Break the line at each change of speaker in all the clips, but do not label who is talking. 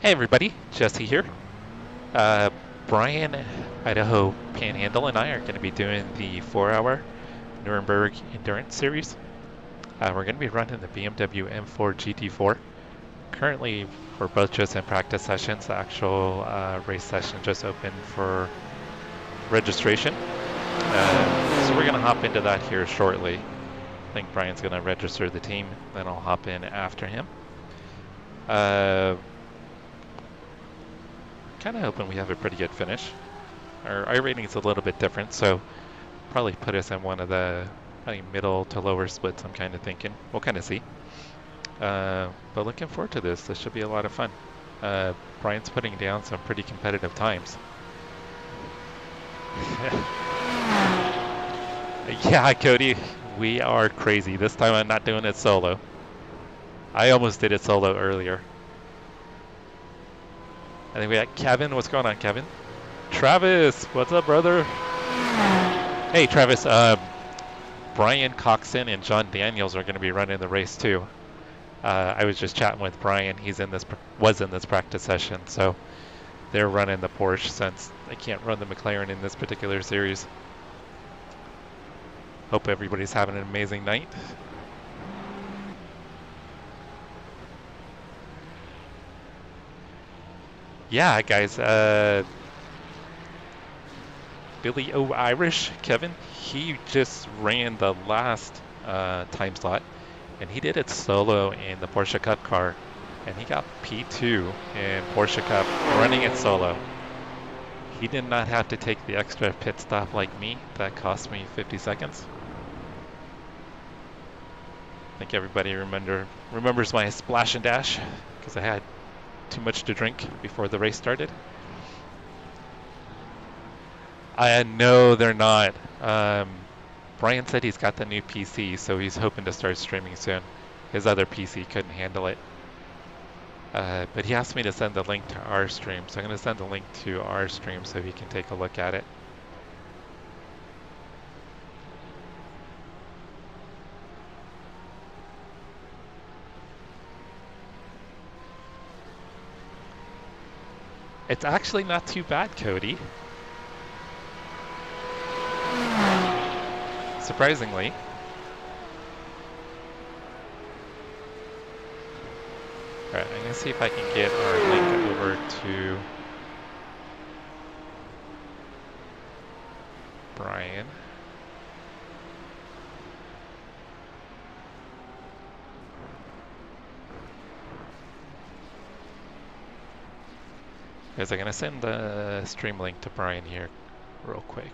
Hey everybody, Jesse here. Brian, Idaho Panhandle, and I are going to be doing the 4-hour Nurburgring Endurance Series. We're going to be running the BMW M4 GT4. Currently, we're both just in practice sessions. The actual race session just opened for registration. So we're going to hop into that here shortly. I think Brian's going to register the team, then I'll hop in after him. Kind of hoping we have a pretty good finish. Our iRating is a little bit different, so probably put us in one of the middle to lower splits, I'm kind of thinking. We'll kind of see. But looking forward to this. This should be a lot of fun. Brian's putting down some pretty competitive times. Yeah, Cody, we are crazy. This time I'm not doing it solo. I almost did it solo earlier. I think we got Kevin. What's going on, Kevin? Travis, what's up, brother? Hey, Travis. Brian Coxon and John Daniels are going to be running the race too. I was just chatting with Brian. Was in this practice session, so they're running the Porsche since they can't run the McLaren in this particular series. Hope everybody's having an amazing night. Yeah, guys, Billy O. Irish, Kevin, he just ran the last time slot, and he did it solo in the Porsche Cup Car, and he got P2 in Porsche Cup running it solo. He did not have to take the extra pit stop like me. That cost me 50 seconds. I think everybody remembers my splash and dash, because I had too much to drink before the race started. No, they're not. Brian said he's got the new PC, so he's hoping to start streaming soon. His other PC couldn't handle it. But he asked me to send the link to our stream, so I'm going to send the link to our stream so he can take a look at it. It's actually not too bad, Cody. Surprisingly. Alright, I'm going to see if I can get our link over to Brian. Guys, I'm going to send the stream link to Brian here real quick.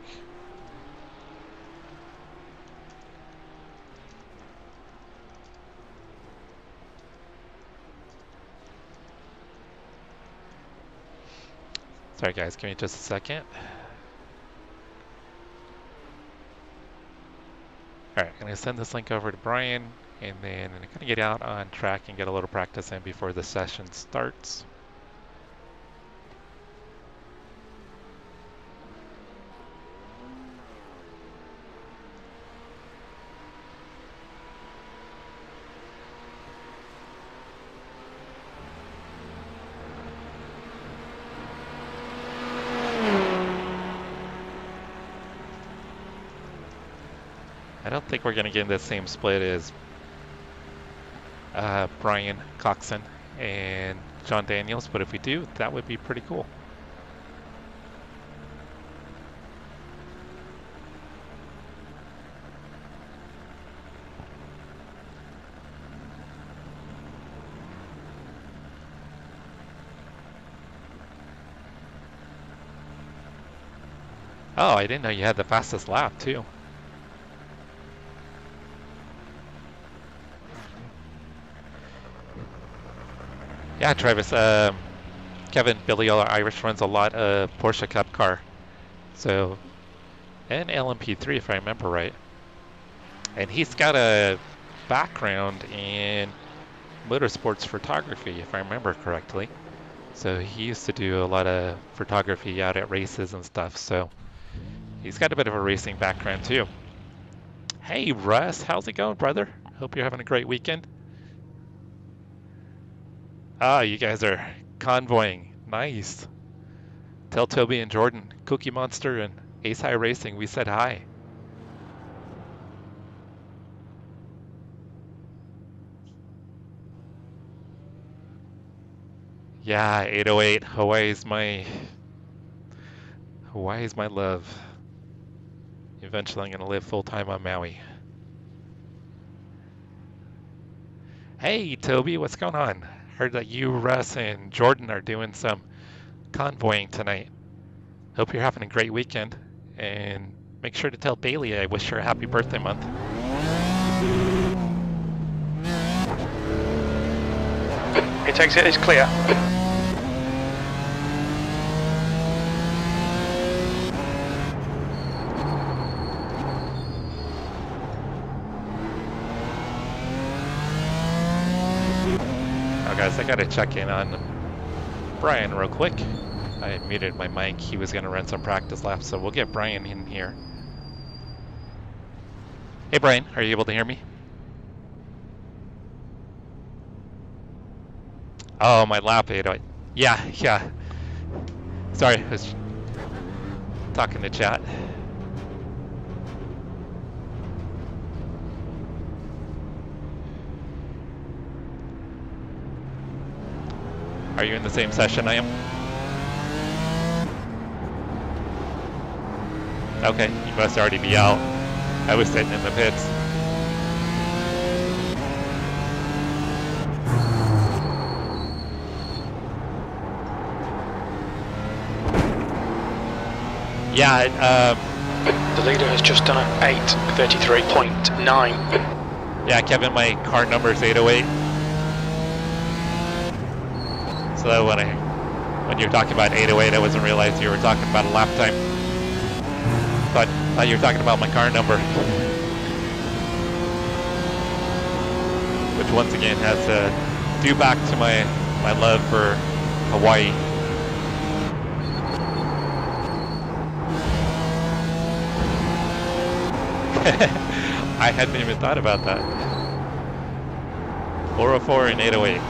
Sorry guys, give me just a second. Alright, I'm going to send this link over to Brian, and then I'm going to get out on track and get a little practice in before the session starts. I don't think we're going to get in the same split as Brian Coxon and John Daniels, but if we do, that would be pretty cool. Oh, I didn't know you had the fastest lap too. Yeah, Travis, Kevin, Billy Irish runs a lot of Porsche Cup Car. So, and LMP3 if I remember right. And he's got a background in motorsports photography if I remember correctly. So he used to do a lot of photography out at races and stuff. So he's got a bit of a racing background too. Hey Russ, how's it going, brother? Hope you're having a great weekend. Ah, you guys are convoying. Nice. Tell Toby and Jordan, Cookie Monster and Ace High Racing, we said hi. Yeah, 808. Hawaii's my love. Eventually I'm gonna live full time on Maui. Hey Toby, what's going on? Heard that you, Russ, and Jordan are doing some convoying tonight. Hope you're having a great weekend, and make sure to tell Bailey I wish her a happy birthday month.
It takes it, it's clear.
Oh guys, I gotta check in on Brian real quick. I muted my mic. He was gonna run some practice laps, so we'll get Brian in here. Hey Brian, are you able to hear me? Oh, my lap 808. Yeah. Sorry, I was talking to chat. Are you in the same session I am? Okay, you must already be out. I was sitting in the pits. Yeah,
the leader has just done an 8:33.9.
Yeah, Kevin, my car number is 808. So that when you're talking about 808, I wasn't realizing you were talking about a lap time. Thought you were talking about my car number. Which once again has due back to my love for Hawaii. I hadn't even thought about that. 404 and 808.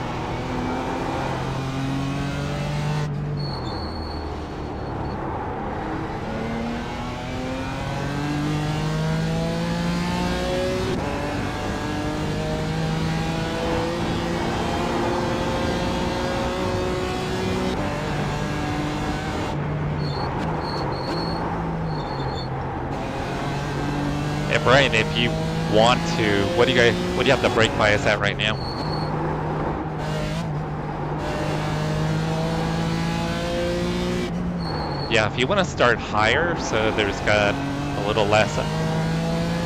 Brian, if you want to, what do you have the brake bias at right now? Yeah, if you want to start higher, so there's got a little less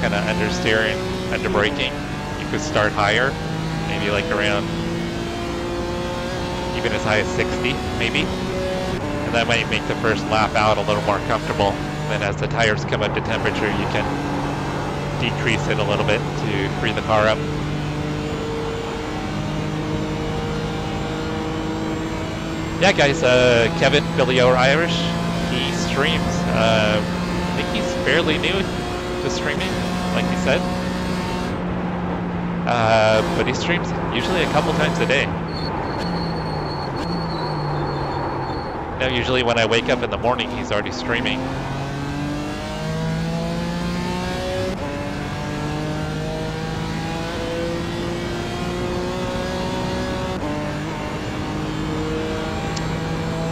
kind of understeering, under braking, you could start higher, maybe like around even as high as 60, maybe, and that might make the first lap out a little more comfortable. Then as the tires come up to temperature, you can decrease it a little bit to free the car up. Yeah, guys, Kevin, Billy or Irish, he streams. I think he's fairly new to streaming, like he said. But he streams usually a couple times a day. You know, usually when I wake up in the morning, he's already streaming.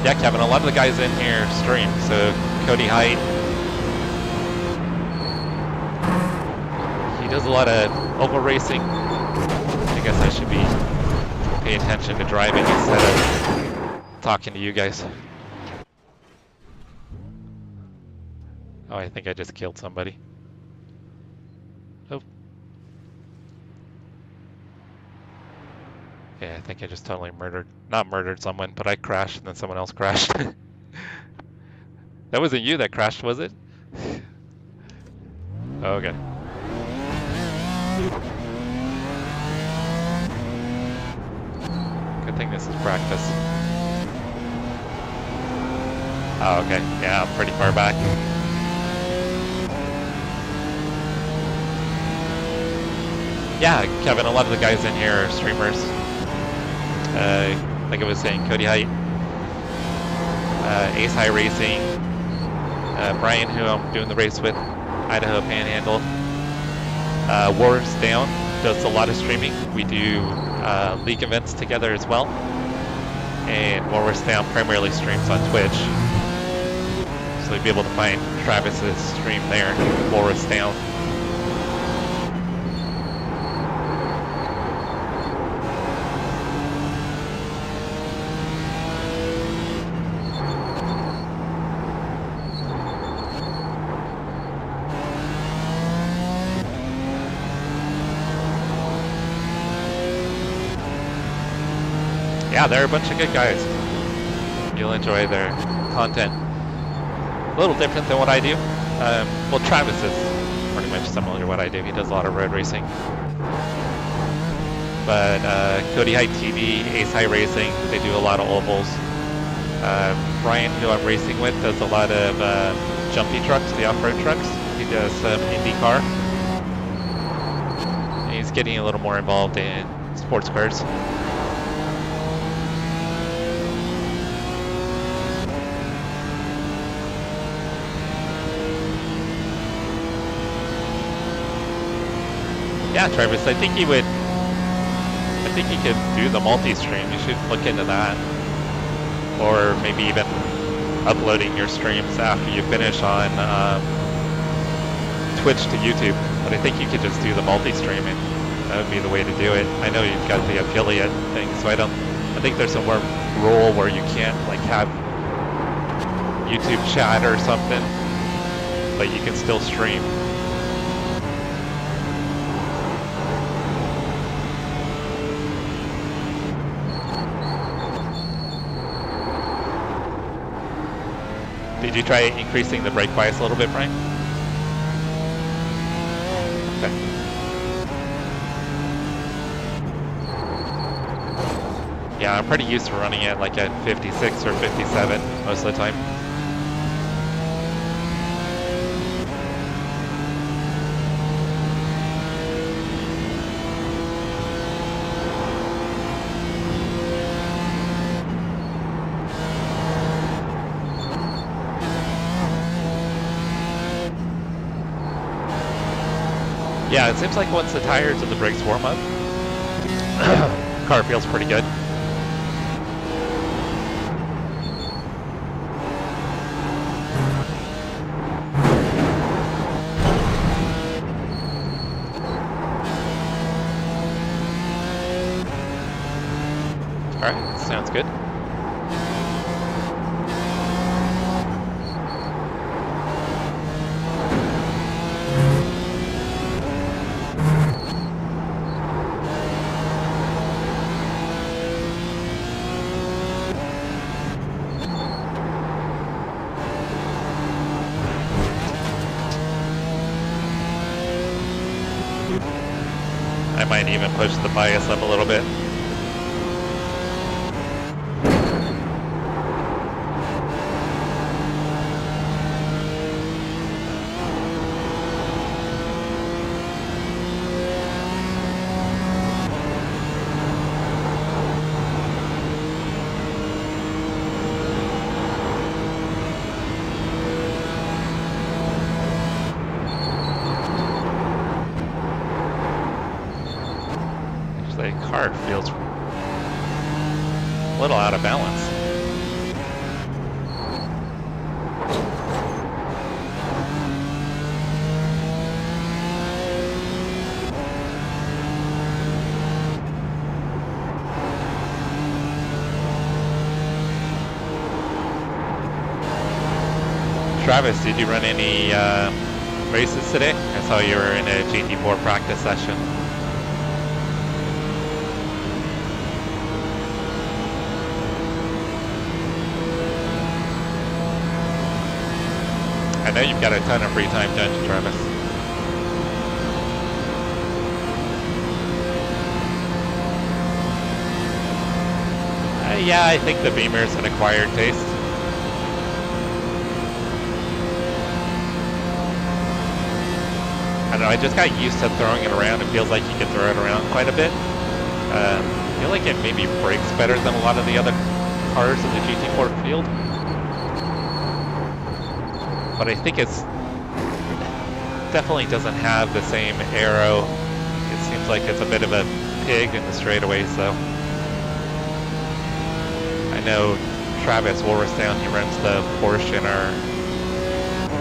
Yeah, Kevin, a lot of the guys in here stream. So Cody Height, he does a lot of oval racing. I guess I should be paying attention to driving instead of talking to you guys. Oh, I think I just killed somebody. Oh. Yeah, I think I just totally not murdered someone, but I crashed and then someone else crashed. That wasn't you that crashed, was it? Okay. Good thing this is practice. Oh, okay. Yeah, I'm pretty far back. Yeah, Kevin, a lot of the guys in here are streamers. Like I was saying, Cody Height, Ace iRacing, Brian, who I'm doing the race with, Idaho Panhandle. Wars Down does a lot of streaming. We do league events together as well. And Wars Down primarily streams on Twitch. So you'll be able to find Travis's stream there, Wars Down. Yeah, they're a bunch of good guys. You'll enjoy their content. A little different than what I do. Well, Travis is pretty much similar to what I do. He does a lot of road racing. But Cody High TV, Ace High Racing, they do a lot of ovals. Brian, who I'm racing with, does a lot of jumpy trucks, the off-road trucks. He does some IndyCar. And he's getting a little more involved in sports cars. Yeah, Travis, I think he could do the multi-stream. You should look into that. Or maybe even uploading your streams after you finish on Twitch to YouTube. But I think you could just do the multi-stream, and that would be the way to do it. I know you've got the affiliate thing, so I think there's some more rule where you can't like have YouTube chat or something, but you can still stream. Did you try increasing the brake bias a little bit, Brian? Okay. Yeah, I'm pretty used to running it like at 56 or 57 most of the time. Yeah, it seems like once the tires and the brakes warm up, car feels pretty good. Alright, sounds good. I might even push the bias up a little bit. The car feels a little out of balance. Travis, did you run any races today? I saw you were in a GT4 practice session. I know you've got a ton of free time, don't you, Travis? Yeah, I think the Beamer is an acquired taste. I don't know, I just got used to throwing it around. It feels like you can throw it around quite a bit. I feel like it maybe brakes better than a lot of the other cars in the GT4 field. but I think it's definitely doesn't have the same aero. It seems like it's a bit of a pig in the straightaways, so I know Travis Wolverstown, he runs the Porsche in our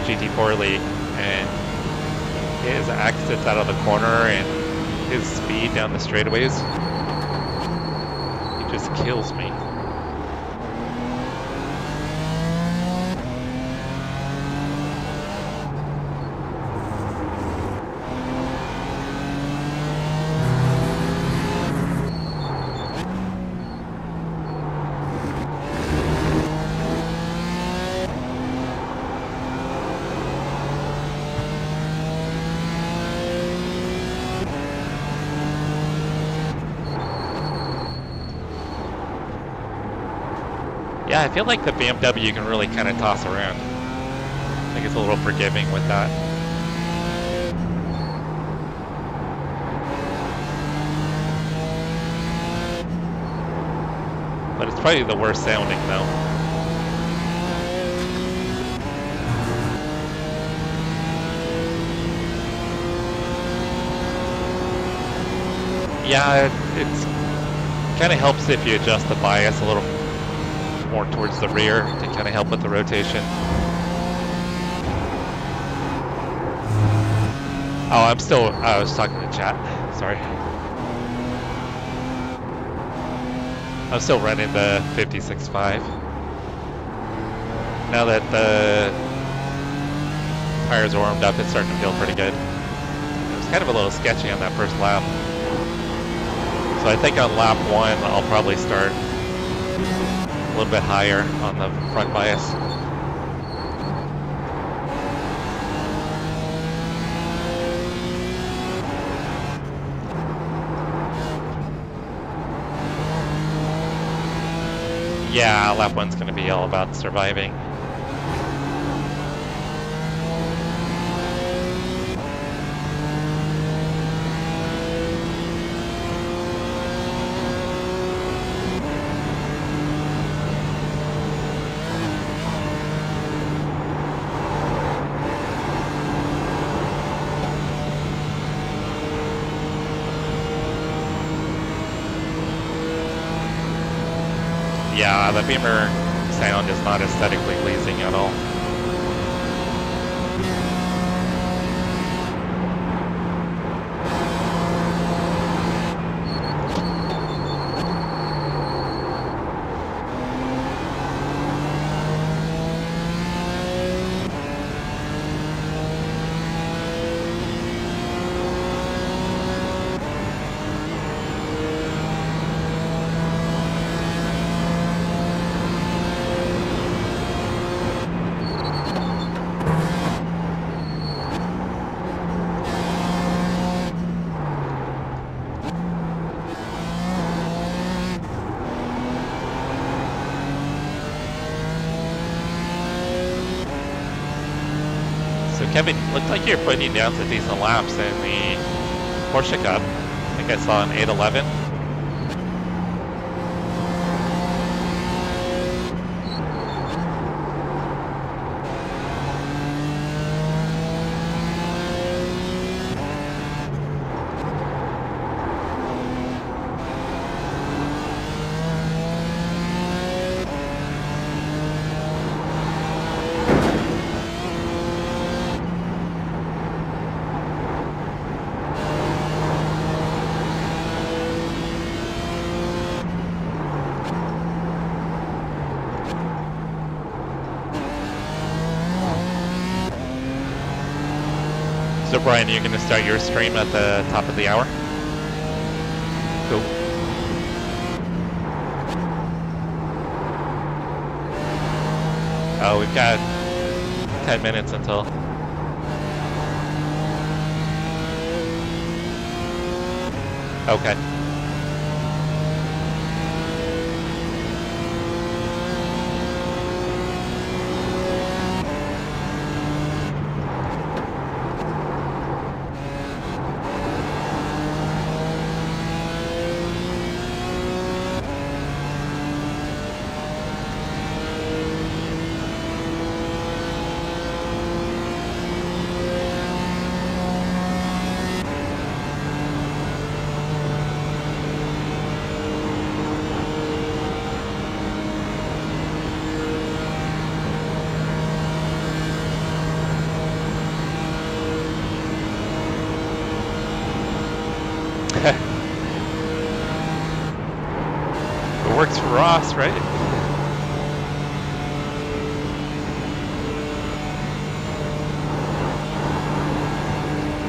GT4 league, and his exits out of the corner and his speed down the straightaways, he just kills me. Yeah, I feel like the BMW you can really kind of toss around. I think it's a little forgiving with that. But it's probably the worst sounding though. Yeah, it's kind of helps if you adjust the bias a little more towards the rear to kind of help with the rotation. Oh, I was talking to chat, sorry. I'm still running the 56.5. Now that the tires are warmed up, it's starting to feel pretty good. It was kind of a little sketchy on that first lap. So I think on lap 1, I'll probably start a little bit higher on the front bias. Yeah, lap 1's going to be all about surviving. Yeah, the Beamer sound is not aesthetically pleasing at all. Kevin, looked like you're putting down some decent laps in the Porsche Cup. I think I saw an 8:11. So Brian, you're going to start your stream at the top of the hour? Cool. Oh, we've got 10 minutes until. Okay. works for Ross, right?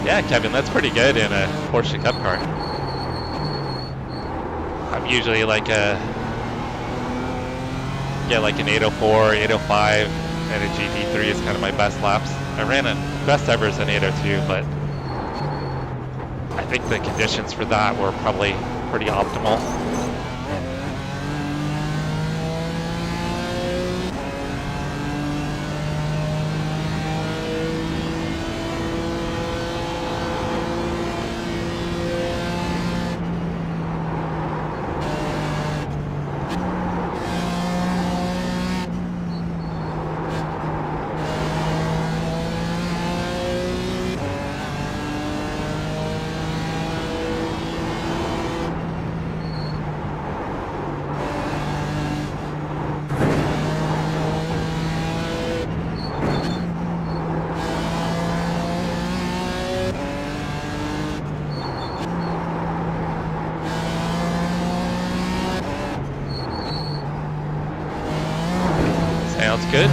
Yeah, Kevin, that's pretty good in a Porsche Cup car. I'm usually like an 804, 805, and a GT3 is kind of my best laps. I ran it best ever as an 802, but I think the conditions for that were probably pretty optimal. Sounds good.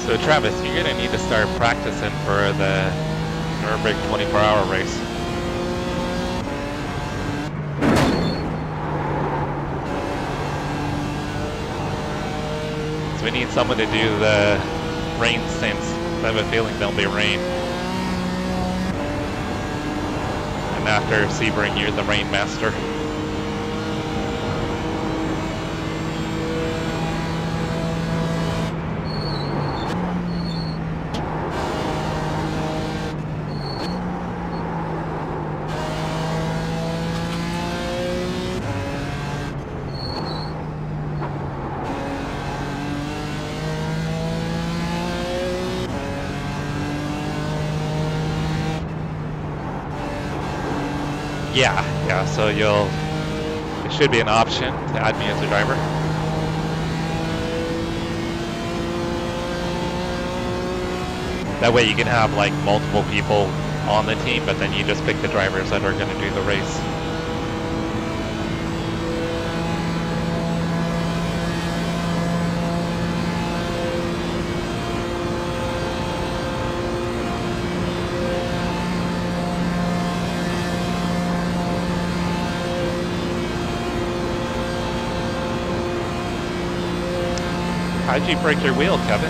So Travis, you're gonna need to start practicing for the Nurburgring 24-hour race. So we need someone to do the rain stints. I have a feeling there'll be rain. And after Sebring, you're the rain master. Yeah, so it should be an option to add me as a driver. That way you can have like multiple people on the team, but then you just pick the drivers that are going to do the race. How'd you break your wheel, Kevin?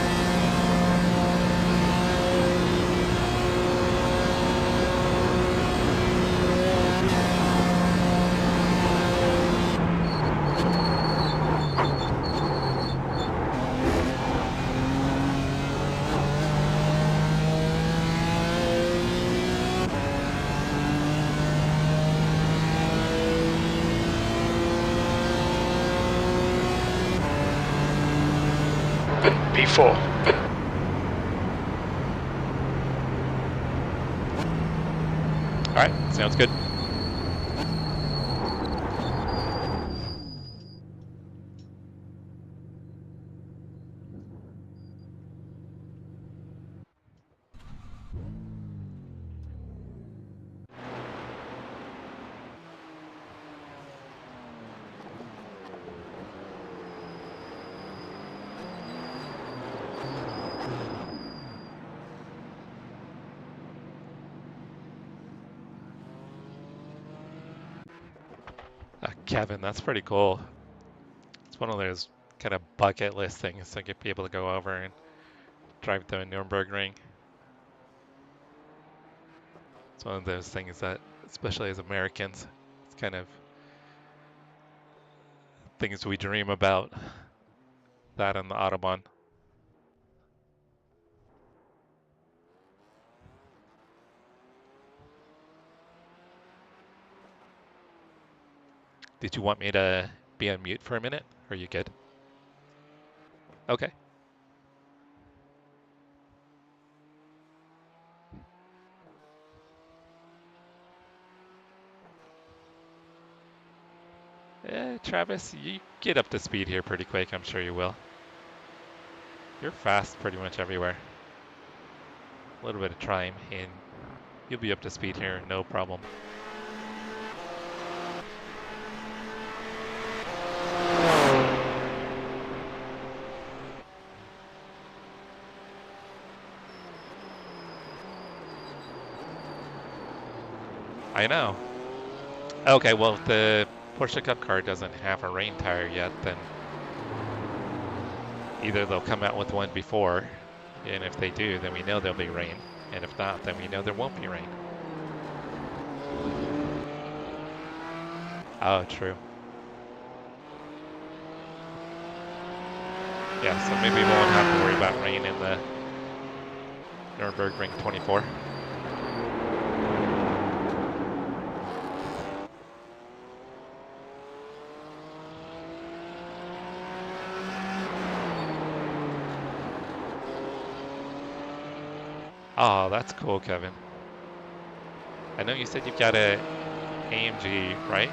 P4.
All right, sounds good. Kevin, that's pretty cool. It's one of those kind of bucket list things to get people to go over and drive the Nurburgring. It's one of those things that, especially as Americans, it's kind of things we dream about. That on the Autobahn. Did you want me to be on mute for a minute? Or are you good? Okay. Travis, you get up to speed here pretty quick. I'm sure you will. You're fast pretty much everywhere. A little bit of time, and you'll be up to speed here, no problem. I know. Okay, well, if the Porsche Cup Car doesn't have a rain tire yet, then either they'll come out with one before, and if they do, then we know there'll be rain, and if not, then we know there won't be rain. Oh, true. Yeah, so maybe we won't have to worry about rain in the Nurburgring 24. Oh, that's cool, Kevin. I know you said you've got a AMG, right?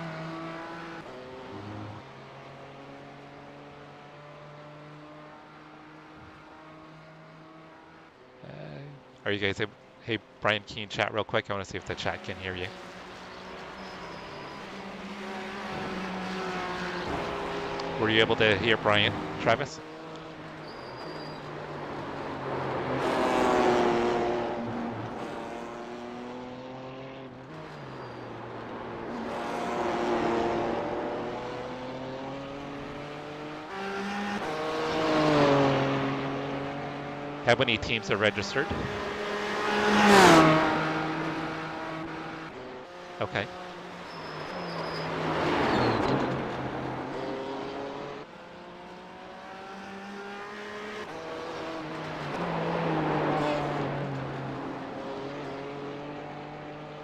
Are you guys able? Hey, Brian, can you chat real quick? I want to see if the chat can hear you. Were you able to hear Brian, Travis? How many teams are registered? Okay.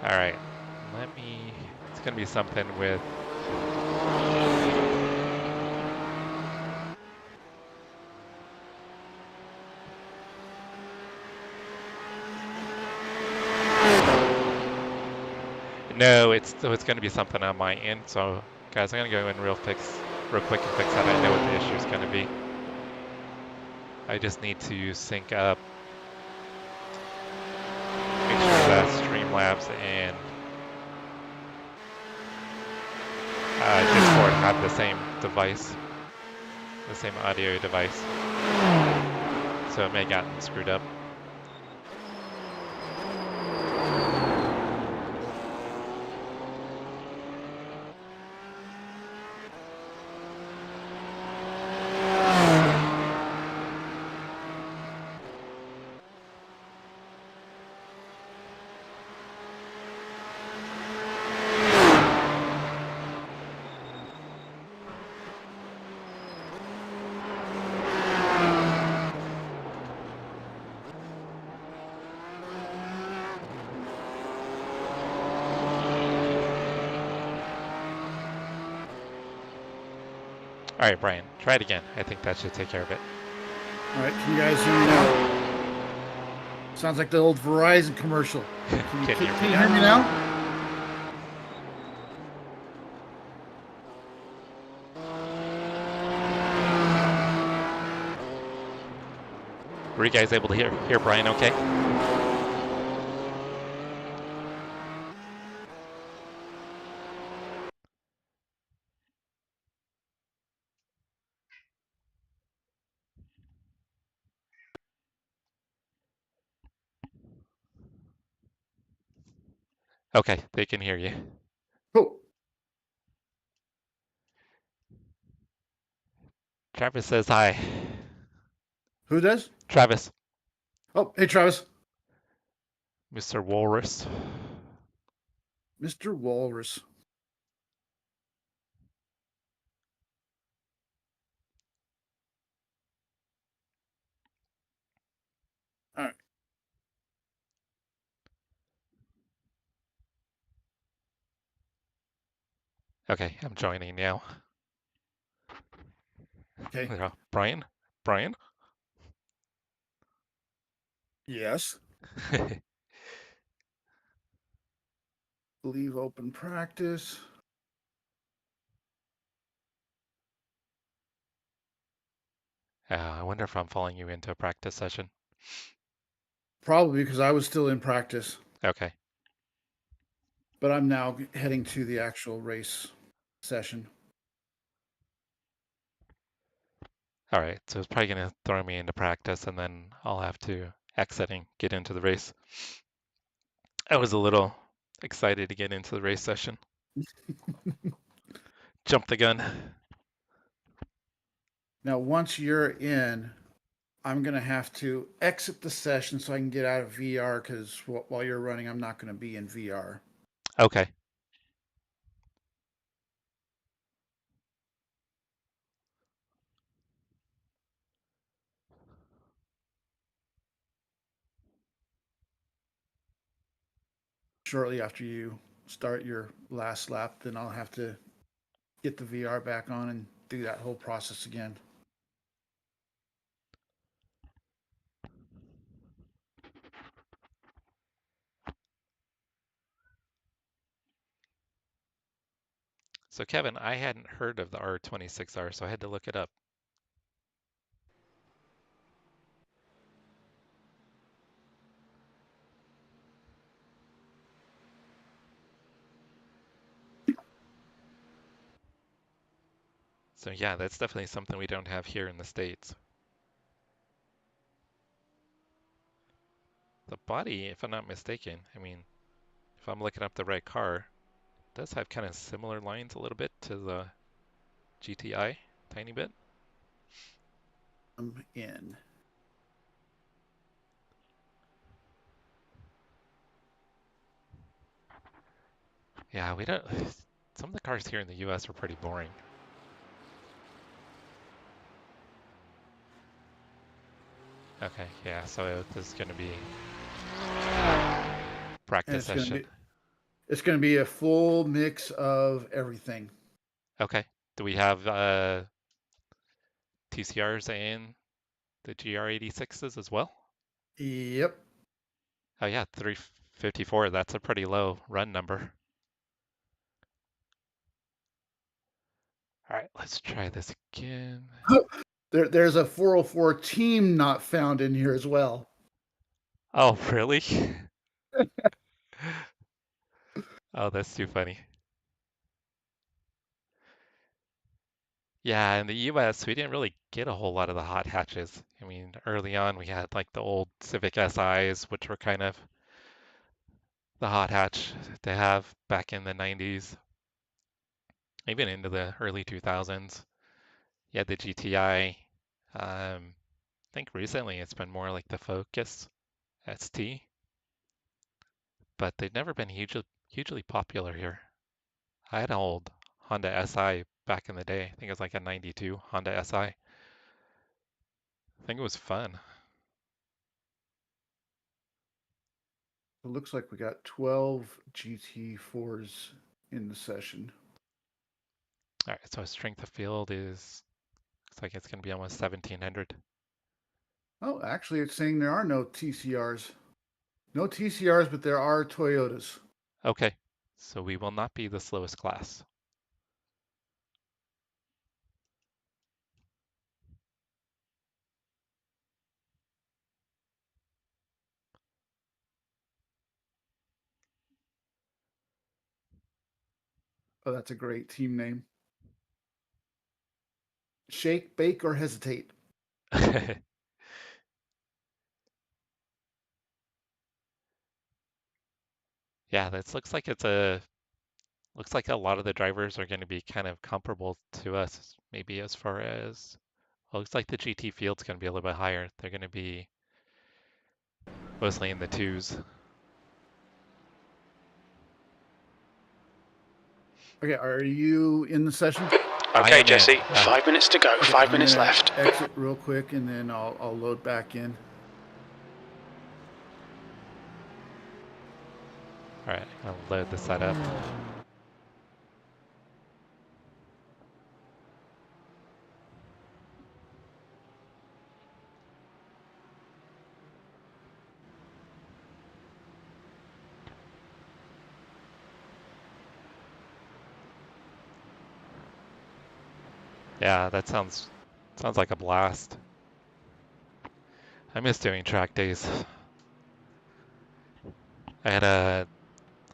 All right. It's going to be something with no, it's going to be something on my end. So, guys, I'm going to go in real quick and fix that. I know what the issue is going to be. I just need to sync up, make sure that Streamlabs and Discord have the same device, the same audio device. So it may have gotten screwed up. All right, Brian, try it again. I think that should take care of it.
All right, can you guys hear me now? Sounds like the old Verizon commercial. Can you hear me now?
Were you guys able to hear Brian okay? Okay, they can hear you.
Cool.
Travis says hi.
Who does?
Travis.
Oh, hey, Travis.
Mr. Walrus.
Mr. Walrus. All right.
Okay, I'm joining now.
Okay.
Brian? Brian?
Yes. Leave open practice.
I wonder if I'm following you into a practice session.
Probably because I was still in practice,
Okay.
but I'm now heading to the actual race session.
All right. So it's probably going to throw me into practice, and then I'll have to exit and get into the race. I was a little excited to get into the race session. Jump the gun.
Now, once you're in, I'm going to have to exit the session so I can get out of VR because while you're running, I'm not going to be in VR.
Okay.
Shortly after you start your last lap, then I'll have to get the VR back on and do that whole process again.
So Kevin, I hadn't heard of the R26R, so I had to look it up. So yeah, that's definitely something we don't have here in the States. The body, if I'm not mistaken, I mean, if I'm looking up the right car, does have kind of similar lines a little bit to the GTI, tiny bit.
I'm in.
Yeah, we don't. Some of the cars here in the US are pretty boring. Okay, yeah, so this is going to be
And
practice session.
It's going to be a full mix of everything.
Okay. Do we have TCRs and the GR86s as well?
Yep.
Oh yeah, 354. That's a pretty low run number. All right, let's try this again.
There's a 404 team not found in here as well.
Oh, really? Oh, that's too funny. Yeah, in the US, we didn't really get a whole lot of the hot hatches. I mean, early on, we had like the old Civic SIs, which were kind of the hot hatch to have back in the 90s, even into the early 2000s. You had the GTI. I think recently it's been more like the Focus ST, but they've never been hugely popular here. I had an old Honda SI back in the day. I think it was like a 92 Honda SI. I think it was fun.
It looks like we got 12 GT4s in the session.
All right, so strength of field looks like it's going to be almost 1700.
Oh, actually, it's saying there are no TCRs. No TCRs, but there are Toyotas.
Okay, so we will not be the slowest class.
Oh, that's a great team name. Shake, bake, or hesitate.
Yeah, this looks like looks like a lot of the drivers are going to be kind of comparable to us, maybe as far as, well, looks like the GT field's going to be a little bit higher. They're going to be mostly in the twos.
Okay, are you in the session?
Okay, Jesse,
Yeah.
5 minutes to go,
Okay,
5 minutes left.
Exit real quick, and then I'll load back in.
All right, I'll load the setup. Yeah, that sounds like a blast. I miss doing track days. I had a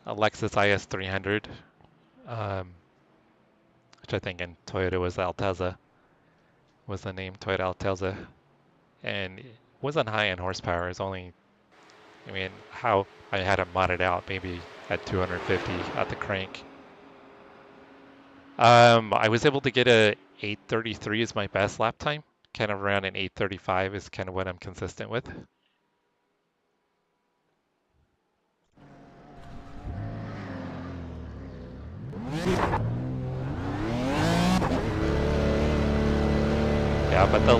Lexus IS 300, which I think in Toyota was Altezza, was the name, Toyota Altezza. And it wasn't high in horsepower. It was only, I mean, how I had it modded out, maybe at 250 at the crank. I was able to get a 8:33 is my best lap time. Kind of around an 8:35 is kind of what I'm consistent with. Yeah, but the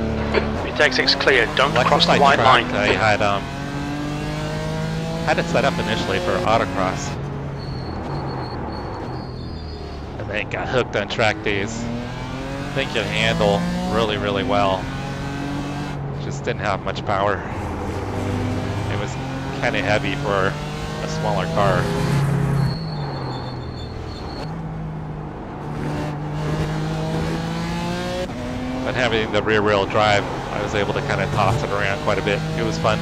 It exit's clear, don't
Lexus
cross the
I
white line.
tracked, I had it set up initially for autocross. And then got hooked on track days. I think it handled really, really well. Just didn't have much power. It was kind of heavy for a smaller car. But having the rear wheel drive, I was able to kind of toss it around quite a bit. It was fun.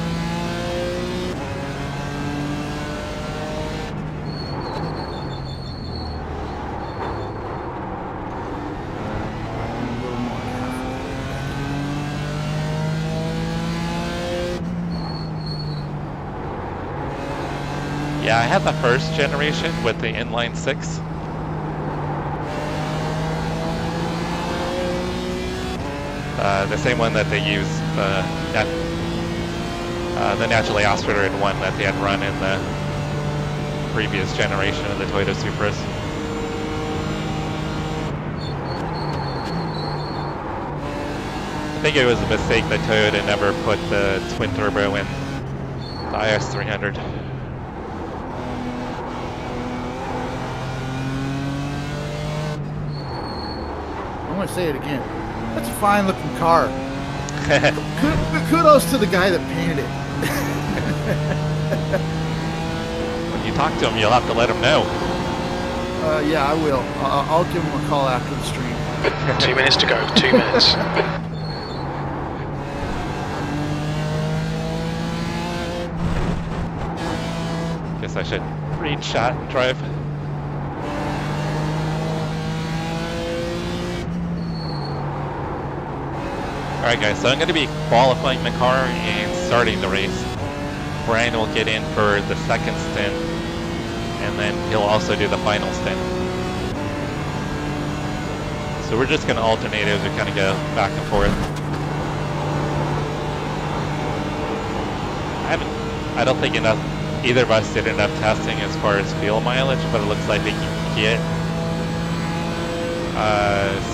Yeah, I had the first generation with the inline six. The same one that they use, the naturally aspirated one that they had run in the previous generation of the Toyota Supras. I think it was a mistake that Toyota never put the twin turbo in the IS300.
I'm going to say it again. That's a fine looking car. Kudos to the guy that painted it.
When you talk to him, you'll have to let him know.
Yeah, I will. I'll give him a call after the stream.
2 minutes to go, 2 minutes.
Guess I should read shot and drive. Alright guys, so I'm going to be qualifying the car and starting the race. Brian will get in for the second stint, and then he'll also do the final stint. So we're just going to alternate as we kind of go back and forth. I don't think either of us did enough testing as far as fuel mileage, but it looks like we can get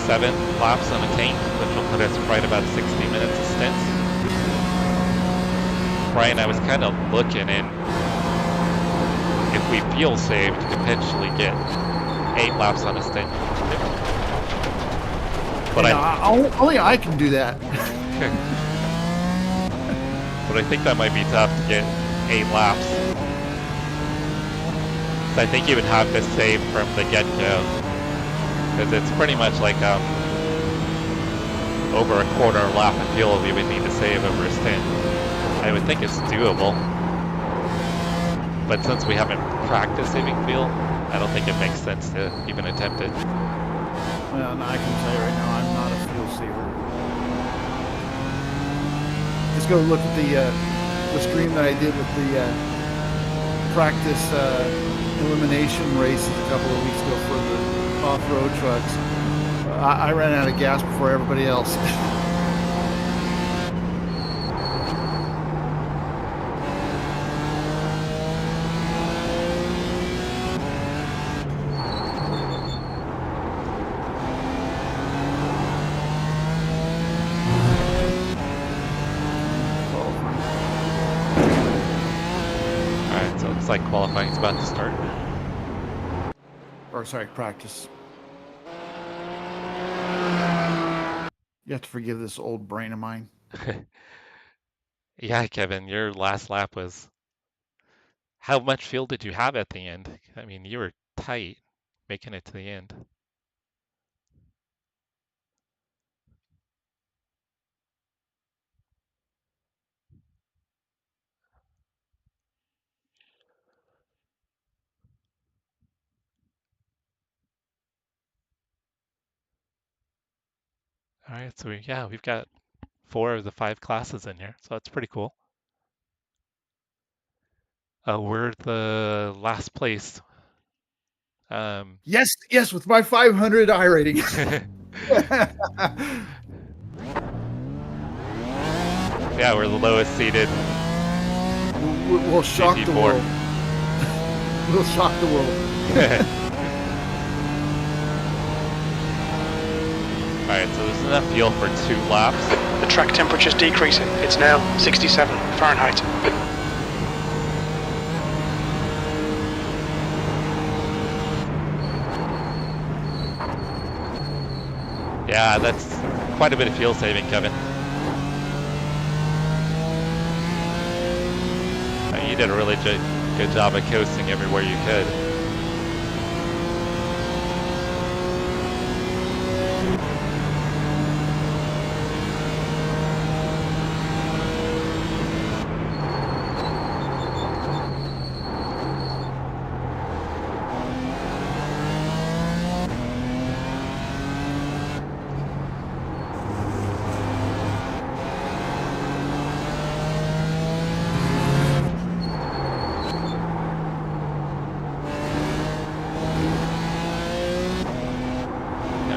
7 laps on a tank, which will put us right about 60 minutes of stints. Brian, I was kind of looking in, if we fuel saved, to potentially get 8 laps on a stint. But
only I can do that.
But I think that might be tough to get 8 laps. So I think you would have to save from the get-go. Because it's pretty much like over a quarter lap of fuel we would need to save over a stint. I would think it's doable. But since we haven't practiced saving fuel, I don't think it makes sense to even attempt it.
Well, no, I can tell you right now, I'm not a fuel saver. Just go look at the stream that I did with the practice elimination races a couple of weeks ago for the off-road trucks. I ran out of gas before everybody else.
Alright, so it looks like qualifying's about to start.
Or sorry, practice. You have to forgive this old brain of mine.
Yeah, Kevin, your last lap was... How much fuel did you have at the end? I mean, you were tight making it to the end. All right, so we've got 4 of the 5 classes in here, so that's pretty cool. We're the last place.
Yes, yes, with my 500 I rating.
Yeah, we're the lowest seated.
We'll shock
GT4.
the world. We'll shock the world.
All right, so there's enough fuel for 2 laps.
The track temperature's decreasing. It's now 67 Fahrenheit.
Yeah, that's quite a bit of fuel saving, Kevin. You did a really good job of coasting everywhere you could.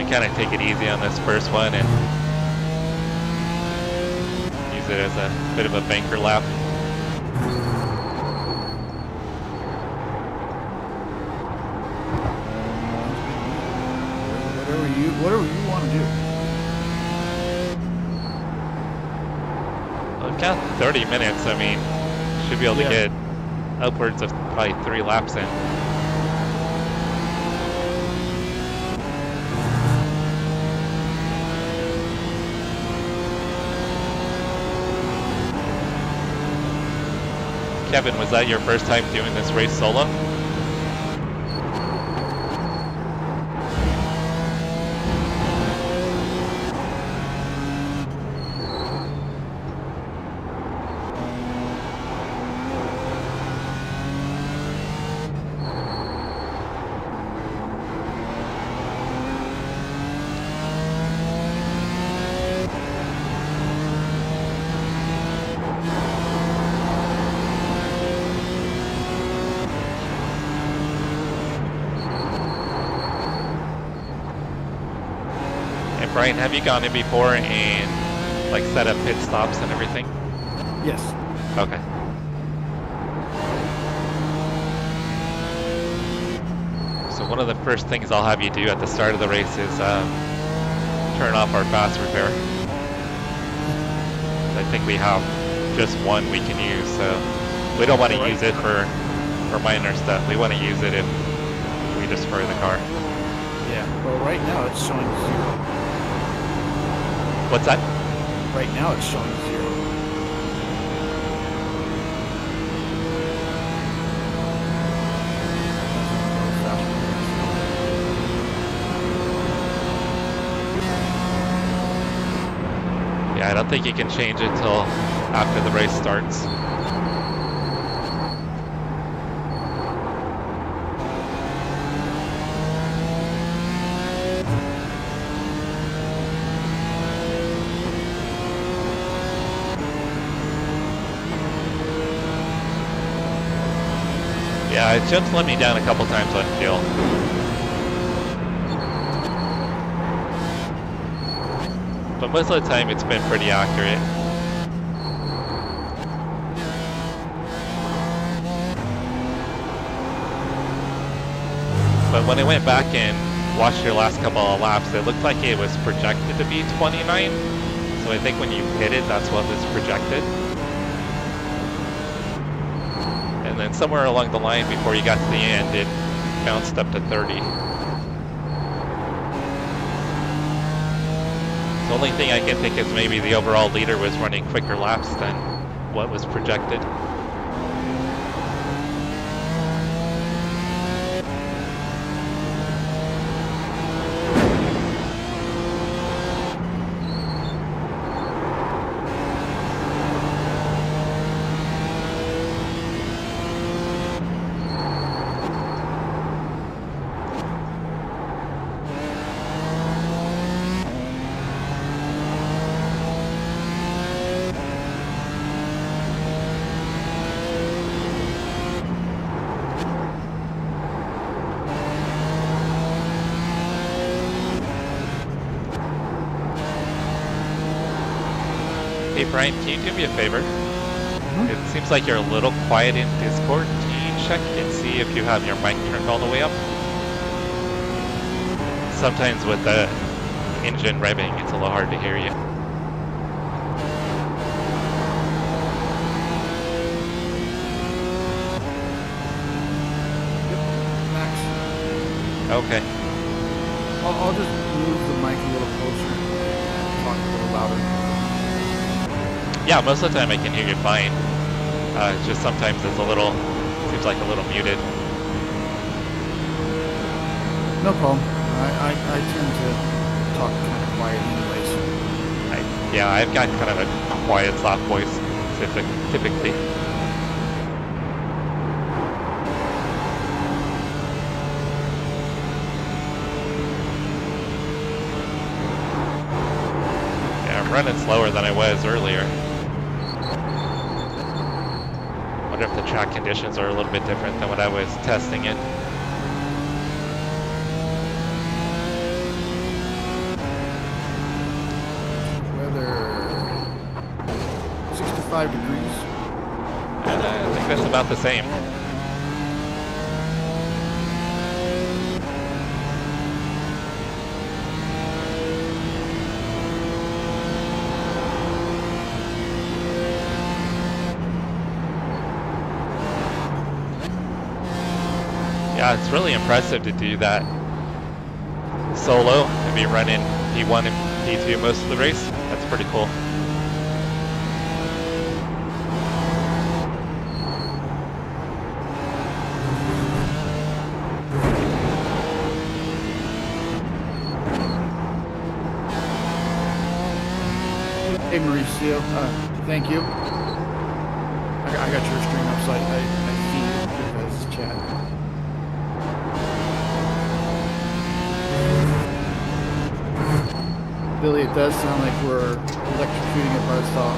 Kind of take it easy on this first one and use it as a bit of a banker lap.
Whatever you want to do.
Well, we've got 30 minutes. I mean, should be able to get upwards of probably 3 laps in. Kevin, was that your first time doing this race solo? Brian, have you gone in before and like set up pit stops and everything?
Yes.
Okay. So one of the first things I'll have you do at the start of the race is turn off our fast repair. I think we have just one we can use, so we don't want to use it for minor stuff. We want to use it if we destroy the car.
Yeah. Well, right now it's showing 0.
What's that?
Right now it's showing 0.
Yeah, I don't think you can change it till after the race starts. Yeah, it just let me down a couple times on fuel. But most of the time it's been pretty accurate. But when I went back and watched your last couple of laps, it looked like it was projected to be 29. So I think when you hit it, that's what was projected. And then somewhere along the line before you got to the end, it bounced up to 30. The only thing I can think is maybe the overall leader was running quicker laps than what was projected. Hey Brian, can you do me a favor? It seems like you're a little quiet in Discord. Can you check and see if you have your mic turned all the way up? Sometimes with the engine revving, it's a little hard to hear you.
Max.
Okay.
I'll just move the mic a little closer. Talk a little louder.
Yeah, most of the time I can hear you fine. Just sometimes it's a little, seems like a little muted.
No problem. I tend to talk kind of quiet anyways.
Yeah, I've got kind of a quiet, soft voice, typically. Yeah, I'm running slower than I was earlier. Wonder if the track conditions are a little bit different than when I was testing it.
Weather 65 degrees.
I think that's about the same. Yeah, it's really impressive to do that solo and be running P1 and P2 most of the race. That's pretty cool.
Hey Mauricio, thank you. I got your stream up, so I feed your guys' chat. Billy, it does sound like we're electrocuting a buzzsaw.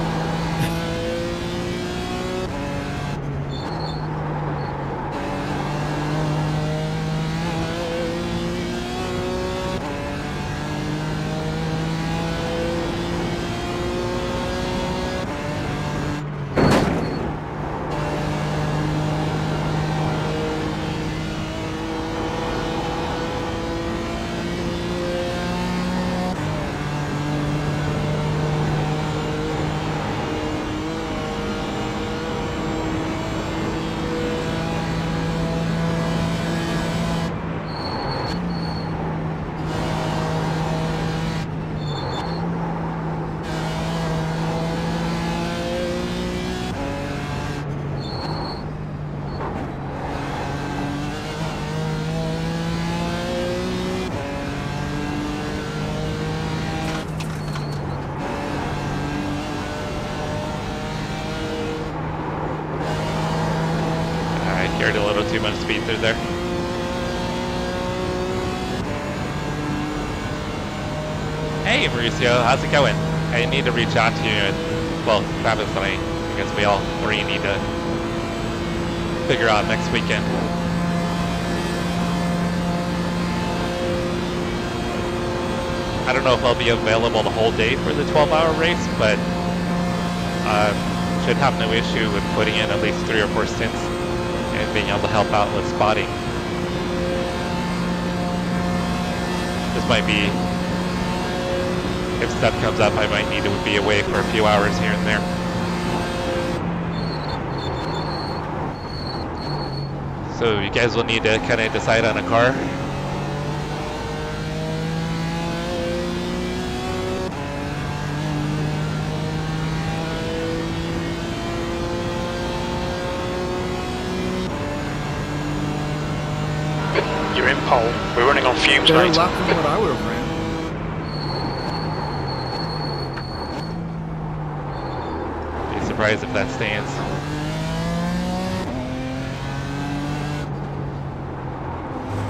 Carried a little too much speed through there. Hey Mauricio, how's it going? I need to reach out to you. Well, Travis and I guess we all three need to figure out next weekend. I don't know if I'll be available the whole day for the 12-hour race, but should have no issue with putting in at least 3 or 4 stints and being able to help out with spotting. This might be, if stuff comes up, I might need to be away for a few hours here and there. So you guys will need to kind of decide on a car.
You're in pole. We're running on fumes,
Better
mate.
lap than what I would have ran.
Be surprised if that stands.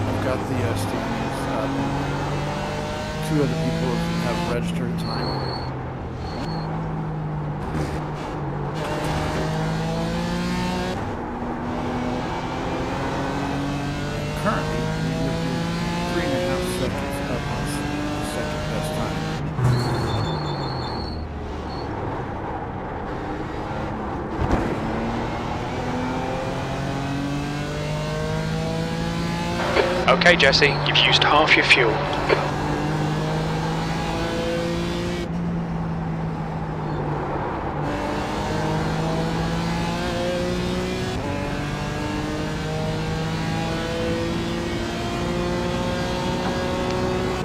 I've got the standings up. 2 other people have registered time. Currently, you're 3.5 seconds up on the second best time.
Okay, Jesse, you've used half your fuel.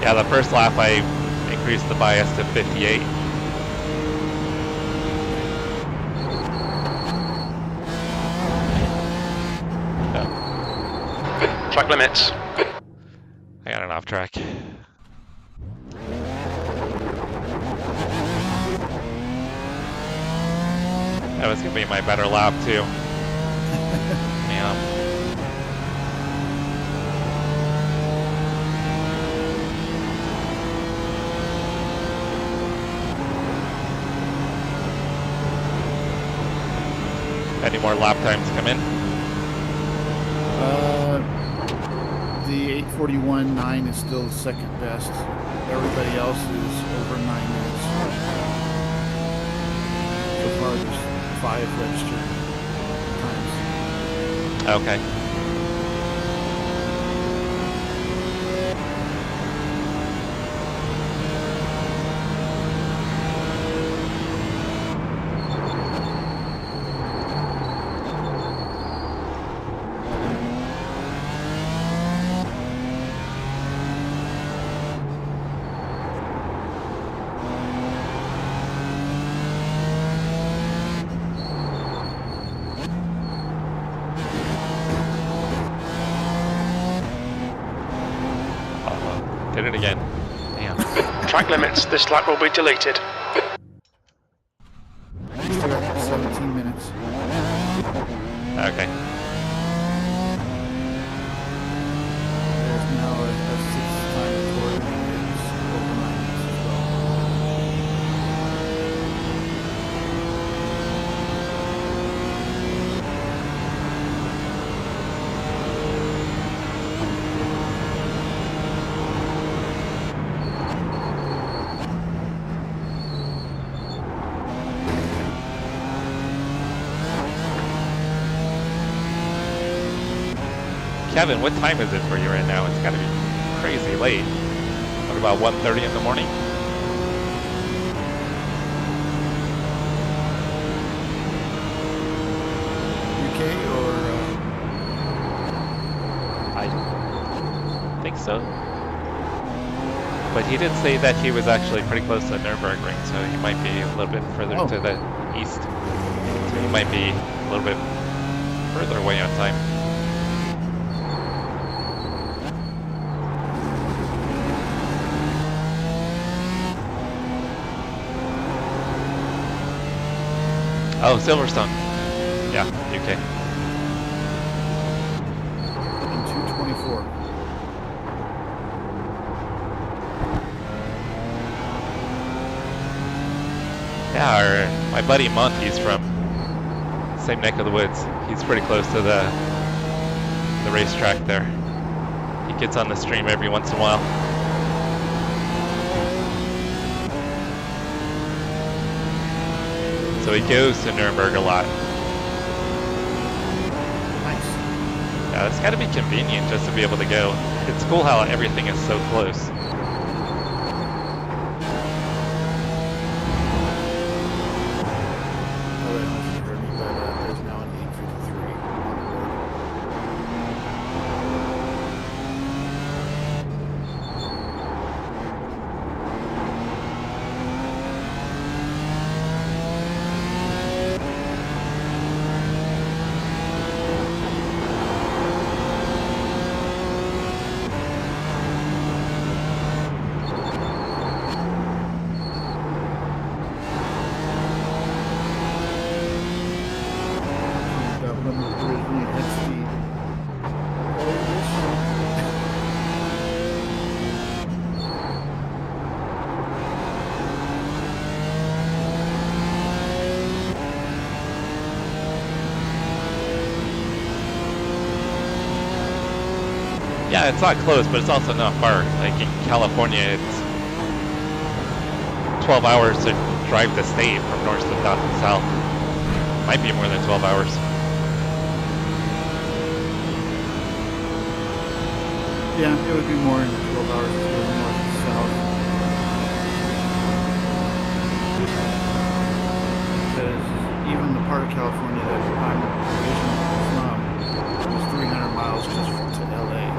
Yeah, the first lap I increased the bias to 58.
Track limits.
I got an off track. That was gonna be my better lap too. Yeah. Any more lap times come in?
The 8:41.9 is still the second best. Everybody else is over 9 minutes. So far, there's 5 registered times.
Okay. Did it again. Damn.
Track limits. This lap will be deleted.
Still got 17 minutes.
Okay.
There's now a 6th time recorded. It's over 9 minutes as well.
Kevin, what time is it where you're in now? It's gotta be crazy late. What about 1:30 in the morning?
UK or
I think so. But he did say that he was actually pretty close to Nurburgring, so he might be a little bit further to the east. So he might be a little bit further away on time. Oh, Silverstone. Yeah, UK.
in 2:24.
Yeah, my buddy Monty's from same neck of the woods. He's pretty close to the racetrack there. He gets on the stream every once in a while. So he goes to Nurburgring a lot.
Nice.
Yeah, it's got to be convenient just to be able to go. It's cool how everything is so close.
Oh, I don't know if you heard me, but there's now an 8:53 on the road. That one was originally head speed.
Yeah, it's not close, but it's also not far. Like in California, it's 12 hours to drive the state from north to south. Might be more than 12 hours.
Yeah, it would be more than 12 hours to go north and south. Because even the part of California that I'm originally from is 300 miles just to LA.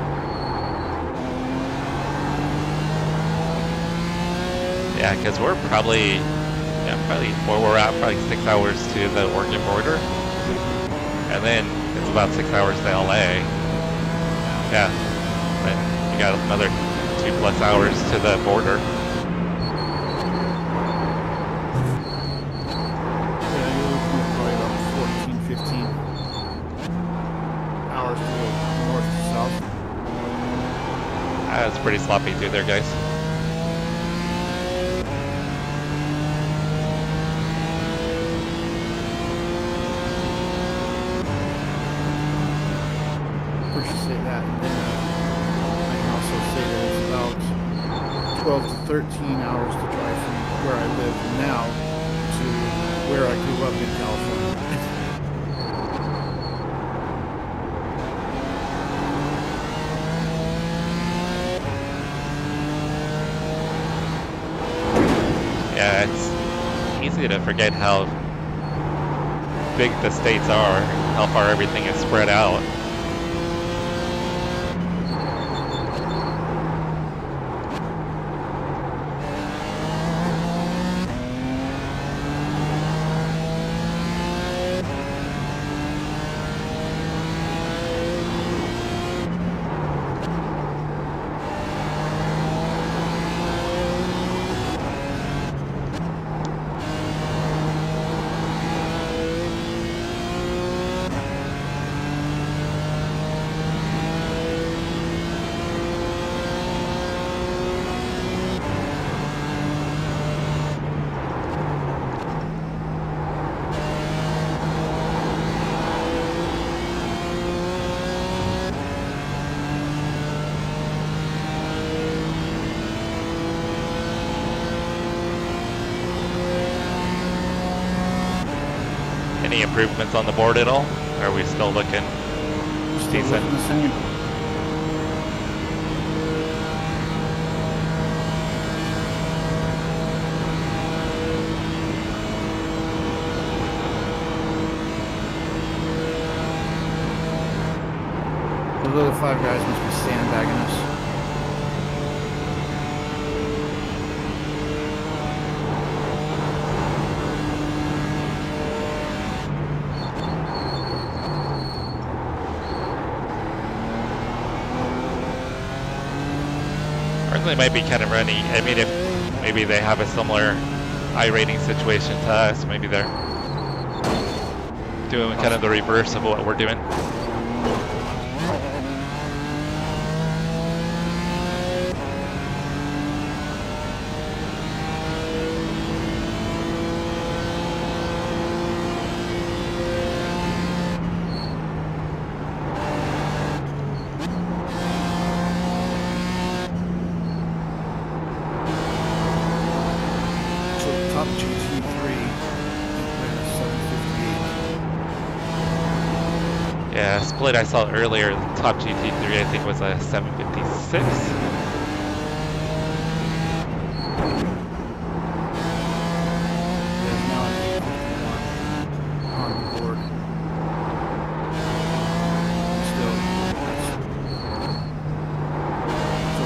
Yeah, because we're probably, where we're at, probably 6 hours to the Oregon border. And then it's about 6 hours to LA. Yeah. Then you got another 2+ hours to the border.
Yeah, you're looking at probably about 14, 15 hours to go north to south.
It's pretty sloppy through there, guys.
First you say that, and then I can also say that it's about 12 to 13 hours to drive from where I live now to where I grew up in California.
Yeah, it's easy to forget how big the states are, how far everything is spread out. Any improvements on the board at all? Or are we still looking decent?
Looking the same. Those other 5 guys must be sandbagging us.
They might be kind of running. I mean, if maybe they have a similar iRating situation to us, maybe they're doing kind of the reverse of what we're doing.
Top GT3 ran a 758.
Yeah, split I saw earlier, the top GT3 I think was a 756.
There's now an 851 on the board. Still,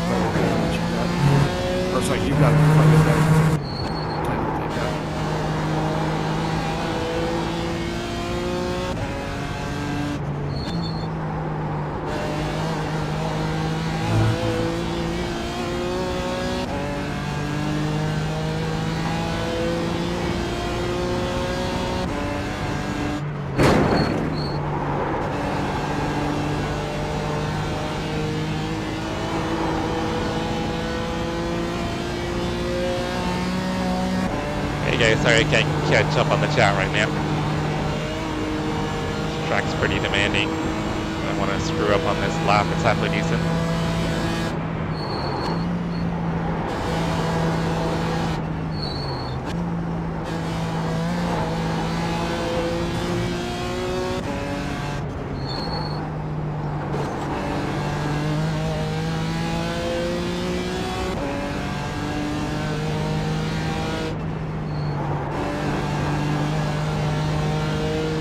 probably better than what you got. Or sorry, you got it quite a bit better.
Guys, sorry I can't catch up on the chat right now. This track's pretty demanding. I don't want to screw up on this lap. It's halfway decent.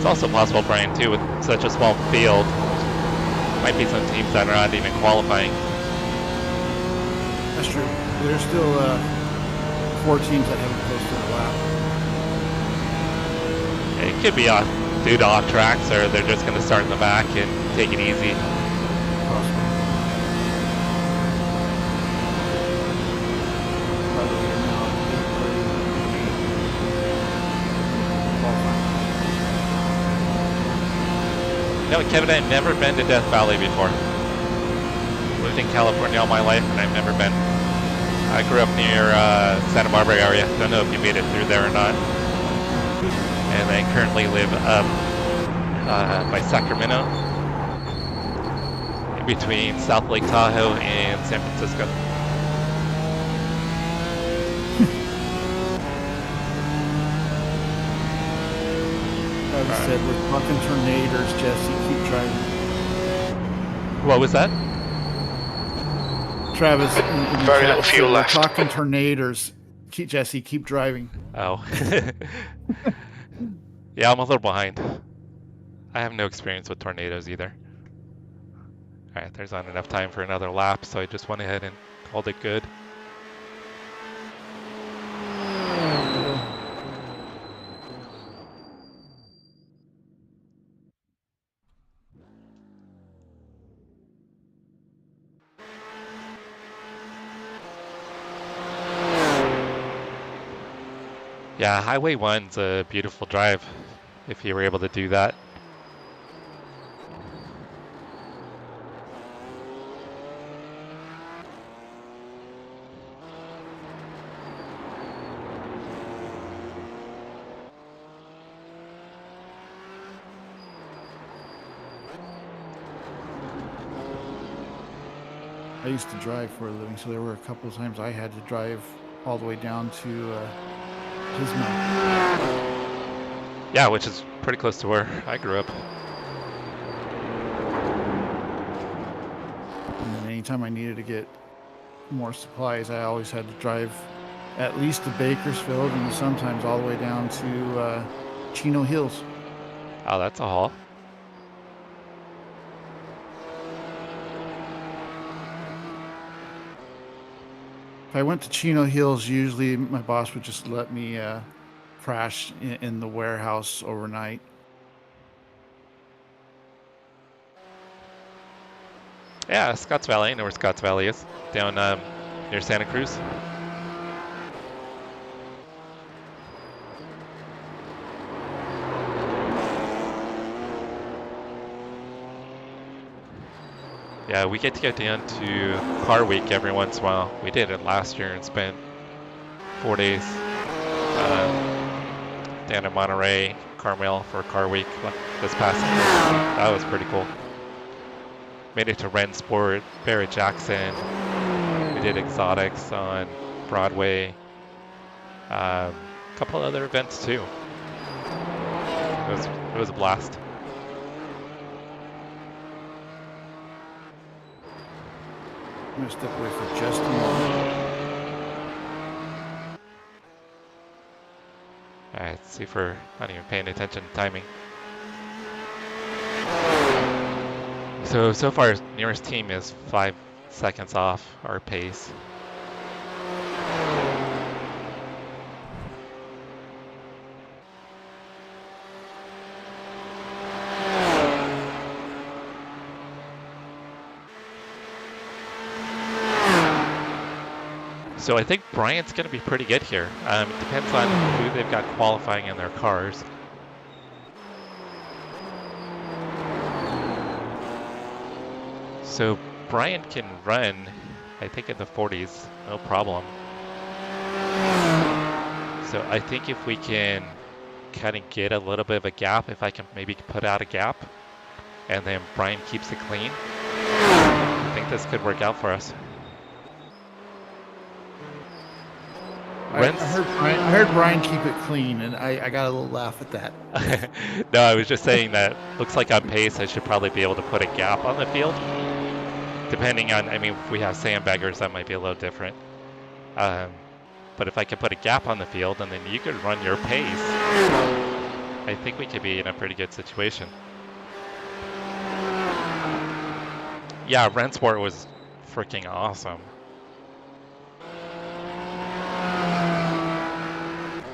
also possible, Brian, too, with such a small field. Might be some teams that are not even qualifying.
That's true. There's still 4 teams that haven't posted a lap.
It could be due to off tracks, or they're just going to start in the back and take it easy.
Possible. By the way, we're now at 8:30.
You know, Kevin, I've never been to Death Valley before. Lived in California all my life, and I've never been. I grew up near Santa Barbara area. Don't know if you made it through there or not. And I currently live up by Sacramento, in between South Lake Tahoe and San Francisco.
As I said, we're talking tornadoes, Jesse. Keep driving.
What was that?
Travis,
Very little fuel left.
We're talking tornadoes. Jesse, keep driving.
Oh. Yeah, I'm a little behind. I have no experience with tornadoes either. Alright, there's not enough time for another lap, so I just went ahead and called it good. Yeah, Highway 1's a beautiful drive, if you were able to do that.
I used to drive for a living, so there were a couple of times I had to drive all the way down to Pismo.
Yeah, which is pretty close to where I grew up.
And then anytime I needed to get more supplies, I always had to drive at least to Bakersfield and sometimes all the way down to Chino Hills.
Oh, that's a haul.
If I went to Chino Hills, usually my boss would just let me crash in the warehouse overnight.
Yeah, Scotts Valley. I know where Scotts Valley is. Down near Santa Cruz. Yeah, we get to go down to Car Week every once in a while. We did it last year and spent 4 days down in Monterey, Carmel for Car Week this past year. That was pretty cool. Made it to Ren Sport, Barrett Jackson. We did exotics on Broadway. A couple other events too. It was a blast.
I'm going to step away for just a moment.
Alright, let's see if we're not even paying attention to timing. So far, nearest team is 5 seconds off our pace. So I think Bryant's going to be pretty good here. It depends on who they've got qualifying in their cars. So Bryant can run, I think, in the 40s, no problem. So I think if we can kind of get a little bit of a gap, if I can maybe put out a gap, and then Bryant keeps it clean, I think this could work out for us.
I heard Brian keep it clean, and I got a little laugh at that.
No, I was just saying that looks like on pace I should probably be able to put a gap on the field. Depending on, I mean, if we have sandbaggers, that might be a little different. But if I can put a gap on the field, and then you could run your pace, I think we could be in a pretty good situation. Yeah, Rensport was freaking awesome.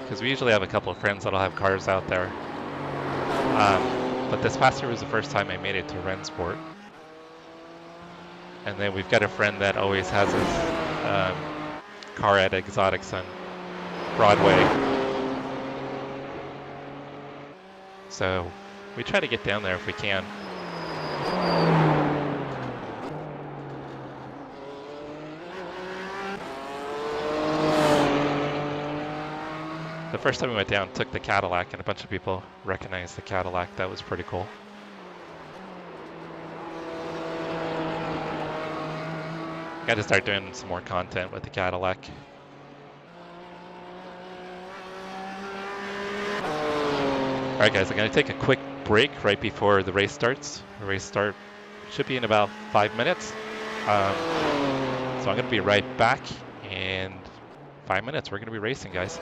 Because we usually have a couple of friends that'll have cars out there. But this past year was the first time I made it to Rensport. And then we've got a friend that always has his car at Exotics on Broadway. So we try to get down there if we can. The first time we went down, took the Cadillac, and a bunch of people recognized the Cadillac. That was pretty cool. Got to start doing some more content with the Cadillac. Alright guys, I'm going to take a quick break right before the race starts. The race start should be in about 5 minutes. So I'm going to be right back. In 5 minutes, we're going to be racing, guys.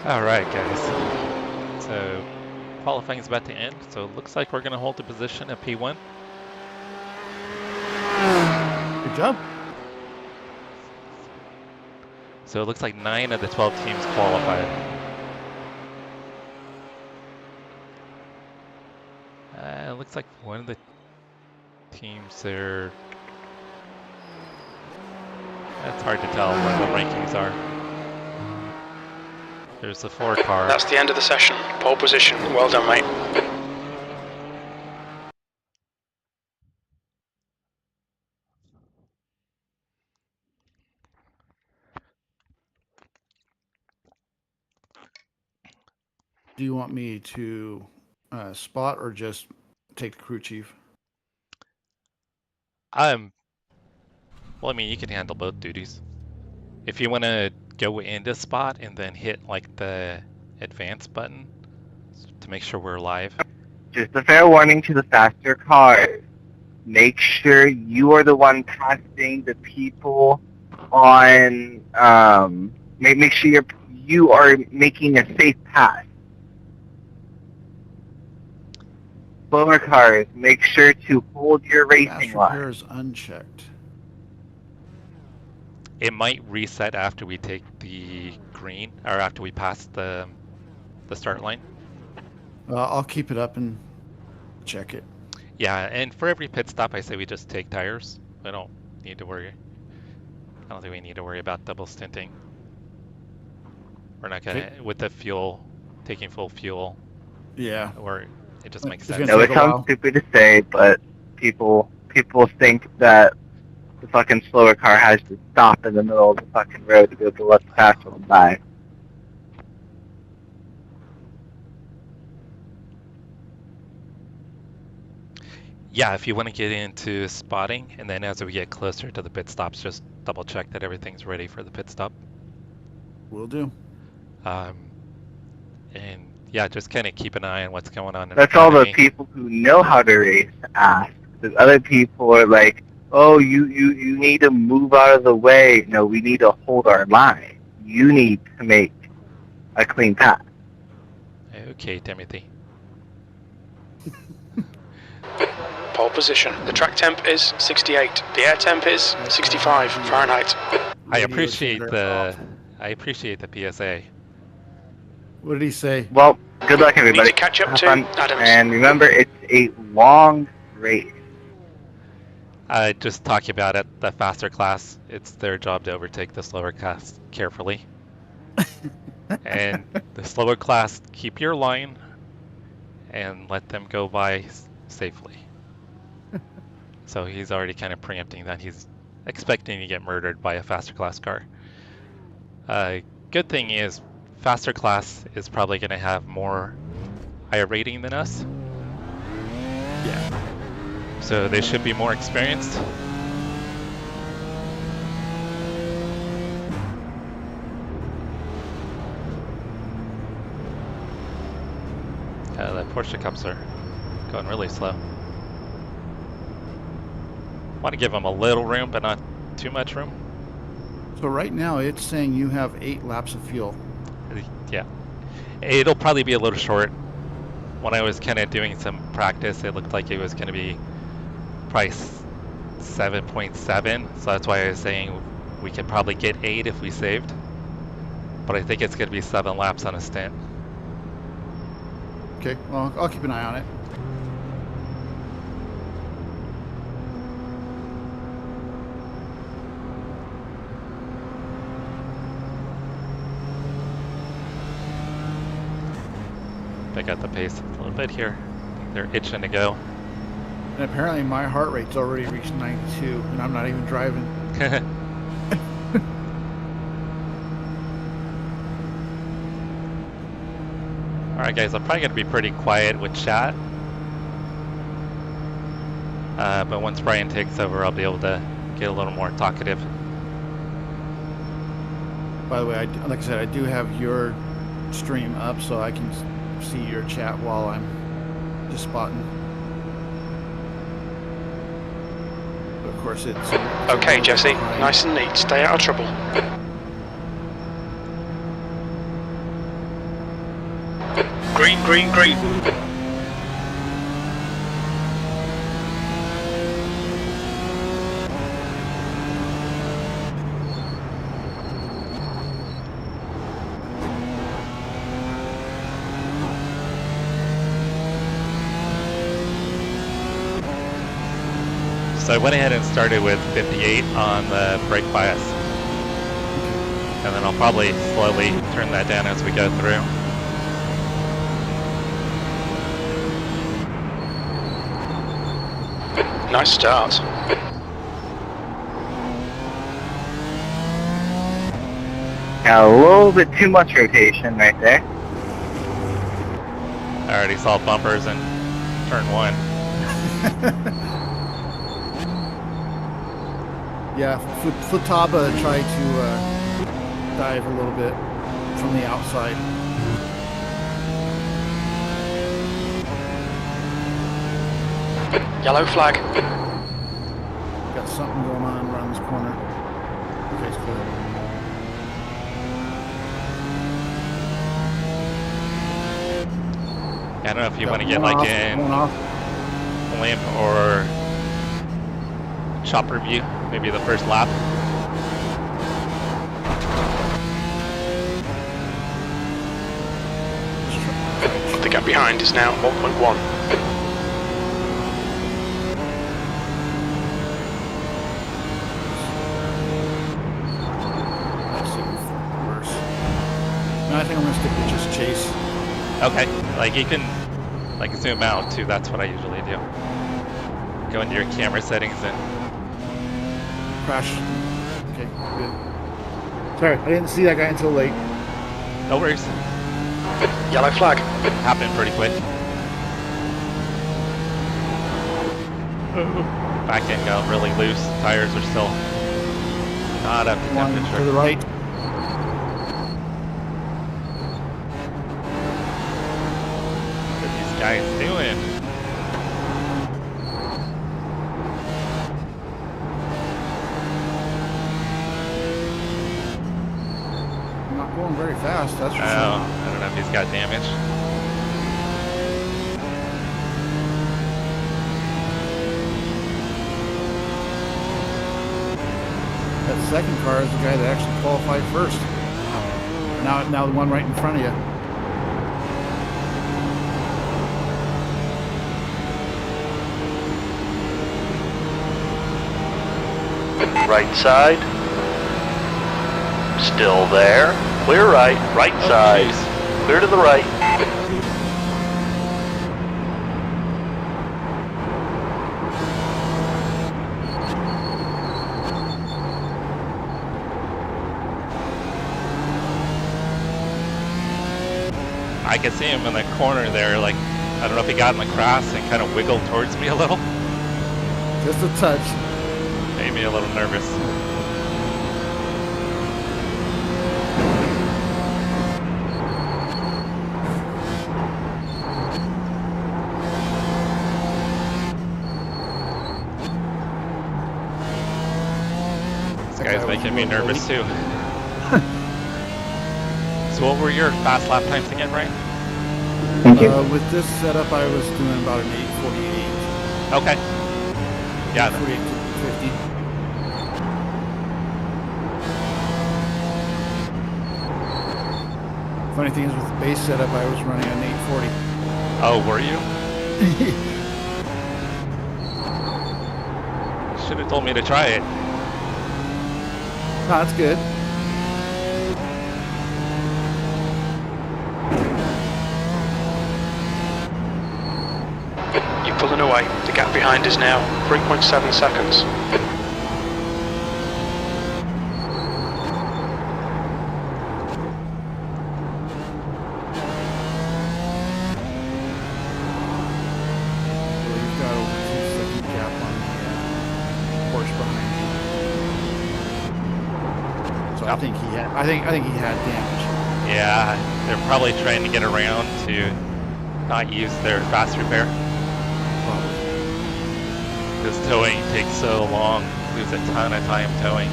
Alright guys, so qualifying is about to end, so it looks like we're going to hold the position at P1.
Good job.
So it looks like 9 of the 12 teams qualified. It looks like one of the teams there, that's hard to tell where the rankings are. There's the 4 car.
That's the end of the session. Pole position. Well done, mate.
Do you want me to spot or just take the crew chief?
Well, I mean, you can handle both duties. If you want to go into spot and then hit like the advance button to make sure we're live.
Just a fair warning to the faster cars. Make sure you are the one passing the people on, make sure you are making a safe pass. Slower cars, make sure to hold your racing line.
Repair is unchecked.
It might reset after we take the green, or after we pass the the start line.
I'll keep it up and check it.
Yeah, and for every pit stop, I say we just take tires. We don't need to worry. I don't think we need to worry about double stinting. We're not gonna, with the fuel, taking full fuel,
Yeah.
or it just makes
It's
sense.
gonna
No, it
take a
sounds
while.
stupid to say, but people think that the fucking slower car has to stop in the middle of the fucking road to be able to let the fast one by.
Yeah, if you want to get into spotting, and then as we get closer to the pit stops, just double check that everything's ready for the pit stop.
Will do.
And yeah, just kind of keep an eye on what's going on in
That's
front
all
of
the
me.
people who know how to race ask. Because other people are like, oh, you need to move out of the way. No, we need to hold our line. You need to make a clean path.
Okay, Timothy.
Pole position. The track temp is 68. The air temp is 65 Fahrenheit.
I
Radio
appreciate
sender
the PSA.
What did he say?
Well, good luck,
Need
everybody.
to catch up
Have
to
fun.
Adams.
And remember, it's a long race.
Just talking about it, the faster class, it's their job to overtake the slower class carefully. And the slower class, keep your line and let them go by safely. So he's already kind of preempting that. He's expecting to get murdered by a faster class car. Good thing is, faster class is probably going to have more higher rating than us.
Yeah.
So they should be more experienced. The Porsche Cups are going really slow. Want to give them a little room, but not too much room.
So right now it's saying you have 8 laps of fuel.
Yeah. It'll probably be a little short. When I was kind of doing some practice, it looked like it was going to be probably 7.7. So that's why I was saying we could probably get 8 if we saved. But I think it's going to be 7 laps on a stint.
Okay, well, I'll keep an eye on it.
Pick up the pace a little bit here. I think they're itching to go.
And apparently my heart rate's already reached 92, and I'm not even driving.
Alright guys, I'm probably going to be pretty quiet with chat. But once Brian takes over, I'll be able to get a little more talkative.
By the way, like I said, I do have your stream up, so I can see your chat while I'm just spotting. But of course, it's
Okay, Jesse. Nice and neat. Stay out of trouble. Green, green, green.
So I went ahead and started with 58 on the brake bias. And then I'll probably slowly turn that down as we go through.
Nice start.
Got a little bit too much rotation right there.
I already saw bumpers in turn 1.
Yeah, Futaba tried to dive a little bit from the outside.
Yellow flag.
Got something going on around this corner. Okay, it's clear.
I don't know if you
Got
want to get
one
like
off,
in
one off.
limp or chopper view, maybe the first lap.
Just
The gap behind is now 1.1.
I think I'm gonna stick with just chase.
Okay, like you can like zoom out too, that's what I usually do. Go into your camera settings and
Crash. Okay, good. Sorry, I didn't see that guy until late.
no worries.
Yellow flag.
Happened pretty quick. Back end got really loose, tires are still not up to
One
temperature.
to the right.
What are these guys doing?
I'm not going very fast, that's for
Oh,
sure.
I don't know if he's got damage.
That second car is the guy that actually qualified first. Now the one right in front of you.
Right side. Still there. Clear right. Right side.
Jeez.
Clear to the right.
I could see him in the corner there, like, I don't know if he got in the cross and kind of wiggled towards me a little.
Just a touch.
Made me a little nervous. This guy's making me nervous too. So what were your fast lap times again, Brian?
Thank you.
With this setup, I was doing about an 8:48.
Okay. Yeah.
48 to 50. Funny thing is, with the base setup, I was running on 8:40.
Oh, were you? Should have told me to try it.
No, that's good.
You're pulling away. The gap behind is now 3.7 seconds.
So he's got over 2-second gap on the Porsche behind him. So I think he had. I think he had damage.
Yeah, they're probably trying to get around to not use their fast repair.
Probably.
Because towing takes so long, lose a ton of time towing.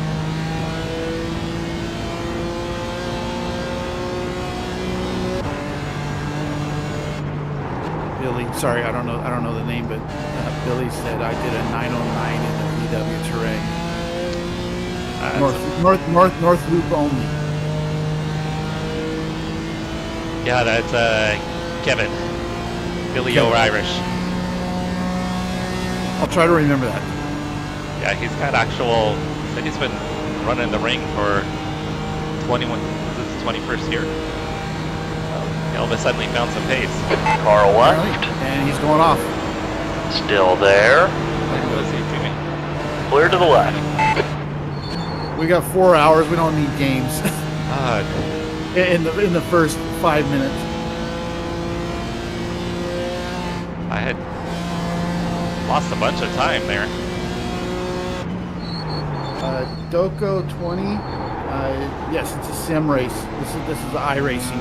Billy, sorry, I don't know the name, but Billy said I did a 909 in the VW Terrain. North loop only.
Yeah, that's Kevin. Billy
Kevin.
O'Irish.
I'll try to remember that.
Yeah, he's got actual, said he's been running the ring for 21, this is his 21st year. All of a sudden he found some pace.
Car left.
And he's going off.
Still there.
What was he doing?
Clear to the left.
We got 4 hours. We don't need games in the first 5 minutes.
I had lost a bunch of time there.
Doko 20. Yes, it's a sim race. This is iRacing.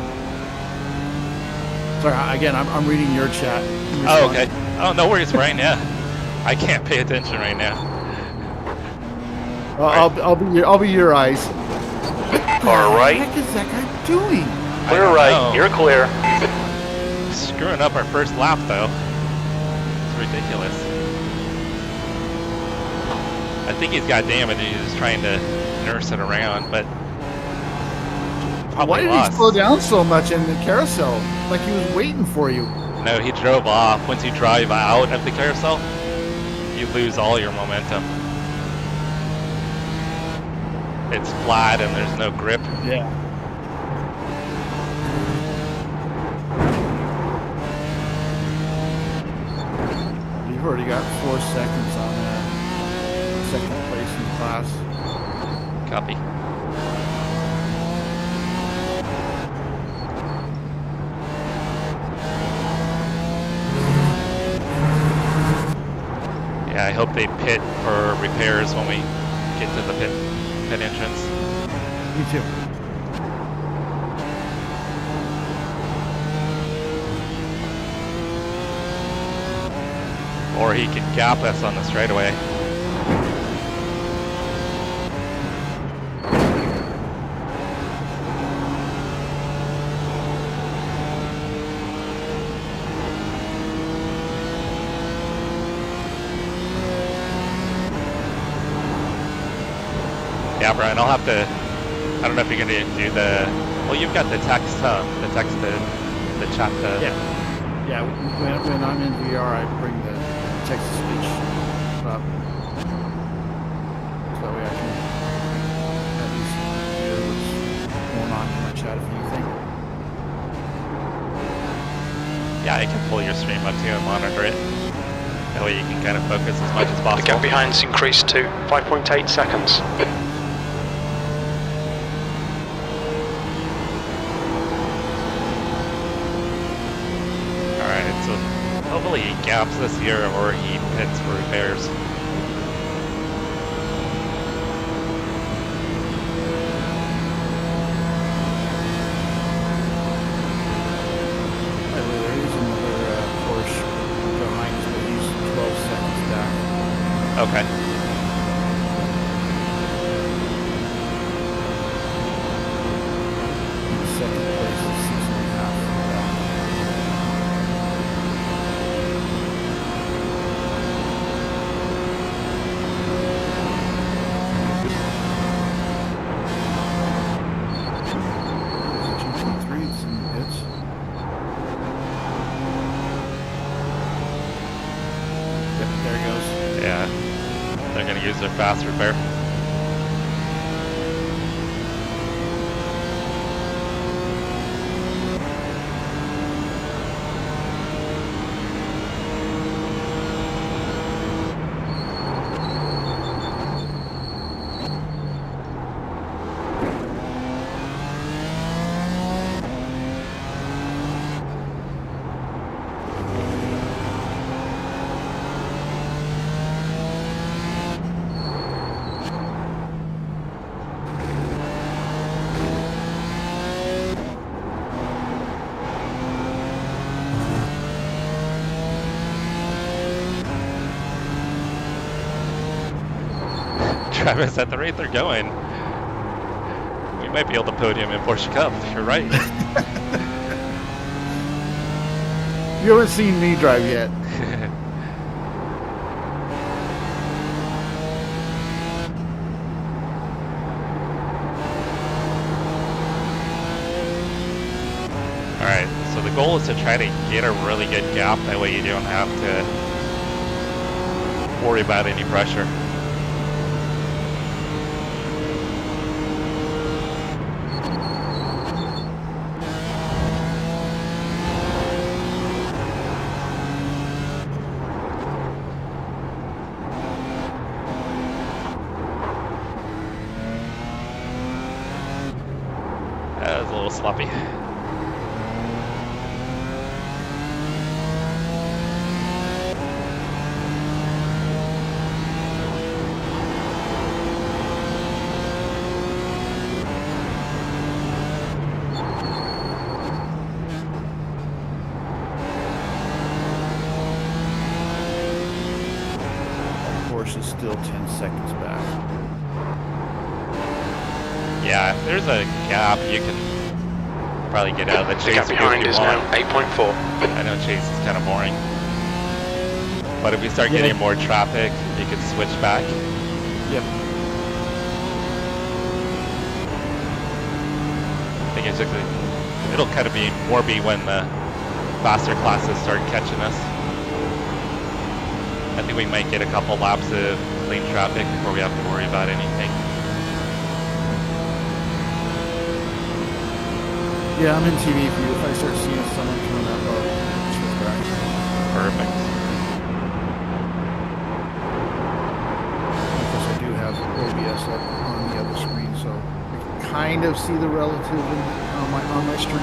Sorry, again, I'm reading your chat.
Oh, okay. Oh, no worries, Brian. Yeah, I can't pay attention right now.
I'll be your eyes.
Car right.
What the heck is that guy doing?
Clear
don't
right.
know.
You're clear.
Screwing up our first lap though. It's ridiculous. I think he's got damage and he's just trying to nurse it around, but probably
Why did
lost.
he slow down so much in the carousel? Like he was waiting for you.
No, he drove off. Once you drive out of the carousel, you lose all your momentum. It's flat and there's no grip.
Yeah. You've already got 4 seconds on second place in the class.
Copy. Yeah, I hope they pit for repairs when we get to the pit entrance.
Me too.
Or he can gap us on the straightaway. Yeah, Brian, I'll have to, I don't know if you're going to do the, well, you've got the text, the chat.
Yeah, when I'm in VR, I bring the text-to-speech up. So that way I can at least hear what's going on in my chat if anything.
Yeah, I can pull your stream up too and monitor it. That way you can kind of focus as much as
The
possible.
gap behind's increased to 5.8 seconds.
Alright, so hopefully he gaps this year or he pits for repairs.
By the way, there is another Porsche behind us, but he's 12 seconds back.
Okay.
Second place is 6.5 back. GT3 is in the pits. Yep, there he goes.
Yeah. They're going to use their fast repair. Travis, at the rate they're going, we might be able to podium in Porsche Cup. You're right.
You haven't seen me drive yet.
Alright, so the goal is to try to get a really good gap. That way you don't have to worry about any pressure. That was a little sloppy.
Porsche is still 10 seconds back.
Yeah, if there's a gap, you can probably get out of the
The
chase
gap
if you
behind is now
want.
8.4.
I know chase is kind of boring. But if we start
Yeah.
getting more traffic, you can switch back.
Yep.
I think it's strategically. It'll kind of be when the faster classes start catching us. I think we might get a couple laps of clean traffic before we have to worry about anything.
Yeah, I'm in TV for you. If I start seeing someone coming up, I'll switch back.
Perfect.
Because I do have OBS up on the other screen, so I can kind of see the relative on my stream.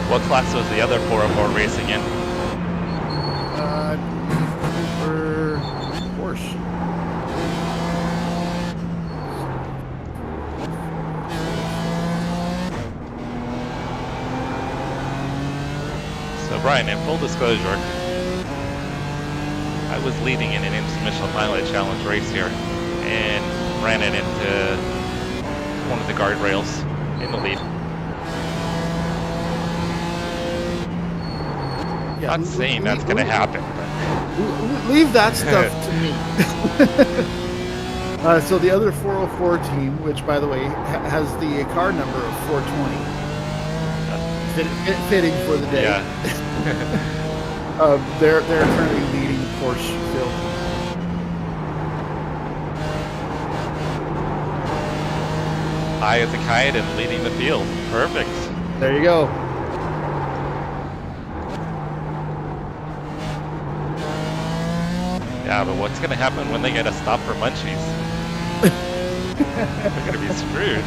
What class was the other 404 racing in?
For Porsche.
So Brian, in full disclosure, I was leading in an intermission mileage challenge race here and ran it into one of the guardrails in the lead.
Yeah,
Not saying that's going to happen, but
leave that stuff to me. So the other 404 team, which by the way has the car number of 420, fitting for the day.
yeah.
They're currently leading the Porsche field.
High as a kite and leading the field. Perfect.
There you go.
Yeah, but what's going to happen when they get a stop for munchies? They're going to be screwed.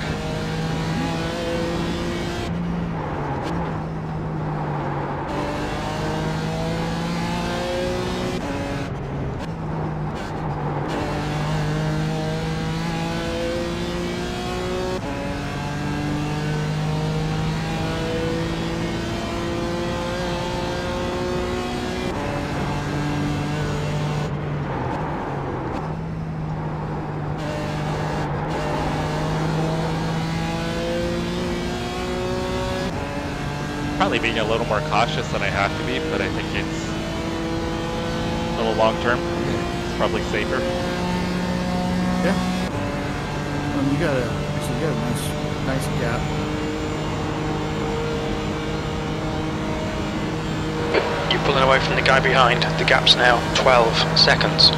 Probably being a little more cautious than I have to be, but I think it's a little long term. It's probably safer.
Yeah. You got a nice gap.
You're pulling away from the guy behind. The gap's now 12 seconds.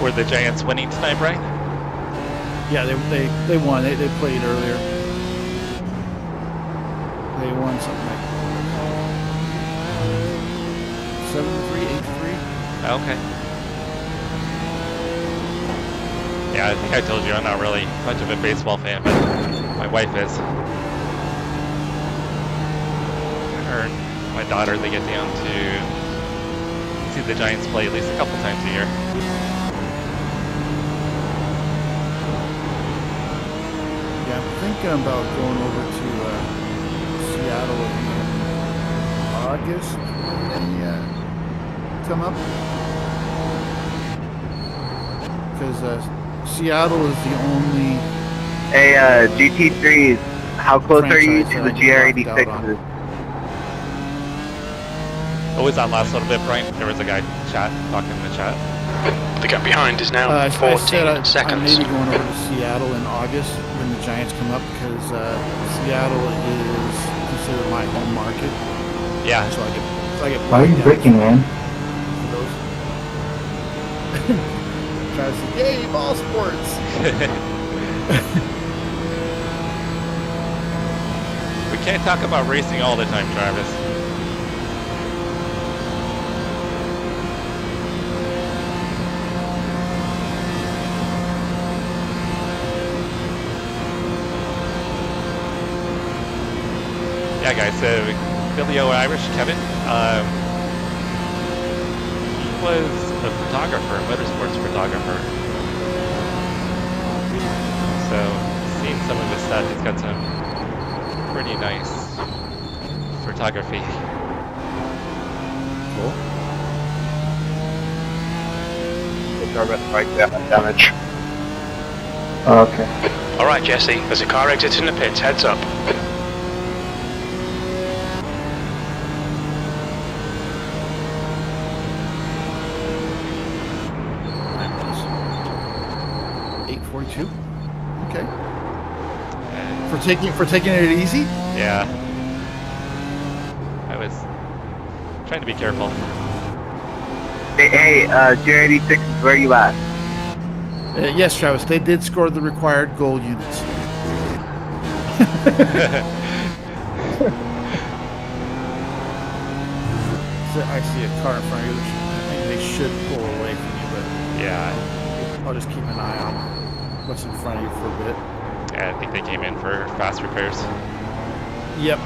Were the Giants winning tonight, Brian?
Yeah, they won. They played earlier. They won something like 7-3, 8-3.
Okay. Yeah, I think I told you I'm not really much of a baseball fan, but my wife is. Her and my daughter, they get down to see the Giants play at least a couple times a year.
Yeah, I'm thinking about going over to Seattle again. August when they come up. Because Seattle is the only.
Hey, GT3s, how close are you to the GR86s?
What was that last little bit, Brian? There was a guy talking in the chat.
The gap behind is now
I
14
said I
seconds.
may be going over to Seattle in August when the Giants come up because Seattle is considered my home market.
Yeah.
So I get
Why are you breaking, man?
Try to say, yay, ball sports!
We can't talk about racing all the time, Travis. Yeah, guys, so Billy O. Irish, Kevin, he was a photographer, a motorsports photographer. So, seeing some of his stuff, he's got some pretty nice photography.
Cool.
Damage.
Okay.
Alright, Jesse, there's a car exiting the pits, heads up.
8:42. Okay. For taking it easy.
Yeah. I was trying to be careful.
Hey, GR86, where you at?
Yes, Travis, they did score the required goal units. So I see a car in front of you. I think they should pull away from you, but
Yeah.
I'll just keep an eye on what's in front of you for a bit.
Yeah, I think they came in for fast repairs.
Yep.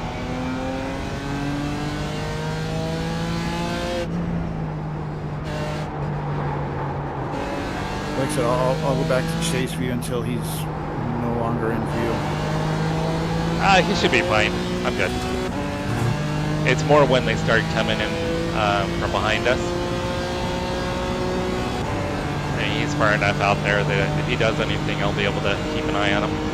Like I said, I'll go back to chase for you until he's no longer in view.
He should be fine. I'm good. It's more when they start coming in from behind us. And he's far enough out there that if he does anything, I'll be able to keep an eye on him.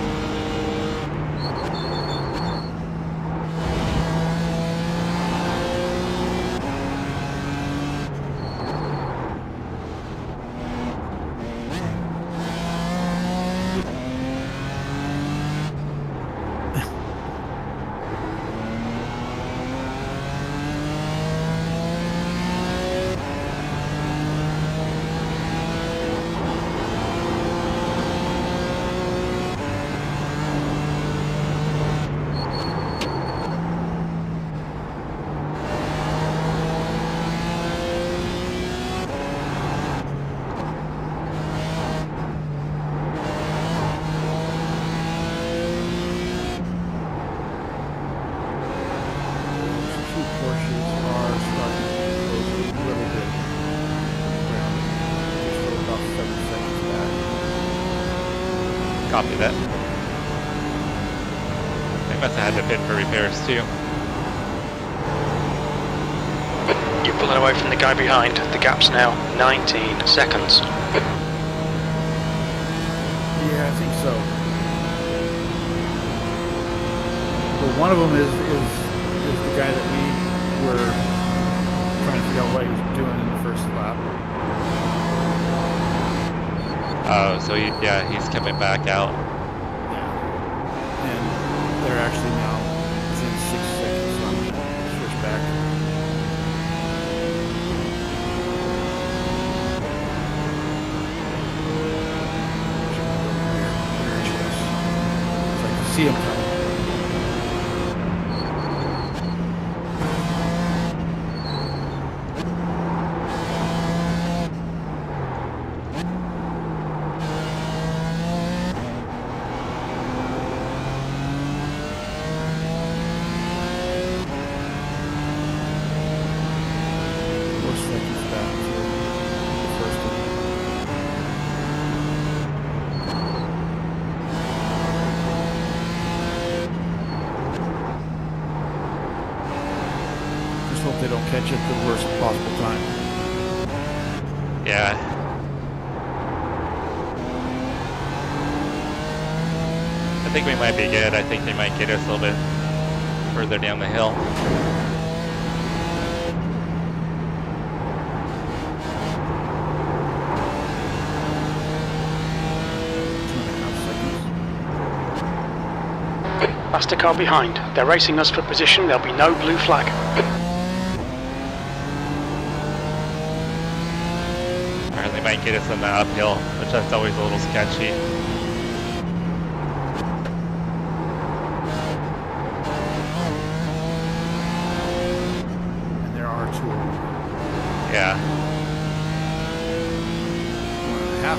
Copy that. They must have had to fit for repairs too.
You're pulling away from the guy behind. The gap's now 19 seconds.
Yeah, I think so. Well, one of them is the guy that we were trying to figure out what he was doing in the first lap.
Oh, so he's coming back out.
Yeah. And they're actually now within 6 seconds, so I'm going to switch back. So I can see him coming. Just hope they don't catch it at the worst possible time.
Yeah. I think we might be good. I think they might get us a little bit further down the hill.
2.5 seconds.
Faster car behind. They're racing us for position. There'll be no blue flag.
Alright, they might get us in the uphill, which that's always a little sketchy.
And there are 2 of them.
Yeah.
1.5.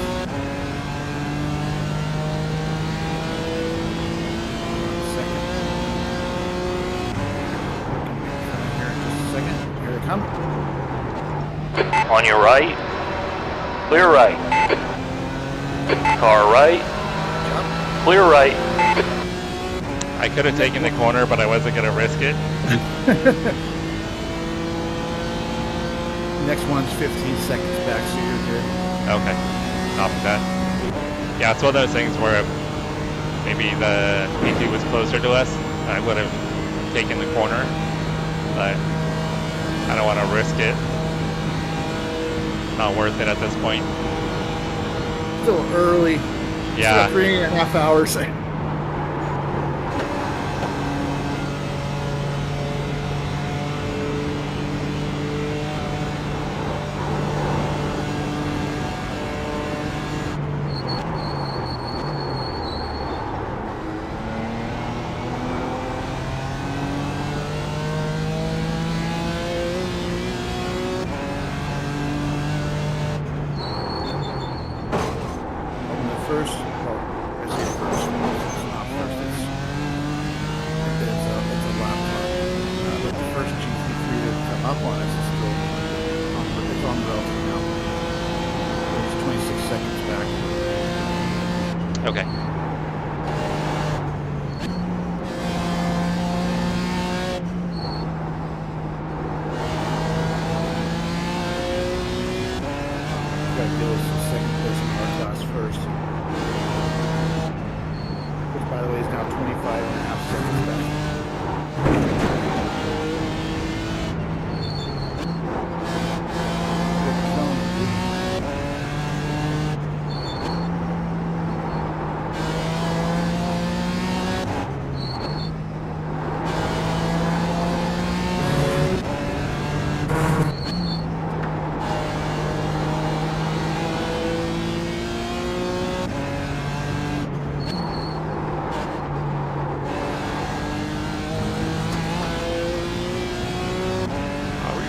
Here they come.
On your right. Clear right. Car right. Clear right.
I could have taken the corner, but I wasn't going to risk it.
Next one's 15 seconds back, so you're good.
Okay. Copy that. Yeah, it's one of those things where maybe the PT was closer to us. I would have taken the corner, but I don't want to risk it. Not worth it at this point.
Still early.
Yeah.
Still 3.5 hours. First, well, I say first, it's not first, it's a lap car. But the first GT3 to come up on us is still it's on relative now. It's 26 seconds back.
Okay.
Got to give us the second place in our class first. Which, by the way, is now 25.5 seconds back.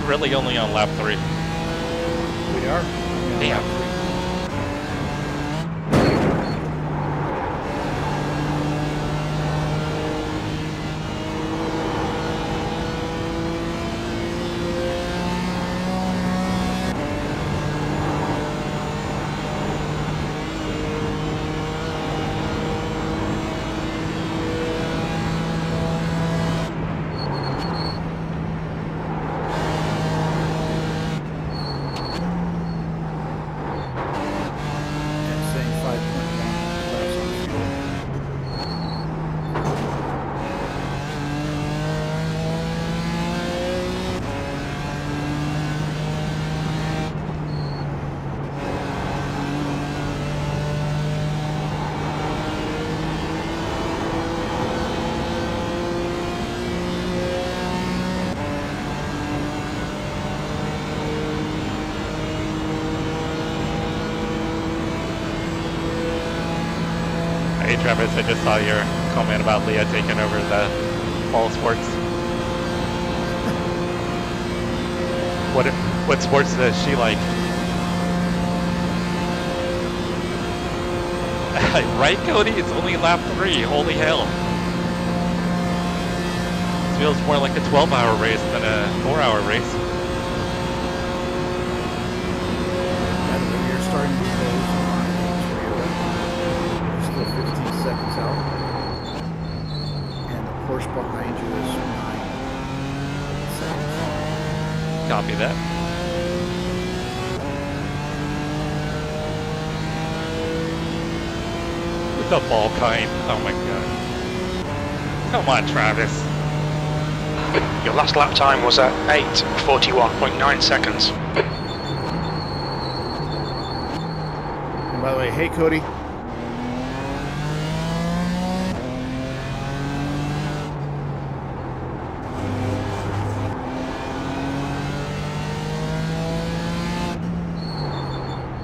Really only on lap 3.
We are.
Damn. Hey Travis, I just saw your comment about Leah taking over the all sports. What sports does she like? Right, Cody? It's only lap 3. Holy hell. This feels more like a 12-hour race than a 4-hour race.
You're starting to close on Toyota. Still 15 seconds out. And the Porsche behind you is 9 seconds.
Copy that. With the ball kind. Oh my god. Come on, Travis.
Your last lap time was at 8:41.9 seconds.
And by the way, hey Cody.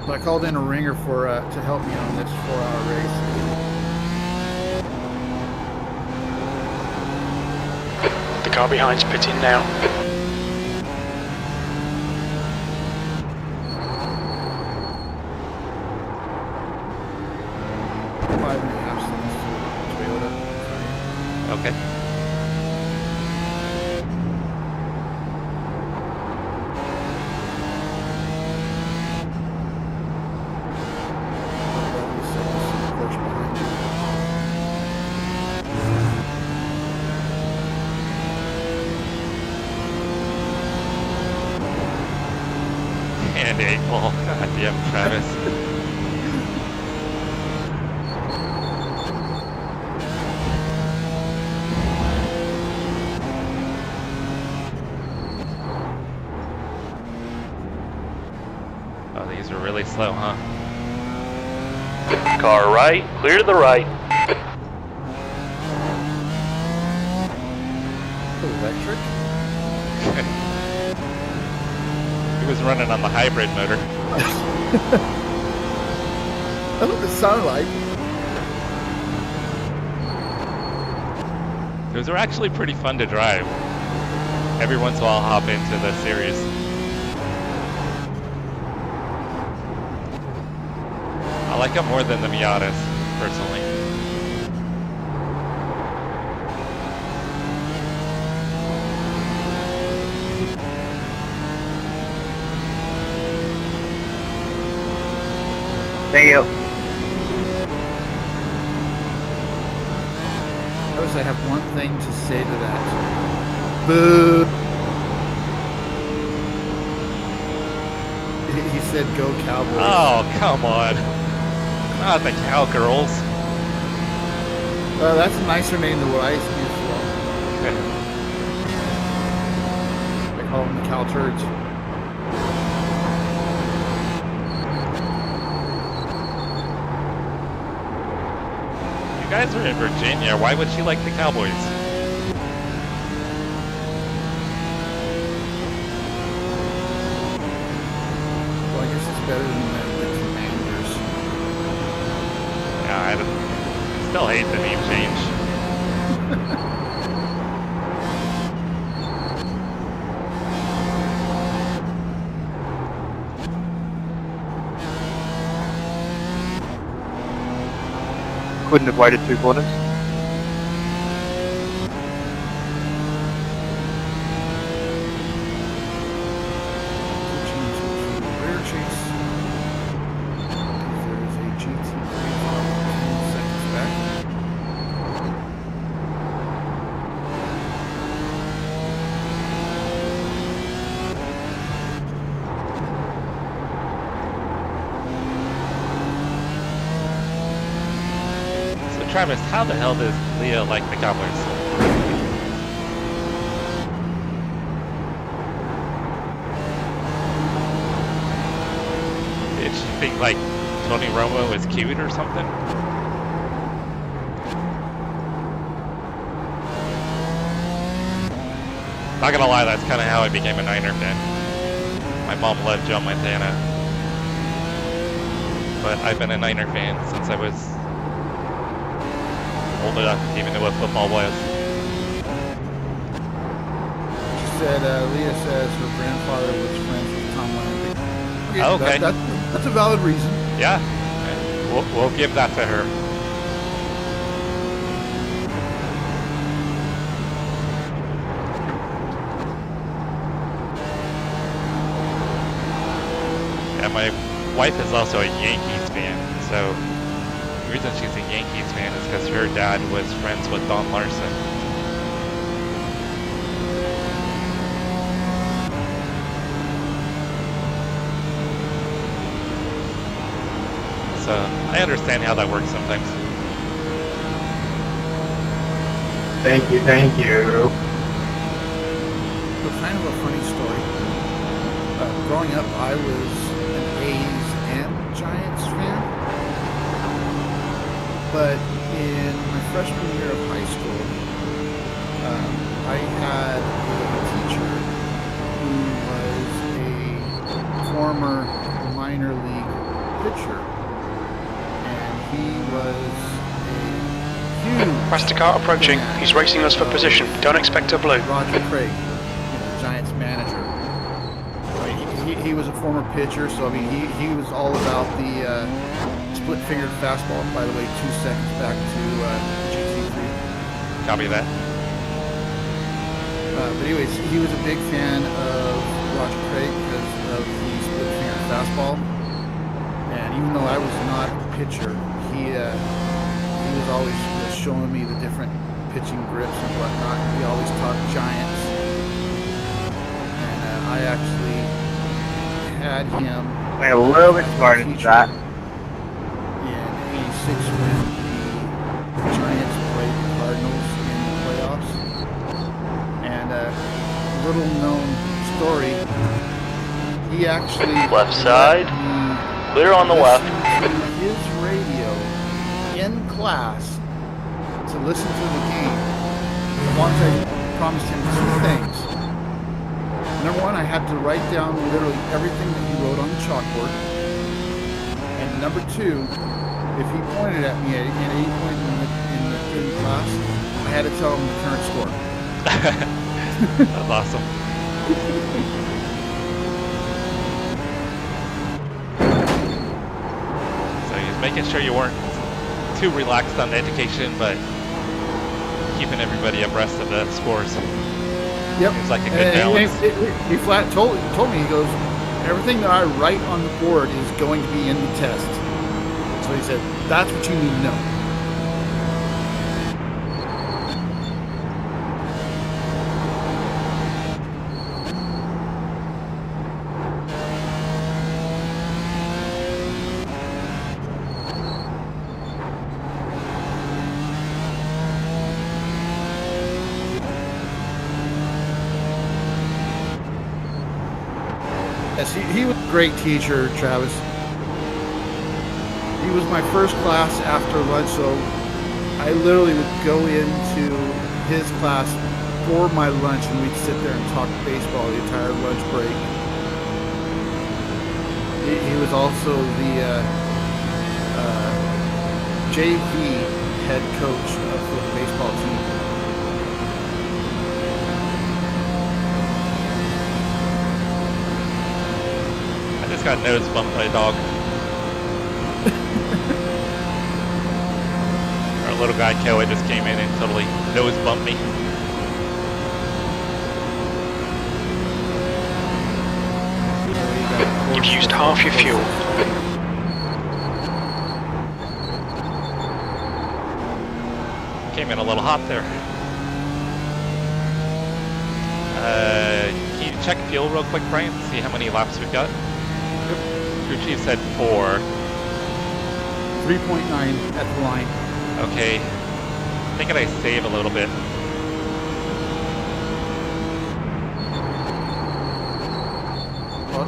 So I called in a ringer for to help me on this 4-hour race.
The car behind's pitting now.
Five and a half seconds to Toyota.
Okay.
Porsche behind you.
And 8 ball. God damn, Travis. Oh, these are really slow, huh?
Car right, clear to the right.
Electric?
He was running on the hybrid motor.
That's what it sounded like.
Those are actually pretty fun to drive. Every once in a while I'll hop into the series. I like them more than the Miatas, personally.
See you.
Notice I have one thing to say to that. Boo! He said go Cowboys.
Oh, come on. Not the Cowgirls.
That's a nicer name than what I used to use as well. They call them the Cow Turds.
You guys are in Virginia. Why would she like the Cowboys?
Well, I guess it's better than the Commanders.
Yeah, I still hate the name change.
Couldn't have waited 2 corners.
Rear chase. There is a GT3 seconds back.
So Travis, how the hell does Leah like the Cowboys? Did she think like Tony Romo was cute or something? Not gonna lie, that's kind of how I became a Niner fan. My mom loved Joe Montana, but I've been a Niner fan since I was old enough to even know what football was.
She said, Leah says her grandfather was friends with Tom Landry.
Okay.
That's a valid reason.
Yeah, we'll give that to her. And my wife is also a Yankees fan, so the reason she's a Yankees fan is because her dad was friends with Don Larson. so I understand how that works sometimes.
Thank you, thank you.
So kind of a funny story. Growing up, I was an A's and Giants fan. But in my freshman year of high school, I had a teacher who was a former minor league pitcher. And he was a huge...
Faster car approaching. He's racing us for position. Don't expect a blue.
Roger Craig, Giants manager. He was a former pitcher, so I mean, he was all about the split-fingered fastball. By the way, 2 seconds back to GT3.
Copy that.
But anyways, he was a big fan of Roger Craig because of the split-fingered fastball. And even though I was not a pitcher, he was always showing me the different pitching grips and whatnot. He always talked Giants, and I actually had him.
Wait, a little bit smarter than that.
In '86 when the Giants played the Cardinals in the playoffs, and a little known story. He actually
Left side. Clear on the left.
His radio in class to listen to the game. Devontae promised him 2 things. Number one, I had to write down literally everything that he wrote on the chalkboard. And number two, if he pointed at me at any point in class, I had to tell him the current score.
That's awesome. So he's making sure you weren't too relaxed on the education, but keeping everybody abreast of the scores.
Yep.
Seems like a good balance.
He flat told me, he goes, everything that I write on the board is going to be in the test. So he said, that's what you need to know. Yes, he was a great teacher, Travis. He was my first class after lunch, so I literally would go into his class for my lunch, and we'd sit there and talk baseball the entire lunch break. He was also the JV head coach for the baseball team.
Just got nose bumped by a dog. Our little guy Kelly just came in and totally nose bumped me.
You've used half your fuel.
Came in a little hot there. Can you check fuel real quick, Brian? See how many laps we've got? Crew chief said 4.
3.9 at the line.
Okay. Thinking I save a little bit.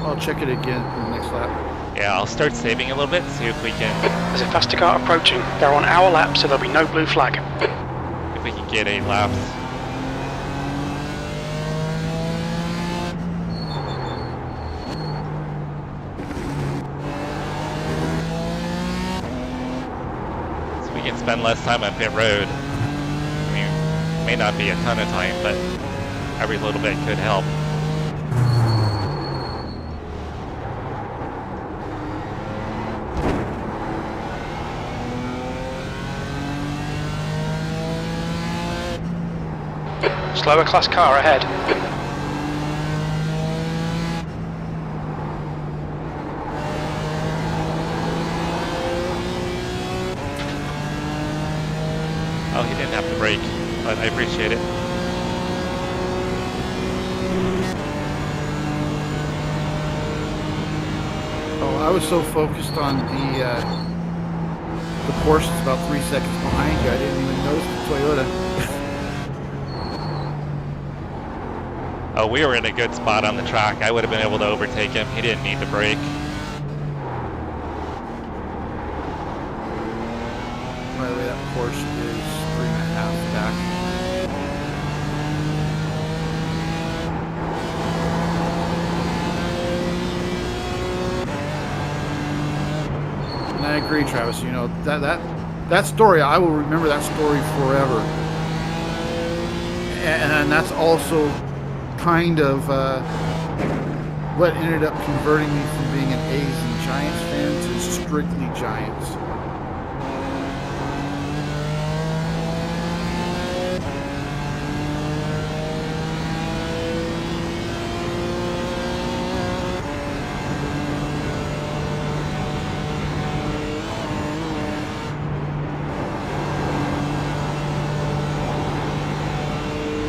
I'll check it again for the next lap.
Yeah, I'll start saving a little bit, see if we can...
There's a faster car approaching. They're on our lap, so there'll be no blue flag.
If we can get 8 laps. So we can spend less time on pit road. I mean, may not be a ton of time, but every little bit could help.
Slower class car ahead.
Oh, he didn't have to brake, but I appreciate it.
Oh, I was so focused on the the Porsche is about 3 seconds behind you. I didn't even notice the Toyota.
Oh, we were in a good spot on the track. I would have been able to overtake him. He didn't need to brake.
By the way, that Porsche is 3.5 back. And I agree, Travis. You know, that story, I will remember that story forever. And that's also kind of what ended up converting me from being an A's and Giants fan to strictly Giants.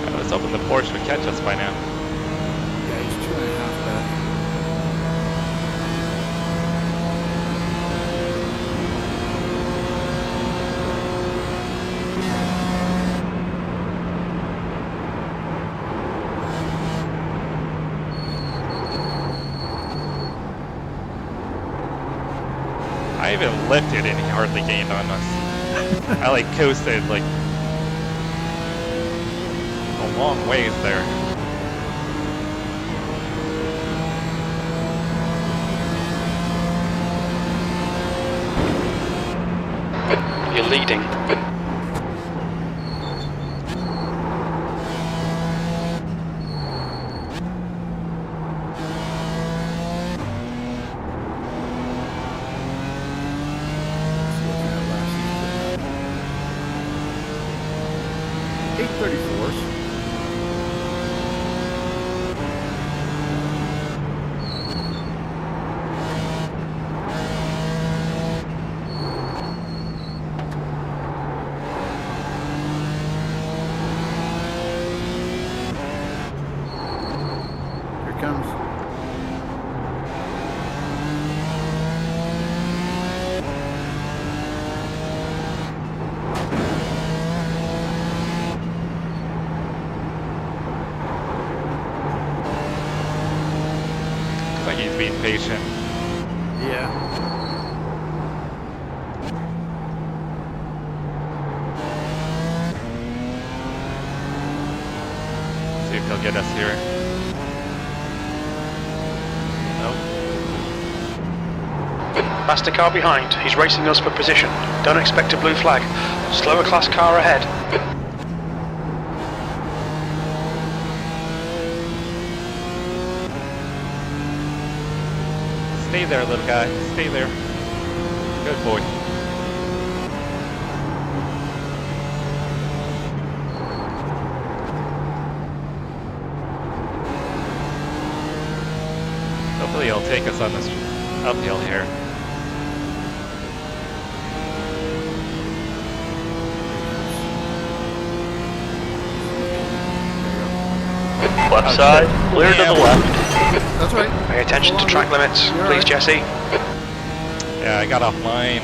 I was hoping the Porsche would catch us by now.
Yeah, he's 2.5 back.
I even lifted and he hardly gained on us. I like coasted like a long ways there.
You're leading.
He's being patient.
Yeah.
See if he'll get us here. Nope.
Faster car behind. He's racing us for position. Don't expect a blue flag. Slower class car ahead.
Stay there, little guy. Stay there. Good boy. Hopefully he'll take us on this uphill here.
Left side, clear to the left.
That's right.
Pay attention to track limits, please, Jesse.
Yeah, I got off mine.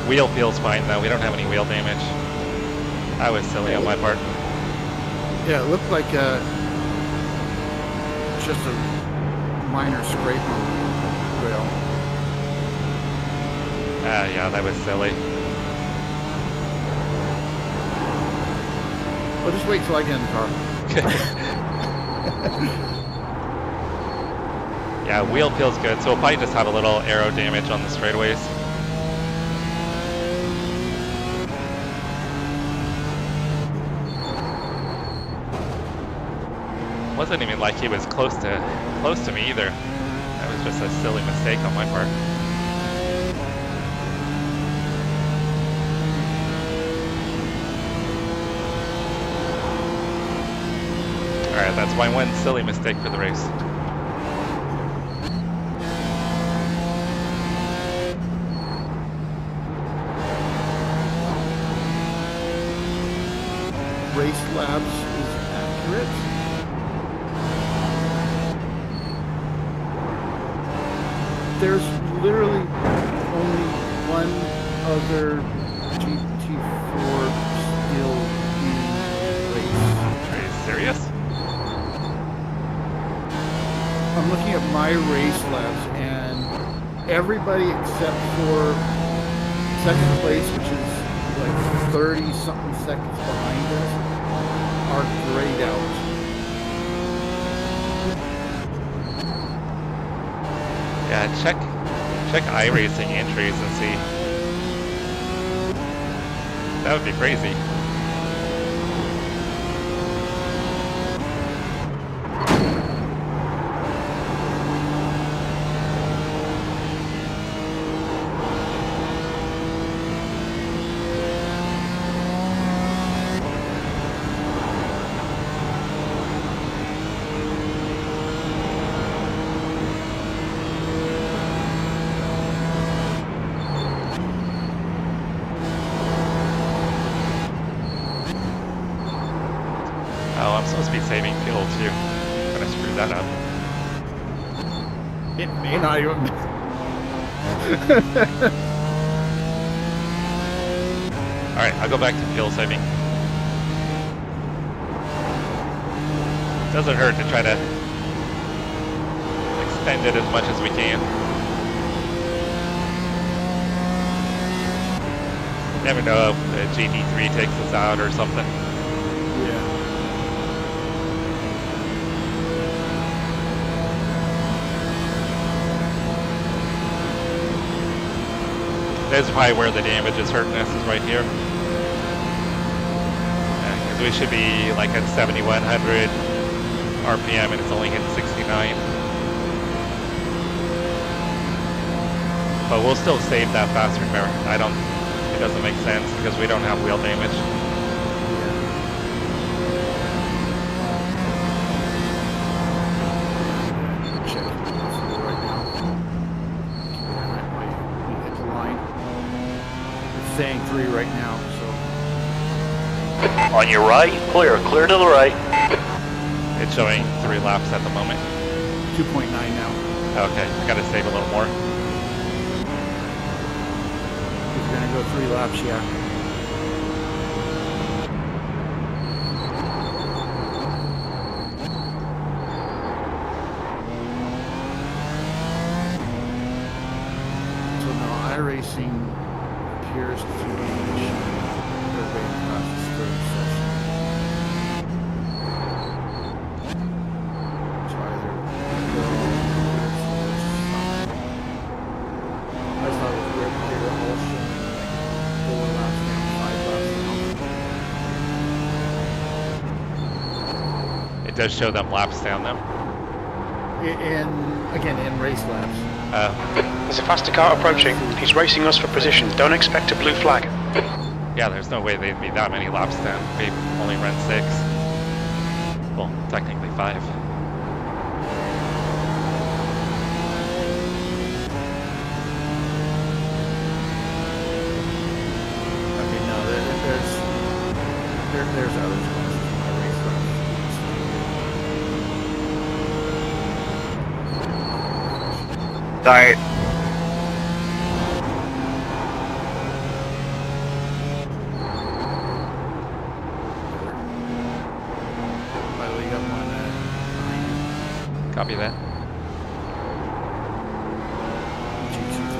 Wheel feels fine though. We don't have any wheel damage. That was silly on my part.
Yeah, it looked like just a minor scrape on the wheel.
Yeah, that was silly.
Well, just wait till I get in the car.
Yeah, wheel feels good, so we'll probably just have a little aero damage on the straightaways. Wasn't even like he was close to me either. That was just a silly mistake on my part. Alright, that's my one silly mistake for the race.
Race Labs is accurate. there's literally only one other GT4 still in race.
Are you serious?
I'm looking at my race laps, and everybody except for second place, which is like 30-something seconds behind us, are grayed out.
Yeah, check iRacing entries and see. That would be crazy. Oh, I'm supposed to be saving fuel too. Gonna screw that up.
It may not even.
Alright, I'll go back to fuel saving. Doesn't hurt to try to extend it as much as we can. Never know if the GT3 takes us out or something.
Yeah.
This is probably where the damage is hurting us, is right here. Because we should be like at 7,100 RPM and it's only hitting 69. But we'll still save that fast repair. It doesn't make sense because we don't have wheel damage.
Saying 3 right now, so.
On your right, clear to the right.
It's showing 3 laps at the moment.
2.9 now.
Okay, I gotta save a little more.
If you're gonna go 3 laps, yeah. So now iRacing appears to be their way across this third session. So either I thought it was weird that they were all showing like 4 laps down, 5 laps down.
It does show them laps down though.
Again, in race laps.
There's a faster car approaching. He's racing us for position. Don't expect a blue flag.
Yeah, there's no way they'd be that many laps down. We only run 6. Well, technically 5.
Okay, no, there's others.
Sorry.
By the way, you got one behind
Copy that.
you. GT3.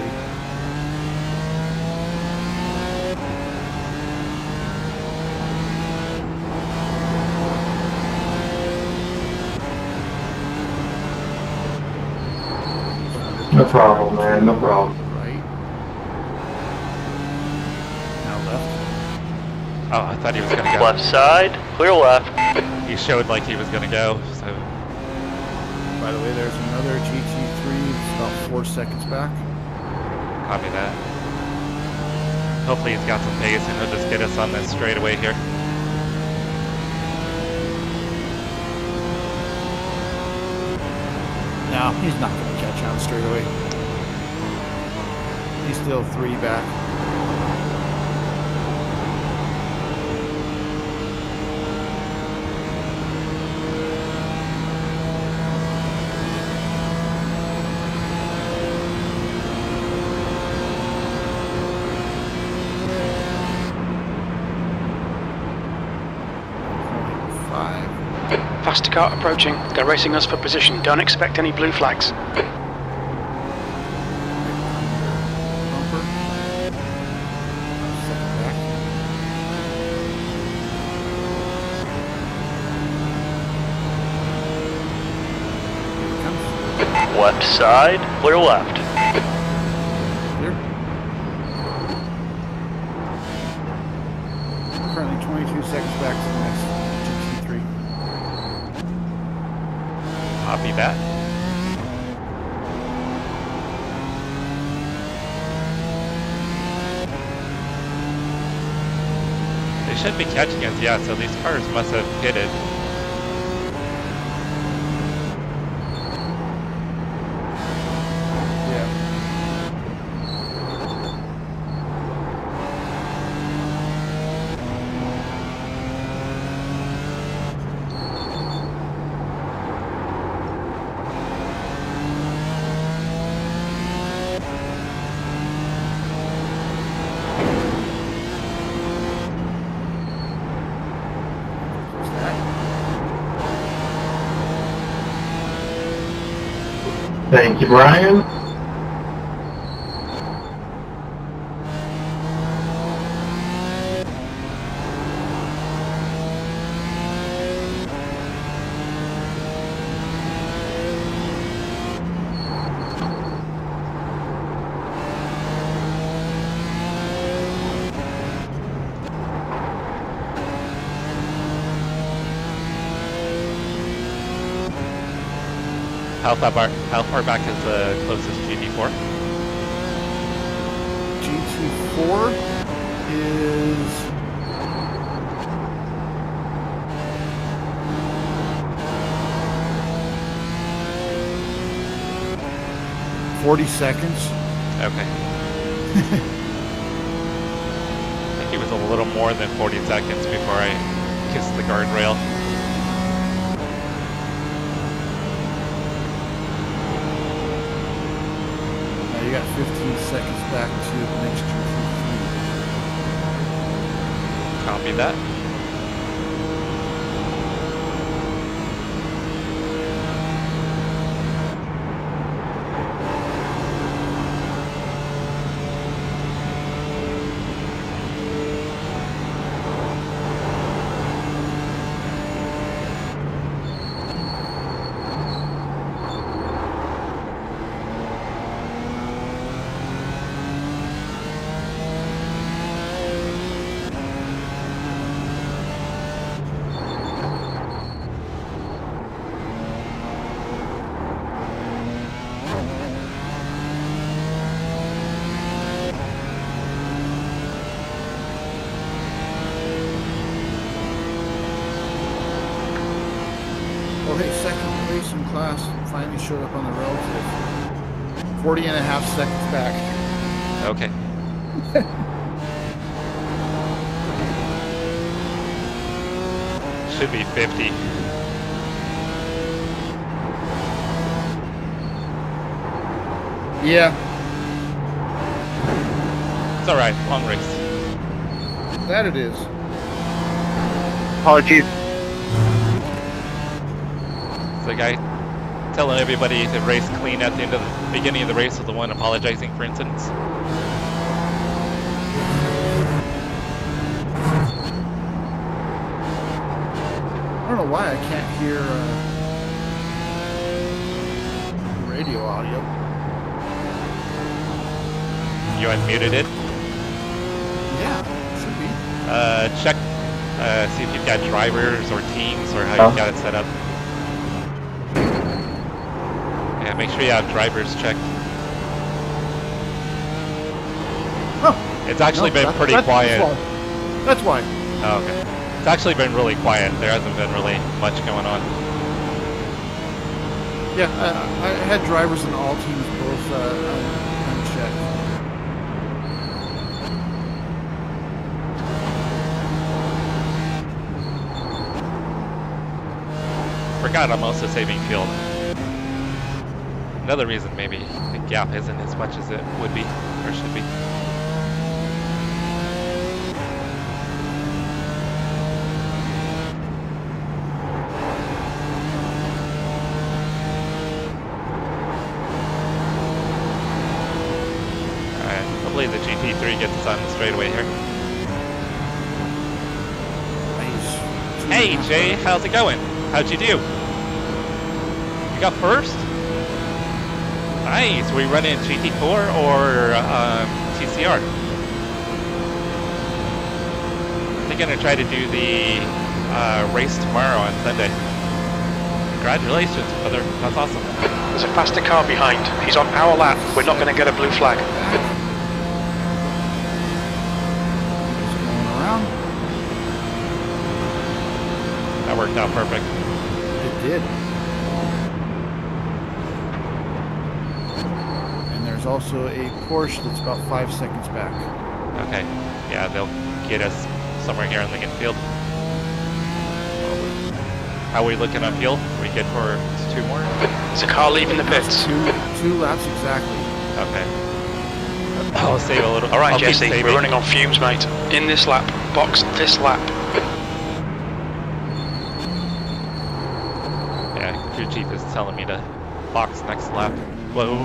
No problem, man. No problem.
Right. Now left.
Oh, I thought he was gonna go.
Left side, clear left.
He showed like he was gonna go, so
By the way, there's another GT3. It's about 4 seconds back.
copy that. Hopefully he's got some pace and he'll just get us on this straightaway here.
No, he's not going to catch on straight away. He's still 3 back. 5.
Faster car approaching. They're racing us for position. Don't expect any blue flags.
Bumper. Second back. Here it comes.
Left side, clear left.
Here. Currently 22 seconds back to the next GT3.
Copy that. They should be catching us, yeah, so these cars must have pitted.
Yeah. What's that?
Thank you, Brian.
How far back is the closest GT4?
GT4 is 40 seconds.
Okay. I think it was a little more than 40 seconds before I kissed the guardrail.
Now you got 15 seconds back to the next GT3.
Copy that.
Oh, hey, second place in class finally showed up on the relative. 40 and a half seconds back.
Okay. Should be 50.
Yeah,
It's alright, long race.
that it is.
Apologies.
The guy telling everybody to race clean at the end of the beginning of the race was the one apologizing for incidents.
I don't know why I can't hear radio audio.
You unmuted it.
Yeah, should be.
Check, see if you've got drivers or teams or how you've got it set up. Yeah, make sure you have drivers checked.
Oh,
It's actually
no,
been
that-
pretty
that's
quiet.
why. That's why.
Oh, okay. It's actually been really quiet. There hasn't been really much going on.
Yeah, I had drivers in all teams both unchecked.
Forgot I'm also saving fuel. Another reason maybe the gap isn't as much as it would be or should be. GT3 gets us on the straightaway here.
Nice.
Hey Jay, how's it going? How'd you do? You got first? Nice. We run in GT4 or TCR? I'm gonna try to do the race tomorrow on Sunday. Congratulations, brother. That's awesome.
There's a faster car behind. He's on our lap. We're not going to get a blue flag.
Just going around.
That worked out perfect.
It did. And there's also a Porsche that's about 5 seconds back.
Okay. Yeah, they'll get us somewhere here in the infield. How are we looking on fuel? We good for 2 more?
There's a car leaving the pits.
Two laps exactly.
Okay. I'll save a little.
All right,
I'll keep
Jesse,
saving.
we're running on fumes, mate. In this lap, box this lap.
Yeah, crew chief is telling me to box next lap. Whoa.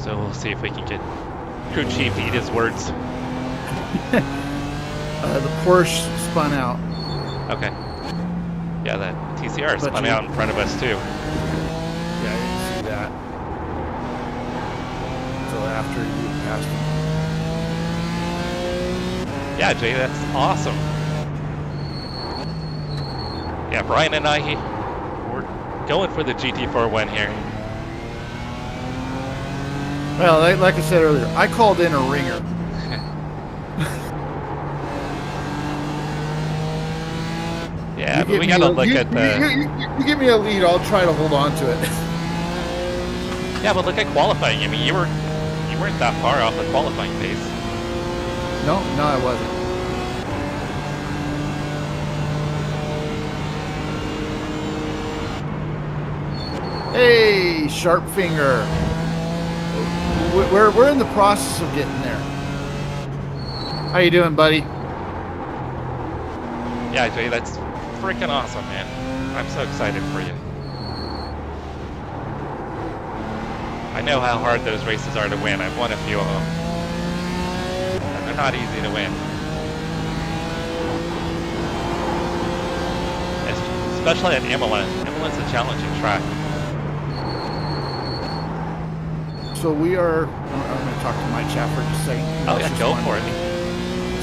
So we'll see if we can get crew chief to eat his words.
The Porsche spun out.
Okay. Yeah, that TCR
But
spun
you-
out in front of us too.
Yeah, I didn't see that until after you passed him.
Yeah, Jay, that's awesome. Yeah, Brian and I, we're going for the GT4 win here.
Well, like I said earlier, I called in a ringer.
Yeah,
You
but
give
we
me
gotta
a-
look
you-
at the...
You give me a lead, I'll try to hold on to it.
Yeah, but look at qualifying. I mean, you weren't that far off the qualifying pace.
No, I wasn't. Hey, sharp finger. We're in the process of getting there. How you doing, buddy?
Yeah, Jay, that's freaking awesome, man. I'm so excited for you. I know how hard those races are to win. I've won a few of them. And they're not easy to win. Especially at Imola. Imola's a challenging track.
So we are, I'm going to talk to my chat for just a second.
Oh yeah, go for it.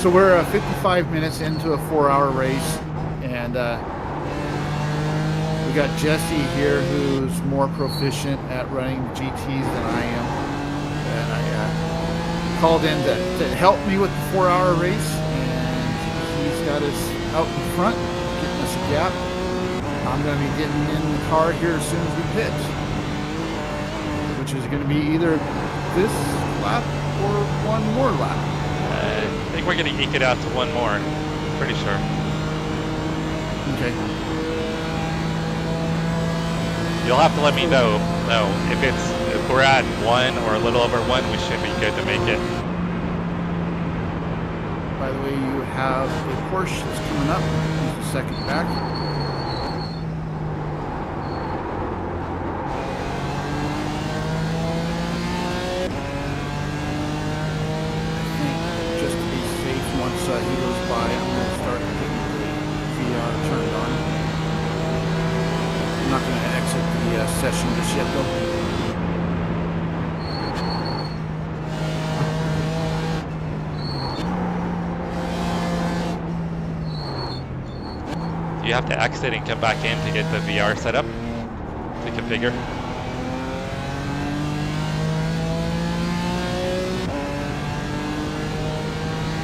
So we're 55 minutes into a 4-hour race, and we got Jesse here who's more proficient at running GTs than I am. And I called in to help me with the 4-hour race, and he's got us out in front, getting us a gap. I'm going to be getting in the car here as soon as we pit, which is going to be either this lap or one more lap.
I think we're going to eke it out to one more. Pretty sure.
Okay.
You'll have to let me know. No, if we're at 1 or a little over 1, we should be good to make it.
By the way, you have a Porsche that's coming up. He's the second back. Just to be safe, once he goes by, I'm going to start getting the VR turned on. I'm not going to exit the session just yet, though.
You have to exit and come back in to get the VR set up to configure.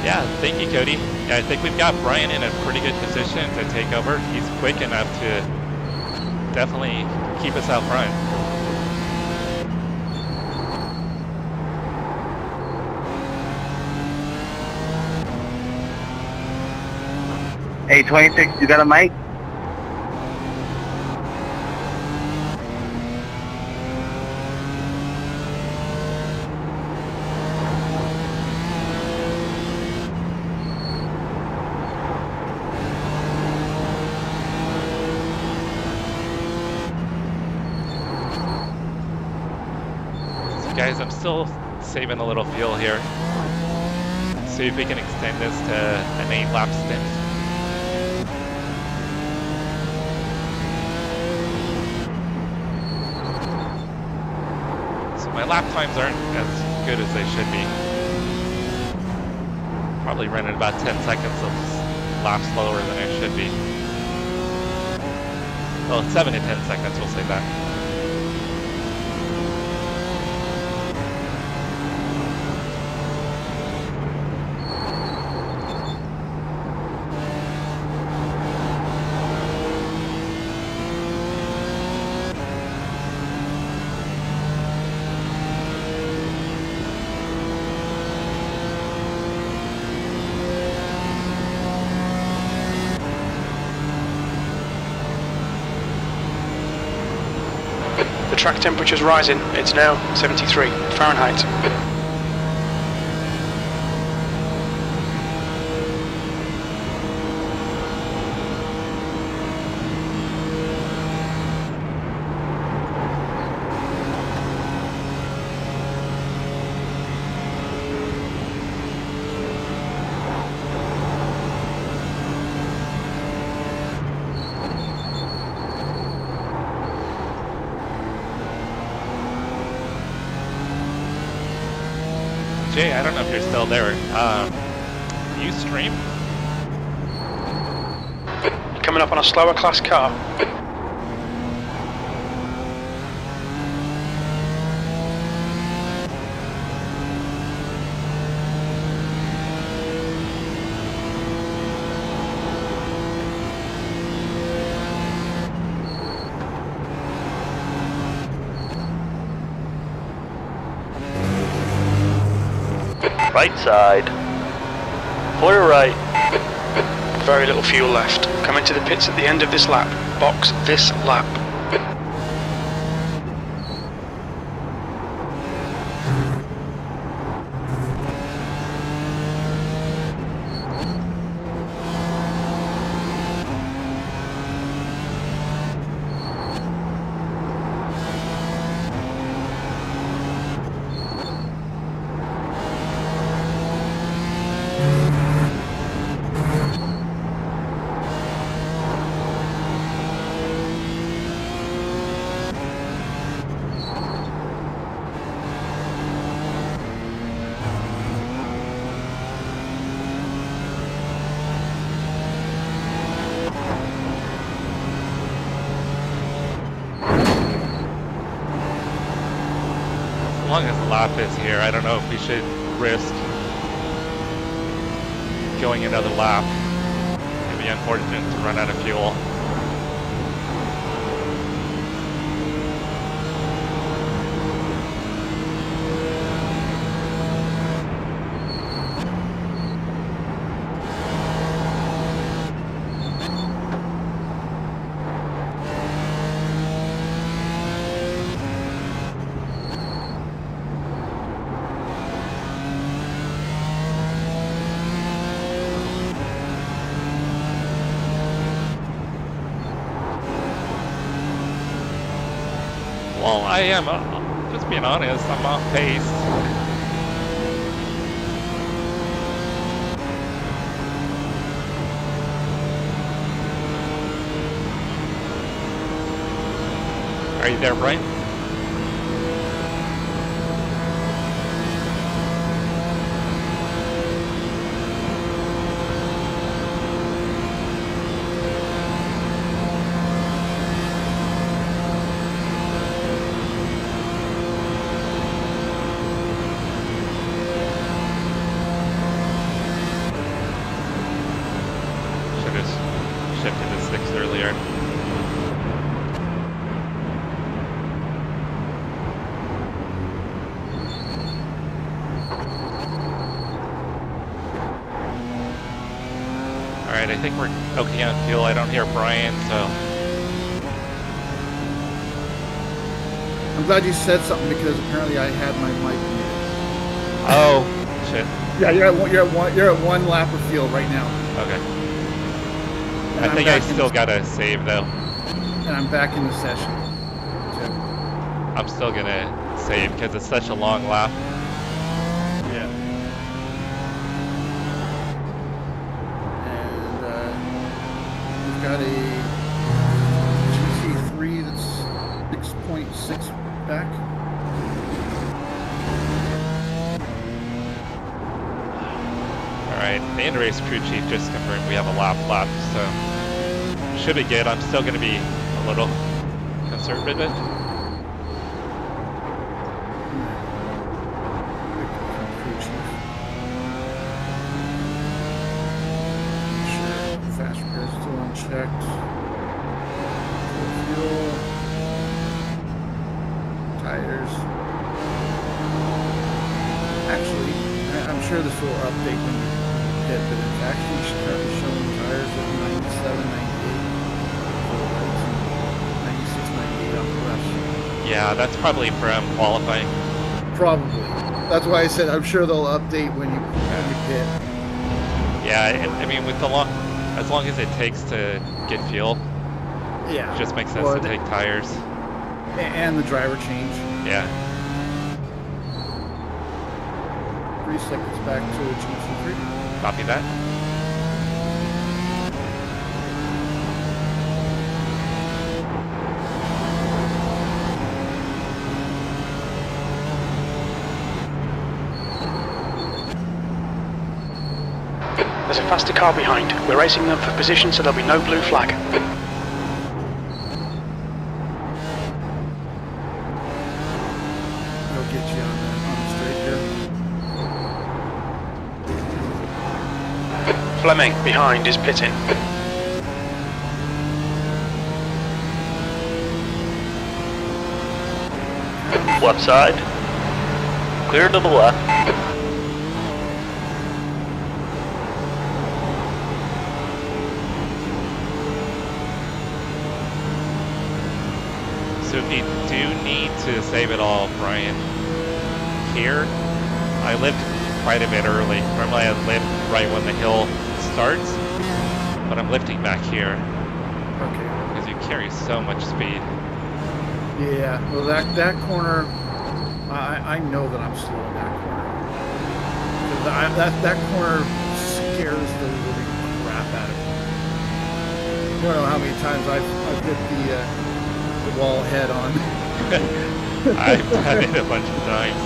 Yeah, thank you, Cody. Yeah, I think we've got Brian in a pretty good position to take over. He's quick enough to definitely keep us out front.
Hey, 26, you got a mic?
Guys, I'm still saving a little fuel here. See if we can extend this to an 8-lap stint. So my lap times aren't as good as they should be. Probably running about 10 seconds of laps slower than I should be. Well, 7 to 10 seconds, we'll say that.
Track temperature's rising, it's now 73 Fahrenheit.
Jay, I don't know if you're still there. You stream?
Coming up on a slower class car.
Right side. Clear right.
Very little fuel left. Coming to the pits at the end of this lap. Box this lap.
As long as the lap is here, I don't know if we should risk going another lap. It'd be unfortunate to run out of fuel. Well, I am, just being honest, I'm off pace. Are you there, Brian? Alright, I think we're okay on fuel. I don't hear Brian, so...
I'm glad you said something because apparently I had my mic muted.
Oh, shit.
Yeah, you're at one lap of fuel right now.
Okay.
And
I think I still gotta save though.
And I'm back in the session.
I'm still gonna save because it's such a long lap.
Yeah. And we've got a GT3 that's 6.6 back.
Alright, the in-race crew chief just confirmed we have a lap left, so should be good. I'm still going to be a little conservative.
Fast repair still unchecked. Fuel. Tires. Actually, I'm sure this will update when you hit, but it's actually currently showing tires at 97, 98. 96, 98 on the left.
Yeah, that's probably from qualifying.
Probably. That's why I said I'm sure they'll update when you hit.
Yeah, I mean, with the as long as it takes to get fuel,
Yeah.
it just makes sense to take tires.
And the driver change.
Yeah.
3 seconds back to GT3.
Copy that.
There's a faster car behind. We're racing them for position so there'll be no blue flag.
They'll get you on the straight here.
Fleming behind is pitting.
Left side. Clear to the left.
So if you do need to save it all, Brian, here, I lived quite a bit early. Normally I live right when the hill starts, but I'm lifting back here.
Okay.
Because you carry so much speed.
Yeah, well that corner, I know that I'm slowing that corner. 'Cause that corner scares the living crap out of me. I don't know how many times I've hit the wall head on.
I've done it a bunch of times.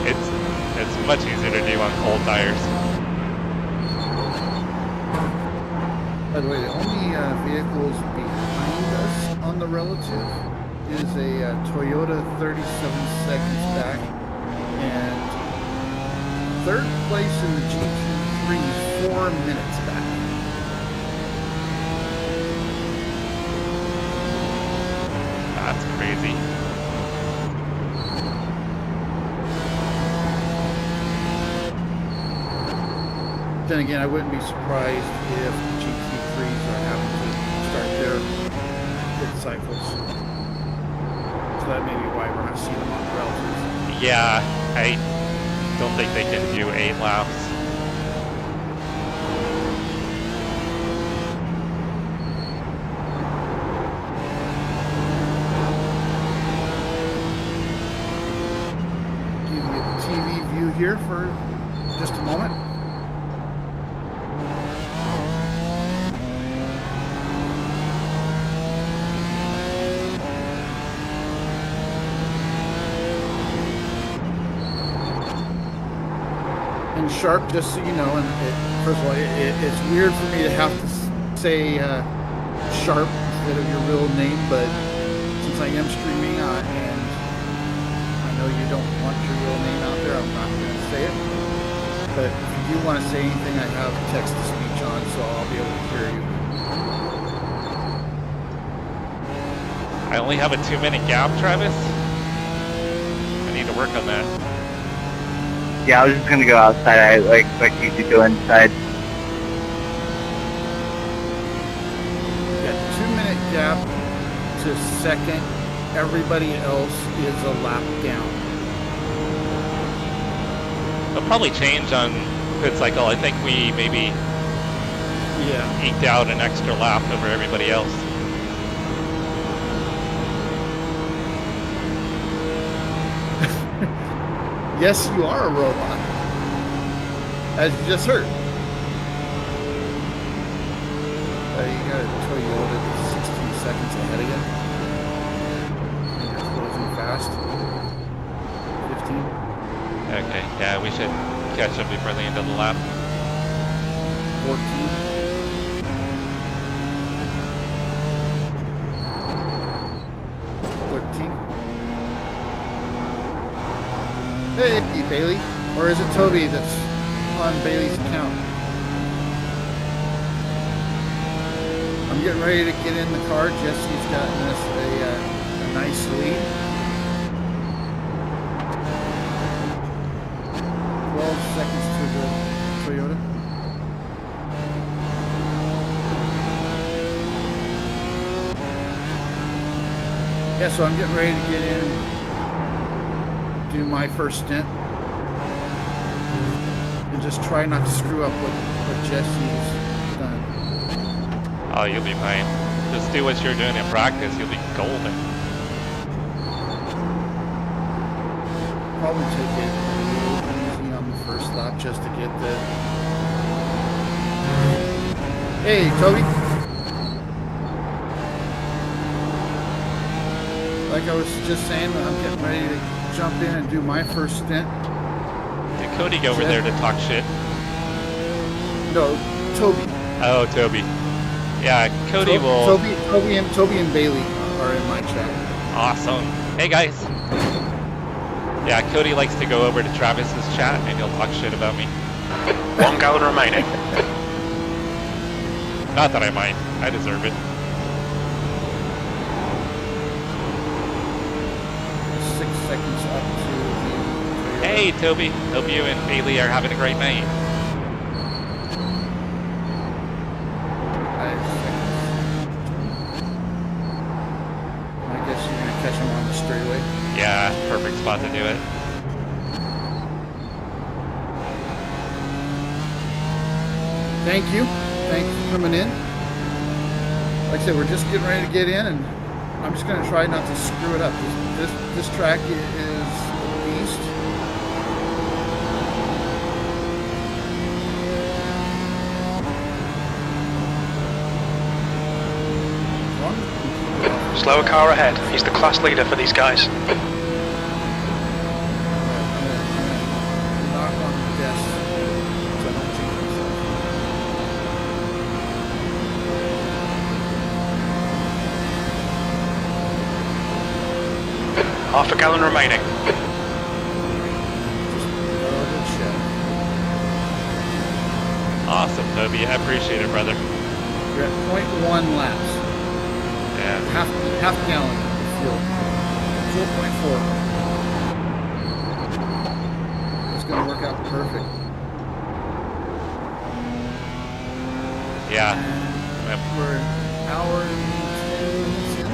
It's much easier to do on cold tires.
By the way, the only vehicles behind us on the relative is a Toyota 37 seconds back, and third place in the GT3 is 4 minutes back.
That's crazy.
Then again, I wouldn't be surprised if GT3s are having to start their pit cycles. So that may be why we're not seeing them on the relatives.
Yeah, I don't think they can do 8 laps.
Give you the TV view here for just a moment. And Sharp, just so you know, and first of all, it's weird for me to have to say Sharp instead of your real name, but since I am streaming and I know you don't want your real name out there, I'm not going to say it. But if you do want to say anything, I have text-to-speech on, so I'll be able to hear you.
I only have a 2-minute gap, Travis. I need to work on that.
Yeah, I was just gonna go outside. I like you to go inside.
Got 2-minute gap to second. Everybody else is a lap down.
It'll probably change on pit cycle. I think we maybe eked out an extra lap over everybody else.
Yes, you are a robot. As you just heard. You got a Toyota that's 16 seconds ahead of you. And you're closing fast. 15.
Okay, yeah, we should catch up before the end of the lap.
14. 13. Hey, Bailey. Or is it Toby that's on Bailey's account? I'm getting ready to get in the car. Jesse's gotten us a nice lead. 12 seconds to the Toyota. Yeah, so I'm getting ready to get in, do my first stint, and just try not to screw up what Jesse's done.
Oh, you'll be fine. Just do what you're doing in practice. You'll be golden.
Probably take it a little easy on the first lap just to get the... Hey, Toby. Like I was just saying, I'm getting ready to jump in and do my first stint.
Did Cody go over there to talk shit?
No, Toby.
Oh, Toby. Yeah, Cody will...
Toby and Bailey are in my chat.
Awesome. Hey, guys. Yeah, Cody likes to go over to Travis's chat and he'll talk shit about me.
1 gallon remaining.
Not that I mind. I deserve it.
6 seconds up to the...
Hey, Toby. Hope you and Bailey are having a great night.
5 seconds. I guess you're going to catch him on the straightaway.
Yeah, perfect spot to do it.
Thank you. Thanks for coming in. Like I said, we're just getting ready to get in, and I'm just going to try not to screw it up. This track is a beast.
Slower car ahead. He's the class leader for these guys.
Knock on the desk so I don't jinx myself.
Half a gallon remaining.
Double check.
Awesome, Toby. I appreciate it, brother.
You're at 0.1 laps.
Yeah.
Half gallon of fuel. 4.4. It's going to work out perfect.
Yeah.
And we're an hour and 10 minutes in.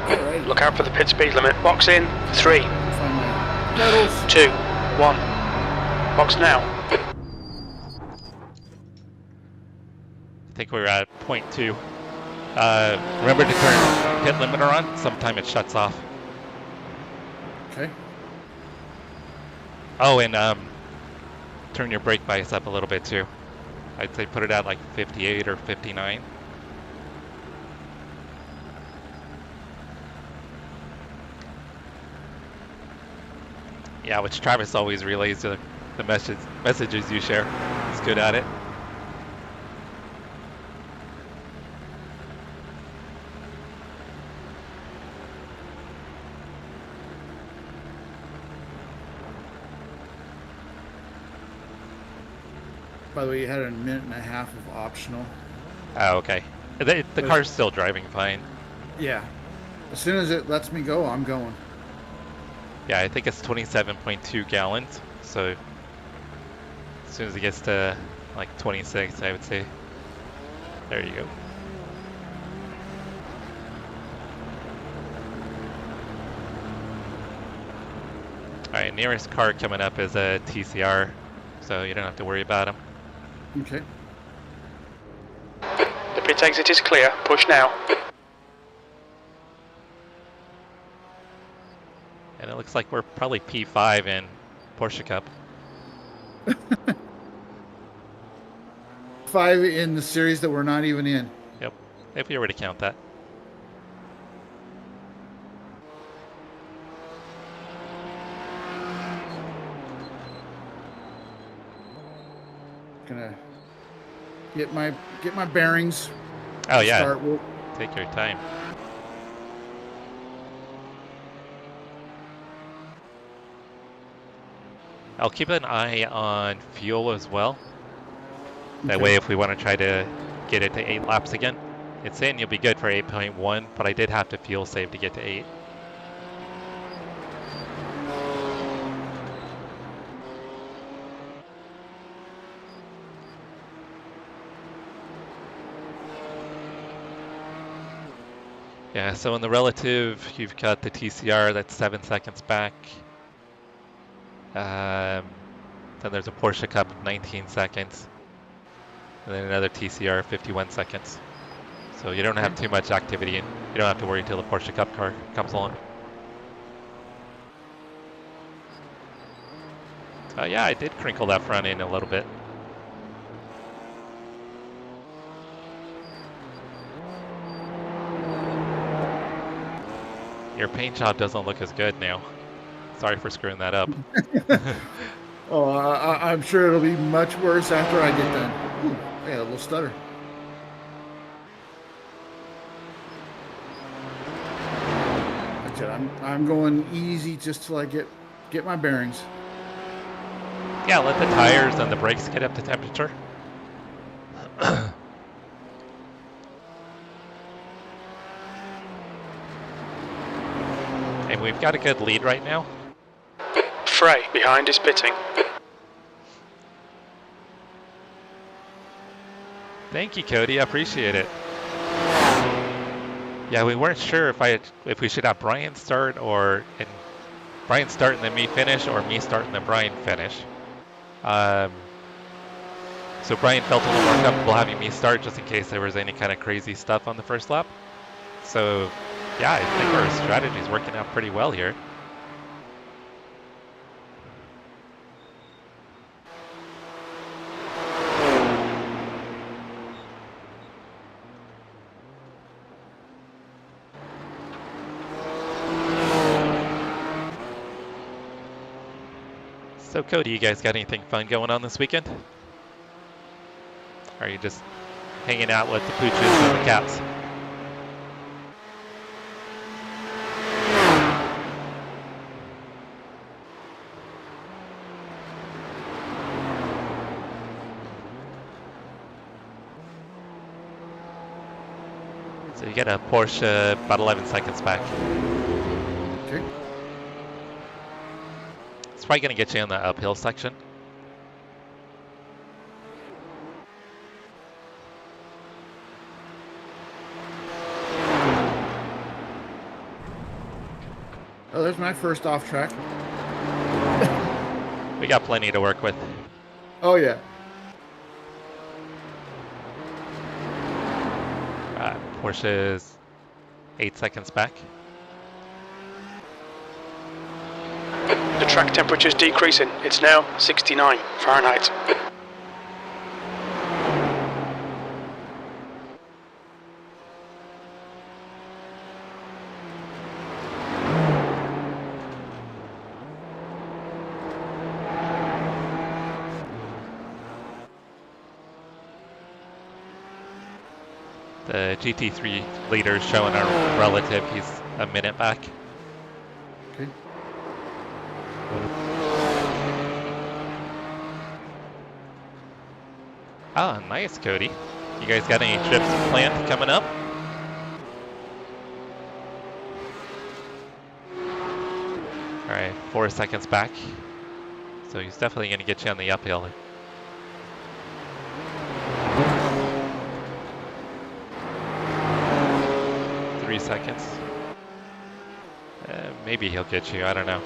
All right.
Look out for the pit speed limit. Box in. 3,
Find my pedals.
2, 1. Box now.
I think we were at 0.2. Remember to turn pit limiter on. Sometime it shuts off.
Okay.
Oh, and turn your brake bias up a little bit too. I'd say put it at like 58 or 59. Yeah, which Travis always relays to the messages you share. He's good at it.
By the way, you had a minute and a half of optional.
Oh, okay. The car's still driving fine.
Yeah. As soon as it lets me go, I'm going.
Yeah, I think it's 27.2 gallons. So as soon as it gets to like 26, I would say. There you go. Alright, nearest car coming up is a TCR, so you don't have to worry about him.
Okay.
The pit exit is clear. Push now.
And it looks like we're probably P5 in Porsche Cup.
5 in the series that we're not even in.
Yep, if we were to count that.
Gonna get my bearings.
Oh yeah,
Start with.
take your time. I'll keep an eye on fuel as well. That way if we want to try to get it to 8 laps again. It's saying you'll be good for 8.1, but I did have to fuel save to get to 8. Yeah, so in the relative, you've got the TCR that's 7 seconds back. Then there's a Porsche Cup 19 seconds. And then another TCR 51 seconds. So you don't have too much activity and you don't have to worry until the Porsche Cup car comes along. Yeah, I did crinkle that front end a little bit. Your paint job doesn't look as good now. Sorry for screwing that up.
Oh, I'm sure it'll be much worse after I get done. Ooh, I got a little stutter. Like I said, I'm going easy just till I get my bearings.
Yeah, let the tires and the brakes get up to temperature. And we've got a good lead right now.
Frey behind is pitting.
Thank you, Cody. I appreciate it. Yeah, we weren't sure if we should have Brian start Brian start and then me finish, or me start and then Brian finish. So Brian felt a little more comfortable having me start just in case there was any kind of crazy stuff on the first lap. So yeah, I think our strategy is working out pretty well here. So Cody, you guys got anything fun going on this weekend? Or are you just hanging out with the pooches and the cats? So you get a Porsche about 11 seconds back.
Okay.
It's probably going to get you on the uphill section.
Oh, there's my first off track.
We got plenty to work with.
Oh, yeah.
Porsche is 8 seconds back.
The track temperature is decreasing. It's now 69 Fahrenheit.
The GT3 leader is showing our relative. He's a minute back.
Okay.
Ah, nice, Cody. You guys got any trips planned coming up? All right, 4 seconds back. So he's definitely going to get you on the uphill. Seconds. Maybe he'll get you, I don't know.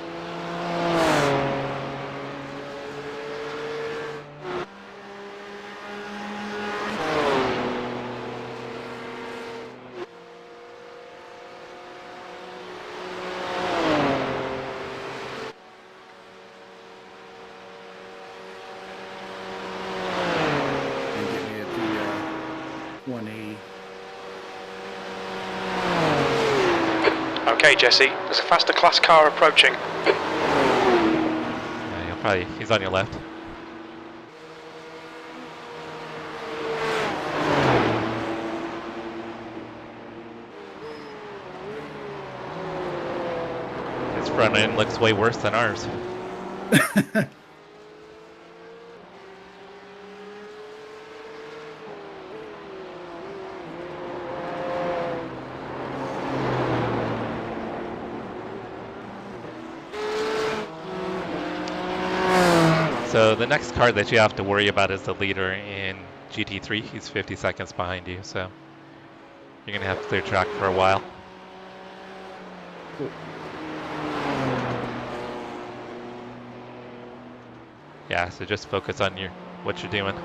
180.
Okay, Jesse, there's a faster class car approaching.
Yeah, he's on your left. His front end looks way worse than ours. So the next car that you have to worry about is the leader in GT3. He's 50 seconds behind you, so you're going to have to clear track for a while.
Cool.
Yeah, so just focus on what you're doing.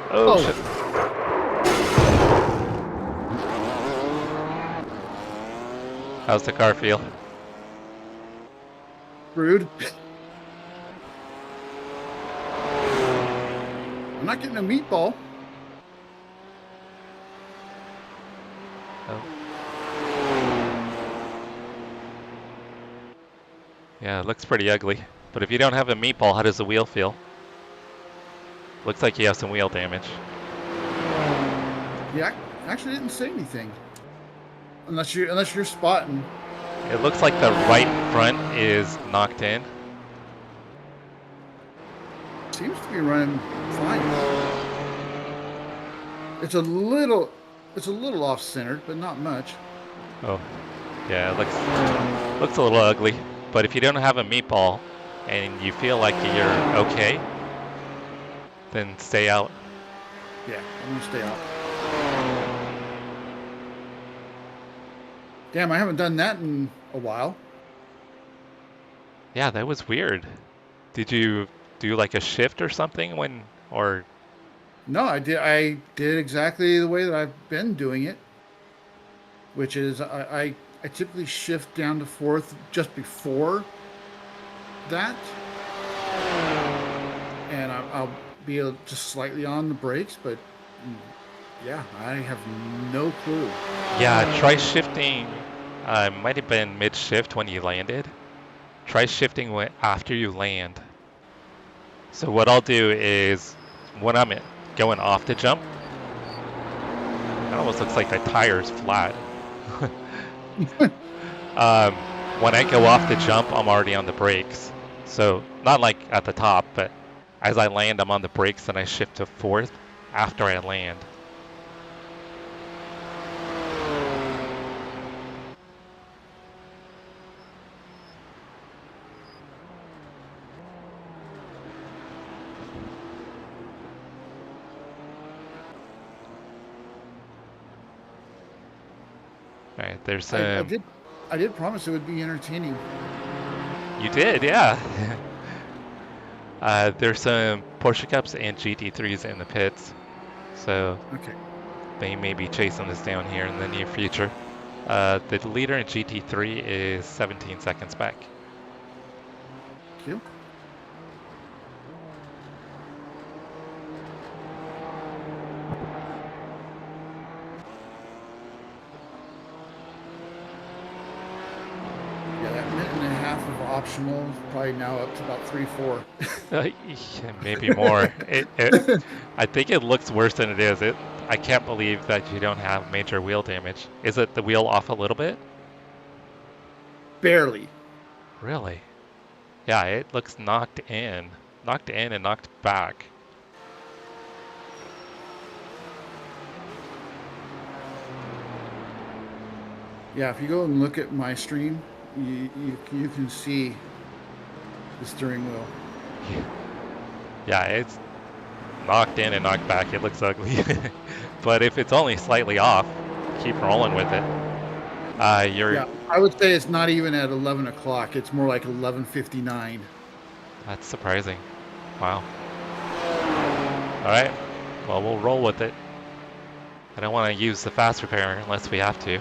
Oh, shit. How's the car feel?
Rude. I'm not getting a meatball.
Oh. Yeah, it looks pretty ugly. But if you don't have a meatball, how does the wheel feel? Looks like you have some wheel damage.
Yeah, I actually didn't say anything. Unless you're spotting.
It looks like the right front is knocked in.
Seems to be running fine. It's a little off centered, but not much.
Oh, yeah, it looks a little ugly. But if you don't have a meatball and you feel like you're okay, then stay out.
Yeah, I'm gonna stay out. Damn, I haven't done that in a while.
Yeah, that was weird. Did you do like a shift or something or?
No, I did exactly the way that I've been doing it, which is I typically shift down to fourth just before that, and I'll be just slightly on the brakes, but yeah, I have no clue.
Yeah, try shifting. Might have been mid-shift when you landed. Try shifting after you land. So what I'll do is when I'm going off the jump, it almost looks like the tire's flat. When I go off the jump, I'm already on the brakes. So not like at the top, but as I land, I'm on the brakes and I shift to fourth after I land. All right, there's
I did promise it would be entertaining.
You did, yeah. There's some Porsche Cups and GT3s in the pits, so
Okay.
they may be chasing us down here in the near future. The leader in GT3 is 17 seconds back.
Thank you. Yeah, that minute and a half of optional is probably now up to about 3-4.
Maybe more. I think it looks worse than it is. I can't believe that you don't have major wheel damage. Is it the wheel off a little bit?
Barely.
Really? Yeah, it looks knocked in. Knocked in and knocked back.
Yeah, if you go and look at my stream, you can see the steering wheel.
Yeah, it's knocked in and knocked back. It looks ugly. But if it's only slightly off, keep rolling with it.
Yeah, I would say it's not even at 11 o'clock. It's more like 11:59.
That's surprising. Wow. All right. Well, we'll roll with it. I don't want to use the fast repair unless we have to.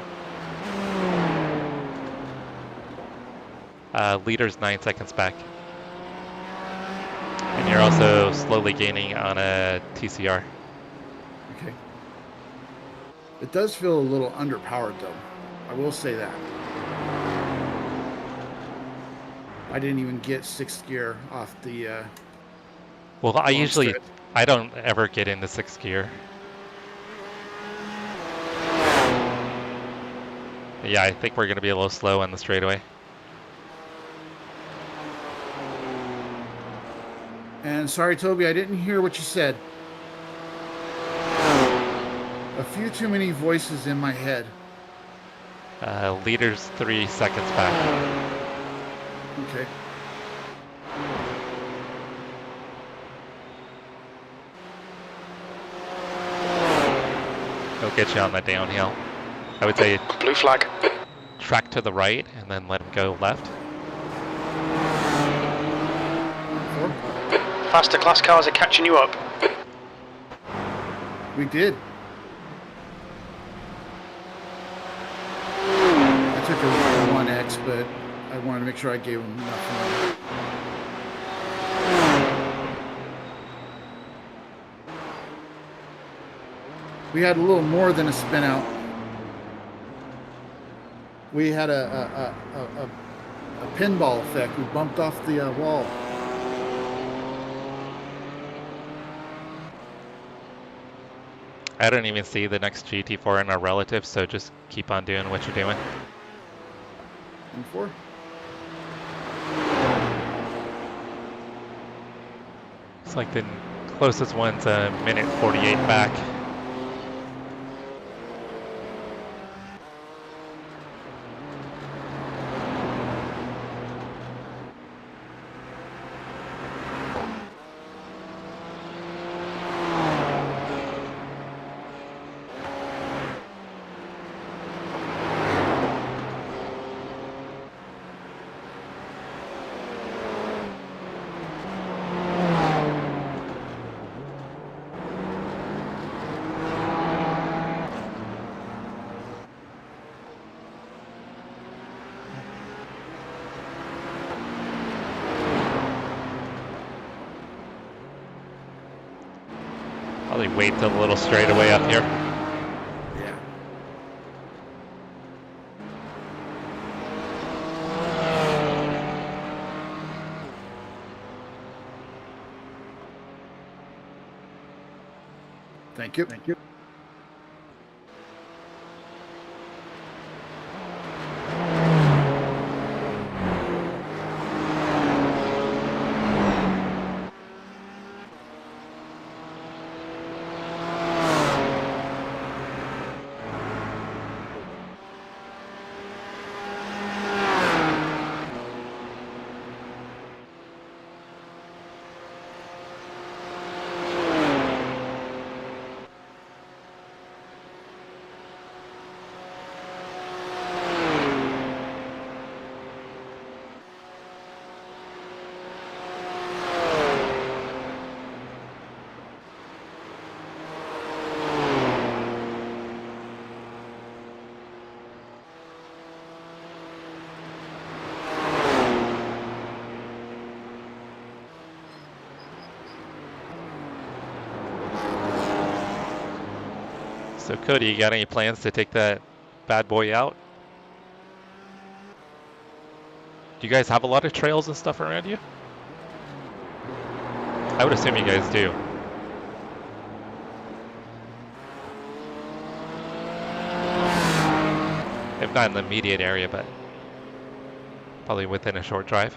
Leader's 9 seconds back. And you're also slowly gaining on a TCR.
Okay. It does feel a little underpowered, though. I will say that. I didn't even get 6th gear off the...
well, I don't ever get into 6th gear. Yeah, I think we're going to be a little slow on the straightaway.
And sorry, Toby, I didn't hear what you said. A few too many voices in my head.
Leader's 3 seconds back.
Okay.
He'll get you on the downhill. I would say
Blue flag.
track to the right and then let him go left.
Faster class cars are catching you up.
We did. I took a 1X, but I wanted to make sure I gave him enough room. We had a little more than a spin out. We had a pinball effect. We bumped off the wall.
I don't even see the next GT4 in our relatives, so just keep on doing what you're doing.
M4.
It's like the closest one's a minute 48 back. Probably wait till a little straightaway up here.
Yeah. Thank you. Thank you.
So Cody, you got any plans to take that bad boy out? Do you guys have a lot of trails and stuff around you? I would assume you guys do. If not in the immediate area, but Probably within a short drive.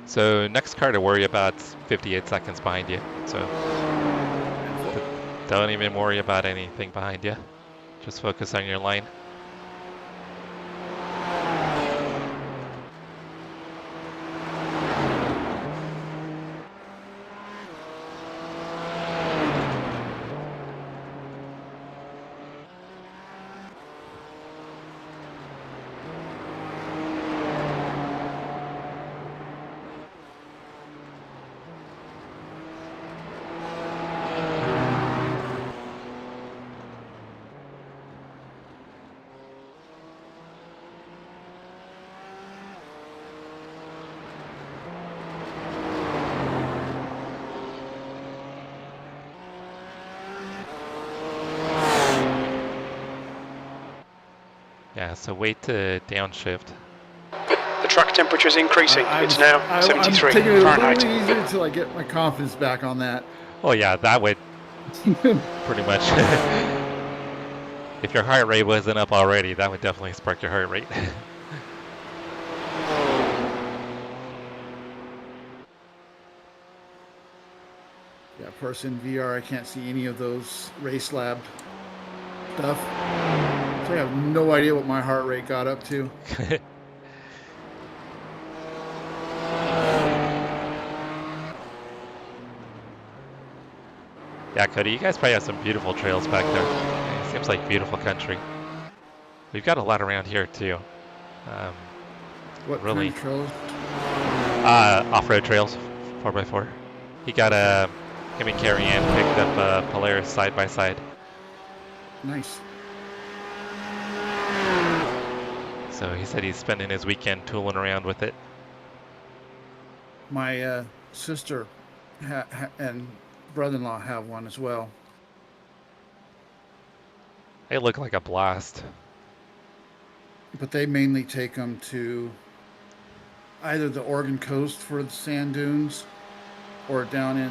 So next car to worry about is 58 seconds behind you. So don't even worry about anything behind you. Just focus on your line. Yeah, so wait to downshift.
The track temperature is increasing. It's now 73
I'm taking it
Fahrenheit.
a little easier until I get my confidence back on that.
Oh yeah, that would pretty much. If your heart rate wasn't up already, that would definitely spark your heart rate.
Yeah, of course in VR I can't see any of those race lab stuff. So I have no idea what my heart rate got up to.
Yeah, Cody, you guys probably have some beautiful trails back there. It seems like beautiful country. We've got a lot around here too.
What
really?
kind of trails?
Off-road trails, 4x4. He got him and Carrie Ann picked up Polaris side by side.
Nice.
So he said he's spending his weekend tooling around with it.
My sister and brother-in-law have one as well.
They look like a blast.
But they mainly take them to either the Oregon coast for the sand dunes or down in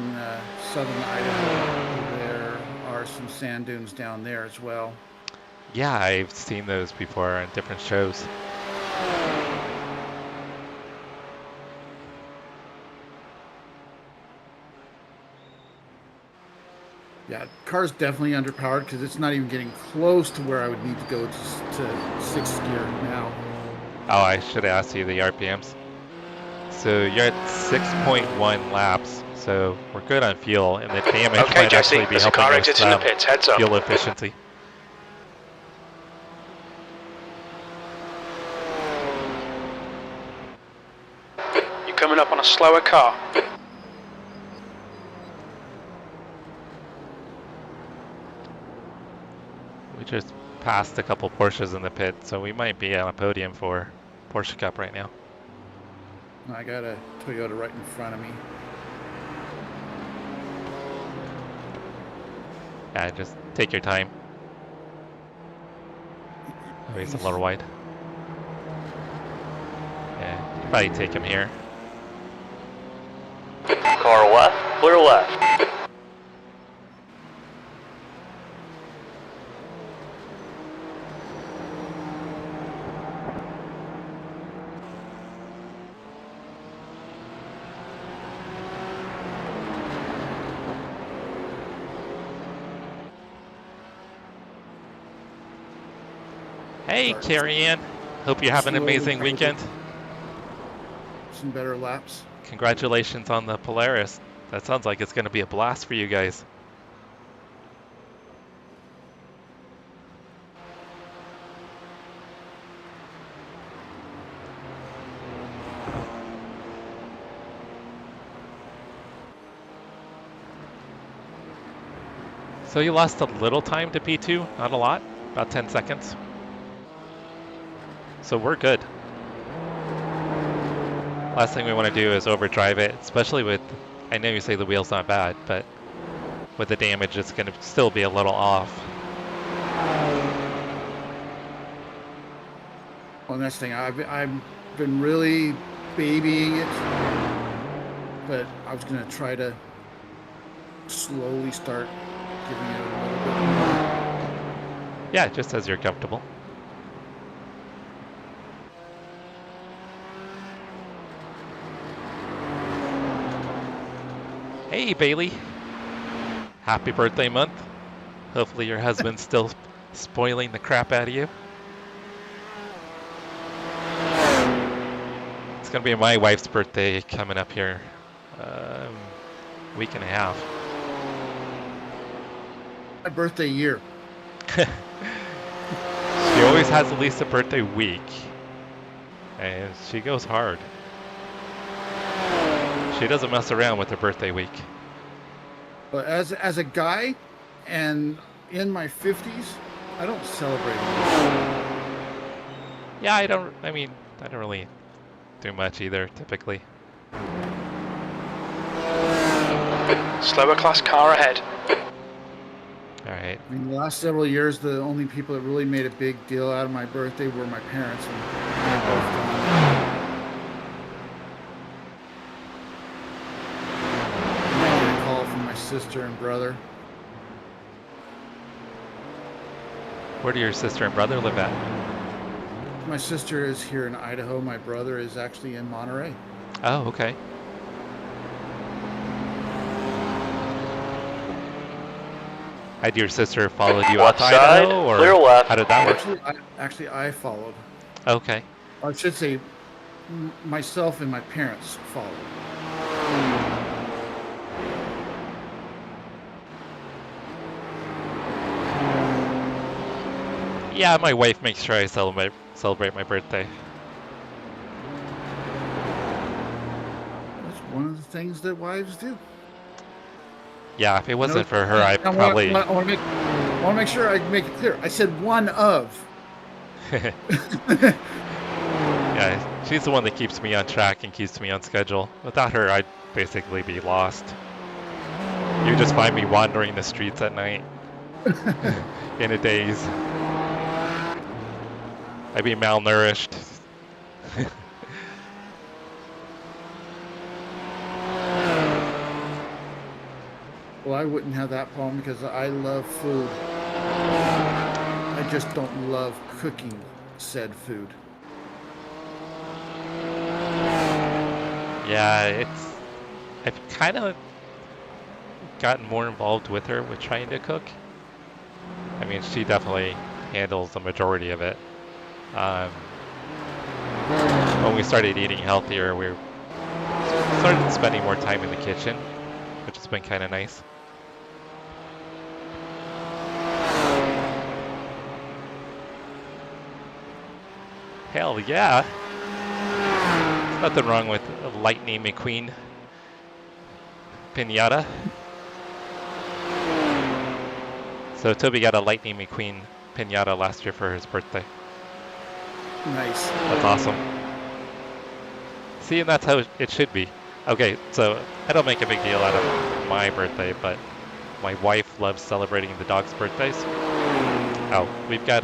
southern Idaho. There are some sand dunes down there as well.
Yeah, I've seen those before on different shows.
Yeah, car's definitely underpowered because it's not even getting close to where I would need to go to sixth gear now.
Oh, I should have asked you the RPMs. So you're at 6.1 laps, so we're good on fuel, and the damage
Okay,
might
Jesse,
actually be
there's a
helping
car
us
exit in the pits. Heads up.
fuel efficiency.
You're coming up on a slower car.
We just passed a couple Porsches in the pit, so we might be on a podium for Porsche Cup right now.
I got a Toyota right in front of me.
Yeah, just take your time. Oh, he's a little wide. Yeah, you probably take him here.
Car left, clear left.
Hey, Carrie Ann. Hope you have an amazing weekend.
Some better laps.
Congratulations on the Polaris. That sounds like it's going to be a blast for you guys. So you lost a little time to P2, not a lot, about 10 seconds. So we're good. Last thing we want to do is overdrive it, especially with, I know you say the wheel's not bad, but with the damage it's going to still be a little off.
Well, next thing, I've been really babying it, but I was going to try to slowly start giving it a little bit more.
Yeah, just as you're comfortable. Hey, Bailey. Happy birthday month. Hopefully your husband's still spoiling the crap out of you. It's going to be my wife's birthday coming up here. Week and a half.
My birthday year.
She always has at least a birthday week. And she goes hard. She doesn't mess around with her birthday week.
But as a guy and in my 50s, I don't celebrate it.
Yeah, I don't really do much either, typically.
Slower class car ahead.
Alright.
I mean, the last several years, the only people that really made a big deal out of my birthday were my parents. And they're both gone. I get a call from my sister and brother.
Where do your sister and brother live at?
My sister is here in Idaho. My brother is actually in Monterey.
Oh, okay. Had your sister followed you out to
Outside,
Idaho, or
clear left.
how did that work?
Actually, I followed.
Okay.
Or I should say, myself and my parents followed.
Yeah, my wife makes sure I celebrate my birthday.
That's one of the things that wives do.
Yeah, if it wasn't for her, I probably...
I want to make sure I make it clear. I said one of.
Yeah, she's the one that keeps me on track and keeps me on schedule. Without her, I'd basically be lost. You just find me wandering the streets at night in a daze. I'd be malnourished.
Well, I wouldn't have that problem because I love food. I just don't love cooking said food.
Yeah, I've kind of gotten more involved with her with trying to cook. I mean, she definitely handles the majority of it. When we started eating healthier, we started spending more time in the kitchen, which has been kind of nice. Hell yeah! There's nothing wrong with a Lightning McQueen pinata. So Toby got a Lightning McQueen pinata last year for his birthday.
Nice.
That's awesome. See, and that's how it should be. Okay, so I don't make a big deal out of my birthday, but my wife loves celebrating the dog's birthdays. Oh, we've got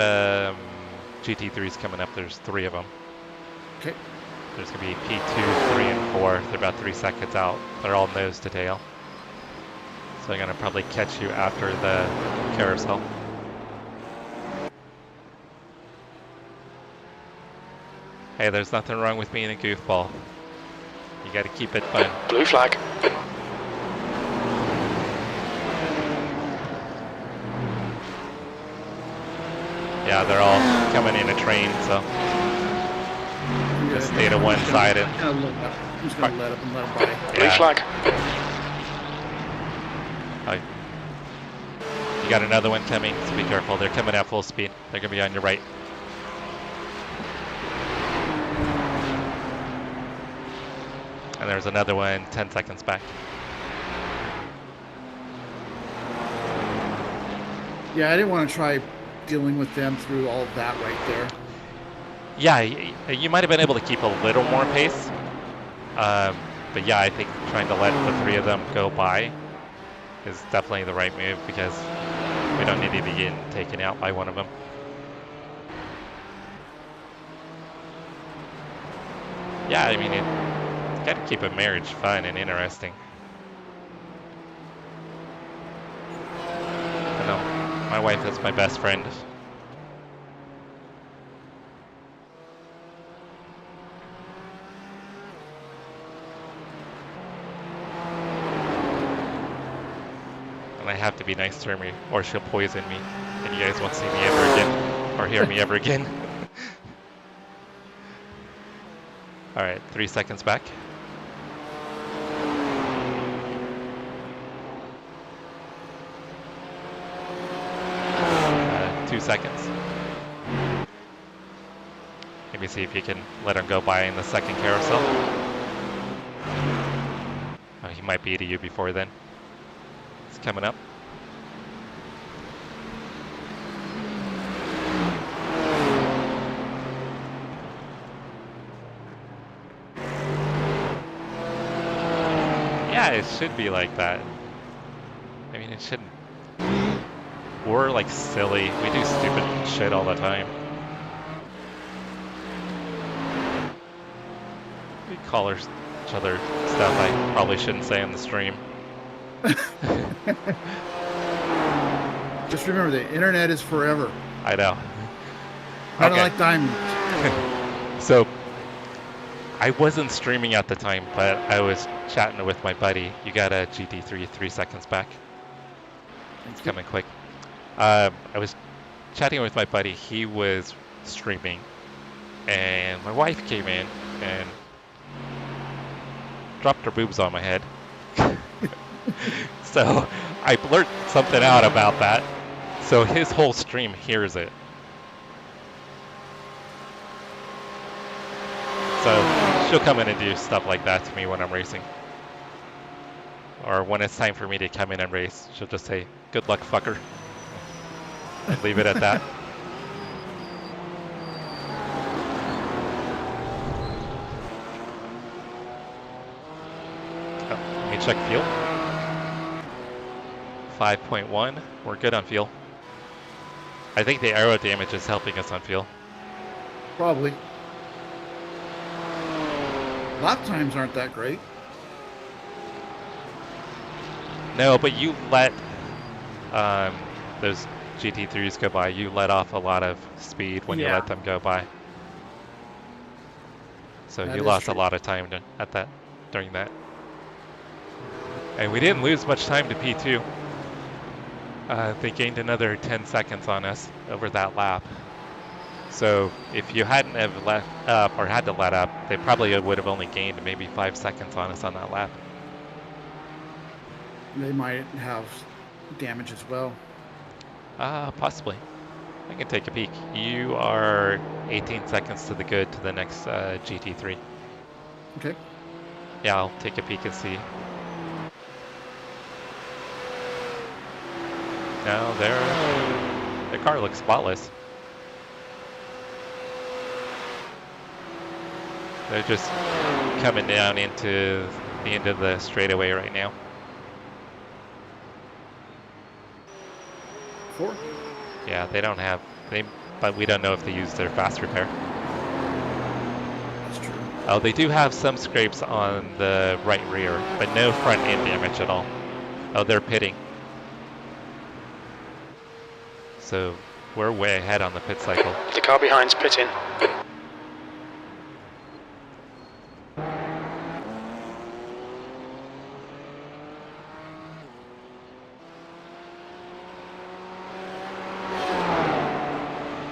GT3s coming up. There's 3 of them.
Okay.
There's going to be P2, 3, and 4. They're about 3 seconds out. They're all nose to tail. So I'm going to probably catch you after the carousel. Hey, there's nothing wrong with being a goofball. You got to keep it fun.
Blue flag.
Yeah, they're all coming in a train, so just stay to one side and...
I'm just going to let them by.
Blue flag.
You got another one coming, so be careful. They're coming at full speed. They're going to be on your right. And there's another one 10 seconds back.
Yeah, I didn't want to try dealing with them through all that right there.
Yeah, you might have been able to keep a little more pace. But yeah, I think trying to let the 3 of them go by is definitely the right move because we don't need to be getting taken out by one of them. Yeah, I mean, it's got to keep a marriage fun and interesting. my wife is my best friend. And I have to be nice to her or she'll poison me and you guys won't see me ever again or hear me ever again. Alright, 3 seconds back. 2 seconds. Maybe see if you can let him go by in the second carousel. Oh, he might be to you before then. It's coming up. Yeah, it should be like that. I mean, it shouldn't. We're like silly. We do stupid shit all the time. We call each other stuff I probably shouldn't say on the stream.
Just remember, the internet is forever.
I know.
Kind of like diamonds.
So, I wasn't streaming at the time, but I was chatting with my buddy. You got a GT3 3 seconds back. It's coming quick. I was chatting with my buddy. He was streaming, and my wife came in and dropped her boobs on my head. So I blurt something out about that. So his whole stream hears it. So she'll come in and do stuff like that to me when I'm racing. Or when it's time for me to come in and race, she'll just say, "Good luck, fucker." And leave it at that. Oh, let me check fuel. 5.1. We're good on fuel. I think the aero damage is helping us on fuel.
Probably. Lap times aren't that great.
No, but you let those GT3s go by. You let off a lot of speed when you let them go by. So you lost a lot of time during that. And we didn't lose much time to P2. They gained another 10 seconds on us over that lap. So if you hadn't have let up or had to let up, they probably would have only gained maybe 5 seconds on us on that lap.
They might have damage as well.
Possibly. I can take a peek. You are 18 seconds to the good to the next GT3.
Okay.
Yeah, I'll take a peek and see. No, the car looks spotless. They're just coming down into the end of the straightaway right now.
4?
Yeah, they don't have, but we don't know if they use their fast repair.
That's true.
Oh, they do have some scrapes on the right rear, but no front end damage at all. Oh, they're pitting. So we're way ahead on the pit cycle.
The car behind's pitting.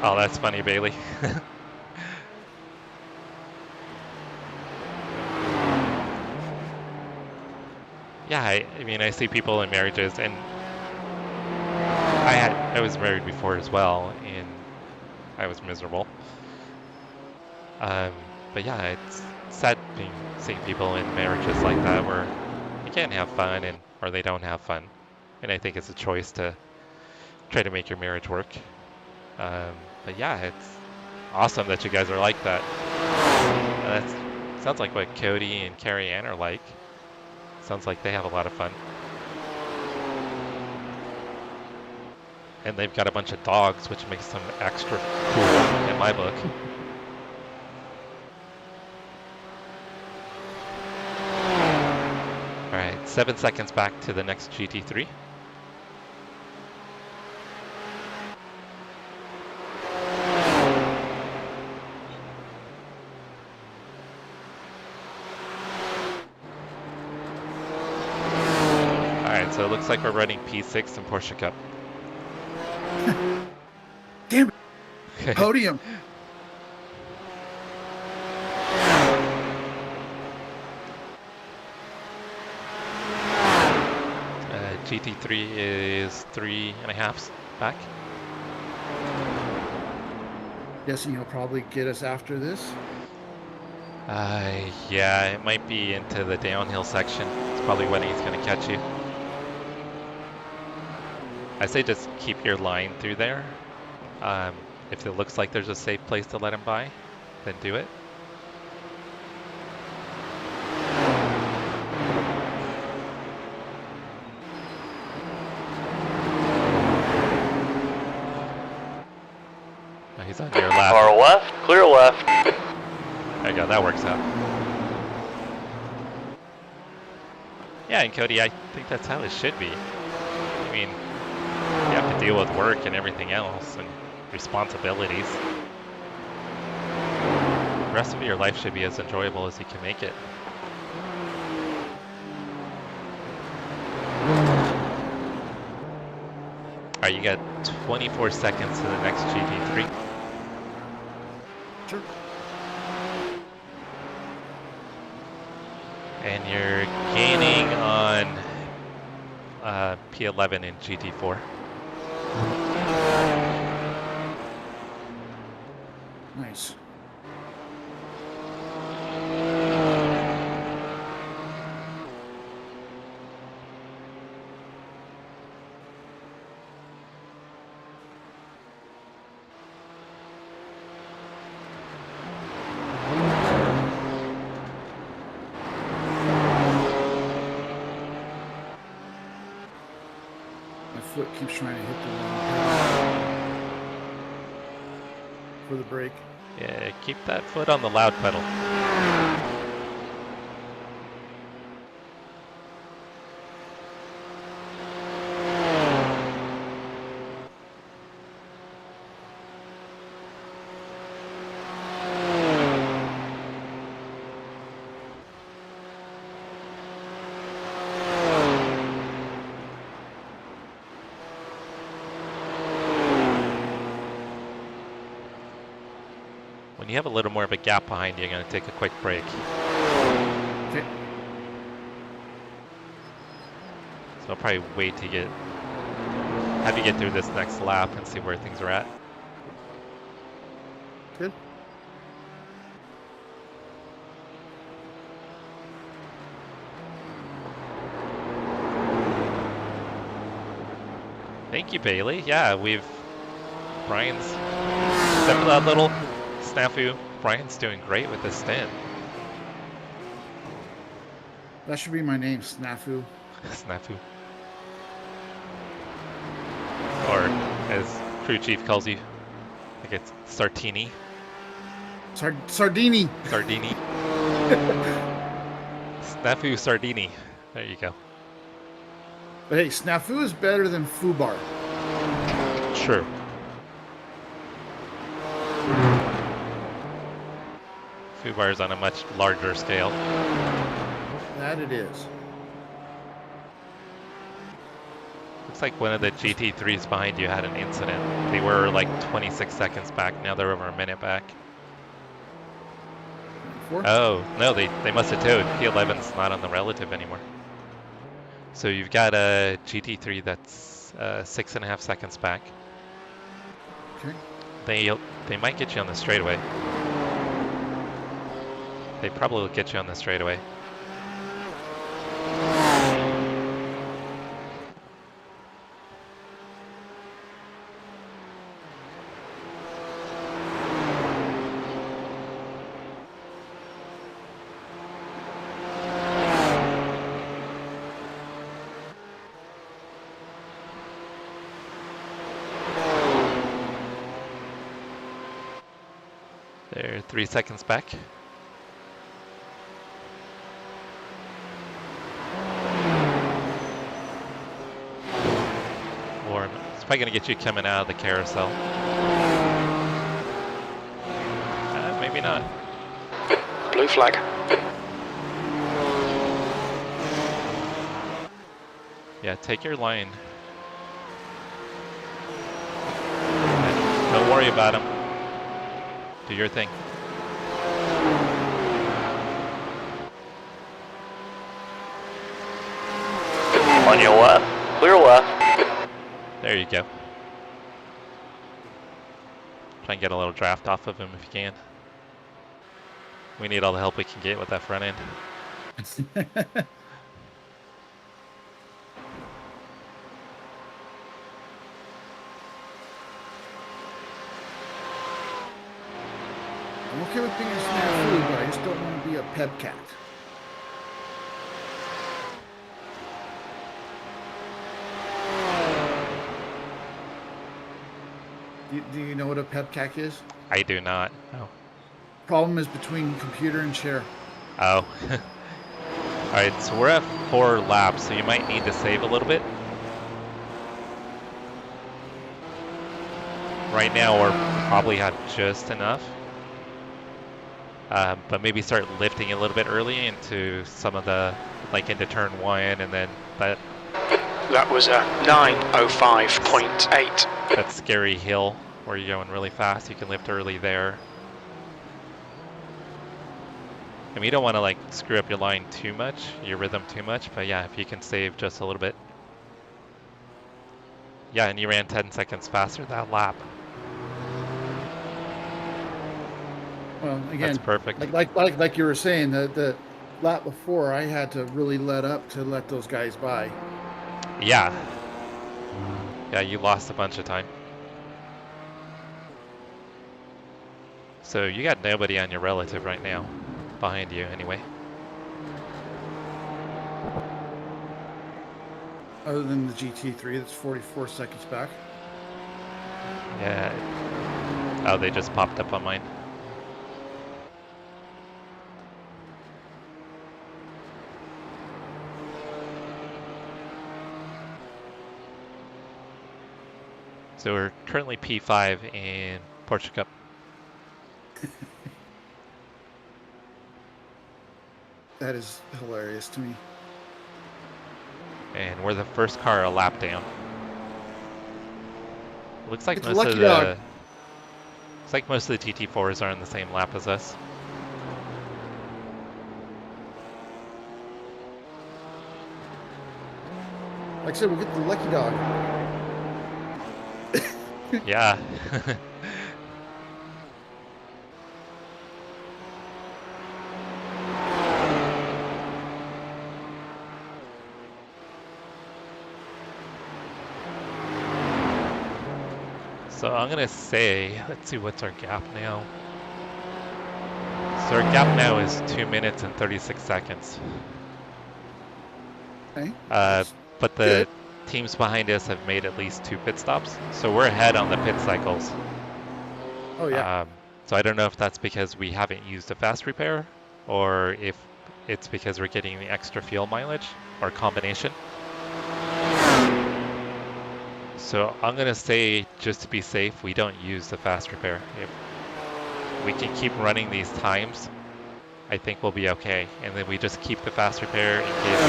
Oh, that's funny, Bailey. Yeah, I mean, I see people in marriages, and I was married before as well, and I was miserable. But yeah, it's sad seeing people in marriages like that where you can't have fun or they don't have fun. And I think it's a choice to try to make your marriage work. But yeah, it's awesome that you guys are like that. That sounds like what Cody and Carrie Ann are like. Sounds like they have a lot of fun. And they've got a bunch of dogs, which makes them extra cool in my book. Alright, 7 seconds back to the next GT3. so it looks like we're running P6 in Porsche Cup.
Damn it. Podium.
GT3 is 3.5 back.
Guessing he'll probably get us after this.
Yeah, it might be into the downhill section. It's probably when he's going to catch you. I say just keep your line through there. If it looks like there's a safe place to let him by, then do it. He's on your left.
Car left, clear left.
There you go, that works out. Yeah, and Cody, I think that's how it should be. I mean, you have to deal with work and everything else and responsibilities. The rest of your life should be as enjoyable as you can make it. Alright, you got 24 seconds to the next GT3.
Sure.
And you're gaining on P11 in GT4.
Nice. Foot keeps trying to hit the wrong pedal for the brake.
Yeah, keep that foot on the loud pedal. When you have a little more of a gap behind you, you're going to take a quick break.
Okay.
So I'll probably wait to have you get through this next lap and see where things are at.
Good.
Thank you, Bailey. Yeah, Brian's, except for that little snafu, Brian's doing great with this stint.
That should be my name, Snafu.
Snafu. Or, as crew chief calls you, I think it's Sartini.
Sardini.
Sardini. Snafu Sardini. There you go.
But hey, Snafu is better than Fubar.
True. Fubar is on a much larger scale.
That it is.
Looks like one of the GT3s behind you had an incident. They were like 26 seconds back. Now they're over a minute back.
4?
Oh, no, they must have towed. P11's not on the relative anymore. So you've got a GT3 that's 6.5 seconds back.
Okay.
They might get you on the straightaway. They probably will get you on the straightaway. They're 3 seconds back. Or it's probably going to get you coming out of the carousel. Maybe not.
Blue flag.
Yeah, take your line. Don't worry about him. Do your thing.
On your left. Clear left.
There you go. Try and get a little draft off of him if you can. We need all the help we can get with that front end.
I'm okay with being a snafu, but I just don't want to be a pebcat. Do you know what a pebcat is?
I do not. Oh.
Problem is between computer and chair.
Oh. Alright, so we're at 4 laps, so you might need to save a little bit. Right now we're probably at just enough. But maybe start lifting a little bit early into some of the, like into turn 1 and then that...
That was a 9:05.8.
That scary hill where you're going really fast, you can lift early there. I mean, you don't want to like screw up your line too much, your rhythm too much, but yeah, if you can save just a little bit. Yeah, and you ran 10 seconds faster that lap.
Well, again,
that's perfect.
Like you were saying, the lap before, I had to really let up to let those guys by.
Yeah. Yeah, you lost a bunch of time. So you got nobody on your relative right now. Behind you, anyway.
Other than the GT3, that's 44 seconds back.
Yeah. Oh, they just popped up on mine. So we're currently P5 in Porsche Cup.
That is hilarious to me.
And we're the first car a lap down. Looks like
It's
most
lucky
of
dog.
the looks like most of the GT4s are in the same lap as us.
Like I said, we'll get the lucky dog.
Yeah. So I'm gonna say, let's see, what's our gap now? So our gap now is 2 minutes and 36 seconds.
Okay.
But the teams behind us have made at least 2 pit stops, so we're ahead on the pit cycles.
Oh yeah.
So I don't know if that's because we haven't used a fast repair, or if it's because we're getting the extra fuel mileage, or combination. So I'm gonna say, just to be safe, we don't use the fast repair. If we can keep running these times, I think we'll be okay. And then we just keep the fast repair in case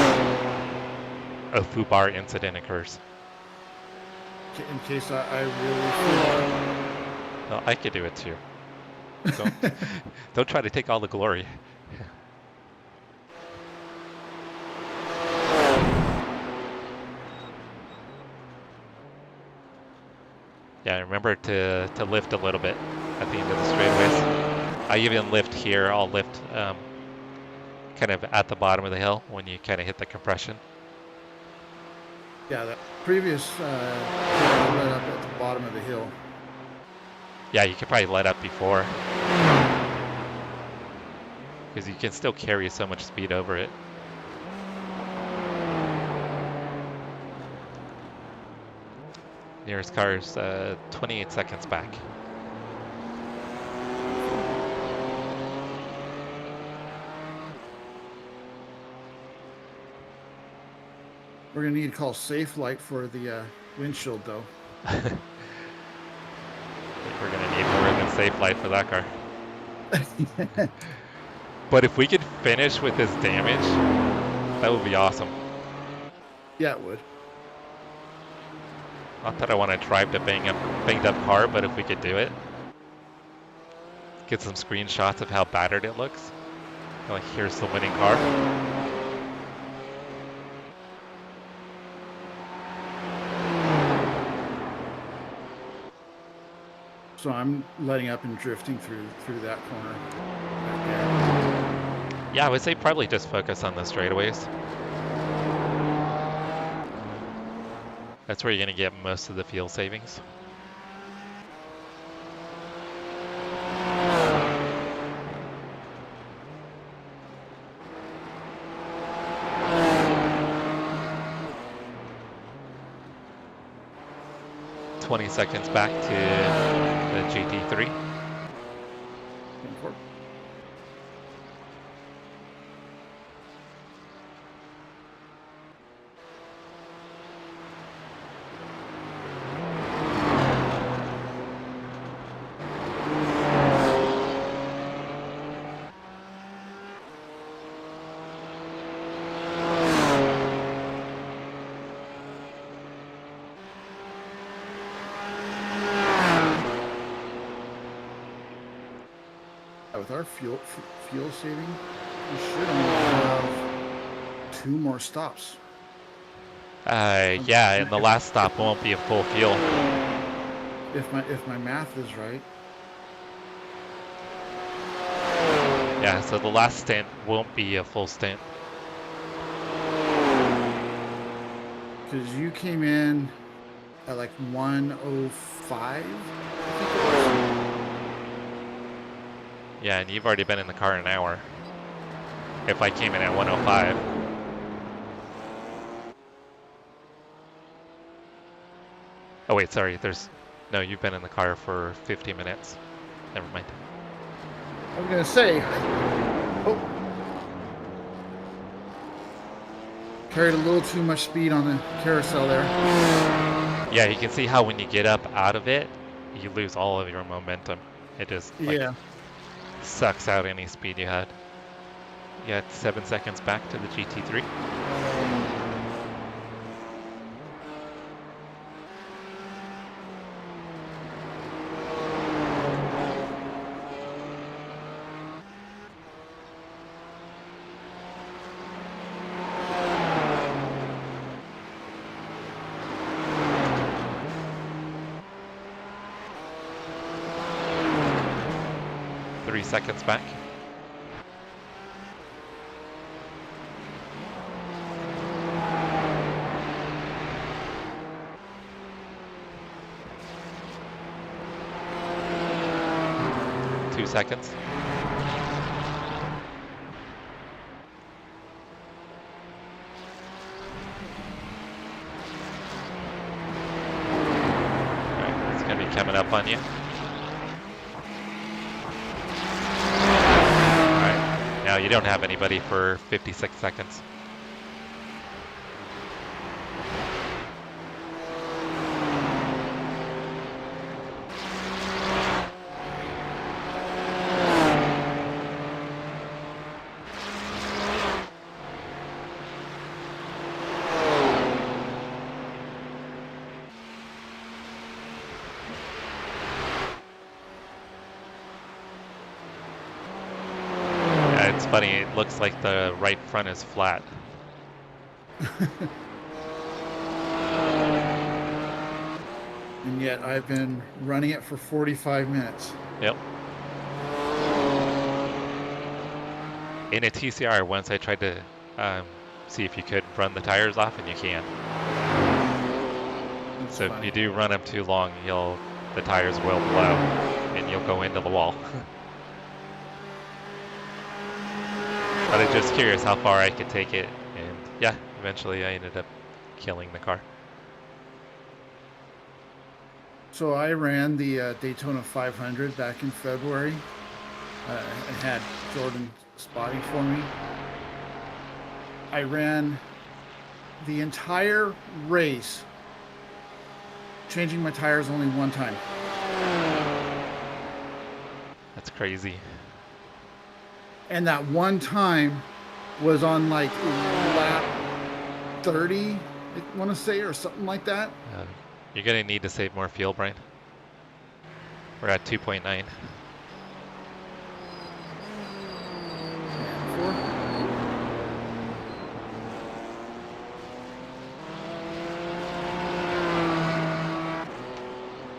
a foobar incident occurs.
In case I really
No, I could do it too. Don't try to take all the glory. Yeah, remember to lift a little bit at the end of the straightaways. I even lift here. I'll lift kind of at the bottom of the hill when you kind of hit the compression.
Yeah, that previous let up at the bottom of the hill.
Yeah, you could probably let up before, because you can still carry so much speed over it. Nearest car is 28 seconds back.
We're gonna need to call Safe Light for the windshield, though.
I think we're gonna need more than safe light for that car. But if we could finish with this damage, that would be awesome.
Yeah, it would.
Not that I want to drive the banged up car, but if we could do it, get some screenshots of how battered it looks. Like, here's the winning car.
So I'm letting up and drifting through that corner.
Yeah, I would say probably just focus on the straightaways. That's where you're going to get most of the fuel savings. $20 seconds back to the GT3.
With our fuel saving, we should only have 2 more stops.
Yeah, and the last stop won't be a full fuel.
If my math is right.
Yeah, so the last stint won't be a full stint.
Because you came in at like 105, I think it was.
Yeah, and you've already been in the car an hour. If I came in at 105. Oh wait, sorry, no, you've been in the car for 50 minutes. Never mind.
I was gonna say, carried a little too much speed on the carousel there.
Yeah, you can see how when you get up out of it, you lose all of your momentum. It just sucks out any speed you had. You got 7 seconds back to the GT3. Seconds back. Two seconds. Alright, it's gonna be coming up on you. Now you don't have anybody for 56 seconds. It's funny, it looks like the right front is flat.
And yet I've been running it for 45 minutes.
Yep. In a TCR, once I tried to see if you could run the tires off, and you can.
That's
so
funny.
if you do run them too long, the tires will blow, and you'll go into the wall. But I'm just curious how far I could take it, and yeah, eventually I ended up killing the car.
So I ran the Daytona 500 back in February. I had Jordan spotting for me. I ran the entire race changing my tires only one time.
That's crazy.
And that one time was on like lap 30, I want to say, or something like that.
You're gonna need to save more fuel, Brian. We're at 2.9.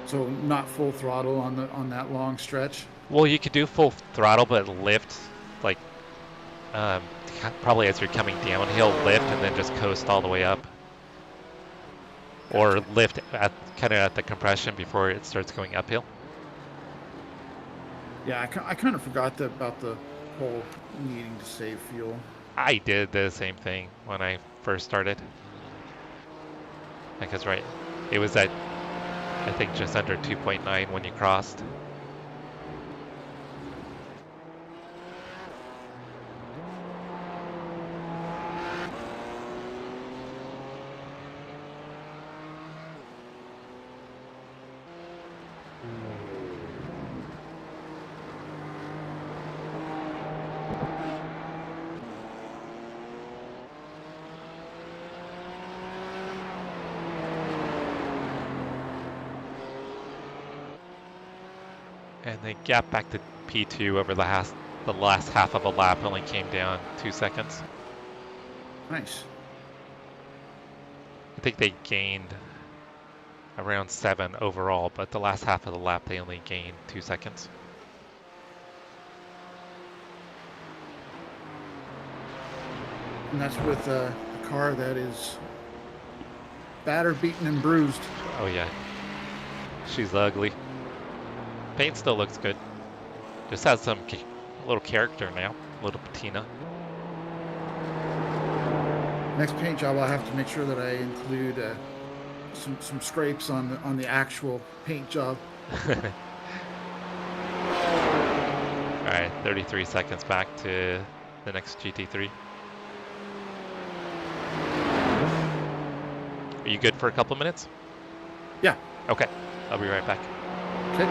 So not full throttle on that long stretch.
Well, you could do full throttle, but lift, like, probably as you're coming downhill, lift and then just coast all the way up. Or lift at kind of at the compression before it starts going uphill.
Yeah, I kind of forgot about the whole needing to save fuel.
I did the same thing when I first started. Because, right, it was at, I think, just under 2.9 when you crossed. And the gap back to P2 over the last half of a lap only came down 2 seconds.
Nice.
I think they gained around 7 overall, but the last half of the lap they only gained 2 seconds.
And that's with a car that is battered, beaten, and bruised.
Oh yeah, she's ugly. Paint still looks good. Just has some little character now, little patina.
Next paint job, I'll have to make sure that I include some scrapes on the actual paint job.
All right, 33 seconds back to the next GT3. Are you good for a couple minutes?
Yeah.
Okay, I'll be right back.
Okay.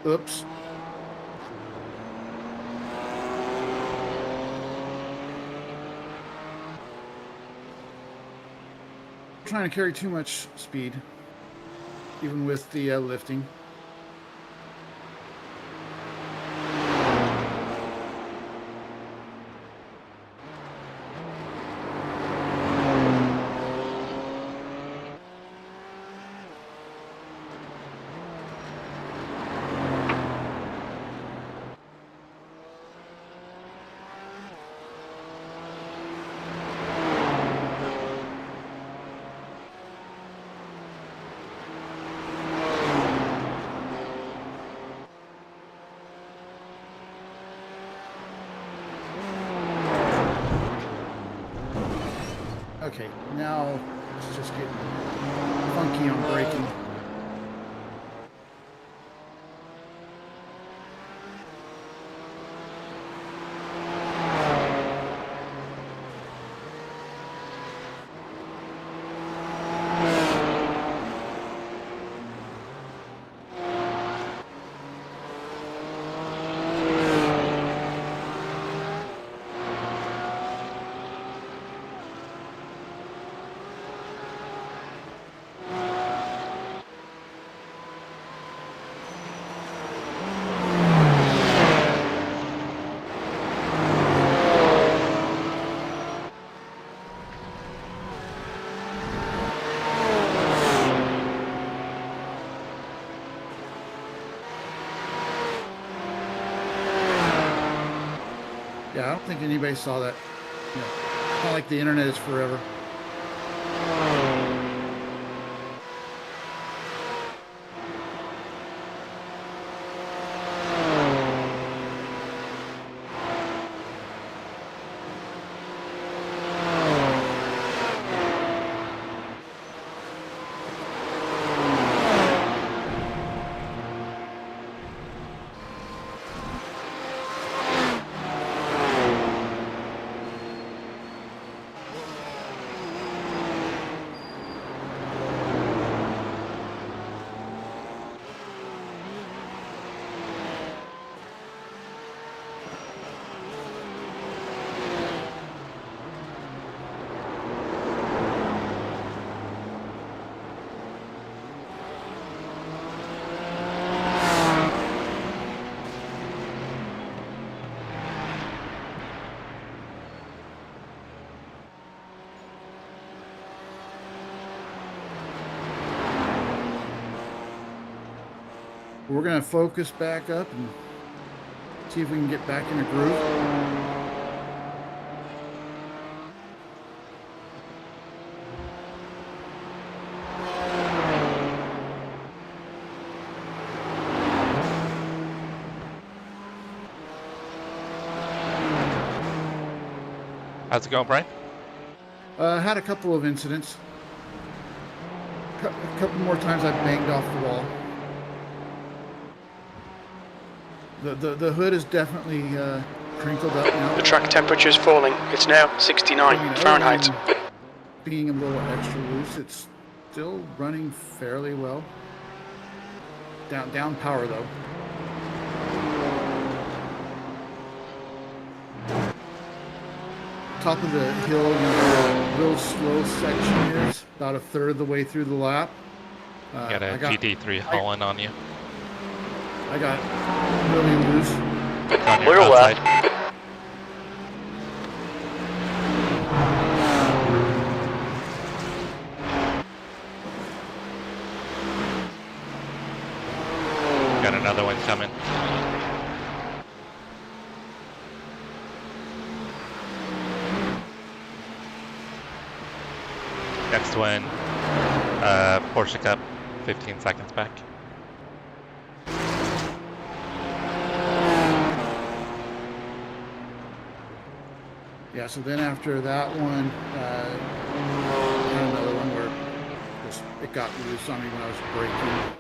Oops. Trying to carry too much speed, even with the lifting. Okay, now it's just getting funky on braking. Yeah, I don't think anybody saw that. You know, it's not like the internet is forever. We're going to focus back up and see if we can get back in a groove.
How's it going, Brian?
Had a couple of incidents. A couple more times I banged off the wall. The hood is definitely crinkled up now.
The track temperature is falling. It's now 69 Fahrenheit.
Being a little extra loose, it's still running fairly well. Down power though. Top of the hill, you know, a real slow section is about a third of the way through the lap.
Got a GT3 hauling on you.
I got really loose.
On your outside. Got another one coming. Next one, Porsche Cup, 15 seconds back.
Yeah, so then after that one, I had another one where it got loose on me when I was braking.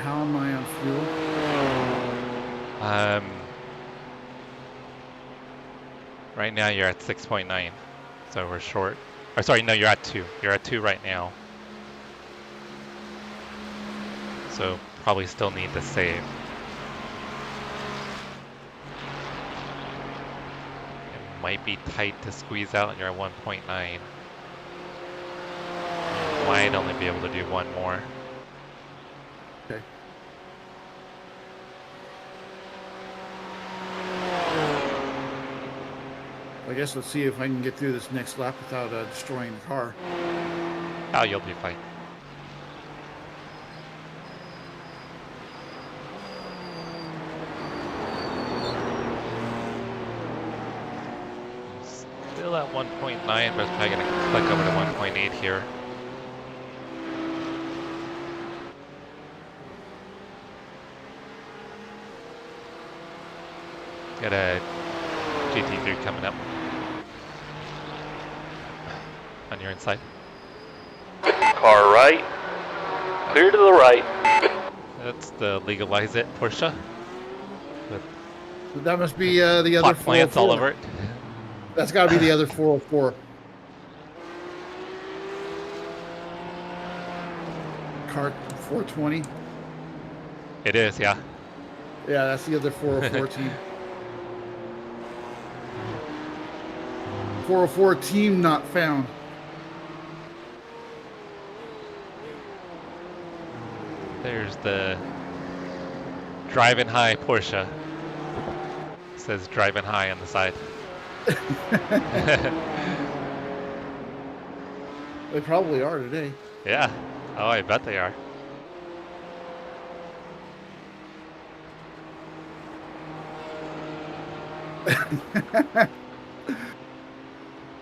How am I on fuel?
Right now you're at 6.9, so we're short. Or sorry, no, you're at 2. You're at 2 right now. So probably still need to save. It might be tight to squeeze out. You're at 1.9. Might only be able to do one more.
Okay. I guess let's see if I can get through this next lap without destroying the car.
Oh, you'll be fine. Still at 1.9, but it's probably going to click over to 1.8 here. Got a GT3 coming up on your inside.
Car right. Clear to the right.
That's the Legalize It Porsche. With
That must be the other
hot plants all
404.
over it.
That's got to be the other 404. Car 420.
It is, yeah.
Yeah, that's the other 404 team. 404 team not found.
There's the Driving High Porsche. It says Driving High on the side.
They probably are today.
Yeah. Oh, I bet they are.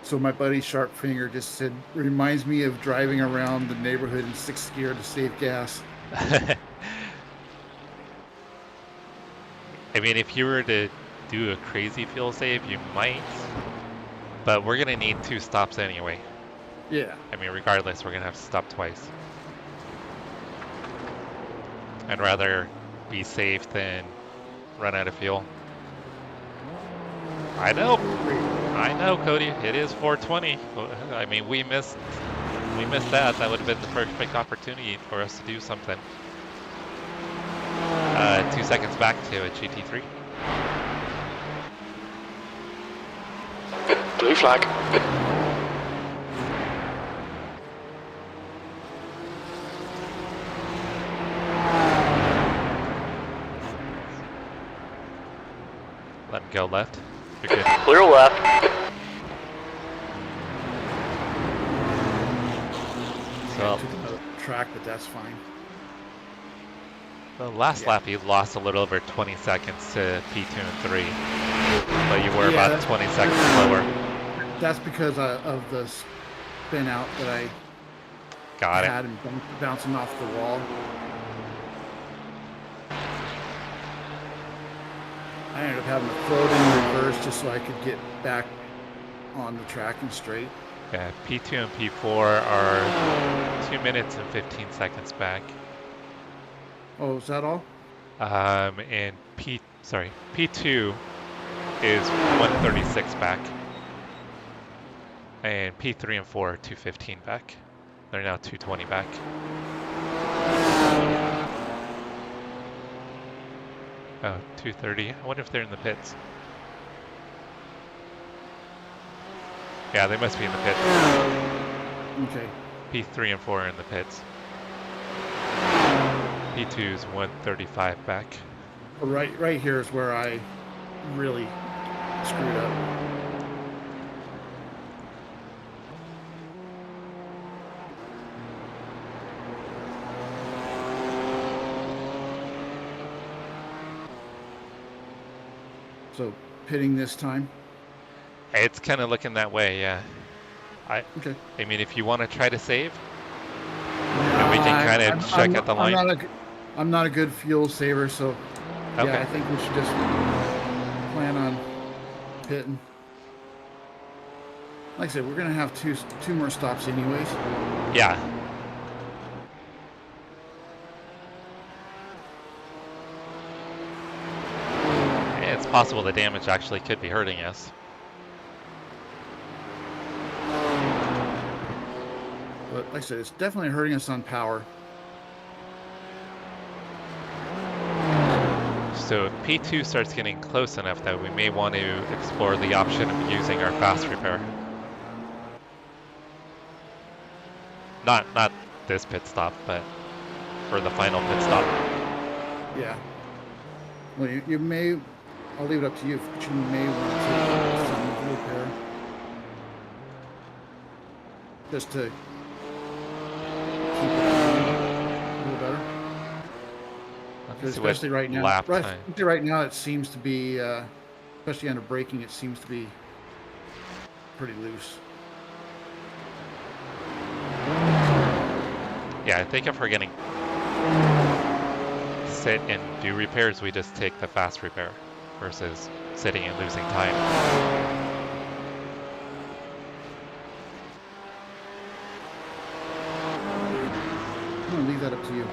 So my buddy Sharpfinger just said, reminds me of driving around the neighborhood in sixth gear to save gas.
I mean, if you were to do a crazy fuel save, you might, but we're gonna need 2 stops anyway.
Yeah.
I mean, regardless, we're gonna have to stop twice. I'd rather be safe than run out of fuel. I know, Cody. It is 420. I mean, we missed that. That would have been the perfect opportunity for us to do something. 2 seconds back to a GT3.
Blue flag.
Let him go left. You're good.
Clear left.
So
Took another track, but that's fine.
the last lap you lost a little over 20 seconds to P2 and 3, but you were
Yeah,
about 20 seconds slower.
That's because of the spin out that I
Got it.
had and bouncing off the wall. I ended up having to throw it in reverse just so I could get back on the track and straight.
Yeah, P2 and P4 are 2 minutes and 15 seconds back.
Oh, is that all?
And P2 is 136 back. And P3 and 4 are 215 back. They're now 220 back. Oh, 230. I wonder if they're in the pits. Yeah, they must be in the pits.
Okay.
P3 and 4 are in the pits. P2 is 135 back.
Right here is where I really screwed up. So pitting this time.
It's kind of looking that way, yeah.
Okay.
I mean, if you want to try to save, and we can kind of check at the line.
I'm not a good fuel saver, so
Okay.
yeah, I think we should just plan on pitting. Like I said, we're gonna have two more stops anyways.
Yeah. It's possible the damage actually could be hurting us.
But like I said, it's definitely hurting us on power.
So if P2 starts getting close enough that we may want to explore the option of using our fast repair. Not this pit stop, but for the final pit stop.
Yeah. Well, you may. I'll leave it up to you, but you may want to some repair just to keep it a little better. Especially right now. Right now, it seems to be, especially under braking, it seems to be pretty loose.
Yeah, I think if we're getting sit and do repairs, we just take the fast repair versus sitting and losing time.
I'm gonna leave that up to you.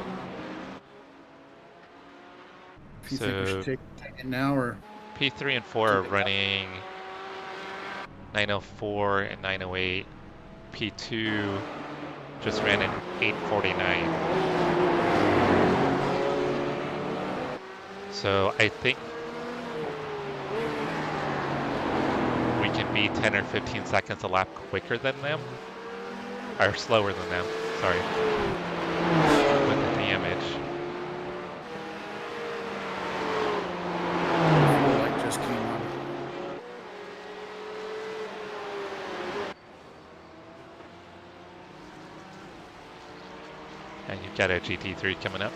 If you think we should take it now, or
P3 and 4 are running 904 and 908. P2 just ran an 849. So I think we can be 10 or 15 seconds a lap quicker than them, or slower than them, sorry, with the damage.
the light just came on.
And you've got a GT3 coming up.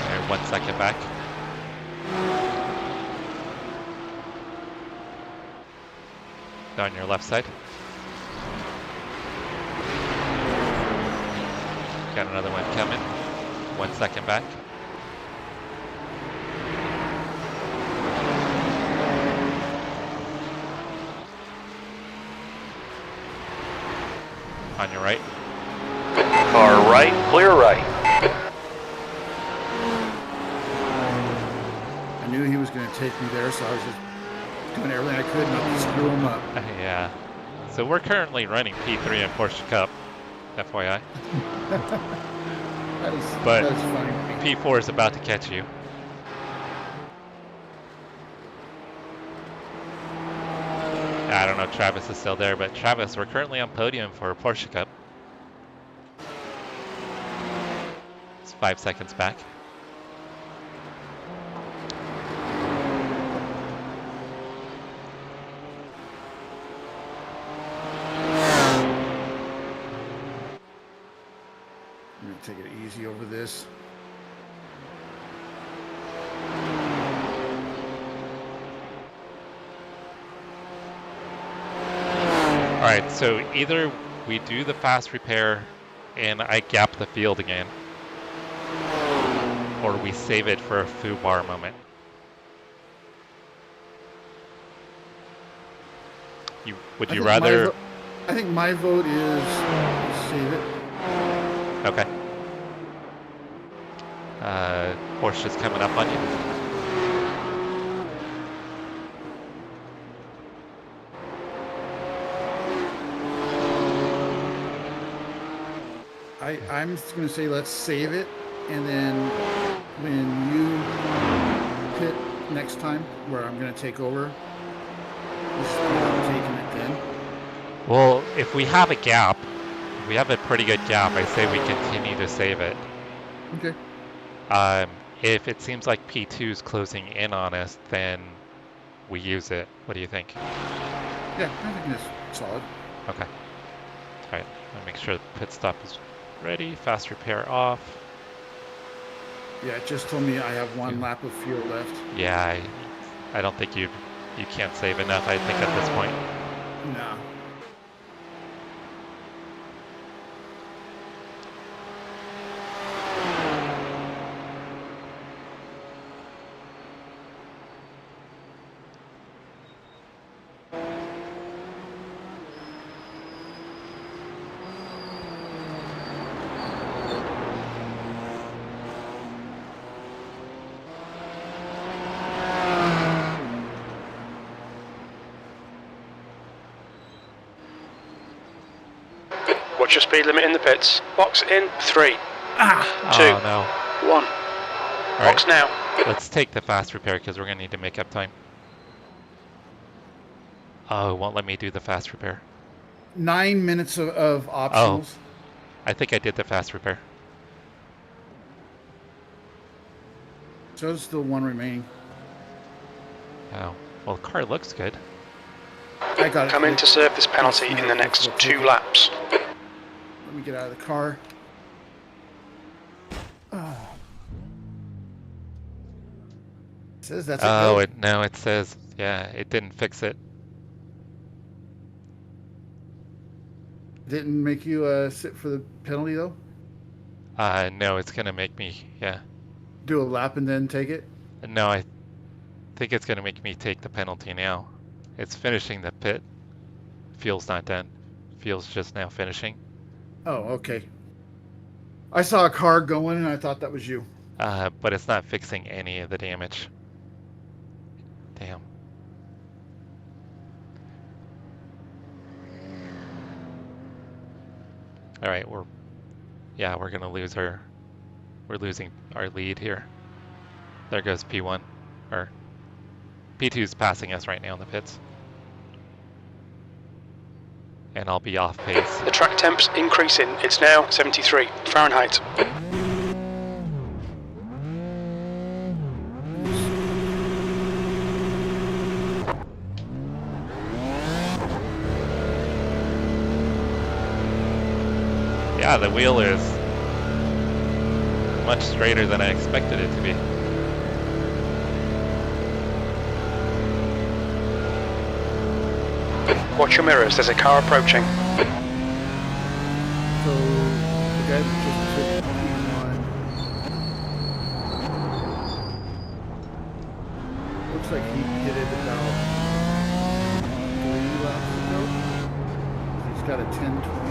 And 1 second back. On your left side. Got another one coming. 1 second back. On your right.
Car right, clear right.
I knew he was going to take me there, so I was just doing everything I could not to screw him up.
Yeah. So we're currently running P3 in Porsche Cup, FYI. But
that is funny.
P4 is about to catch you. I don't know if Travis is still there, but Travis, we're currently on podium for Porsche Cup. It's 5 seconds back.
I'm going to take it easy over this.
Alright, so either we do the fast repair and I gap the field again, or we save it for a foo bar moment. Would you rather...
I think my vote is save it.
Okay. Porsche's coming up on you.
I'm just going to say let's save it, and then when you pit next time, where I'm going to take over, I'm taking it then.
Well, if we have a gap, if we have a pretty good gap, I say we continue to save it.
Okay.
If it seems like P2 is closing in on us, then we use it. What do you think?
Yeah, I think it's solid.
Okay. All right. I'll make sure the pit stop is ready. Fast repair off.
Yeah, it just told me I have one lap of fuel left.
Yeah, I don't think you can't save enough, I think, at this point.
No.
Watch your speed limit in the pits. Box in 3, 2,
Oh, no.
1.
All
Box
right.
now.
Let's take the fast repair because we're going to need to make up time. Oh, it won't let me do the fast repair.
9 minutes of optionals.
I think I did the fast repair.
So there's still one remaining.
Oh, well, the car looks good.
I got it.
Come in to serve this penalty in the next 2 laps.
Let me get out of the car. Oh. It says that's it.
Oh, no, it says, yeah, it didn't fix it.
Didn't make you sit for the penalty though?
No, it's going to make me, yeah.
Do a lap and then take it?
No, I think it's going to make me take the penalty now. It's finishing the pit. Fuel's not done. Fuel's just now finishing.
Oh, okay. I saw a car going and I thought that was you.
But it's not fixing any of the damage. Damn. All right, we're gonna lose we're losing our lead here. There goes P1, or P2's passing us right now in the pits. And I'll be off pace.
The track temp's increasing. It's now 73 Fahrenheit.
Yeah, the wheel is much straighter than I expected it to be.
Watch your mirrors, there's a car approaching.
So the guy that just took P1 looks like he hit it about 3 laps ago. He's got a 10-20.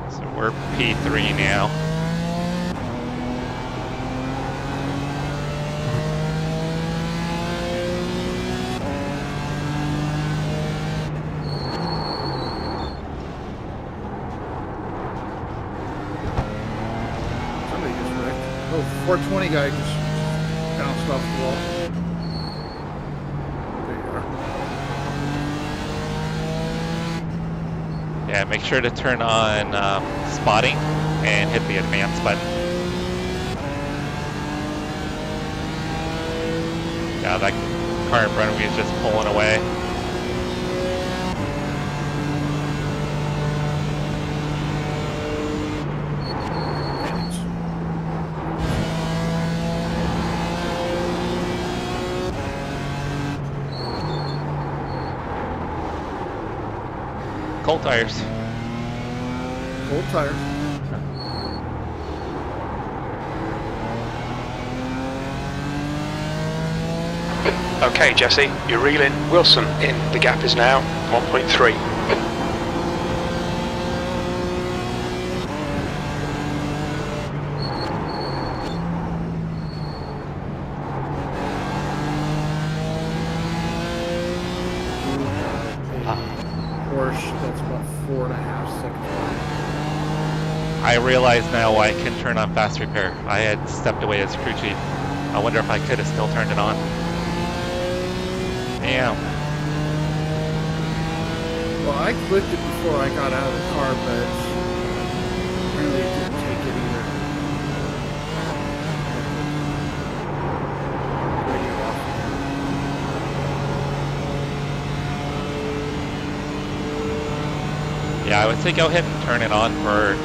So we're P3 now.
Somebody just wrecked. Oh, 420 guy just bounced off the wall. There you are.
Yeah, make sure to turn on spotting and hit the advance button. Yeah, that car in front of me is just pulling away. Cold tires.
Cold tires.
Okay, Jesse, you're reeling. Wilson in. The gap is now 1.3.
Porsche, that's about 4.5 seconds.
I realize now why I can turn on fast repair. I had stepped away as crew chief. I wonder if I could have still turned it on. Damn.
Well, I clicked it before I got out of the car, but apparently it didn't take it either. Radio off.
Yeah, I would say go ahead and turn it on for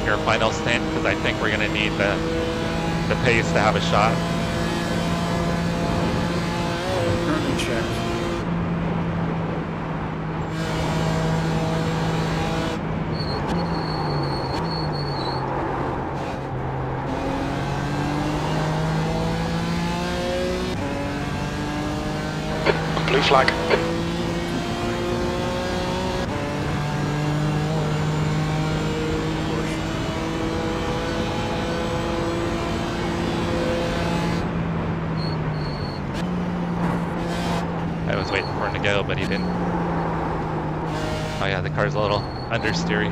your final stint because I think we're going to need the pace to have a shot.
Currently checked.
Blue flag.
I was waiting for him to go, but he didn't. Oh yeah, the car's a little understeery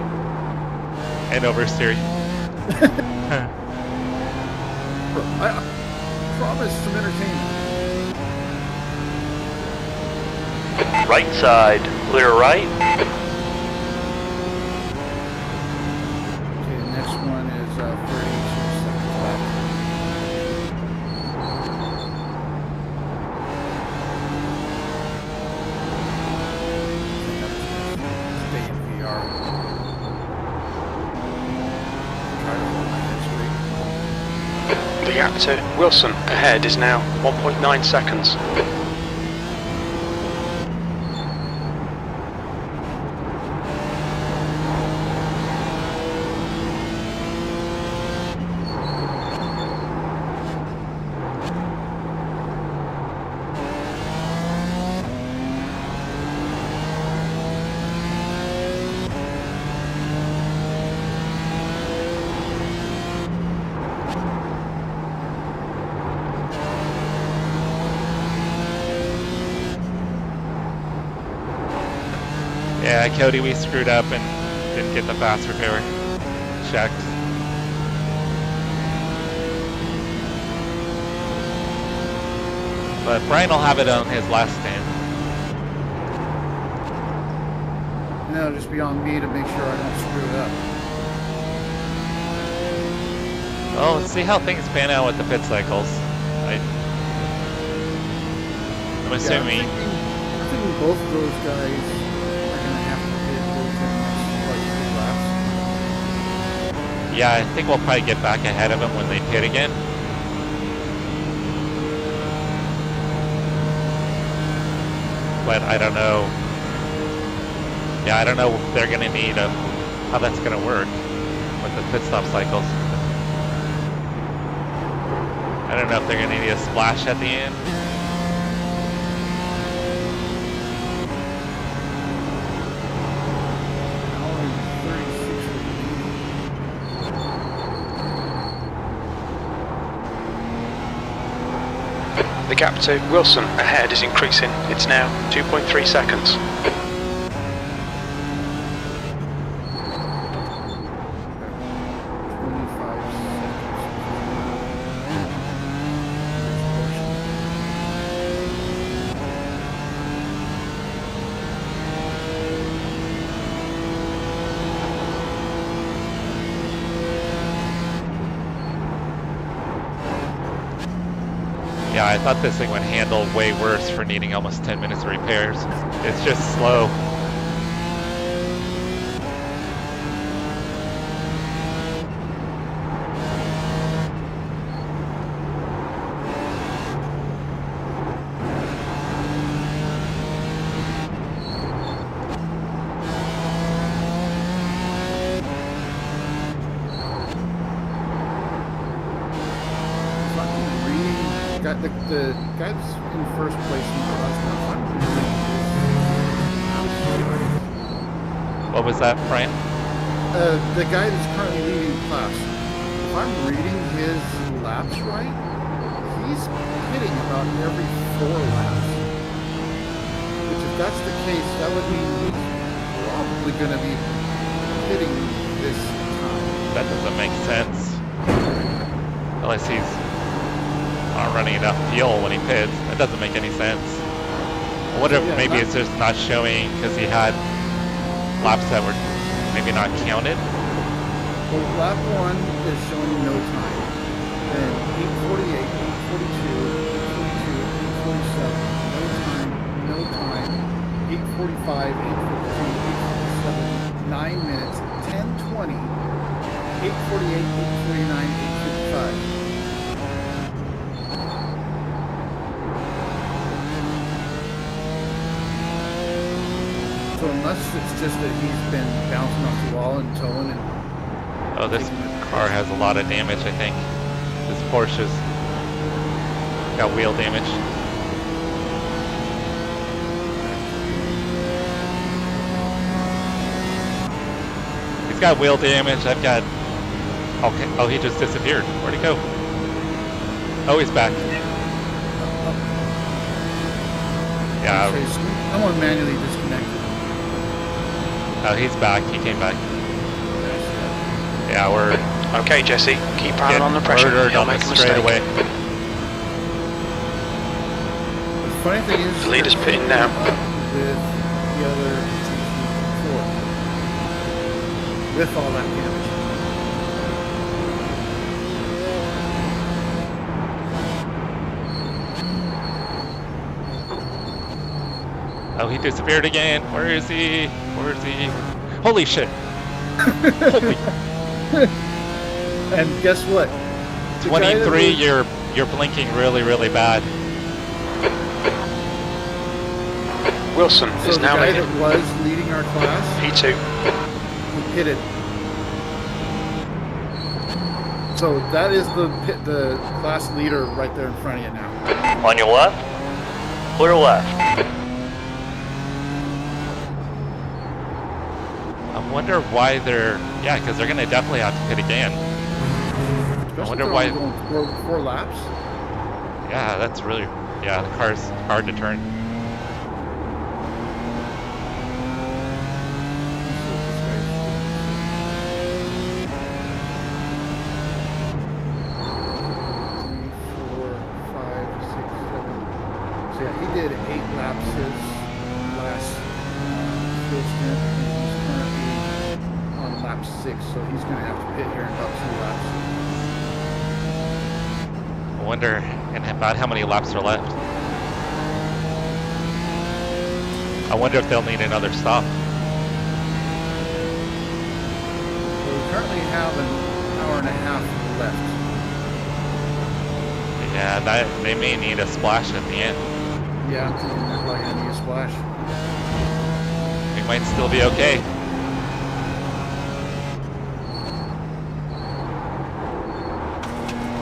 and oversteery.
I promise some entertainment.
Right side, clear right.
Okay, the next one is 32 seconds left. Stay in VR. Try to hold my head straight.
The gap to Wilson ahead is now 1.9 seconds.
Yeah, Cody, we screwed up and didn't get the fast repair checked. But Brian will have it on his last stand.
And it'll just be on me to make sure I don't screw it up.
Well, let's see how things pan out with the pit cycles. I'm assuming.
I'm thinking both of those guys are going to have to hit within the next, like, 2 laps.
Yeah, I think we'll probably get back ahead of them when they pit again. But I don't know. Yeah, I don't know if they're going to need how that's going to work with the pit stop cycles. I don't know if they're going to need a splash at the end.
The gap to Wilson ahead is increasing. It's now 2.3 seconds.
Yeah, I thought this thing would handle way worse for needing almost 10 minutes of repairs. It's just slow.
The guy that's in first place in the last one.
What was that, Brian?
The guy that's currently leading the class. If I'm reading his laps right, he's hitting about every 4 laps. Which, if that's the case, that would mean he's probably going to be hitting this time.
That doesn't make sense. Unless he's not running enough fuel when he pits. That doesn't make any sense. I wonder if maybe it's just not showing because he had laps that were maybe not counted.
Well, lap 1 is showing no time. Then 8:48, 8:42, 8:42, 8:47, no time, 8:45, 8:52, 8:57, 9 minutes, 10:20, 8:48, 8:49, 8:55. So unless it's just that he's been bouncing off the wall and towing and...
Oh, this car has a lot of damage, I think. This Porsche's got wheel damage. He's got wheel damage, I've got... Okay. Oh, he just disappeared. Where'd he go? Oh, he's back. Yeah.
Someone manually disconnected.
Oh, he's back. He came back. Yeah, we're...
Okay, Jesse, keep piling on the pressure. You'll make a mistake.
Away.
The funny thing is...
The leader's pitting now.
With the other GT4. With all that damage.
Oh, he disappeared again. Where is he? Where is he? Holy shit. Holy.
And guess what?
23, you're blinking really, really bad.
Wilson is now
the guy
leading.
that was leading our class,
P2.
he pitted. So that is the class leader right there in front of you now.
On your left? Clear left.
I wonder why they're... Yeah, because they're going to definitely have to pit again.
Especially
I wonder
if
why...
they're only going four laps.
Yeah, that's really... Yeah, the car's hard to turn.
So yeah, he did 8 laps his last field stint, and he's currently on lap 6, so he's going to have to pit here in about 2 laps.
I wonder about how many laps are left. I wonder if they'll need another stop.
So we currently have an hour and a half left.
Yeah, they may need a splash at the end.
Yeah, I'm thinking they're probably going to need a splash.
We might still be okay.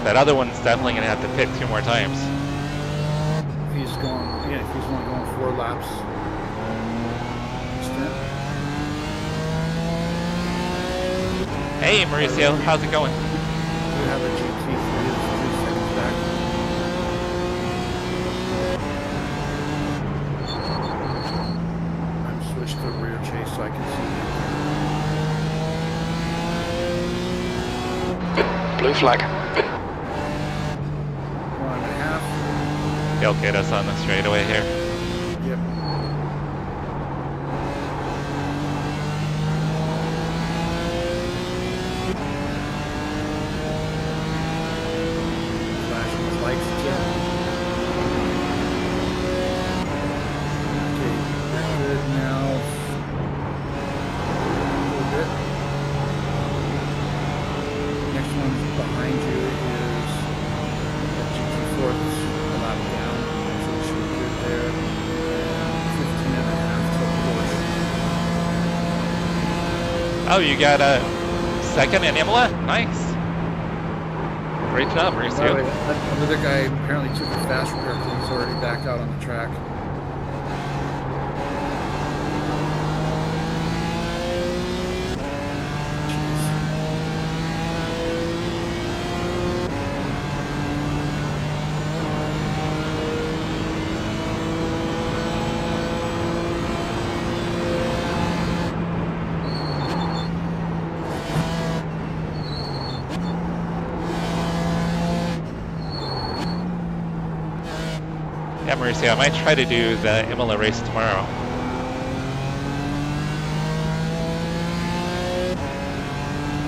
That other one's definitely going to have to pit 2 more times.
If he's going, yeah, if he's only going 4 laps.
Hey Mauricio, how's it going?
We have a GT3 that's 3 seconds back. I'm switched to rear chase so I can see.
Blue flag.
1.5.
He'll get us on the straightaway here.
Yep. Flashing his lights again. Okay, we're good now. A little bit. Next one's behind you is that GT4 that's a lap down, so we should be good there. And 15.5 to Porsche.
Oh, you got a second in Imola? Nice. Great job,
By the way,
Mauricio.
that other guy apparently took a fast repair because he's already back out on the track.
Yeah, Mauricio, I might try to do the Imola race tomorrow.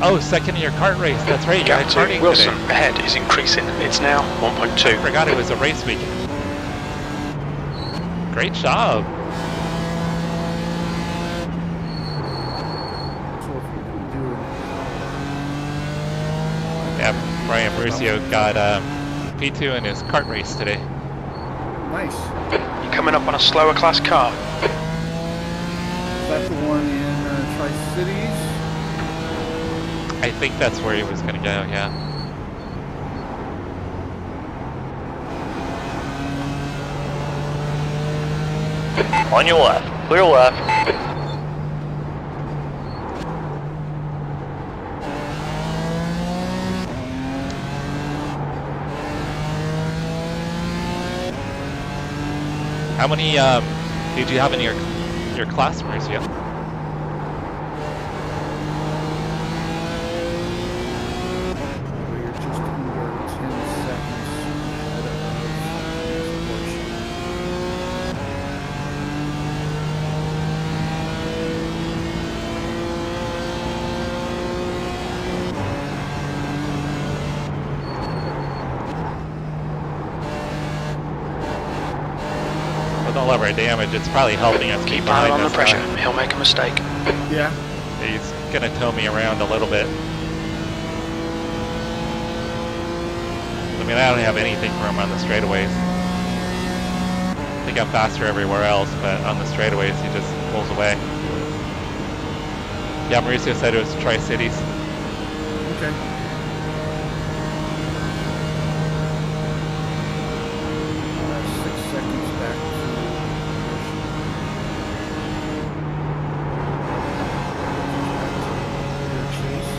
Oh, second in your kart race. That's right. You
Gap
had
to
karting
Wilson
today.
ahead is increasing. It's now 1.2.
Forgot it was a race weekend. Great job.
So if you can do
Yeah, Brian Mauricio got P2 in his kart race today.
nice.
You're coming up on a slower class car.
Is that the one in Tri-Cities?
I think that's where he was going to go, yeah.
On your left. Clear left.
How many did you have in your class, Mauricio?
We're just under 10 seconds ahead of Porsche.
With all of our damage, it's probably helping us
Keep
keep
an eye
behind
on the
this
pressure.
guy.
He'll make a mistake.
Yeah.
He's going to tow me around a little bit. I mean, I don't have anything for him on the straightaways. I think I'm faster everywhere else, but on the straightaways, he just pulls away. Yeah, Mauricio said it was Tri-Cities.
Okay. That's 6 seconds back to rear chase.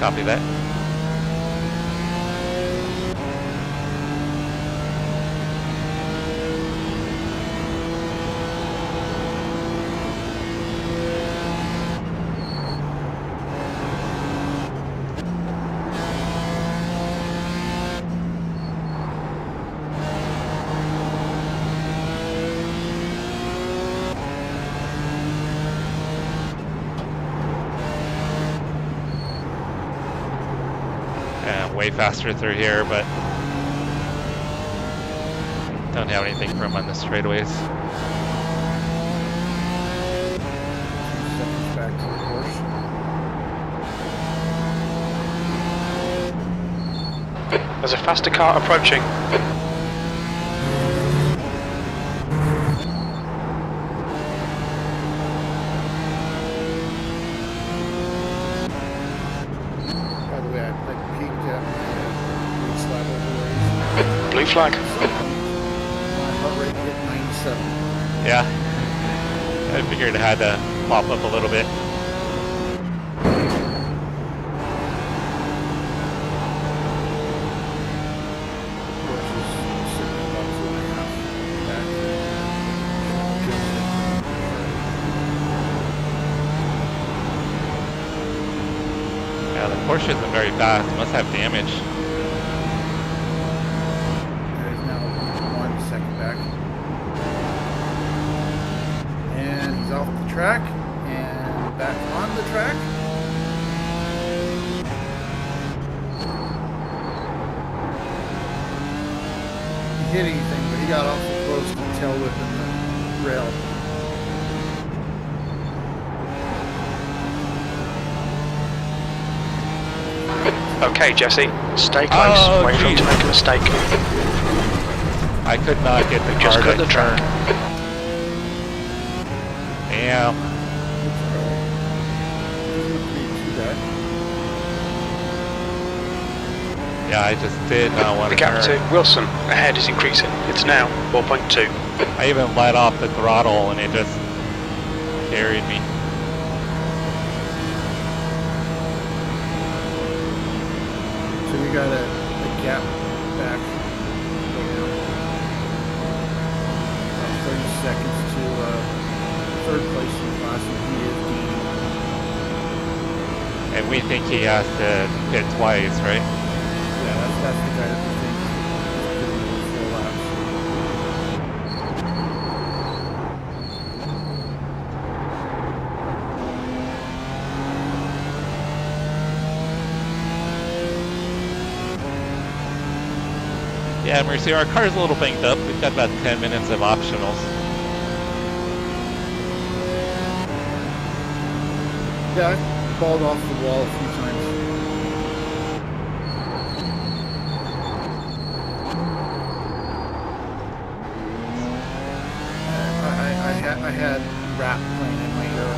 Copy that. way faster through here, but don't have anything for him on the straightaways.
2 seconds back to the Porsche.
There's a faster car approaching.
By the way, I peeked at my race lap overlays.
Blue flag.
My heart rate hit 97.
Yeah, I figured it had to pop up a little bit.
Porsche's sitting about 2.5 back.
Yeah, the Porsche isn't very fast. It must have damage.
There's now 1 second back. And he's off the track and back on the track. He hit anything, but he got awful close to tail whipping the rail.
Okay, Jesse, stay close.
Oh,
Wait for him to
geez.
make a mistake.
I could not get the
Just
car
cut
to
the track.
turn. Damn. Yeah, I just did not want
The
to
gap
turn.
to Wilson ahead is increasing. It's now 4.2.
I even let off the throttle and it just carried me.
So we got a gap back right now. About 30 seconds to third place in the class, and he is Dean.
And we think he has to hit twice, right?
Yeah, that's the guy that we think is getting over 4 laps.
Yeah, Mercy, our car's a little banged up. We've got about 10 minutes of optionals.
Yeah, I balled off the wall a few times. I had rap playing in my ear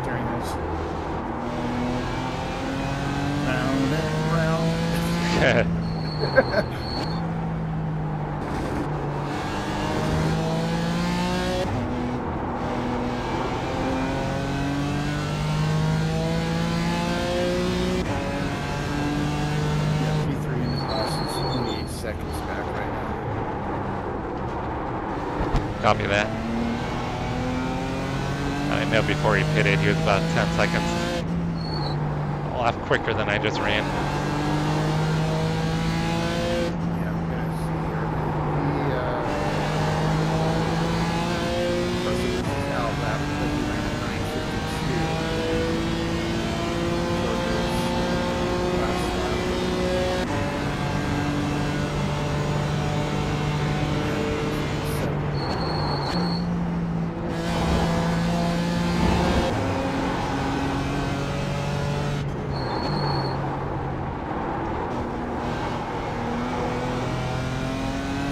during this. Round and round. Yeah, P3 in the class is 28 seconds back right now.
Copy that. I know before he pitted, he was about 10 seconds. A lot quicker than I just ran.
Yeah, I'm gonna see here. He, this is out lap, but he ran a 9:52 for his last lap.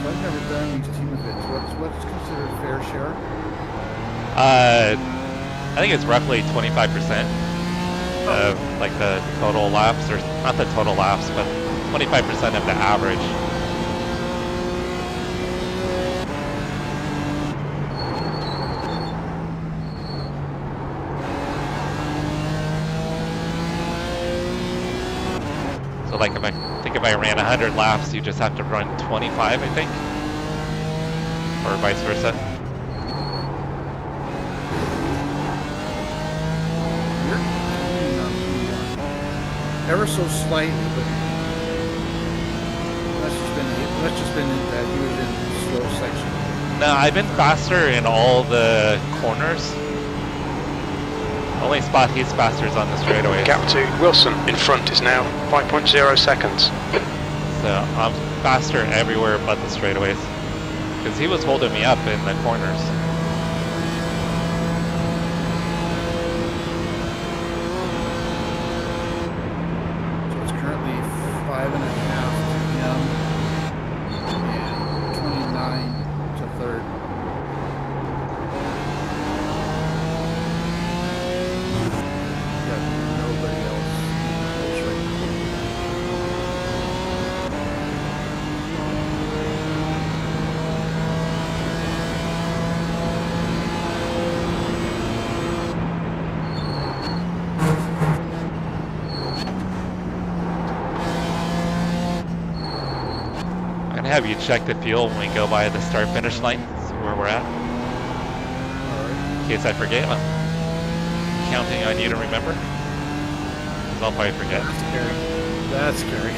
I've never done these team events. What's considered fair share?
I think it's roughly 25% of like the total laps, or not the total laps, but 25% of the average. So like if I ran 100 laps, you just have to run 25, I think, or vice versa.
You're coming up ever so slightly, but that's just been that he was in the slow section.
No, I've been faster in all the corners. Only spot he's faster is on the straightaways.
Gap to Wilson in front is now 5.0 seconds.
So I'm faster everywhere but the straightaways. Because he was holding me up in the corners.
So it's currently 5.5 p.m. and 29 to third. Got nobody else in the race right now.
I'm gonna have you check the fuel when we go by the start finish line. See where we're at. In case I forget, I'm counting on you to remember. 'Cause I'll probably forget.
That's scary.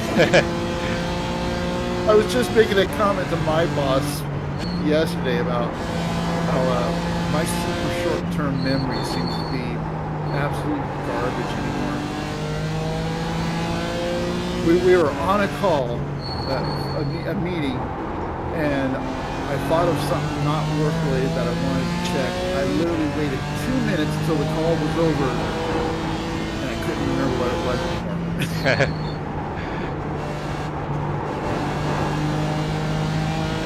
I was just making a comment to my boss yesterday about how my super short-term memory seems to be absolute garbage anymore. We were on a call, a meeting, and I thought of something not work-related that I wanted to check. I literally waited 2 minutes until the call was over, and I couldn't remember what it was anymore.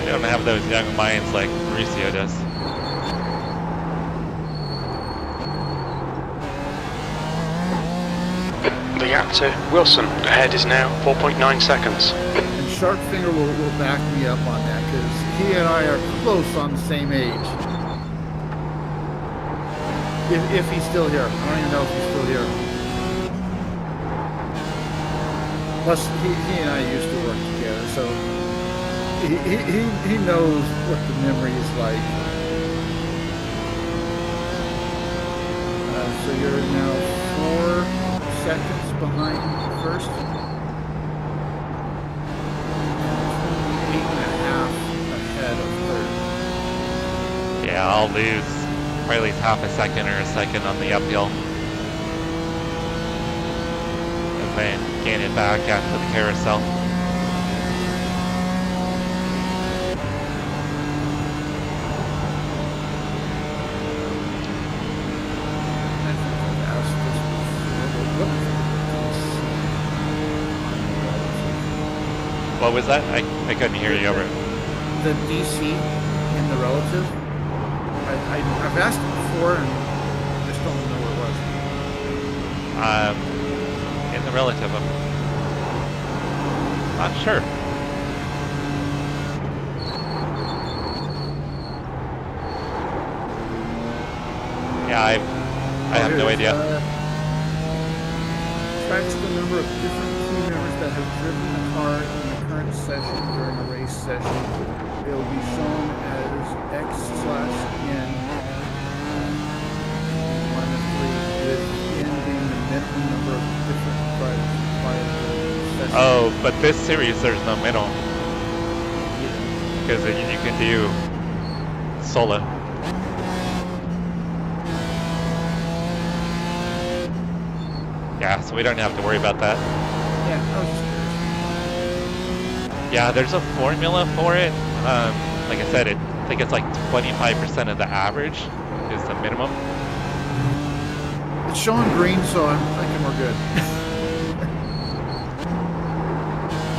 You don't have those young minds like Mauricio does.
The gap to Wilson ahead is now 4.9 seconds.
And Sharkfinger will back me up on that, because he and I are close on the same age. If he's still here. I don't even know if he's still here. Plus, he and I used to work together, so he knows what the memory is like. So you're now 4 seconds behind first. 8.5 ahead of third.
Yeah, I'll lose probably half a second or a second on the uphill. And then gain it back after the carousel. What was that? I couldn't hear you over it.
The DC in the relative. I've asked it before and I just don't know what it was.
In the relative, I'm not sure. Yeah, I have no idea.
Tracks the number of different team members that have driven the car in the current session during a race session. It will be shown as X/N 1 and 3, with N being the minimum number of different drivers required for the session.
Oh, but this series there's no middle. Because you can do solo. Yeah, so we don't have to worry about that.
Yeah, I was just curious.
Yeah, there's a formula for it. Like I said, I think it's like 25% of the average is the minimum.
It's showing green, so I'm thinking we're good.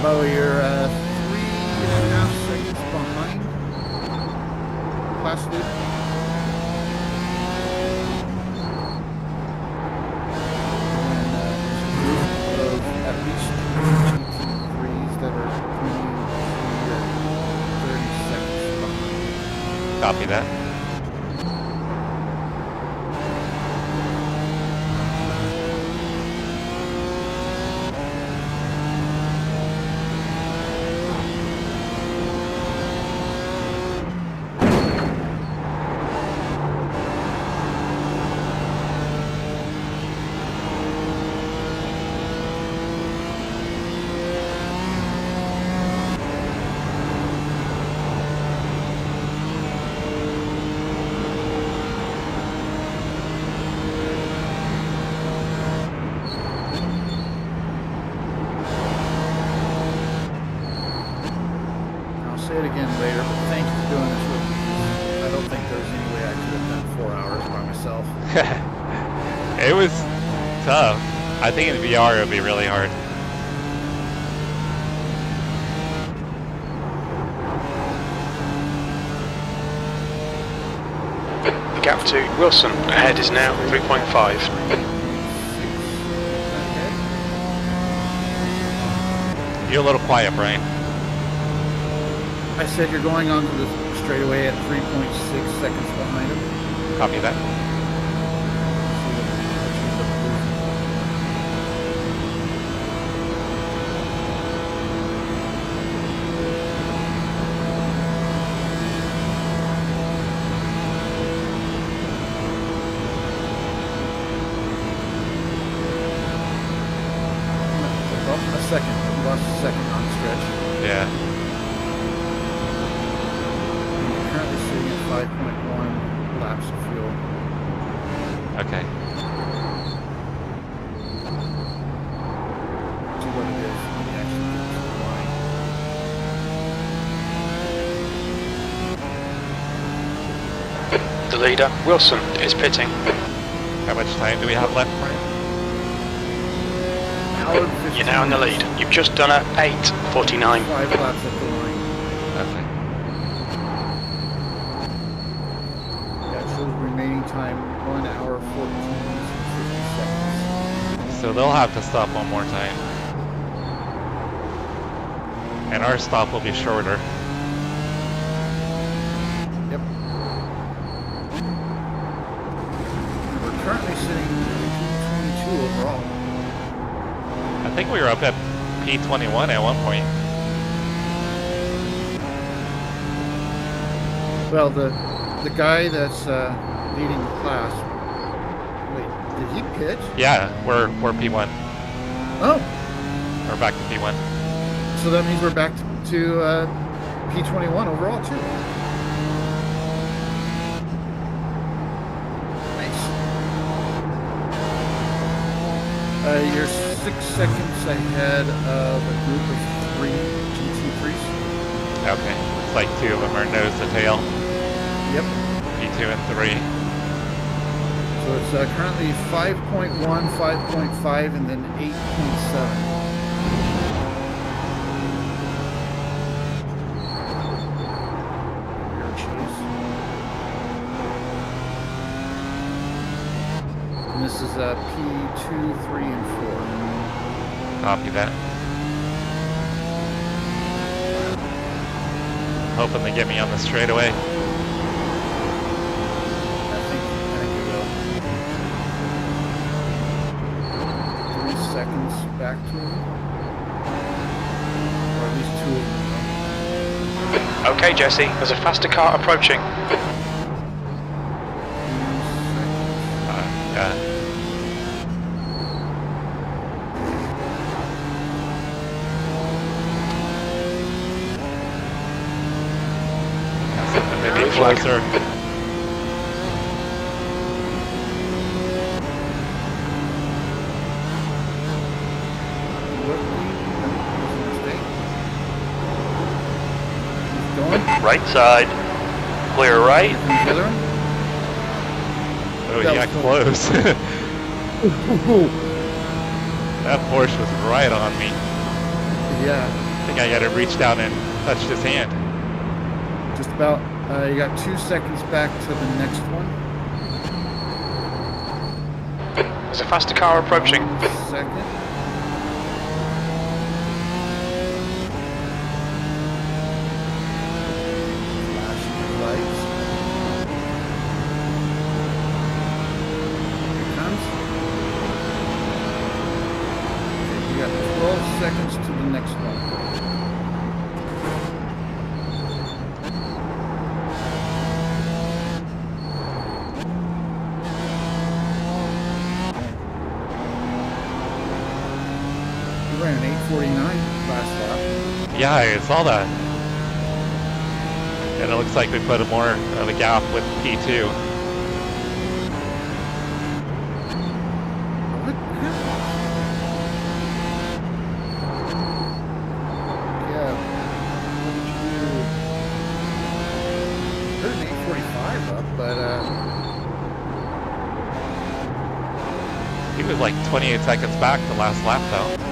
Bo, you're 3.5 seconds behind class lead. At least GT3s that are 30 seconds behind.
Copy that.
say it again later, but thank you for doing this with me. I don't think there's any way I could have done 4 hours by myself.
It was tough. I think in VR it would be really hard.
The gap to Wilson ahead is now 3.5.
You're a little quiet, Brian.
I said you're going onto the straightaway at 3.6 seconds behind him.
Copy that.
A second. You lost a second on the stretch.
Yeah.
You're currently sitting at 5.1 laps of fuel.
Okay.
See what it is when you actually get to the line.
The leader, Wilson, is pitting.
How much time do we have left, Brian?
You're now in the lead. You've just done a 8:49.
5 laps at the line.
Okay.
That shows remaining time 1 hour 14 50 seconds.
So they'll have to stop one more time. And our stop will be shorter.
Yep. We're currently sitting at 222 overall.
I think we were up at P21 at one point.
Well, the guy that's leading the class. Wait, did he pitch?
Yeah, we're P1.
Oh,
We're back to P1.
so that means we're back to P21 overall too. Nice. You're 6 seconds ahead of a group of 3 GT3s.
Okay. It's like 2 of them are nose to tail.
Yep.
P2 and 3.
So it's currently 5.1, 5.5, and then 8.7. Here it is. And this is P2, 3, and 4.
Copy that. Hoping they get me on the straightaway.
I think it will. 3 seconds back to him. Or at least 2 of them.
Okay, Jesse, there's a faster car approaching.
Yeah. Maybe closer.
Right side. Clear right.
Oh, he got close. That Porsche was right on me.
Yeah.
I think I got to reach down and touch his hand.
Just about. You got 2 seconds back to the next one.
There's a faster car approaching.
1 second. Flashing lights. Here it comes. Okay, you got 12 seconds to the next one. You ran an 8:49 last lap.
Yeah, I saw that. And it looks like we put more of a gap with P2.
What happened? Yeah. What did you do?
he was like 28 seconds back the last lap though.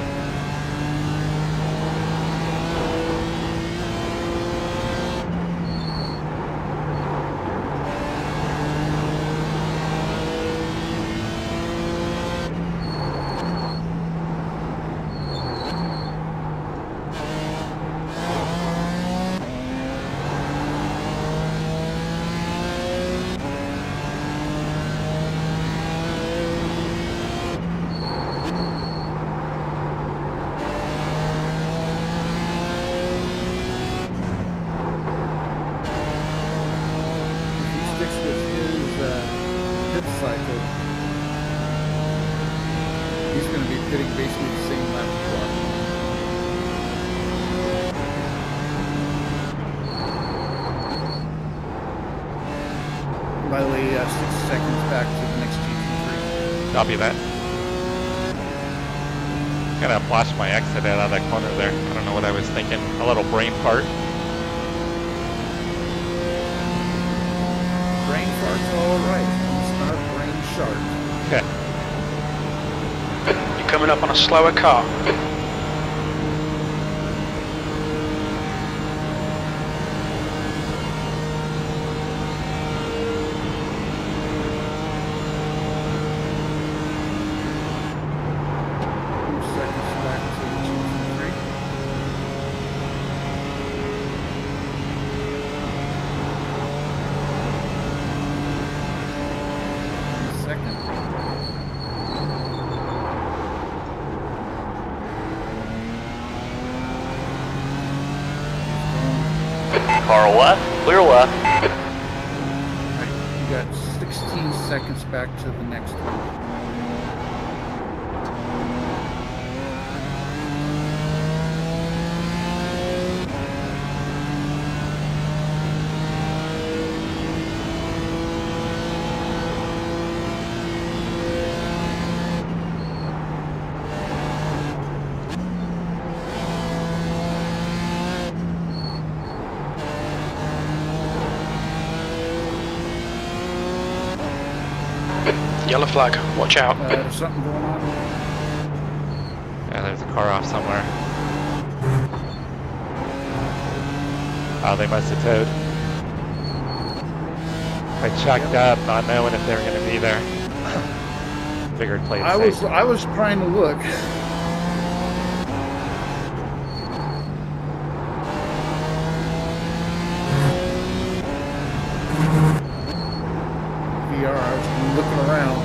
Copy that. Kind of flashed my exit out of that corner there. I don't know what I was thinking. A little brain fart.
Brain fart's all right. It's not brain shark.
Okay.
You're coming up on a slower car.
Car left, clear left.
Right, you got 16 seconds back to the next one.
Yellow flag, watch out.
There's something going on.
Yeah, there's a car off somewhere. Oh, they must have towed. I checked up, not knowing if they were going to be there. Figured play it safe.
I was trying to look. VR, I was looking around.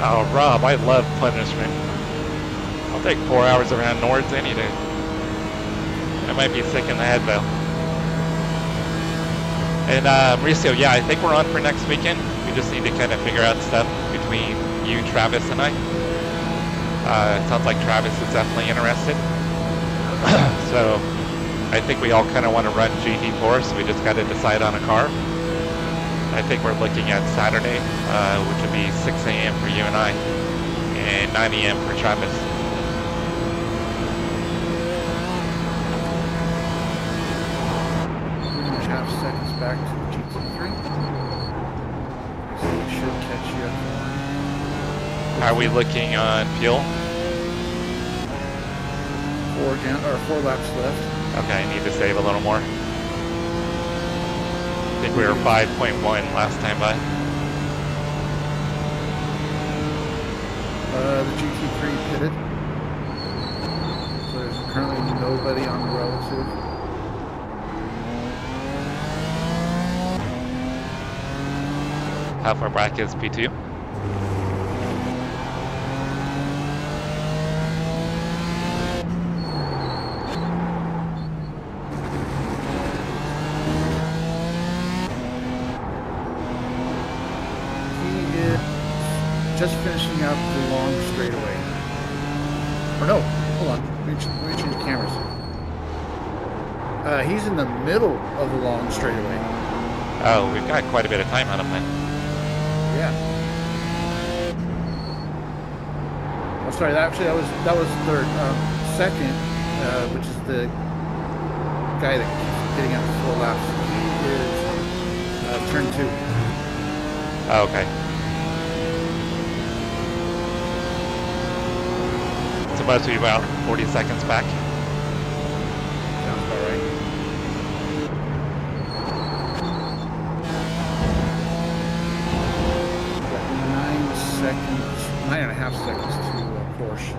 Oh, Rob, I love punishment. I'll take 4 hours around Nords any day. I might be sick in the head though. And Mauricio, yeah, I think we're on for next weekend. We just need to kind of figure out stuff between you, Travis, and I. It sounds like Travis is definitely interested. So I think we all kind of want to run GT4, so we just got to decide on a car. I think we're looking at Saturday, which would be 6 a.m. for you and I, and 9 a.m. for Travis.
Half seconds back to the GT3. So it should catch you up.
How are we looking on fuel?
4 laps left.
Okay, I need to save a little more. I think we were 5.1 last time by.
The GT3 pitted. So there's currently nobody on the relative.
How far back is P2?
Just finishing up the long straightaway. Or no, hold on. Let me change cameras. He's in the middle of the long straightaway.
Oh, we've got quite a bit of time on him then.
Yeah. Oh, sorry. That was third. Second, which is the guy that keeps getting out 4 laps. He is turn 2.
Oh, okay. So must be about 40 seconds back.
Sounds about right. Got 9.5 seconds to Porsche.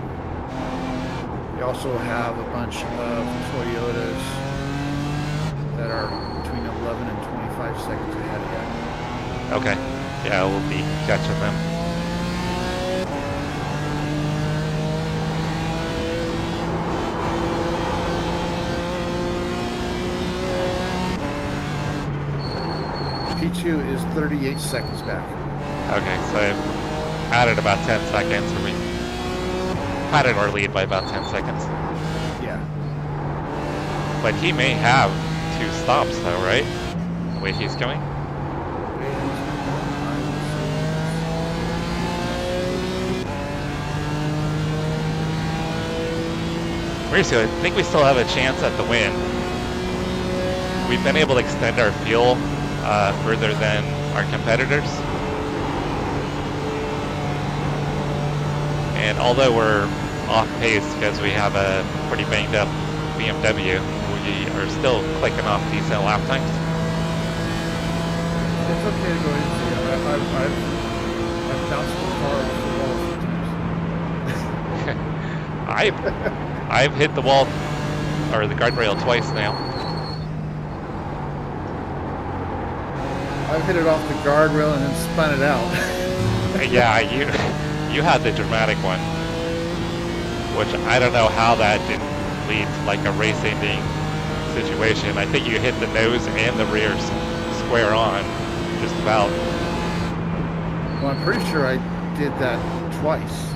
We also have a bunch of Toyotas that are between 11 and 25 seconds ahead of that.
Okay. Yeah, we'll be catching them.
P2 is 38 seconds back.
Okay, so I've added about 10 seconds, or we padded our lead by about 10 seconds.
Yeah.
But he may have 2 stops though, right? The way he's going? Seriously, I think we still have a chance at the win. We've been able to extend our fuel further than our competitors. And although we're off pace because we have a pretty banged up BMW, we are still clicking off decent lap times.
It's okay to go easy. I've bounced the car off the wall a few times.
I've hit the wall, or the guardrail twice now.
I've hit it off the guardrail and then spun it out.
Yeah, you had the dramatic one, which I don't know how that didn't lead to like a race-ending situation. I think you hit the nose and the rear square on, just about.
Well, I'm pretty sure I did that twice.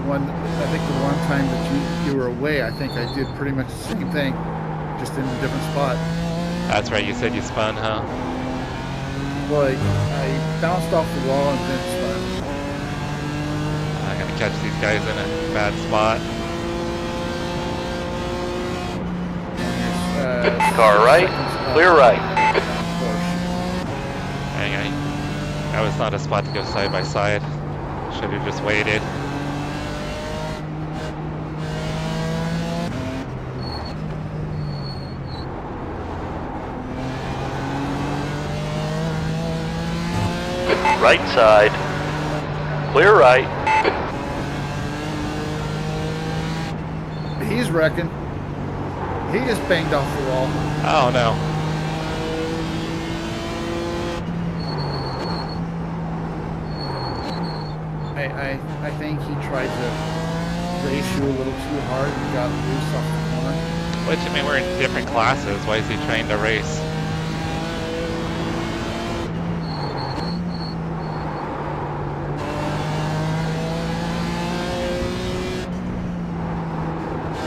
I think the one time that you were away, I think I did pretty much the same thing, just in a different spot.
That's right, you said you spun, huh?
Well, I bounced off the wall and then spun.
I'm gonna catch these guys in a bad spot.
Car right, clear right.
Hang on. That was not a spot to go side by side. Should have just waited.
Right side, clear right.
He's wrecking. He just banged off the wall.
Oh no.
I think he tried to race you a little too hard and got loose off the corner.
Which, I mean, we're in different classes. Why is he trying to race?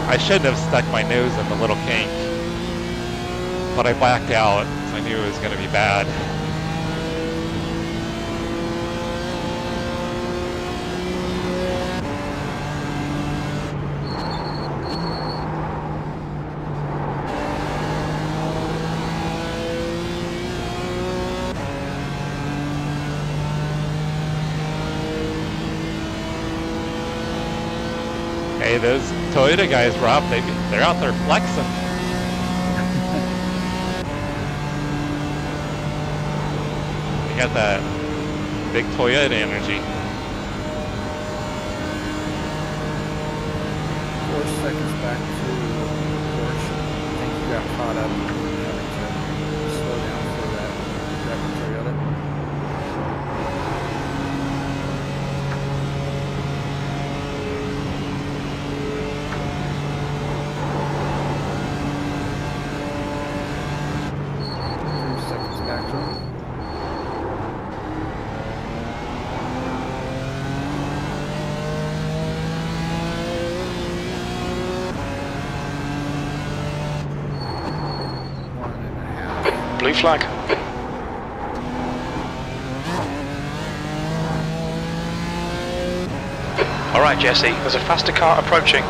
I shouldn't have stuck my nose in the little kink, but I blacked out, so I knew it was going to be bad. Hey, those Toyota guys, Rob, they're out there flexing. They got that big Toyota energy.
4 seconds back to Porsche. I think you got caught up having to slow down for that Toyota.
Blue flag. Alright Jesse, there's a faster car approaching.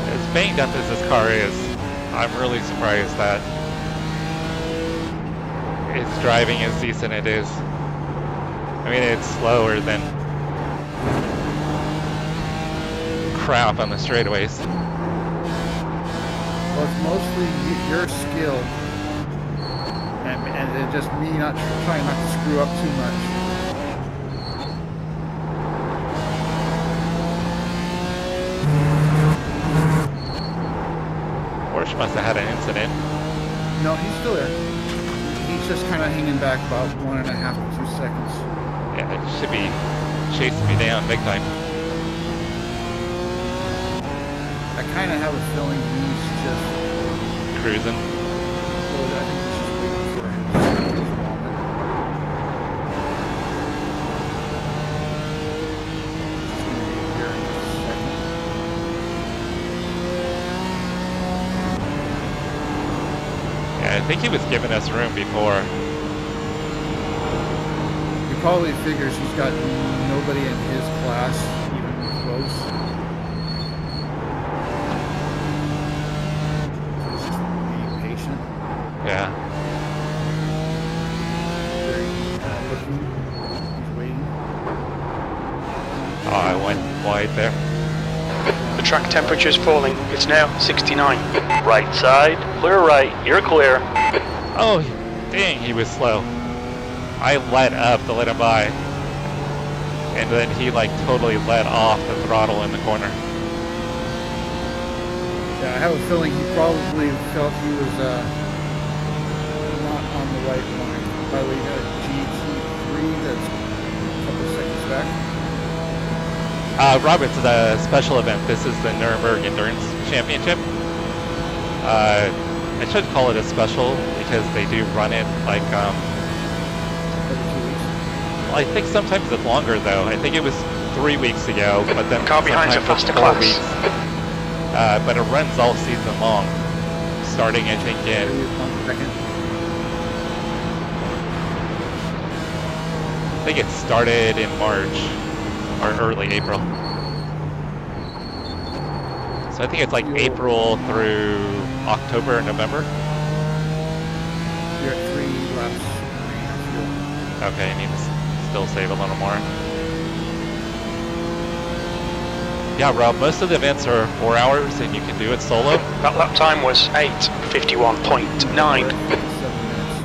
As banged up as this car is, I'm really surprised that its driving as decent it is. I mean, it's slower than crap on the straightaways.
Well, it's mostly your skill and just me not trying not to screw up too much.
Porsche must have had an incident.
No, he's still there. He's just kind of hanging back about 1.5 to 2 seconds.
Yeah, it should be chasing me down big time.
I kind of have a feeling he's just
Cruising.
Well, I think he's just waiting for his moment. He's going to be here in just a second.
Yeah, I think he was giving us room before.
He probably figures he's got nobody in his class even close. So he's just being patient.
Yeah.
Looking. He's waiting.
Oh, I went wide there.
The track temperature is falling. It's now 69.
Right side, clear right, you're clear.
Oh, dang, he was slow. I let up to let him by. And then he like totally let off the throttle in the corner.
Yeah, I have a feeling he probably felt he was not on the right line. By the way, you got a GT3 that's a couple seconds back.
Robert, it's a special event. This is the Nurburgring Endurance Championship. I should call it a special because they do run it like,
Every 2 weeks.
I think sometimes it's longer though. I think it was 3 weeks ago, but then
Car behind's a
sometimes it's
faster
4
class.
weeks. But it runs all season long, starting I think in,
1 second.
I think it started in March or early April. So I think it's like April through October, November.
You're at 3 laps remaining on fuel.
Okay, I need to still save a little more. Yeah, Rob, most of the events are 4 hours and you can do it solo.
That lap time was 8:51.9.
7 minutes.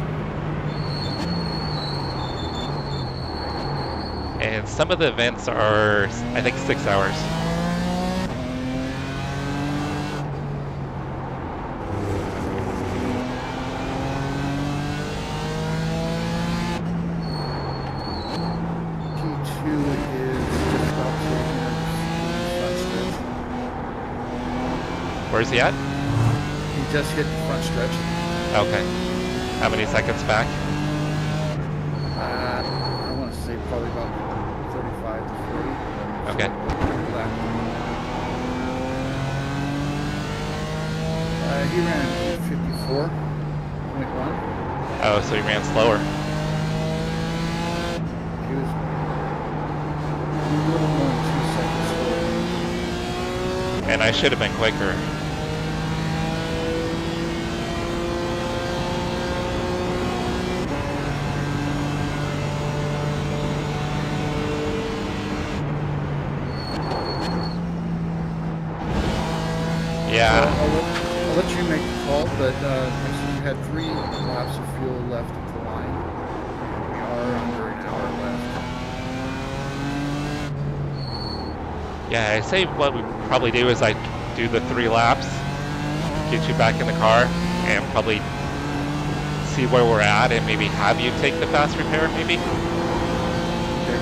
And some of the events are, I think, 6 hours.
T2 is just about 3 minutes in the front stretch.
Where's he at?
He just hit the front stretch.
Okay. How many seconds back?
I want to say probably about 35 to 40.
Okay.
He ran 54.1.
Oh, so he ran slower.
He was a little more than 2 seconds slower.
And and I should have been quicker. Yeah.
I'll let you make the call, but you had 3 laps of fuel left at the line. We are under an hour left.
Yeah, I say what we probably do is I do the 3 laps, get you back in the car, and probably see where we're at, and maybe have you take the fast repair, maybe?
Okay.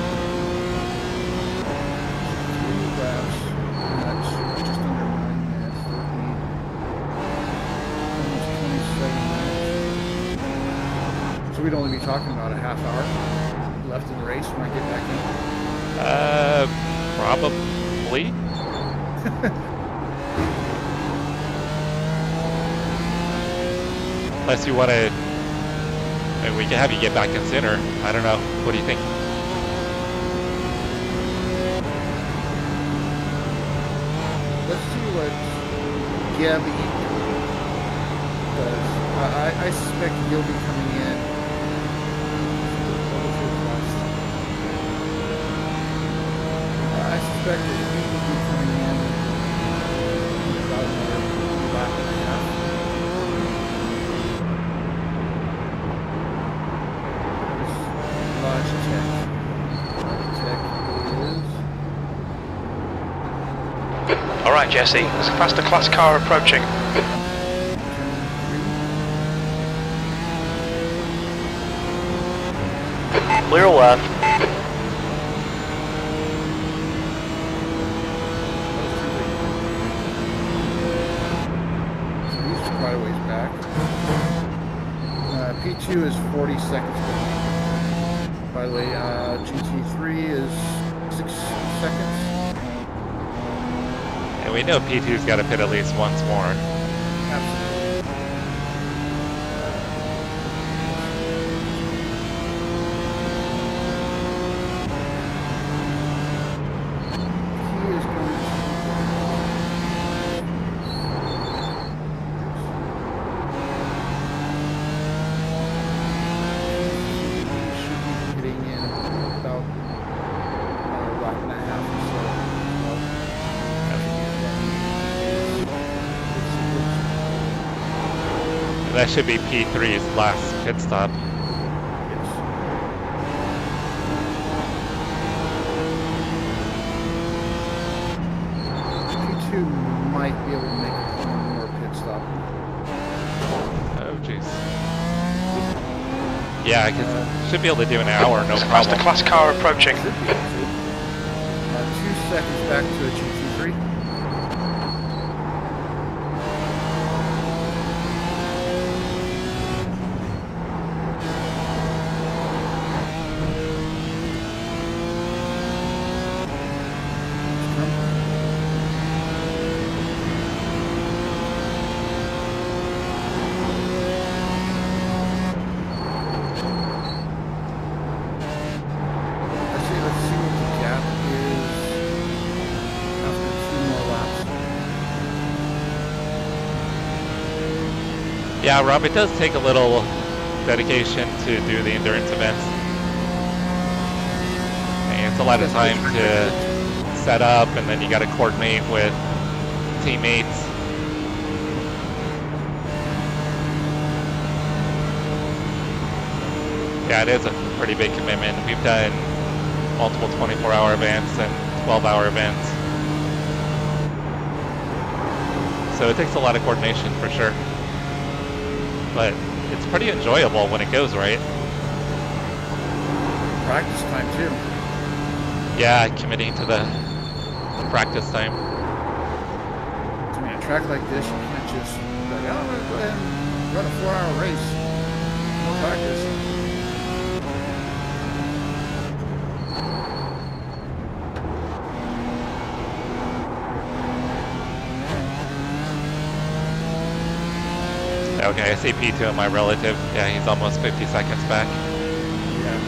3 laps, that's just under 9 minutes, 30, almost 27 minutes. So we'd only be talking about a half hour left in the race when I get back in?
Probably. Unless you want to, we can have you get back in sooner. I don't know. What do you think?
Let's see what Gabby does. I suspect he'll be coming in. I suspect that he will be coming in about another lap and a half. Logitech. Logitech is...
All right, Jesse, there's a faster class car approaching.
Clear left.
Quite a ways back. P2 is 40 seconds behind. By the way, GT3 is 6 seconds.
And we know P2's got to pit at least once more.
Absolutely. He is going to...
That should be P3's last pit stop.
P2 might be able to make one more pit stop.
Oh, jeez. Yeah, I should be able to do an hour, no problem.
Faster class car approaching.
2 seconds back to a GT3.
Yeah, Rob, it does take a little dedication to do the endurance events. And it's a lot of time to set up, and then you got to coordinate with teammates. Yeah, it is a pretty big commitment. We've done multiple 24-hour events and 12-hour events. So it takes a lot of coordination for sure. But it's pretty enjoyable when it goes right.
Practice time too.
Yeah, committing to the practice time.
I mean, a track like this, you can't just be like, oh, I'm going to go ahead and run a 4-hour race. No practice.
Okay, I see P2 my relative. Yeah, he's almost 50 seconds back.
Yeah.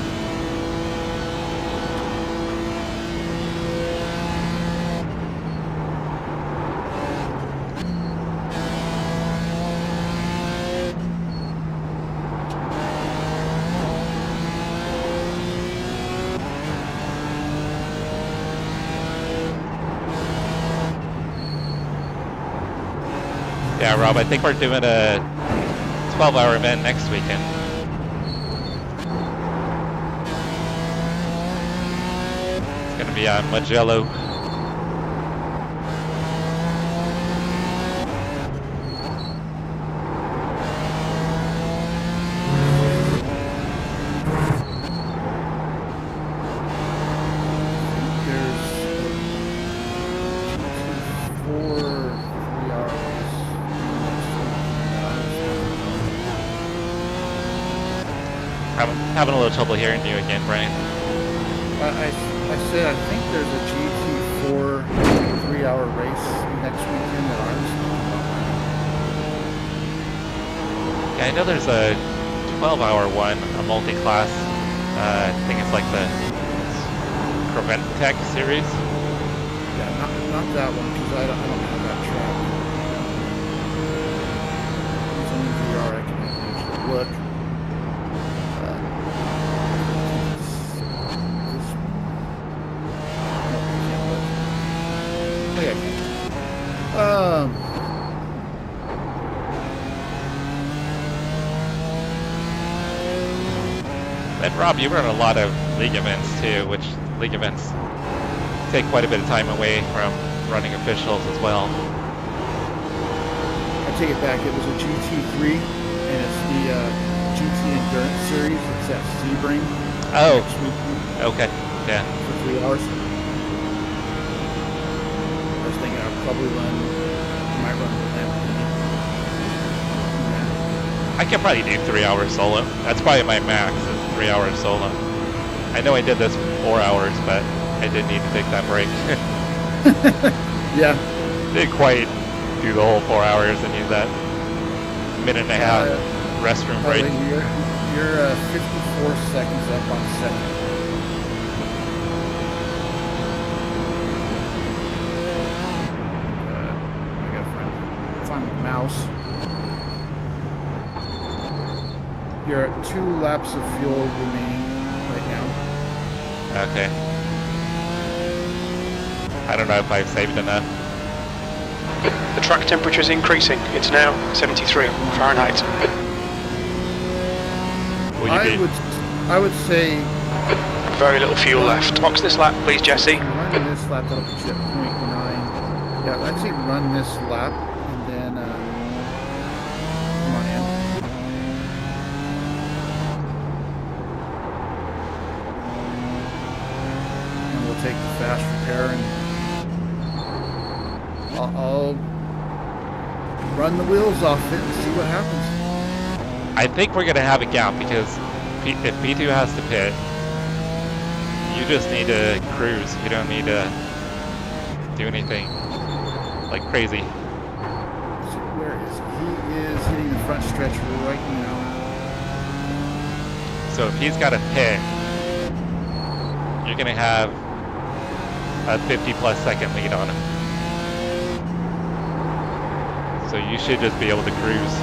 Yeah, Rob, I think we're doing a 12-hour event next weekend. It's going to be on Mugello. Having a little trouble hearing you again, Brian.
I said I think there's a GT4 3-hour race next weekend at ours.
Yeah, I know there's a 12-hour one, a multi-class. I think it's like the Tech series.
Yeah, not that one because I don't have that track. It's only VR. I can actually look.
And Rob, you run a lot of league events too, which league events take quite a bit of time away from running officials as well.
I take it back, it was a GT3, and it's the GT Endurance Series. It's at Sebring.
Oh, okay, yeah.
For 3 hours. I was thinking I'd probably might run with them.
I could probably do 3 hours solo. That's probably my max, is 3 hours solo. I know I did this 4 hours, but I did need to take that break.
Yeah.
Didn't quite do the whole 4 hours and use that minute and a half restroom break.
You're 54 seconds up on second. I gotta find my mouse. You're at 2 laps of fuel remaining right now.
Okay. I don't know if I've saved enough.
The track temperature is increasing. It's now 73 Fahrenheit.
I would say
very little fuel left. Box this lap, please, Jesse.
Run this lap, that'll put you at 0.9. Yeah, I'd say run this lap and then come on in. And we'll take the fast repair and I'll run the wheels off it and see what happens.
I think we're going to have a gap because if P2 has to pit, you just need to cruise. You don't need to do anything like crazy.
So where is he? He is hitting the front stretch right now.
So if he's got a pit, you're going to have a 50+ second lead on him. So you should just be able to cruise.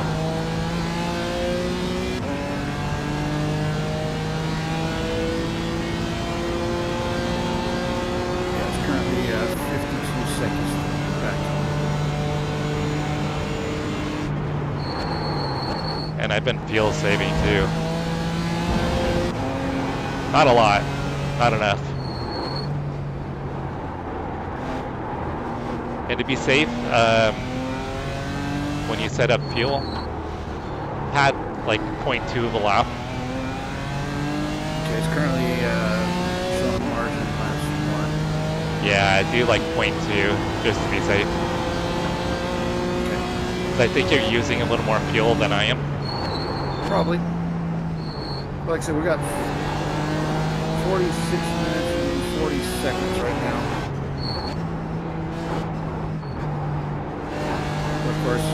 Yeah, it's currently 52 seconds back.
And I've been fuel saving too. Not a lot, not enough. And to be safe, when you set up fuel, had like 0.2 of a lap.
Okay, it's currently showing margin laps 1.
Yeah, do like 0.2 just to be safe.
Okay.
I think you're using a little more fuel than I am.
Probably. Like I said, we got 46 minutes and 40 seconds right now. But of course,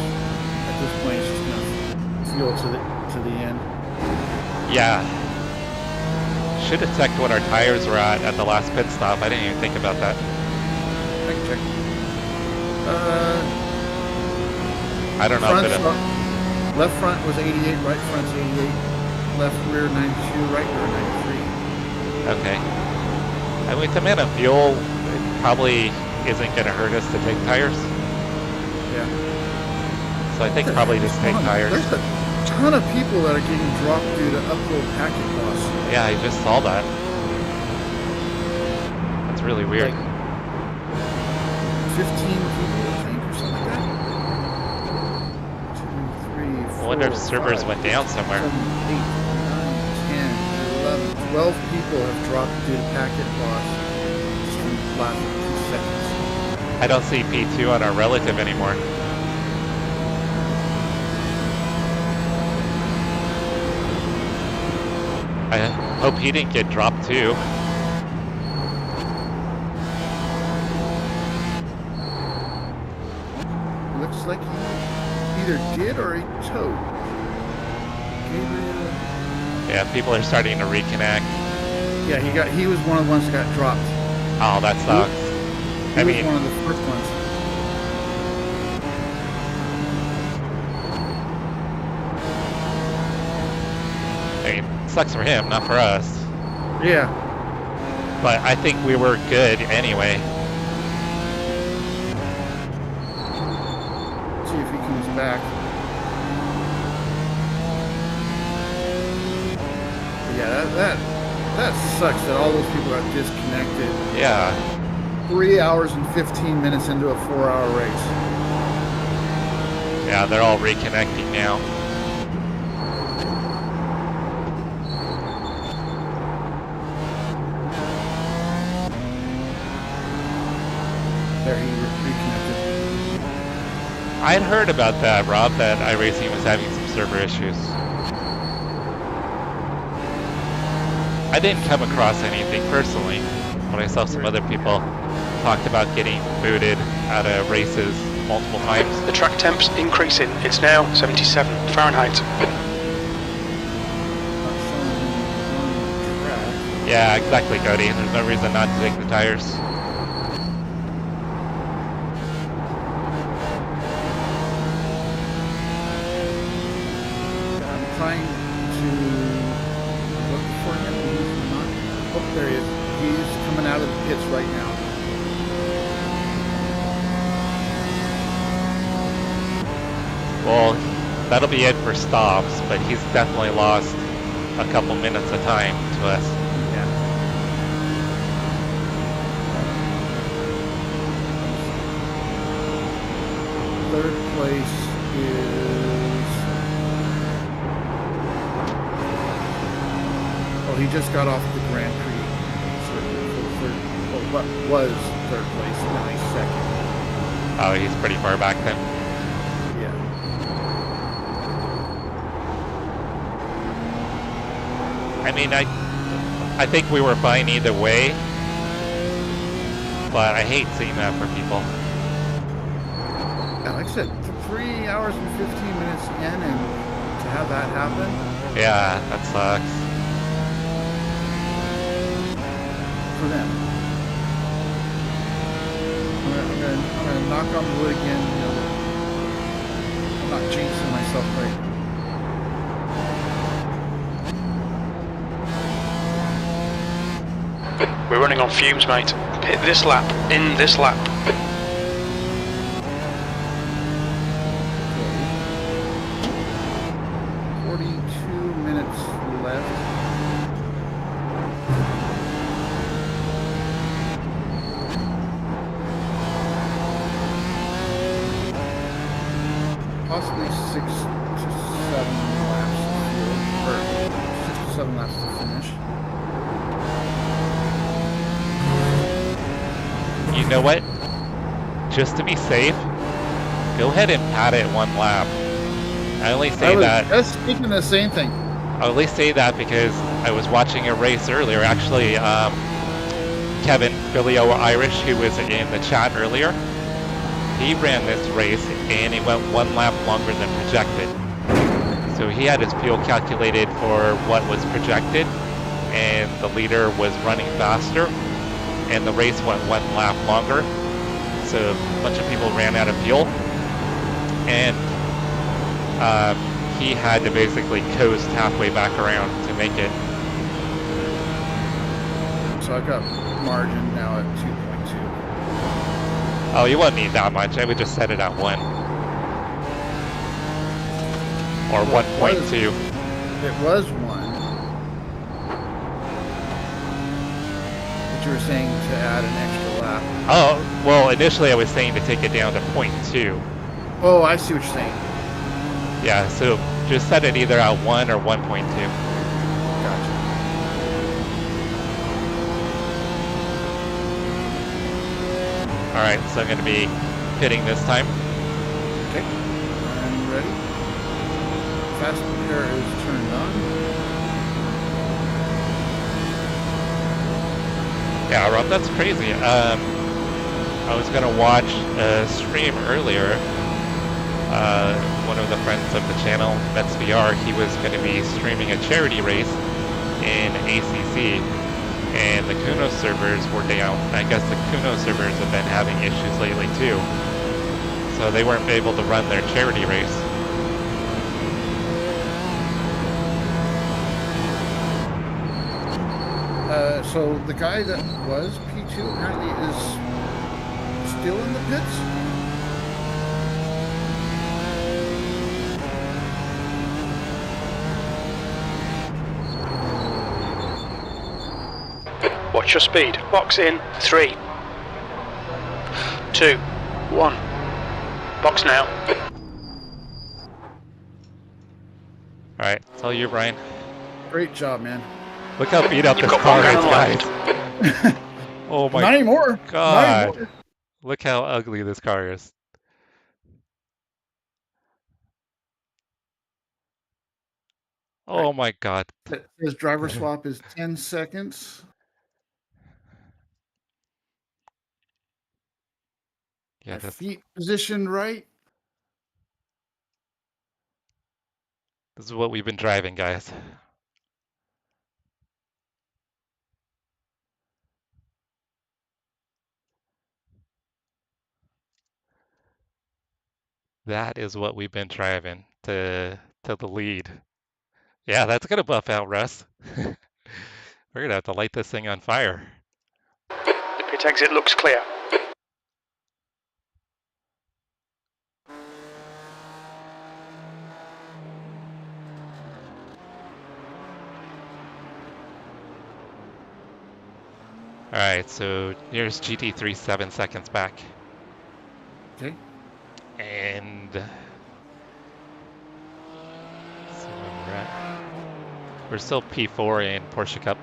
at this point, it's just gonna fuel to the end.
Yeah. Should have checked what our tires were at the last pit stop. I didn't even think about that.
I can check.
I don't know if it.
Left front was 88, right front's 88, left rear 92, right rear 93.
Okay. I mean, with the amount of fuel, it probably isn't going to hurt us to take tires.
Yeah.
So I think probably just take tires.
There's a ton of people that are getting dropped due to upload packet loss.
Yeah, I just saw that. That's really weird.
Like 15 people, I think, or something like that. 2, 3, 4,
I wonder if servers
5,
went down somewhere.
7, 8, 9, 10, 11, 12 people have dropped due to packet loss just in the last 2 seconds.
I don't see P2 on our relative anymore. I hope he didn't get dropped too.
Looks like he either did or he towed. Gabriel.
Yeah, people are starting to reconnect.
Yeah, he was one of the ones that got dropped.
Oh, that sucks.
He
I
was
mean,
one of the first ones.
I mean, sucks for him, not for us.
Yeah.
But I think we were good anyway.
See if he comes back. But yeah, that sucks that all those people got disconnected.
Yeah.
3 hours and 15 minutes into a 4-hour race.
Yeah, they're all reconnecting now.
There he reconnected.
I had heard about that, Rob, that iRacing was having some server issues. I didn't come across anything personally, but I saw some other people talked about getting booted out of races multiple times.
The track temp's increasing. It's now 77 Fahrenheit.
Not showing him on the track.
Yeah, exactly, Cody. There's no reason not to take the tires.
I'm trying to look for him. He's not. Oh, there he is. He's coming out of the pits right now.
Well, that'll be it for stops, but he's definitely lost a couple minutes of time to us.
Yeah. Third place is. Oh, he just got off the Grand Prix circuit for third. Oh, what was third place? Now he's second.
Oh, he's pretty far back then.
Yeah.
I mean, I think we were fine either way, but I hate seeing that for people.
Yeah, like I said, 3 hours and 15 minutes in, and to have that happen.
Yeah, that sucks.
For them. I'm gonna knock on wood again. You know, I'm not jinxing myself right.
We're running on fumes, mate. Hit this lap. In this lap.
42 minutes left. Possibly 6 to 7 laps to field, or 6 to 7 laps to finish.
You know what? Just to be safe, go ahead and pad it 1 lap. I only say that.
I was speaking the same thing.
I only say that because I was watching a race earlier. Actually, Kevin, Billy O Irish, who was in the chat earlier, he ran this race and he went 1 lap longer than projected. So he had his fuel calculated for what was projected, and the leader was running faster, and the race went 1 lap longer. So a bunch of people ran out of fuel, and he had to basically coast halfway back around to make it.
So I've got margin now at 2.2.
Oh, you wouldn't need that much. I would just set it at 1. Or
Well,
1.2.
It was 1. But you were saying to add an extra lap.
Oh, well, initially I was saying to take it down to 0.2.
Oh, I see what you're saying.
Yeah, so just set it either at 1 or 1.2.
Gotcha.
Alright, so I'm going to be pitting this time.
Okay. I'm ready. Fast prepare is turned on.
Yeah, Rob, that's crazy. I was going to watch a stream earlier. One of the friends of the channel, Mets VR, he was going to be streaming a charity race in ACC, and the Kuno servers were down. I guess the Kuno servers have been having issues lately too, so they weren't able to run their charity race.
So the guy that was P2 apparently is still in the pits.
Watch your speed. Box in. 3, 2, 1. Box now.
Alright, it's all you, Brian.
Great job, man.
Look how beat up
You've
this
got
car
one
is,
down
guys. Oh my
Not anymore. Not
god.
anymore.
Look how ugly this car is. Oh my god.
His driver swap is 10 seconds.
Yeah,
My
that's,
feet positioned right.
this is what we've been driving, guys. That is what we've been driving to the lead. Yeah, that's gonna buff out Russ. We're gonna have to light this thing on fire.
The pit exit looks clear.
Alright, so here's GT3 7 seconds back.
Okay.
And let's see where we're at. We're still P4 in Porsche Cup.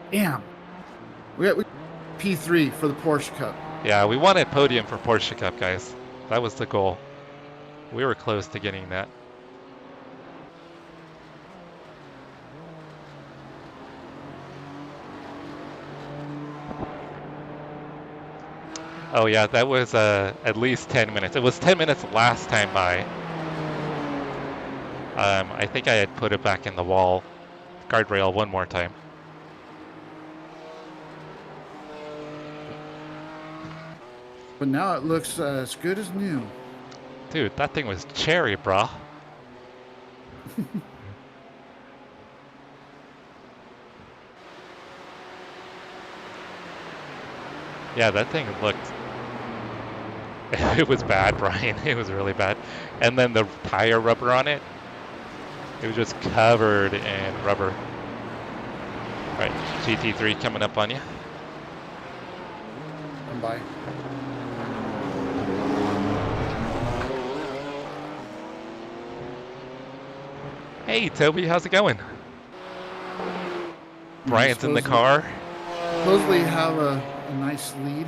Damn. We got P3 for the Porsche Cup.
Yeah, we wanted podium for Porsche Cup, guys. That was the goal. We were close to getting that. Oh yeah, that was at least 10 minutes. It was 10 minutes last time by. I think I had put it back in the wall guardrail one more time.
But now it looks as good as new.
Dude, that thing was cherry, brah. Yeah, that thing looked... It was bad, Brian. It was really bad. And then the tire rubber on it, it was just covered in rubber. All right, GT3 coming up on you.
Come by.
Hey, Toby, how's it going? Brian's in the car.
Supposedly have a nice lead.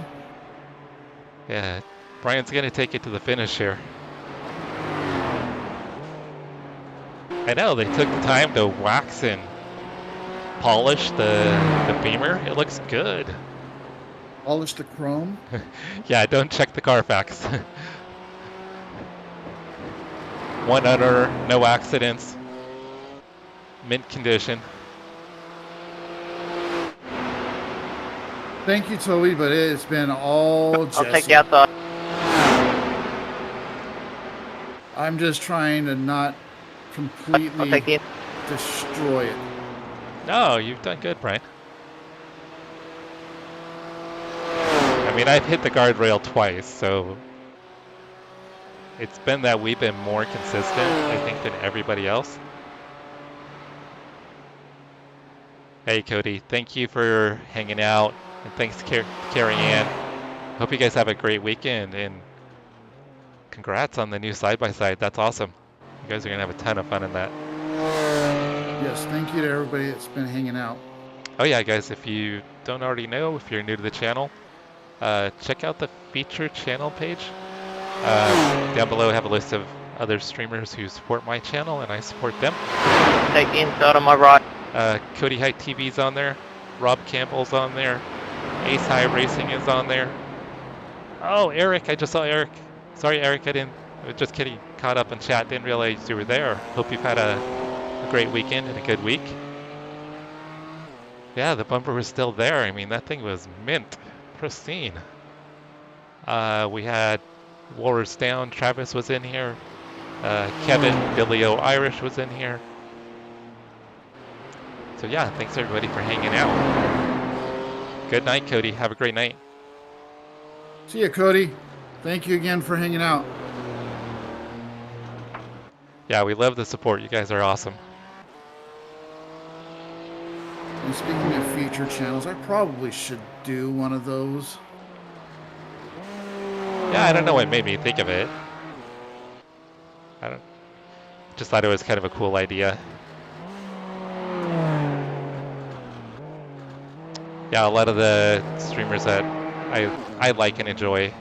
Yeah, Brian's gonna take it to the finish here. I know, they took the time to wax and polish the Beamer. It looks good.
Polish the chrome.
Yeah, don't check the Carfax. One owner, no accidents. Mint condition.
Thank you, Toby, but it's been all Jesse.
I'll take out the...
I'm just trying to not completely
I'll take it.
destroy it.
No, you've done good, Brian. I mean, I've hit the guardrail twice, so it's been that we've been more consistent, I think, than everybody else. Hey, Cody, thank you for hanging out, and thanks to Carrie Ann. Hope you guys have a great weekend, and congrats on the new side-by-side. That's awesome. You guys are going to have a ton of fun in that.
Yes, thank you to everybody that's been hanging out.
Oh yeah, guys, if you don't already know, if you're new to the channel, check out the feature channel page. Down below I have a list of other streamers who support my channel, and I support them.
Take inside on my right.
Cody Height TV's on there. Rob Campbell's on there. Ace High Racing is on there. Oh, Eric, I just saw Eric. Sorry, Eric, I was just kidding. Caught up in chat, didn't realize you were there. Hope you've had a great weekend and a good week. Yeah, the bumper was still there. I mean, that thing was mint, pristine. We had Walrus Down, Travis was in here. Kevin, Billy O. Irish was in here. So yeah, thanks everybody for hanging out. Good night, Cody. Have a great night.
See ya, Cody. Thank you again for hanging out.
Yeah, we love the support. You guys are awesome.
And speaking of feature channels, I probably should do one of those.
Yeah, I don't know what made me think of it. Just thought it was kind of a cool idea. Yeah, a lot of the streamers that I like and enjoy,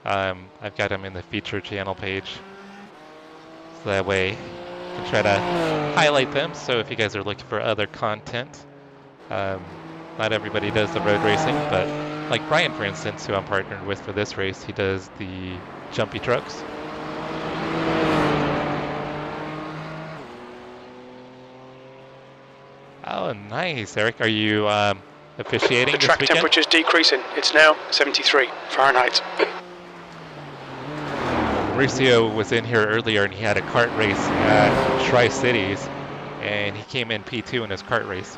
I've got them in the feature channel page. So that way I can try to highlight them. So if you guys are looking for other content, not everybody does the road racing, but like Brian, for instance, who I'm partnered with for this race, he does the jumpy trucks. Oh, nice, Eric. Are you officiating
The
this
track
weekend?
temperature's decreasing. It's now 73 Fahrenheit.
Mauricio was in here earlier and he had a kart race at Tri-Cities and he came in P2 in his kart race.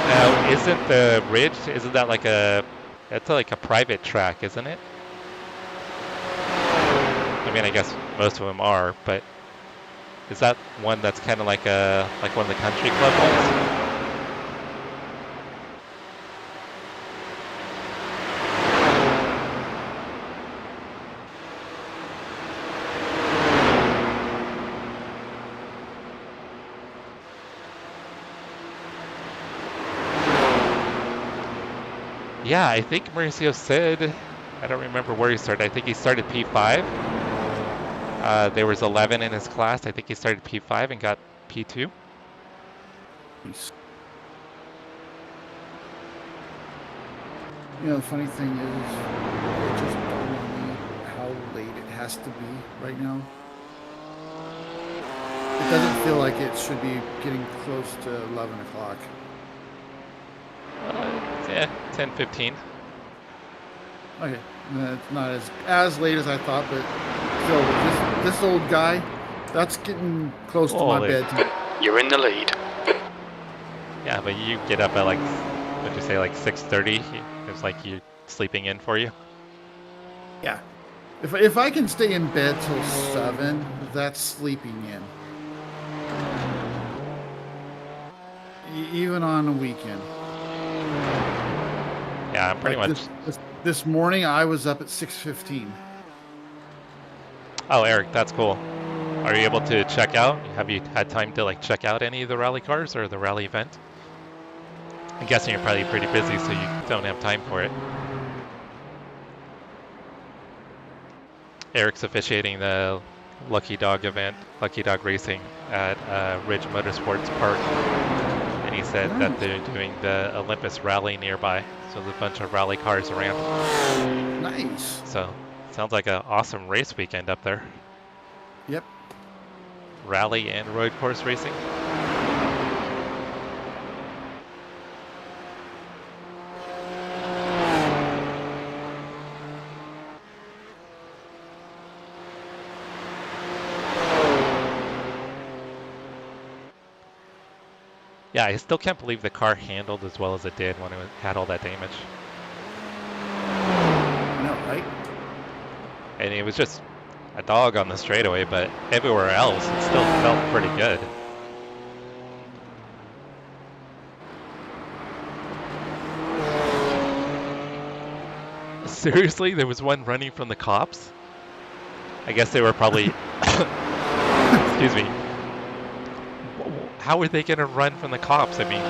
Now, isn't the Ridge, isn't that like that's like a private track, isn't it? I mean, I guess most of them are, but is that one that's kind of like one of the country club ones? Yeah, I think Mauricio said, I don't remember where he started. I think he started P5. There was 11 in his class. I think he started P5 and got P2.
Nice. You know, the funny thing is, it just dawned on me how late it has to be right now. It doesn't feel like it should be getting close to 11 o'clock.
Yeah, 10:15.
Okay, it's not as late as I thought, but still, this old guy, that's getting close to my bedtime.
You're in the lead.
Yeah, but you get up at like, what'd you say, like 6:30? It's like you're sleeping in for you.
Yeah, if I can stay in bed till 7, that's sleeping in. Even on a weekend.
Yeah, I'm pretty much.
This morning I was up at 6:15.
Oh, Eric, that's cool. Are you able to check out? Have you had time to like check out any of the rally cars or the rally event? I'm guessing you're probably pretty busy, so you don't have time for it. Eric's officiating the Lucky Dog event, Lucky Dog Racing at Ridge Motorsports Park. And he said that they're doing the Olympus Rally nearby. So there's a bunch of rally cars around.
Nice.
So sounds like an awesome race weekend up there.
Yep.
Rally and road course racing. Yeah, I still can't believe the car handled as well as it did when it had all that damage.
No, right?
And it was just a dog on the straightaway, but everywhere else it still felt pretty good. Seriously, there was one running from the cops? I guess they were probably... Excuse me. How are they going to run from the cops? I mean,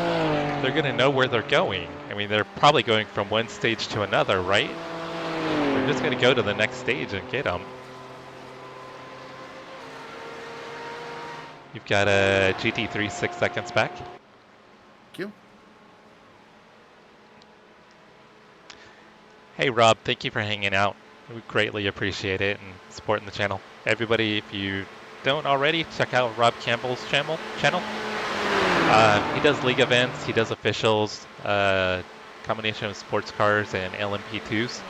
they're going to know where they're going. I mean, they're probably going from one stage to another, right? They're just going to go to the next stage and get them. You've got a GT3 6 seconds back.
Thank you.
Hey Rob, thank you for hanging out. We greatly appreciate it and supporting the channel. Everybody, if you don't already, check out Rob Campbell's channel. He does league events, he does officials, combination of sports cars and LMP2s.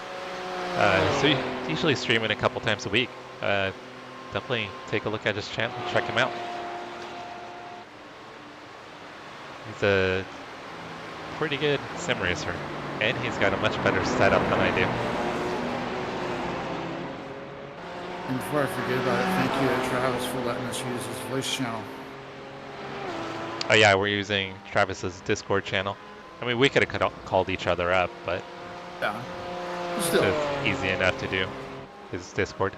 So you usually stream it a couple times a week. Definitely take a look at his channel, check him out. He's a pretty good sim racer, and he's got a much better setup than I do.
And before I forget about it, thank you to Travis for letting us use his voice channel.
Oh yeah, we're using Travis's Discord channel. I mean, we could have called each other up, but
yeah, still
it's easy enough to do. His Discord.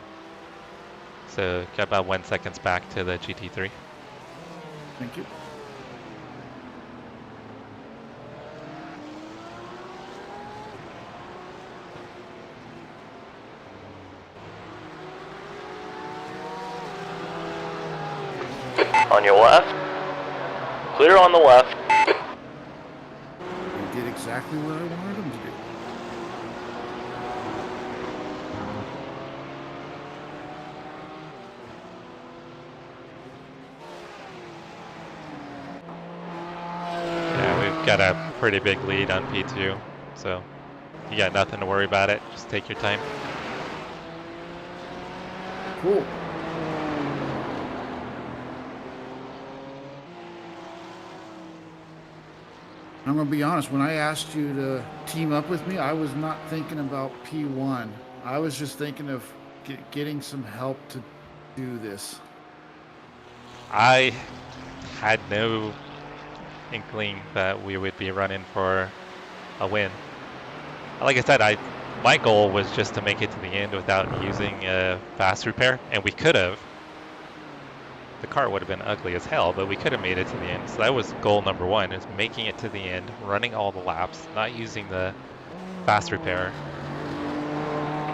So got about 1 second back to the GT3.
Thank you.
On your left. Clear on the left.
He did exactly what I wanted him to do.
Yeah, we've got a pretty big lead on P2, so you got nothing to worry about it. Just take your time.
Cool. I'm going to be honest, when I asked you to team up with me, I was not thinking about P1. I was just thinking of getting some help to do this.
I had no inkling that we would be running for a win. Like I said, my goal was just to make it to the end without using a fast repair, and we could have. The car would have been ugly as hell, but we could have made it to the end. So that was goal number one, is making it to the end, running all the laps, not using the fast repair.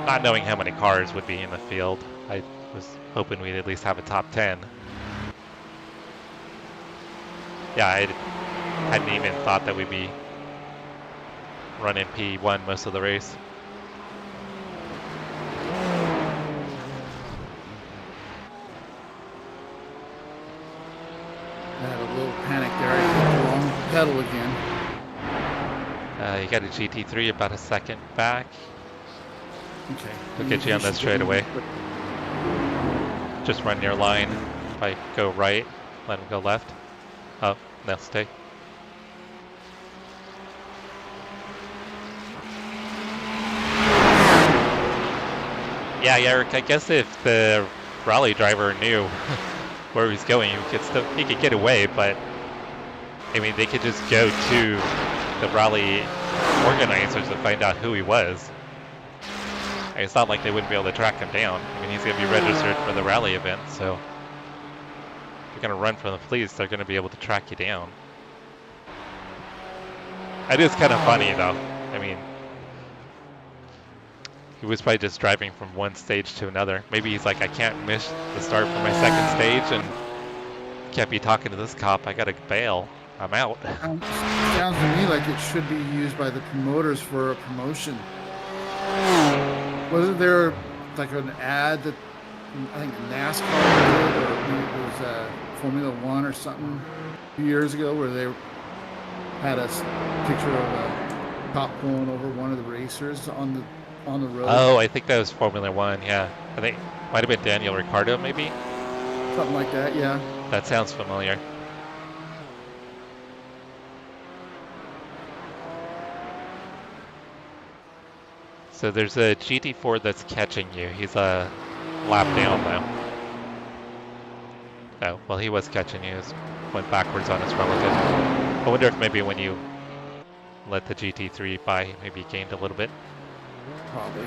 Not knowing how many cars would be in the field, I was hoping we'd at least have a top 10. Yeah, I hadn't even thought that we'd be running P1 most of the race.
I had a little panic there. I hit the wrong pedal again.
You got a GT3 about a second back.
Okay.
We'll get you on this straight away. Just run your line. If I go right, let him go left. Oh, no, stay. Yeah, Eric, I guess if the rally driver knew where he's going, he could get away, but I mean, they could just go to the rally organizers and find out who he was. And it's not like they wouldn't be able to track him down. I mean, he's going to be registered for the rally event, so if you're going to run from the police, they're going to be able to track you down. It is kind of funny, though. I mean, he was probably just driving from one stage to another. Maybe he's like, I can't miss the start for my second stage, and can't be talking to this cop. I gotta bail. I'm out.
Sounds to me like it should be used by the promoters for a promotion. Wasn't there like an ad that I think NASCAR did, or it was Formula One or something a few years ago, where they had a picture of a cop pulling over one of the racers on the road?
Oh, I think that was Formula One, yeah. I think might have been Daniel Ricciardo, maybe?
Something like that, yeah.
That sounds familiar. So there's a GT4 that's catching you. He's a lap down though. Oh, well, he was catching you. Went backwards on his relative. I wonder if maybe when you let the GT3 by, maybe he gained a little bit.
Probably.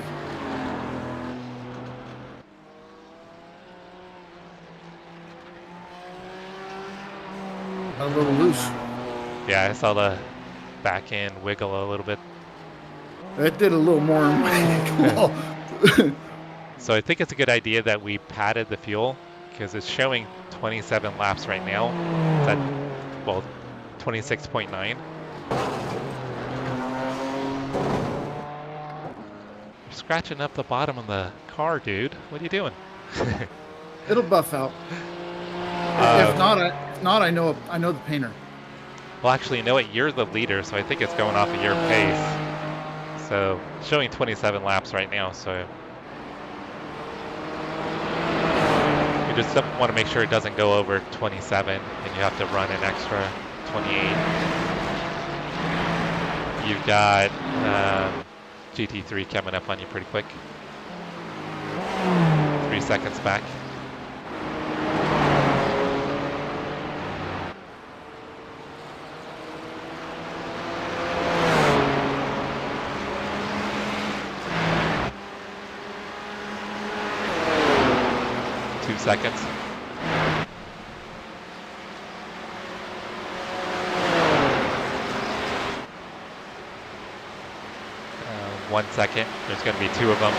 A little loose.
Yeah, I saw the back end wiggle a little bit.
It did a little more.
So I think it's a good idea that we padded the fuel because it's showing 27 laps right now. It's at, well, 26.9. You're scratching up the bottom of the car, dude. What are you doing?
It'll buff out. If not, I know the painter.
Well, actually, you know what? You're the leader, so I think it's going off of your pace. So showing 27 laps right now, so you just want to make sure it doesn't go over 27 and you have to run an extra 28. You've got GT3 coming up on you pretty quick. 3 seconds back. Seconds. 1 second. There's going to be 2 of them.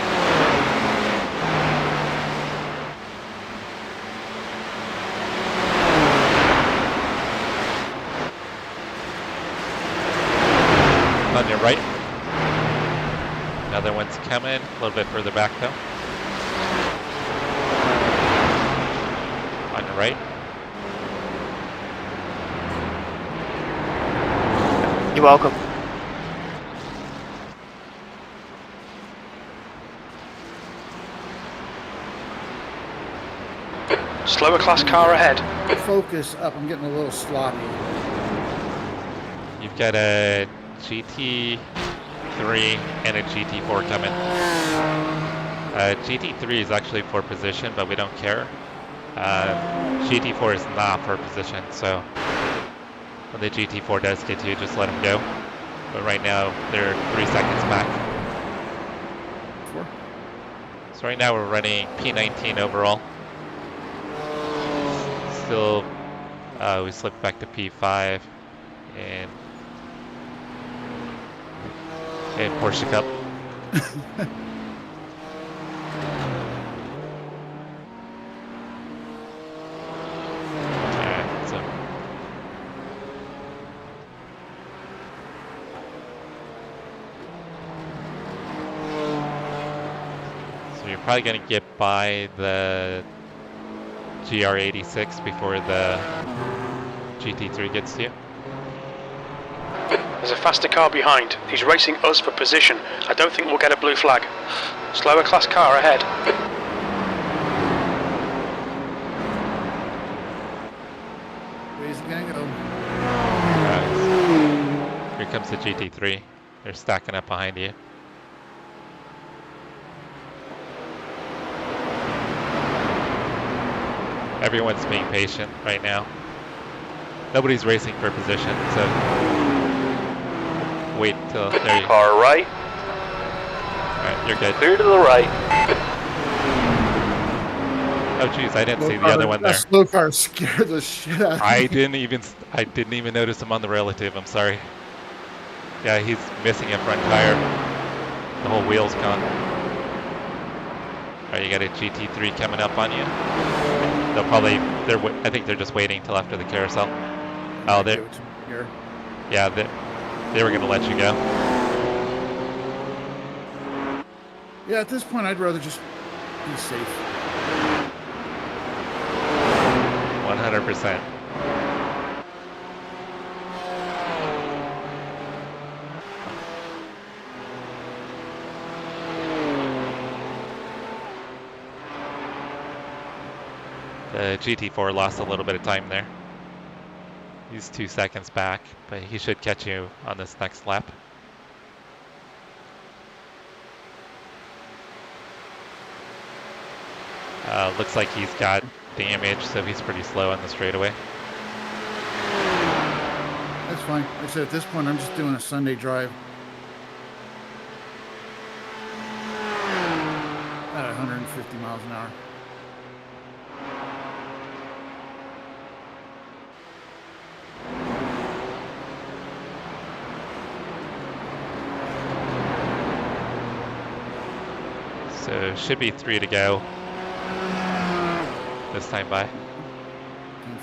On your right. Another one's coming. A little bit further back though. On your right.
You're welcome.
Slower class car ahead.
Focus up. I'm getting a little sloppy.
You've got a GT3 and a GT4 coming. GT3 is actually for position, but we don't care. GT4 is not for position, so when the GT4 does get to you, just let him go. But right now, they're 3 seconds back.
4.
So right now we're running P19 overall. Still, we slipped back to P5 and Porsche Cup. Probably going to get by the GR86 before the GT3 gets to you.
There's a faster car behind. He's racing us for position. I don't think we'll get a blue flag. Slower class car ahead.
Where's he gonna go?
Here comes the GT3. They're stacking up behind you. Everyone's being patient right now. Nobody's racing for position, so wait till there you go.
Car right.
Alright, you're good.
Clear to the right.
Oh geez, I didn't see the other one there.
That slow car scared the shit out of me.
I didn't even notice him on the relative, I'm sorry. Yeah, he's missing a front tire. The whole wheel's gone. Alright, you got a GT3 coming up on you. They'll probably, I think they're just waiting till after the carousel. Oh, yeah, they were going to let you go.
Yeah, at this point, I'd rather just be safe.
100%. The GT4 lost a little bit of time there. He's 2 seconds back, but he should catch you on this next lap. Looks like he's got damage, so he's pretty slow on the straightaway.
That's fine. Like I said, at this point, I'm just doing a Sunday drive. At 150 miles an hour.
So should be 3 to go this time by.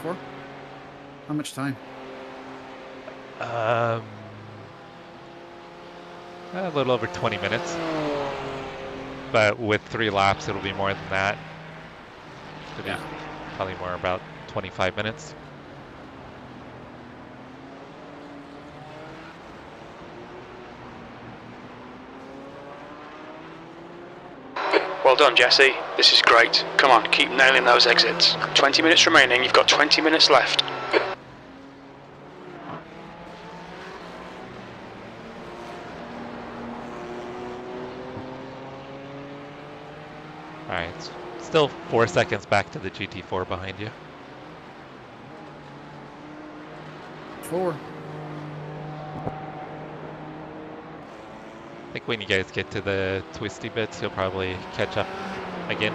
4? How much time?
A little over 20 minutes. But with 3 laps, it'll be more than that. It'll be probably more about 25 minutes.
Well done, Jesse. This is great. Come on, keep nailing those exits. 20 minutes remaining. You've got 20 minutes left.
Alright, still 4 seconds back to the GT4 behind you.
4.
I think when you guys get to the twisty bits, you'll probably catch up again.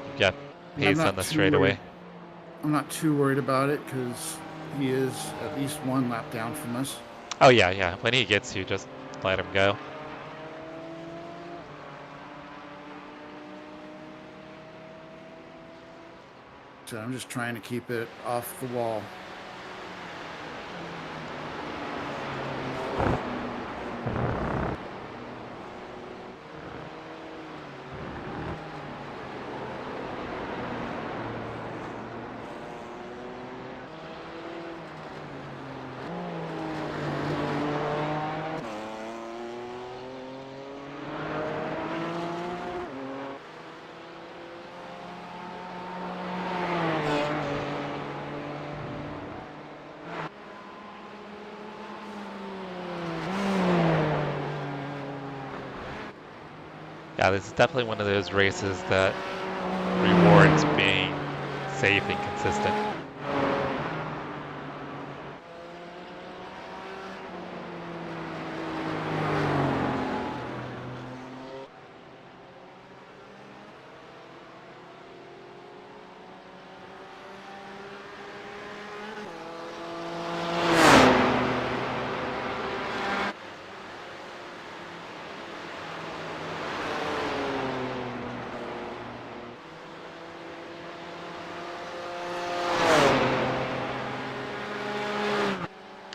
You've got pace on the straightaway.
I'm not too worried about it because he is at least 1 lap down from us.
Oh yeah, yeah. When he gets you, just let him go.
So I'm just trying to keep it off the wall.
Yeah, this is definitely one of those races that rewards being safe and consistent.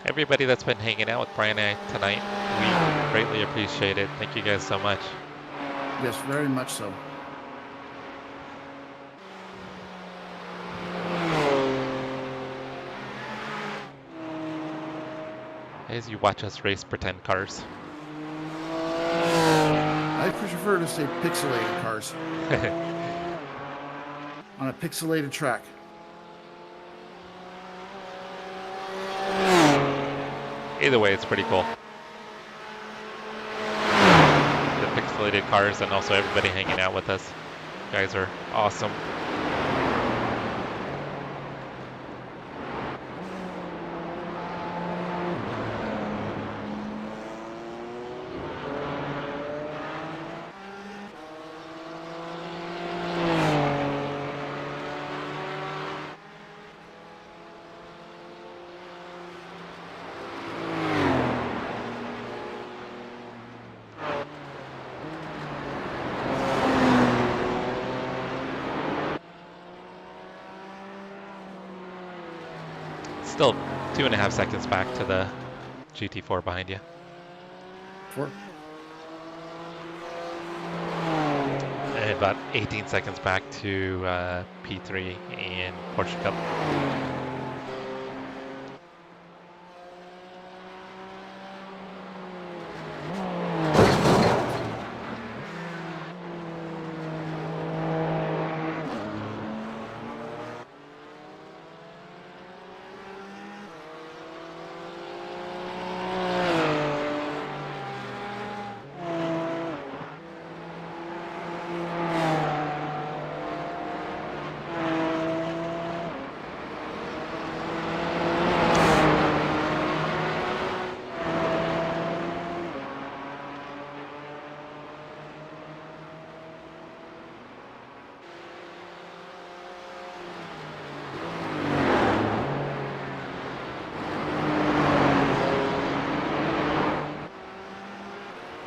Everybody that's been hanging out with Brian and I tonight, we greatly appreciate it. Thank you guys so much.
Yes, very much so.
As you watch us race pretend cars.
I prefer to say pixelated cars. On a pixelated track.
Either way, it's pretty cool. The pixelated cars and also everybody hanging out with us. You guys are awesome. Still 2.5 seconds back to the GT4 behind you.
4.
And about 18 seconds back to P3 and Porsche Cup.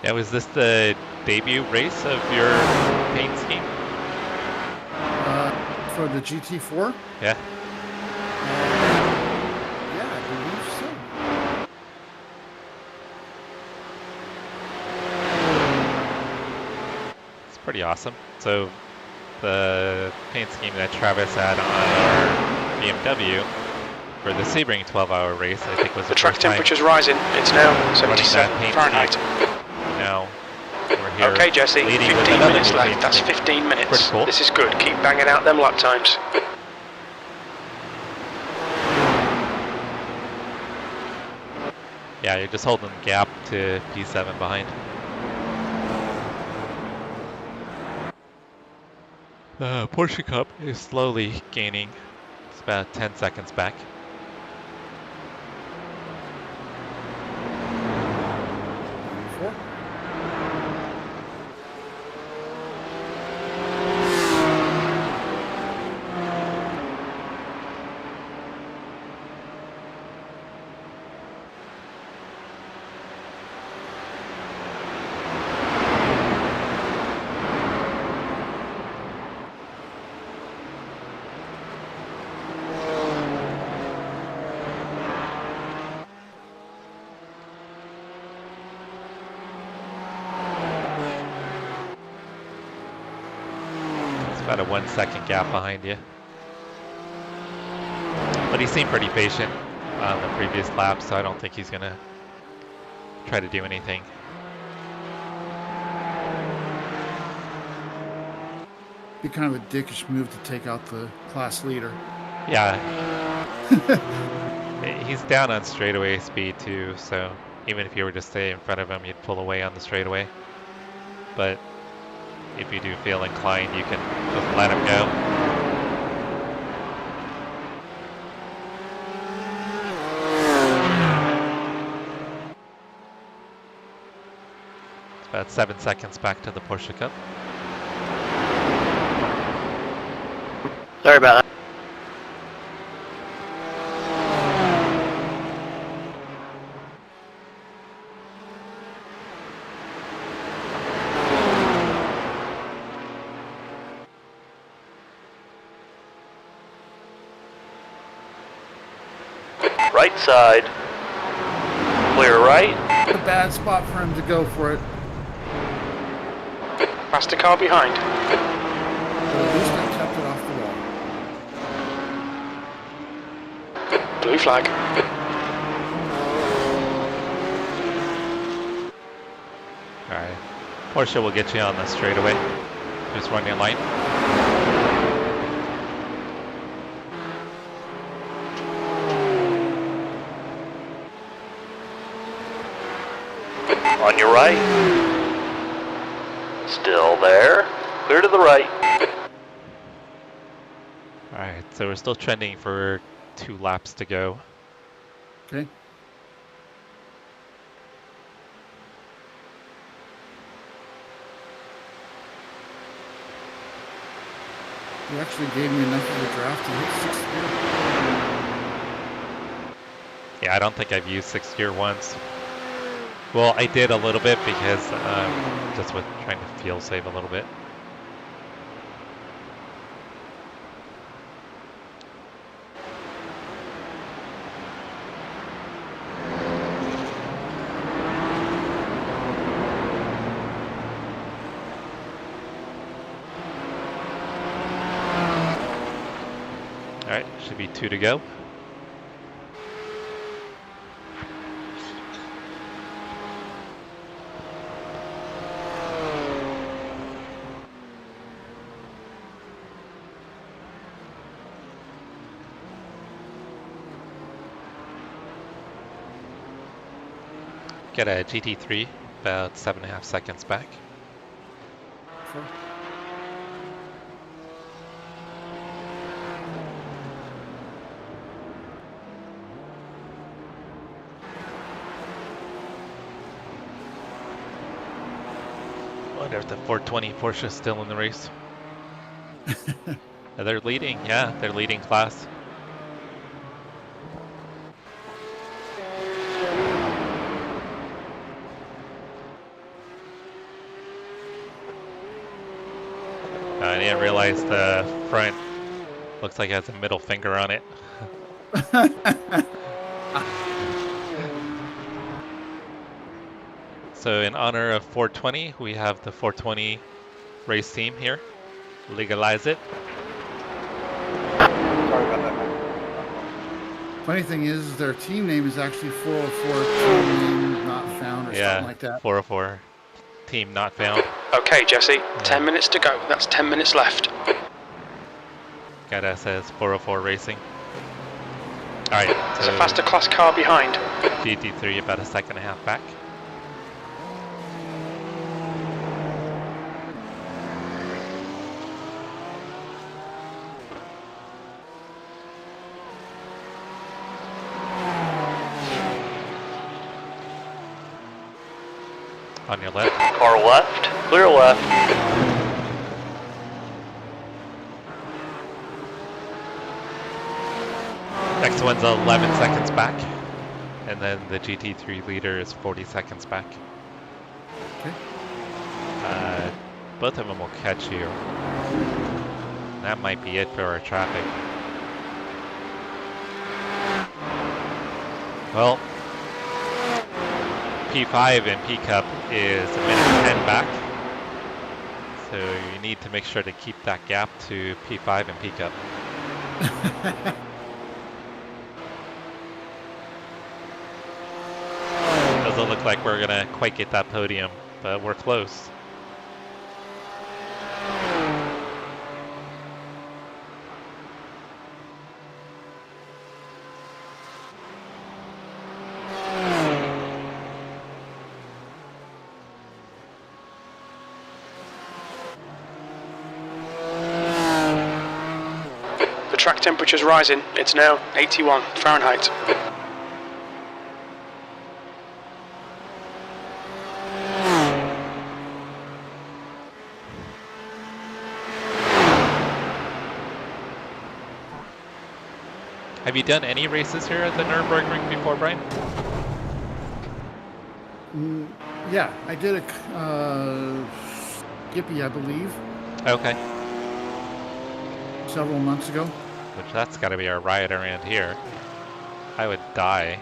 Now, is this the debut race of your paint scheme?
For the GT4?
Yeah.
Yeah, I believe so.
It's pretty awesome. So the paint scheme that Travis had on our BMW for the Sebring 12-hour race, I think was
The track temperature's rising. It's now 77 Fahrenheit.
Now we're here.
Okay, Jesse,
leading
15
with another
minutes
new
left.
paint
That's
scheme.
15 minutes.
Pretty cool.
This is good. Keep banging out them lap times.
Yeah, you're just holding the gap to P7 behind. The Porsche Cup is slowly gaining. It's about 10 seconds back. About a 1 second gap behind you. But he seemed pretty patient on the previous lap, so I don't think he's gonna try to do anything.
Be kind of a dickish move to take out the class leader.
Yeah. He's down on straightaway speed too, so even if you were to stay in front of him, you'd pull away on the straightaway. But if you do feel inclined, you can just let him go. It's about 7 seconds back to the Porsche Cup.
Sorry about that. Right side. Clear right.
A bad spot for him to go for it.
Faster car behind.
But at least I kept it off the wall.
Blue flag.
Alright. Porsche will get you on the straightaway. Just run your line.
On your right. Still there. Clear to the right.
Alright, so we're still trending for 2 laps to go.
Okay. You actually gave me enough of a draft to hit 6th gear.
Yeah, I don't think I've used 6th gear once. Well, I did a little bit because just with trying to fuel save a little bit. Alright, should be 2 to go. Get a GT3, about 7.5 seconds back.
Sure.
Wonder if the 420 Porsche is still in the race. They're leading, yeah, they're leading class. didn't realize the front looks like it has a middle finger on it. So in honor of 420, we have the 420 race team here. Legalize it.
Sorry about that.
Funny thing is, their team name is actually 404 Team Name Not Found or something like that.
404 team not found.
Okay, Jesse, 10 minutes to go. That's 10 minutes left.
Got us as 404 Racing. Alright,
There's a faster class car behind.
GT3 about a second and a half back. On your left.
Car left, clear left.
Next one's 11 seconds back. And then the GT3 leader is 40 seconds back.
Okay.
Both of them will catch you. That might be it for our traffic. Well, P5 and P Cup is a minute 10 back. So you need to make sure to keep that gap to P5 and P Cup. Doesn't look like we're gonna quite get that podium, but we're close.
The track temperature's rising. It's now 81 Fahrenheit.
Have you done any races here at the Nurburgring before, Brian?
Yeah, I did a Skippy, I believe,
Okay.
several months ago.
Which that's got to be our riot around here. I would die.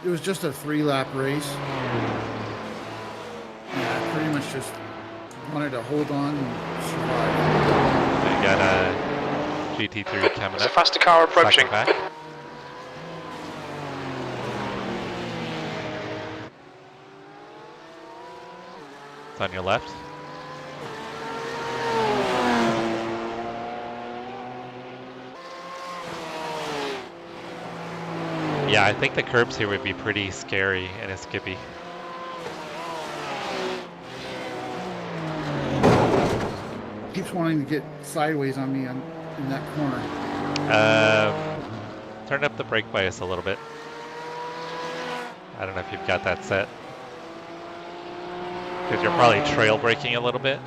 It was just a 3-lap race. Yeah, I pretty much just wanted to hold on and survive.
We got a GT3 coming
There's a
up.
faster car approaching.
Second back. It's on your left. Yeah, I think the curbs here would be pretty scary in a Skippy.
Keeps wanting to get sideways on me in that corner.
Turn up the brake bias a little bit. I don't know if you've got that set. Because you're probably trail braking a little bit.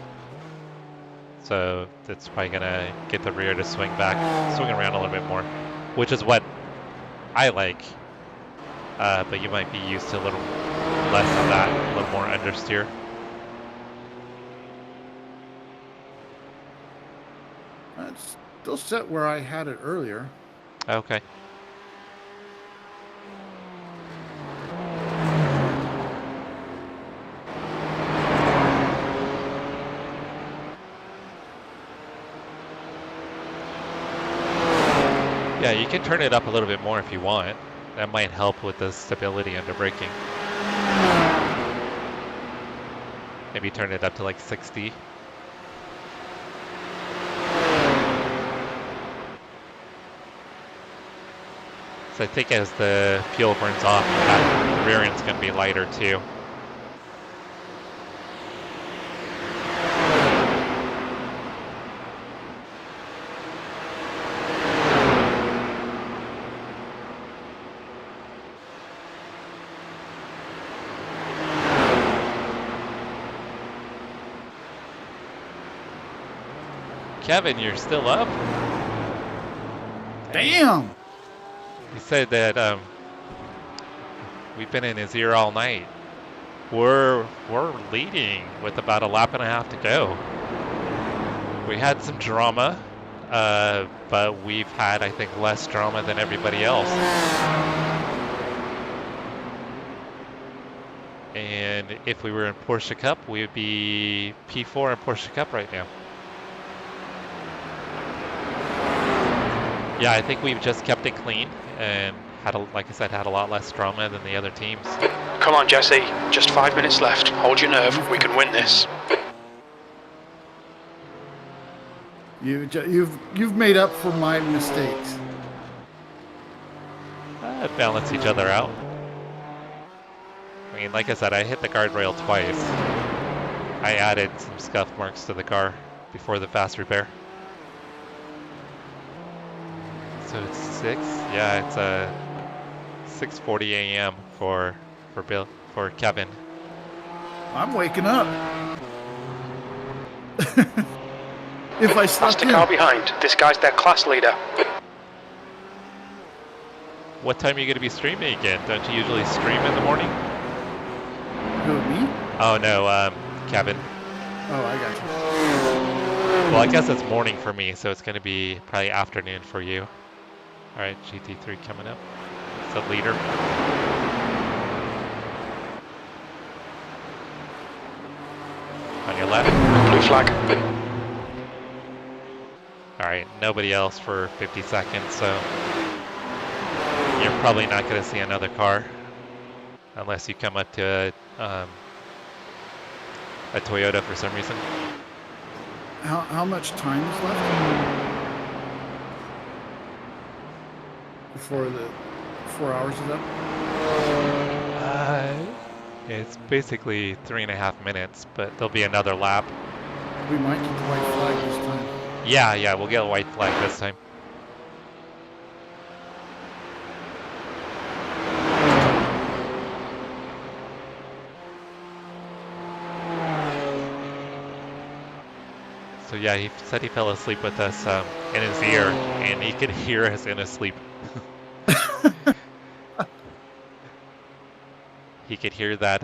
So it's probably gonna get the rear to swing around a little bit more. Which is what I like. But you might be used to a little less of that, a little more understeer.
It's still set where I had it earlier.
Okay. Yeah, you can turn it up a little bit more if you want. That might help with the stability under braking. Maybe turn it up to like 60. So I think as the fuel burns off, that rear end's going to be lighter too. Kevin, you're still up?
Damn!
He said that we've been in his ear all night. We're leading with about a lap and a half to go. We had some drama, but we've had, I think, less drama than everybody else. And if we were in Porsche Cup, we would be P4 in Porsche Cup right now. Yeah, I think we've just kept it clean and had, like I said, had a lot less drama than the other teams.
Come on, Jesse. Just 5 minutes left. Hold your nerve. We can win this.
You've made up for my mistakes.
Balance each other out. I mean, like I said, I hit the guardrail twice. I added some scuff marks to the car before the fast repair. So it's 6. Yeah, it's 6:40 a.m. for Kevin.
I'm waking up. If I
That's
slept
the
in.
car behind. This guy's their class leader.
What time are you going to be streaming again? Don't you usually stream in the morning?
Who, me?
Oh no, Kevin.
Oh, I got you.
Well, I guess it's morning for me, so it's going to be probably afternoon for you. All right, GT3 coming up. It's the leader. On your left.
Blue flag.
All right, nobody else for 50 seconds, so you're probably not going to see another car unless you come up to a Toyota for some reason.
How much time is left before the 4 hours is up?
It's basically 3.5 minutes, but there'll be another lap.
We might get the white flag this time.
Yeah, we'll get a white flag this time. So yeah, he said he fell asleep with us in his ear, and he could hear us in his sleep. He could hear that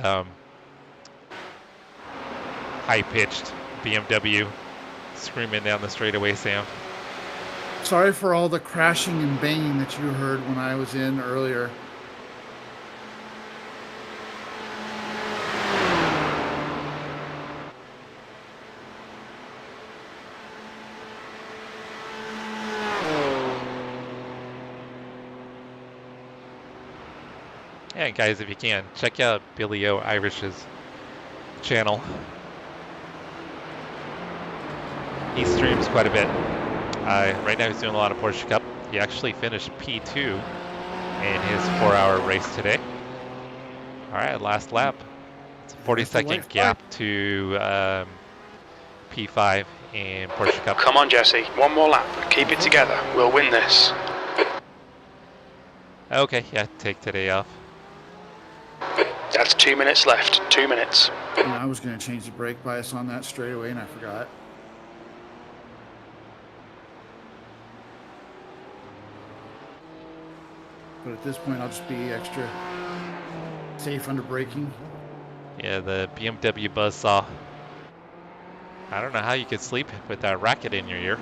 high-pitched BMW screaming down the straightaway sound.
Sorry for all the crashing and banging that you heard when I was in earlier.
Yeah, guys, if you can, check out Billy O. Irish's channel. He streams quite a bit. Right now he's doing a lot of Porsche Cup. He actually finished P2 in his 4-hour race today. All right, last lap. It's a 40-second gap to P5 in Porsche Cup.
Come on, Jesse. One more lap. Keep it together. We'll win this.
Okay, yeah, take today off.
That's 2 minutes left. 2 minutes.
And I was going to change the brake bias on that straight away, and I forgot. But at this point, I'll just be extra safe under braking.
Yeah, the BMW buzzsaw. I don't know how you could sleep with that racket in your ear.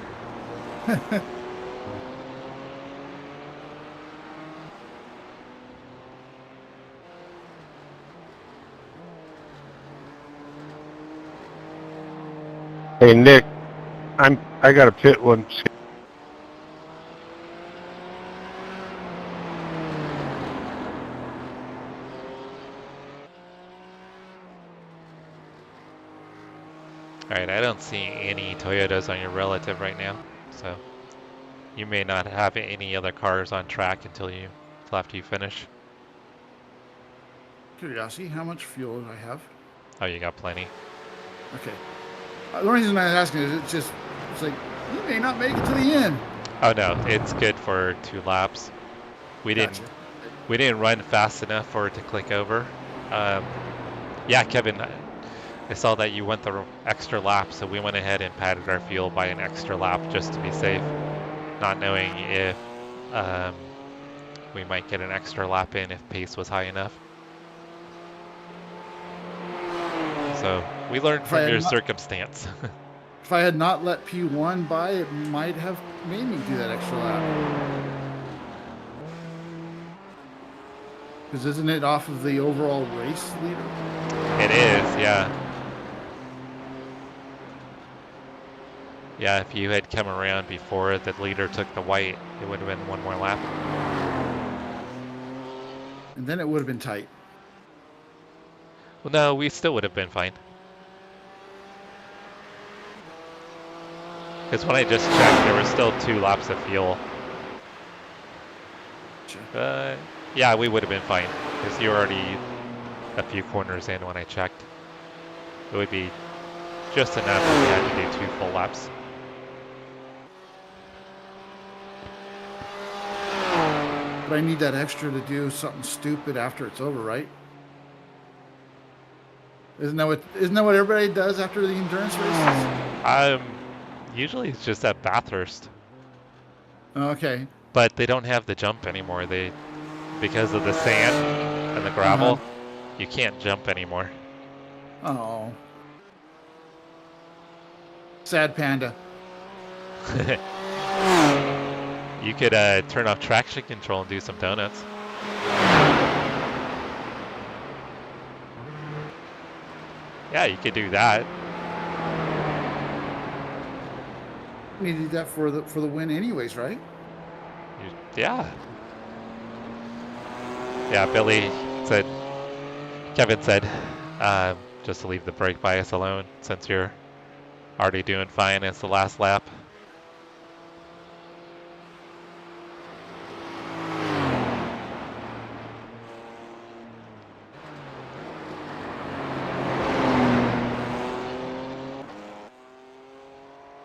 Hey Nick, I got a pit one.
Alright, I don't see any Toyotas on your relative right now, so you may not have any other cars on track until after you finish.
Curiosity, how much fuel do I have?
Oh, you got plenty.
Okay. The only reason I'm asking is it's like, you may not make it to the end.
Oh no, it's good for 2 laps. We didn't run fast enough for it to click over. Yeah, Kevin, I saw that you went the extra lap, so we went ahead and padded our fuel by an extra lap just to be safe, not knowing if we might get an extra lap in if pace was high enough. So we learned
If I
from
had
your
not-
circumstance.
If I had not let P1 by, it might have made me do that extra lap. Because isn't it off of the overall race leader?
It is, yeah. Yeah, if you had come around before the leader took the white, it would have been one more lap.
And then it would have been tight.
Well, no, we still would have been fine. Because when I just checked, there were still 2 laps of fuel.
Sure.
Yeah, we would have been fine. Because you were already a few corners in when I checked. It would be just enough if we had to do 2 full laps.
But I need that extra to do something stupid after it's over, right? Isn't that what everybody does after the endurance races?
Usually it's just at Bathurst.
Okay.
But they don't have the jump anymore. Because of the sand and the gravel, you can't jump anymore.
Oh. Sad panda.
You could turn off traction control and do some donuts. Yeah, you could do that.
You need that for the win anyways, right?
Yeah. Yeah, Kevin said, just to leave the brake bias alone since you're already doing fine. It's the last lap.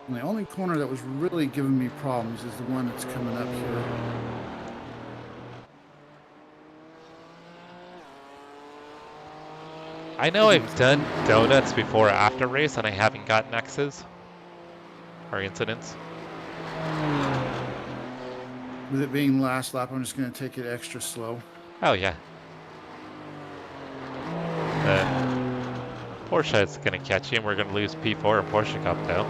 And the only corner that was really giving me problems is the one that's coming up here.
I know I've done donuts before after race and I haven't gotten X's or incidents.
With it being last lap, I'm just going to take it extra slow.
Oh yeah. Porsche is going to catch you and we're going to lose P4 in Porsche Cup though.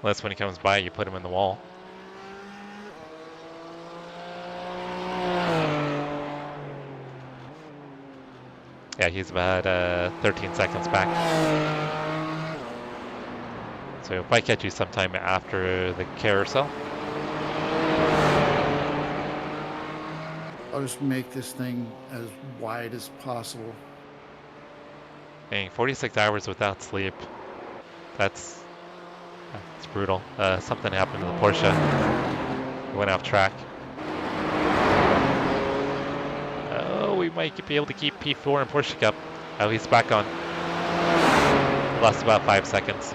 Unless when he comes by you put him in the wall. Yeah, he's about 13 seconds back. So if I catch you sometime after the carousel.
I'll just make this thing as wide as possible.
Dang, 46 hours without sleep. That's brutal. Something happened to the Porsche. It went off track. Oh, we might be able to keep P4 in Porsche Cup. Oh, he's back on. Lost about 5 seconds.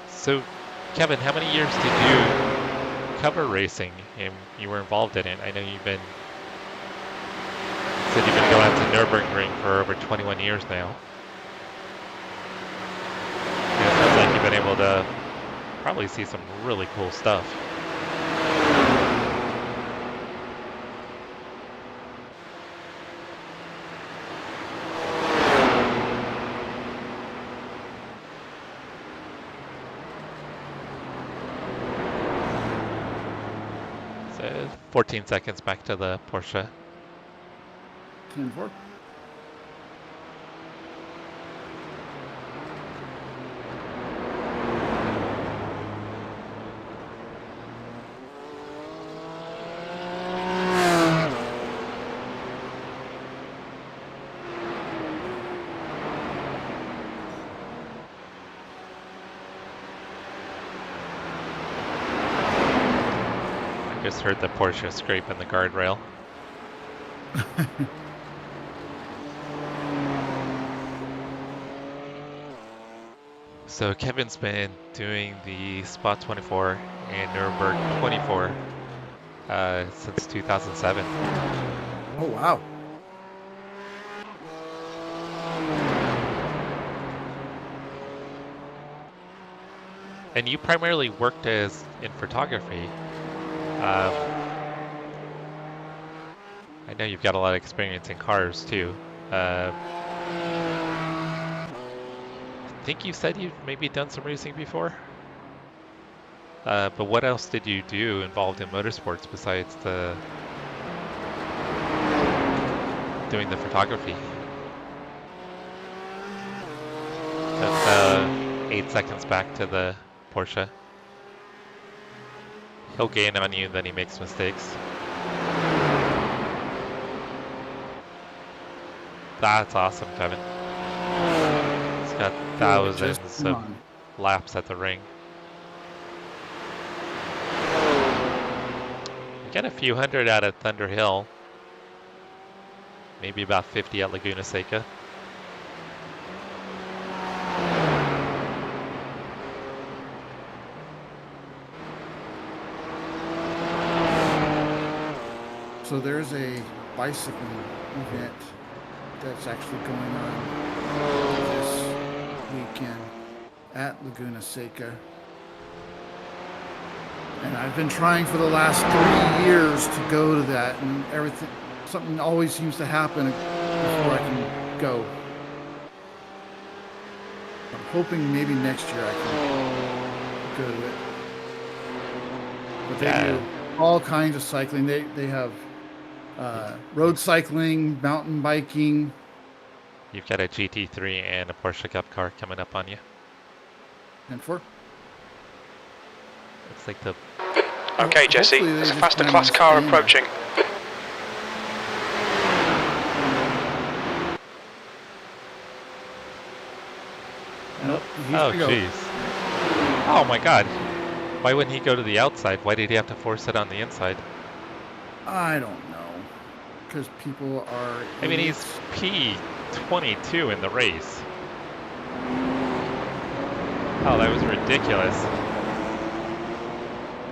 So, Kevin, how many years did you cover racing and you were involved in it? I know you've been going to Nurburgring for over 21 years now. It sounds like you've been able to probably see some really cool stuff. So 14 seconds back to the Porsche.
10-4.
Just heard the Porsche scraping the guardrail. So Kevin's been doing the Spot 24 and Nurburgring 24 since 2007.
Oh, wow.
And you primarily worked as in photography. I know you've got a lot of experience in cars too. I think you said you've maybe done some racing before? But what else did you do involved in motorsports besides doing the photography? That's 8 seconds back to the Porsche. He'll gain on you, then he makes mistakes. That's awesome, Kevin. He's got thousands of laps at the ring. You get a few hundred out at Thunder Hill. Maybe about 50 at Laguna Seca.
So there's a bicycling event that's actually going on this weekend at Laguna Seca. And I've been trying for the last 3 years to go to that, and everything, something always seems to happen before I can go. I'm hoping maybe next year I can go to it. But they do all kinds of cycling. They have road cycling, mountain biking.
You've got a GT3 and a Porsche Cup Car coming up on you.
And for?
Looks like the...
Okay, Jesse, there's a faster class car approaching.
Nope.
Oh, jeez. Oh, my God. Why wouldn't he go to the outside? Why did he have to force it on the inside?
I don't know. Because people are...
I mean, he's P22 in the race. Oh, that was ridiculous.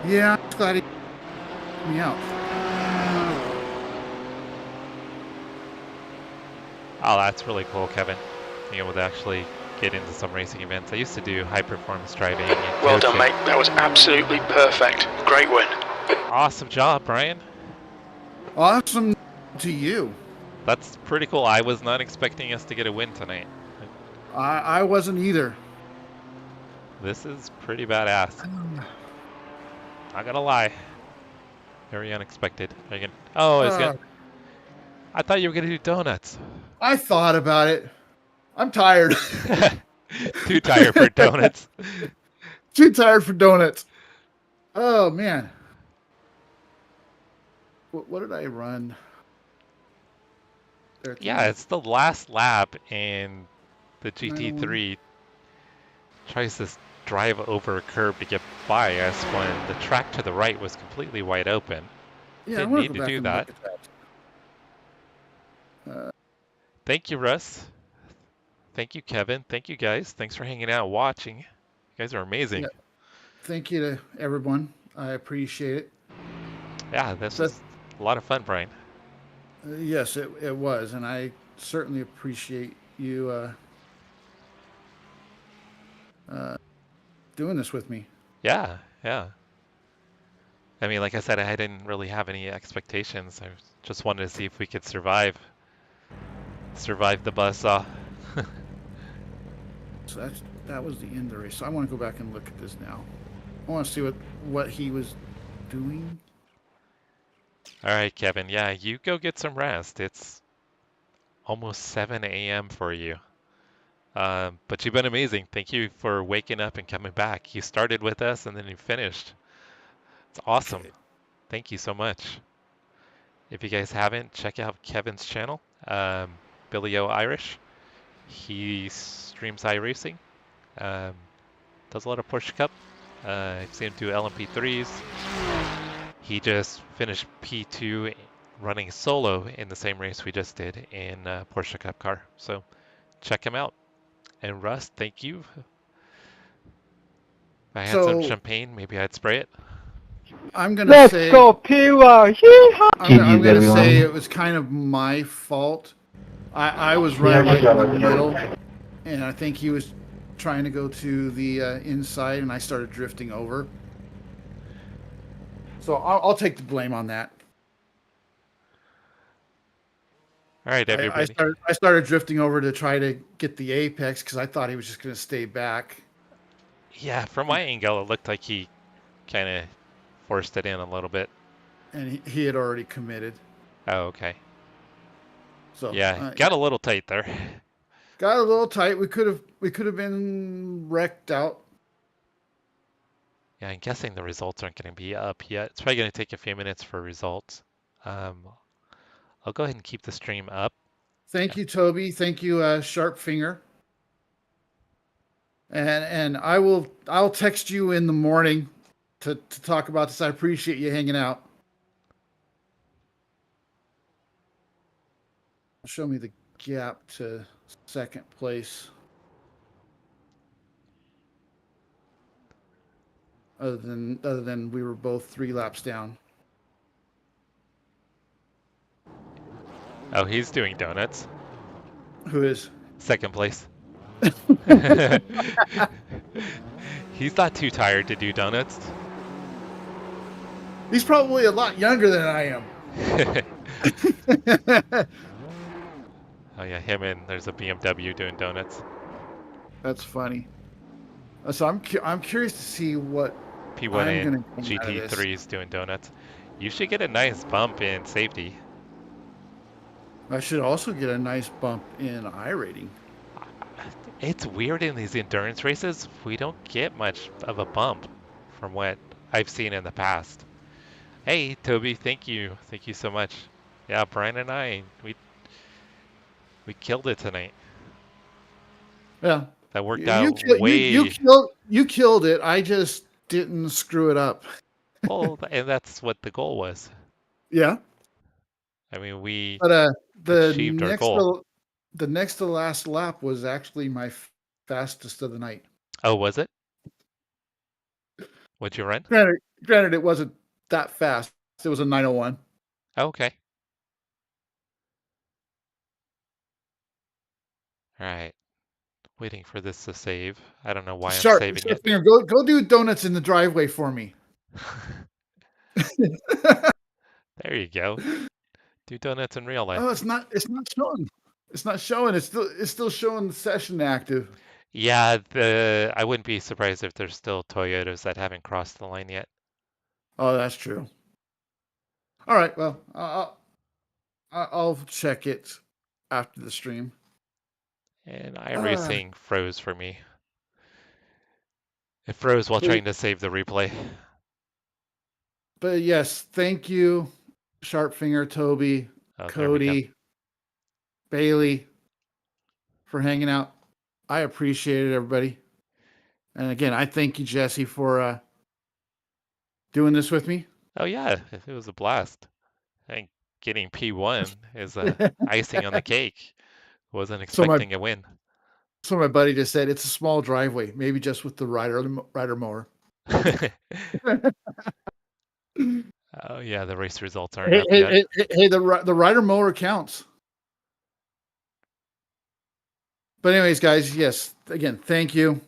Yeah, I'm glad he got me out.
Oh, that's really cool, Kevin. Being able to actually get into some racing events. I used to do high-performance driving. And
well done, mate. That was absolutely perfect. Great win.
Awesome job, Brian.
Awesome to you.
That's pretty cool. I was not expecting us to get a win tonight.
I wasn't either.
This is pretty badass. Not gonna lie. Very unexpected. Oh, it's gonna... I thought you were gonna do donuts.
I thought about it. I'm tired.
Too tired for donuts.
Too tired for donuts. Oh, man. What did I run?
Yeah, it's the last lap, and the GT3 tries to drive over a curb to get by us when the track to the right was completely wide open.
Yeah,
Didn't need to do that. Thank you, Russ. Thank you, Kevin. Thank you, guys. Thanks for hanging out, watching. You guys are amazing.
Yeah. Thank you to everyone. I appreciate it.
Yeah, this was a lot of fun, Brian.
Yes, it was, and I certainly appreciate you doing this with me.
Yeah, yeah. I mean, like I said, I didn't really have any expectations. I just wanted to see if we could survive the buzzsaw.
So that was the end of the race. So I want to go back and look at this now. I want to see what he was doing.
All right, Kevin. Yeah, you go get some rest. It's almost 7 a.m. for you. But you've been amazing. Thank you for waking up and coming back. You started with us and then you finished. It's awesome.
Okay.
Thank you so much. If you guys haven't, check out Kevin's channel, Billy O Irish. He streams iRacing, does a lot of Porsche Cup. I've seen him do LMP3s. He just finished P2 running solo in the same race we just did in Porsche Cup Car. So check him out. And Russ, thank you. If I had some champagne, maybe I'd spray it.
I'm gonna say.
Let's go, Pure!
I'm gonna say it was kind of my fault. I was right in the middle, and I think he was trying to go to the inside, and I started drifting over. So I'll take the blame on that.
All right, everybody.
I started drifting over to try to get the apex because I thought he was just going to stay back.
Yeah, from my angle, it looked like he kind of forced it in a little bit.
And he had already committed.
Oh, okay.
So
yeah, got a little tight there.
Got a little tight. We could have been wrecked out.
Yeah, I'm guessing the results aren't going to be up yet. It's probably going to take a few minutes for results. I'll go ahead and keep the stream up.
Thank you, Toby. Thank you, Sharpfinger. And I'll text you in the morning to talk about this. I appreciate you hanging out. Show me the gap to second place. Other than we were both 3 laps down.
Oh, he's doing donuts.
Who is?
Second place. He's not too tired to do donuts.
He's probably a lot younger than I am.
Oh yeah, him and there's a BMW doing donuts.
That's funny. So I'm curious to see what
P1 and GT3 is doing donuts. You should get a nice bump in safety.
I should also get a nice bump in iRating.
It's weird in these endurance races. We don't get much of a bump from what I've seen in the past. Hey, Toby, thank you. Thank you so much. Yeah, Brian and I, we killed it tonight.
Yeah.
That worked out
You killed it. I just didn't screw it up.
Well, and that's what the goal was.
Yeah.
I mean, we
achieved
our goal.
The next to last lap was actually my fastest of the night.
Oh, was it? What'd you run?
Granted, it wasn't that fast. It was a 901.
Oh, okay. All right. Waiting for this to save. I don't know why I'm saving it.
Go do donuts in the driveway for me.
There you go. Do donuts in real life.
Oh, it's not showing. It's not showing. It's still showing the session active.
Yeah, I wouldn't be surprised if there's still Toyotas that haven't crossed the line yet.
Oh, that's true. All right. Well, I'll check it after the stream.
And iRacing froze for me. It froze while trying to save the replay.
But yes, thank you, Sharpfinger, Toby, Cody, Bailey, for hanging out. I appreciate it, everybody. And again, I thank you, Jesse, for doing this with me.
Oh yeah, it was a blast. I think getting P1 is icing on the cake. Wasn't expecting a win.
So my buddy just said it's a small driveway, maybe just with the rider mower.
Oh yeah, the race results aren't up yet.
Hey, the rider mower counts. But anyways, guys, yes, again, thank you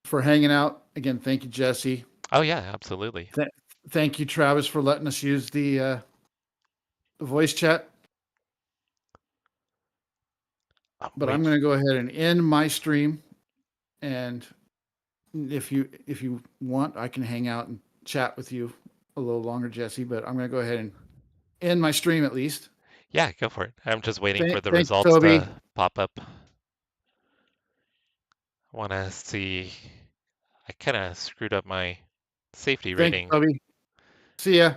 for hanging out. Again, thank you, Jesse.
Oh yeah, absolutely.
Thank you, Travis, for letting us use the voice chat. But I'm going to go ahead and end my stream, and if you want, I can hang out and chat with you a little longer, Jesse. But I'm going to go ahead and end my stream at least.
Yeah, go for it. I'm just waiting for the results to pop up. I want to see. I kind of screwed up my safety rating.
Toby. See ya.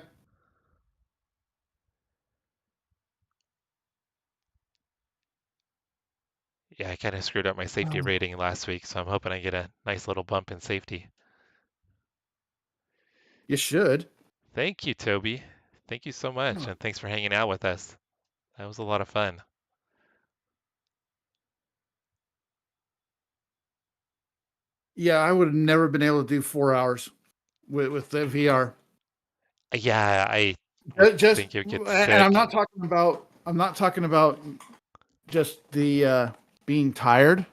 Yeah, I kind of screwed up my safety rating last week, so I'm hoping I get a nice little bump in safety.
You should.
Thank you, Toby. Thank you so much, and thanks for hanging out with us. That was a lot of fun.
Yeah, I would have never been able to do 4 hours with the VR.
Yeah, I
just
think you get sick.
And I'm not talking about just the being tired.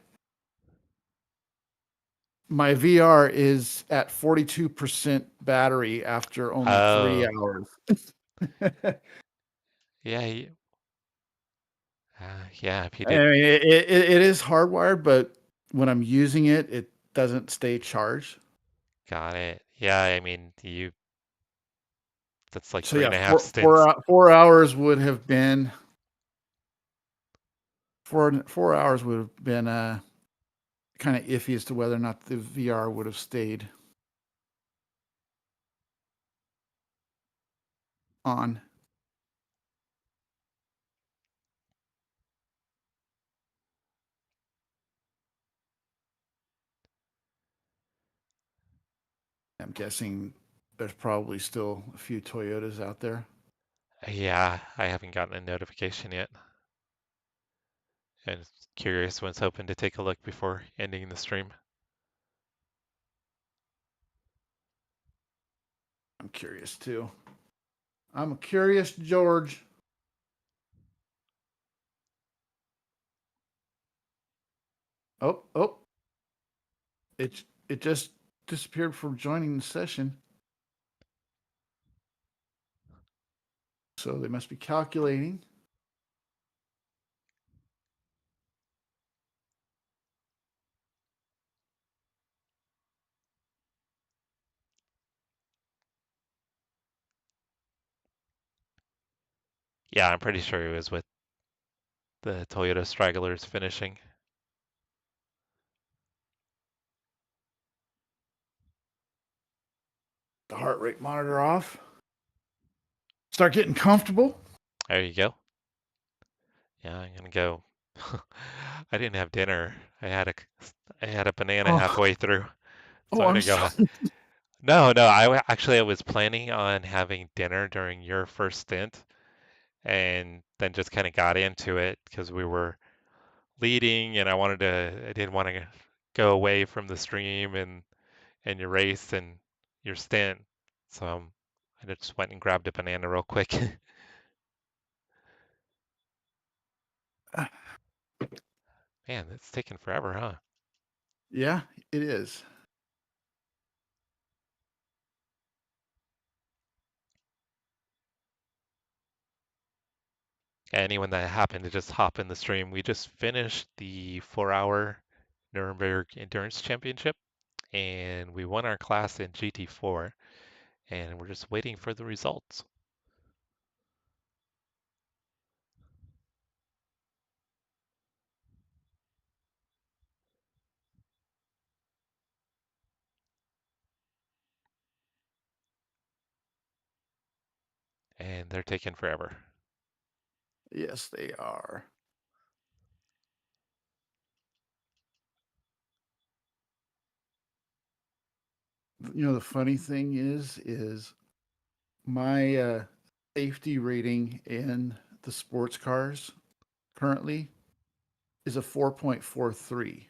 My VR is at 42% battery after only 3
Oh,
hours.
yeah, yeah. If you
I
did,
mean, it is hardwired, but when I'm using it, it doesn't stay charged.
got it. Yeah, I mean, that's like
So
three
yeah,
and a half stints.
4 hours would have been 4 hours would have been kind of iffy as to whether or not the VR would have stayed on. I'm guessing there's probably still a few Toyotas out there.
Yeah, I haven't gotten a notification yet. And curious when it's hoping to take a look before ending the stream.
I'm curious too. I'm a curious George. Oh, it just disappeared from joining the session. So they must be calculating.
Yeah, I'm pretty sure it was with the Toyota stragglers finishing.
The heart rate monitor off. Start getting comfortable.
There you go. Yeah, I'm gonna go. I didn't have dinner. I had a banana
Oh,
halfway through, so I'm
I'm
gonna go.
sorry.
No, no. Actually I was planning on having dinner during your first stint, and then just kind of got into it because we were leading, and I didn't want to go away from the stream and your race and your stint, so I just went and grabbed a banana real quick. Man, it's taking forever, huh?
Yeah, it is.
Anyone that happened to just hop in the stream, we just finished the 4-hour Nurburgring Endurance Championship, and we won our class in GT4, and we're just waiting for the results. And they're taking forever.
Yes, they are. You know, the funny thing is my safety rating in the sports cars currently is a 4.43.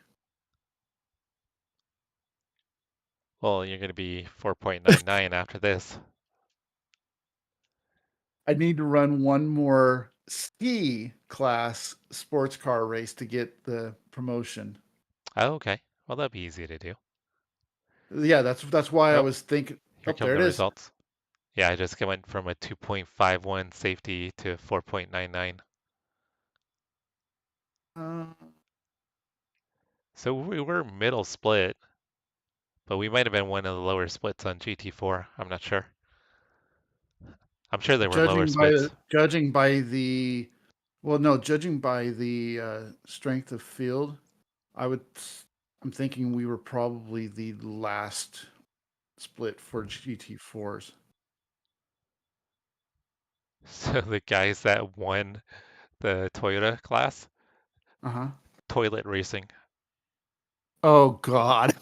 Well, you're going to be 4.99 after this.
I need to run one more ski class sports car race to get the promotion.
Oh, okay. Well, that'd be easy to do.
Yeah, that's why I
Oh,
was thinking.
here
Oh,
come
there it
the
is.
results. Yeah, I just went from a 2.51 safety to 4.99.
Uh,
So we were middle split, but we might have been one of the lower splits on GT4. I'm not sure. I'm sure there were lower splits.
judging by the, well, no, judging by the strength of field, I would. I'm thinking we were probably the last split for GT4s.
So the guys that won the Toyota class,
Uh huh.
toilet racing.
Oh God.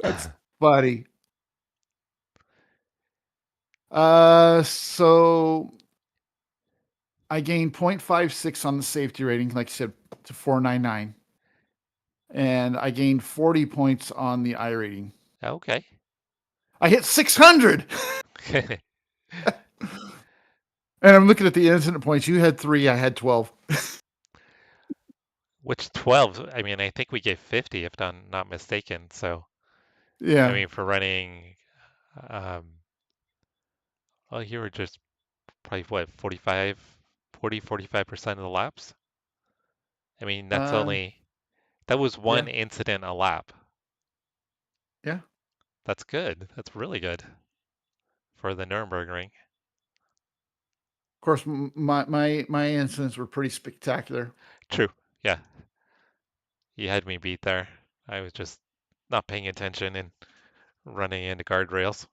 That's funny. So I gained 0.56 on the safety rating, like I said, to 499. And I gained 40 points on the I rating.
Okay.
I hit 600. And I'm looking at the incident points. You had 3, I had 12.
Which 12? I mean, I think we gave 50 if I'm not mistaken. So, I
Yeah.
mean, for running, um, well, you were just probably what, 45% of the laps? I mean,
Um,
that was
yeah.
one incident a lap.
Yeah.
That's good. That's really good for the Nurburgring.
Of course, my incidents were pretty spectacular.
True. Yeah, you had me beat there. I was just not paying attention and running into guardrails.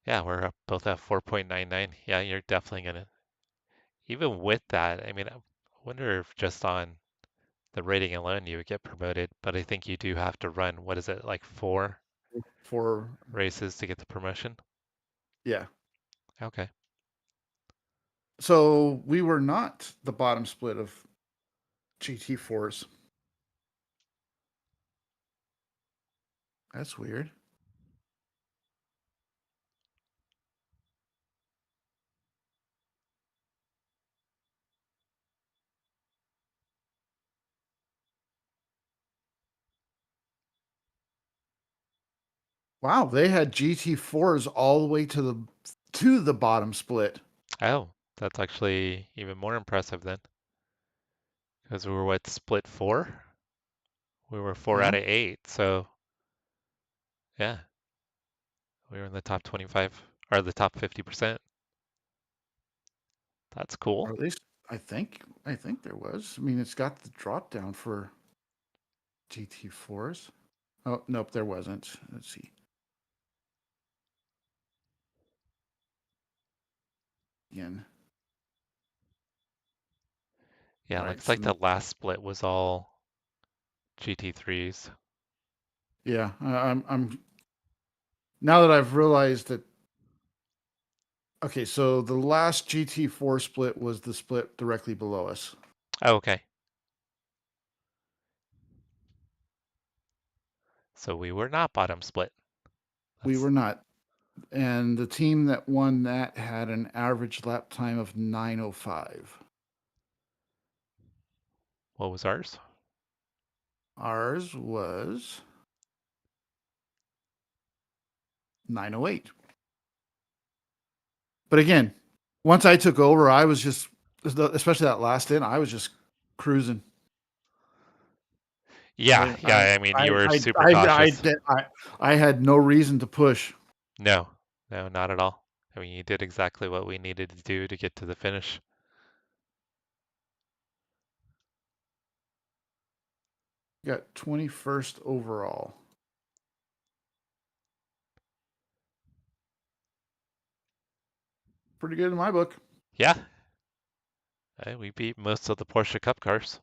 Yeah, we're up both at 4.99. Yeah, you're definitely gonna, even with that, I mean, I wonder if just on the rating alone you would get promoted, but I think you do have to run, what is it, like
For
races to get the promotion?
yeah.
Okay.
So we were not the bottom split of GT4s. That's weird. Wow, they had GT4s all the way to the bottom split.
Oh, that's actually even more impressive then, because we were what, split four? We were four
Yeah.
out of eight, so yeah, we were in the top 25 or the top 50%. That's
Or
cool.
at least I think there was. I mean, it's got the drop down for GT4s. Oh, nope, there wasn't. Let's see. Again.
Yeah,
All right,
looks like
so
the last split was all GT3s.
yeah, I'm now that I've realized that. Okay, so the last GT4 split was the split directly below us.
Oh, okay. So we were not bottom split.
We
That's
were not. And the team that won that had an average lap time of 9:05.
what was ours?
Ours was 9:08. But again, once I took over, I was just, especially that last in, I was just cruising.
Yeah, yeah. I mean,
I,
you were
I,
super
I, I,
cautious.
I had no reason to push.
No, no, not at all. I mean, you did exactly what we needed to do to get to the finish.
Got 21st overall. Pretty good in my book.
Yeah, we beat most of the Porsche Cup cars.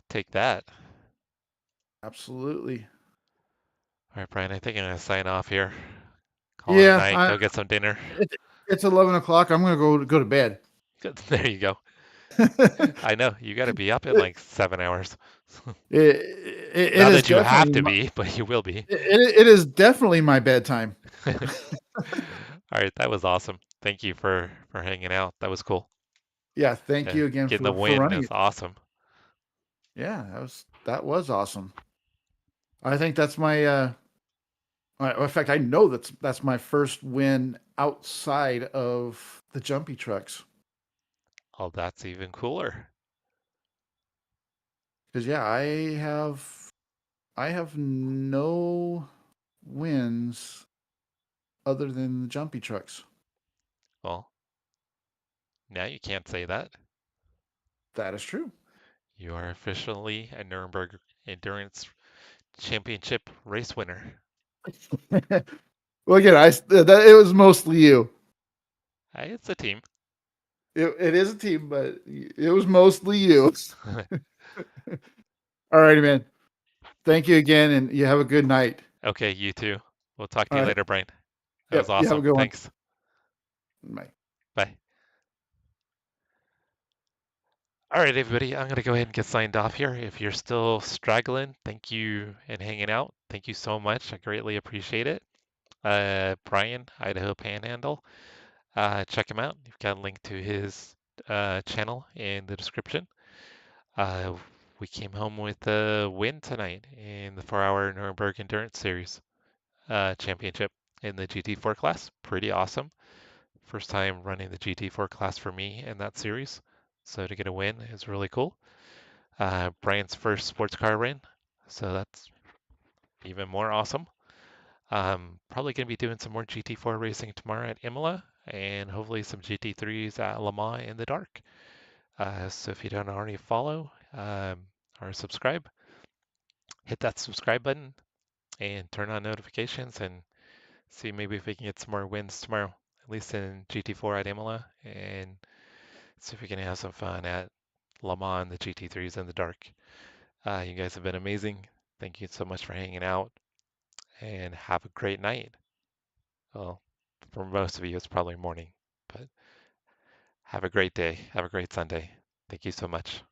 Take that.
Absolutely.
All right, Brian, I think I'm gonna sign off here. Call it a
Yeah,
night. Go get some dinner.
it's 11 o'clock. I'm going to go to bed.
There you go.
it,
I know you got to be up in like 7 hours.
it
Not
is
that you have
definitely
to be, but you will be.
it is definitely my bedtime.
All right, that was awesome. Thank you for hanging out. That was cool.
Yeah, thank
Yeah,
you again
getting the
for
win
running
is
it.
awesome.
Yeah, that was awesome. I think that's my in fact, I know that's my first win outside of the jumpy trucks.
Oh, that's even cooler.
Because yeah, I have no wins other than the jumpy trucks.
Well, now you can't say that.
That is true.
You are officially a Nurburgring Endurance Championship race winner.
Well, again, it was mostly you.
Hey, it's a team.
It is a team, but it was mostly you. All righty, man. Thank you again, and you have a good night.
Okay, you too. We'll talk to
All
you
right.
later, Brian. That was
Yep. You have a
awesome.
good one.
Thanks.
Bye.
Bye. All right, everybody, I'm going to go ahead and get signed off here. If you're still struggling, thank you and hanging out. Thank you so much. I greatly appreciate it. Brian, Idaho Panhandle. check him out. You've got a link to his channel in the description. Uh, we came home with a win tonight in the 4-hour Nurburgring Endurance Series championship in the GT4 class. Pretty awesome. First time running the GT4 class for me in that series. So to get a win is really cool. Brian's first sports car win. So that's even more awesome. Probably going to be doing some more GT4 racing tomorrow at Imola and hopefully some GT3s at Le Mans in the dark. So if you don't already follow or subscribe, hit that subscribe button and turn on notifications and see maybe if we can get some more wins tomorrow, at least in GT4 at Imola, and see if we can have some fun at Le Mans, the GT3s in the dark. You guys have been amazing. Thank you so much for hanging out and have a great night. Well, for most of you, it's probably morning, but have a great day. Have a great Sunday. Thank you so much.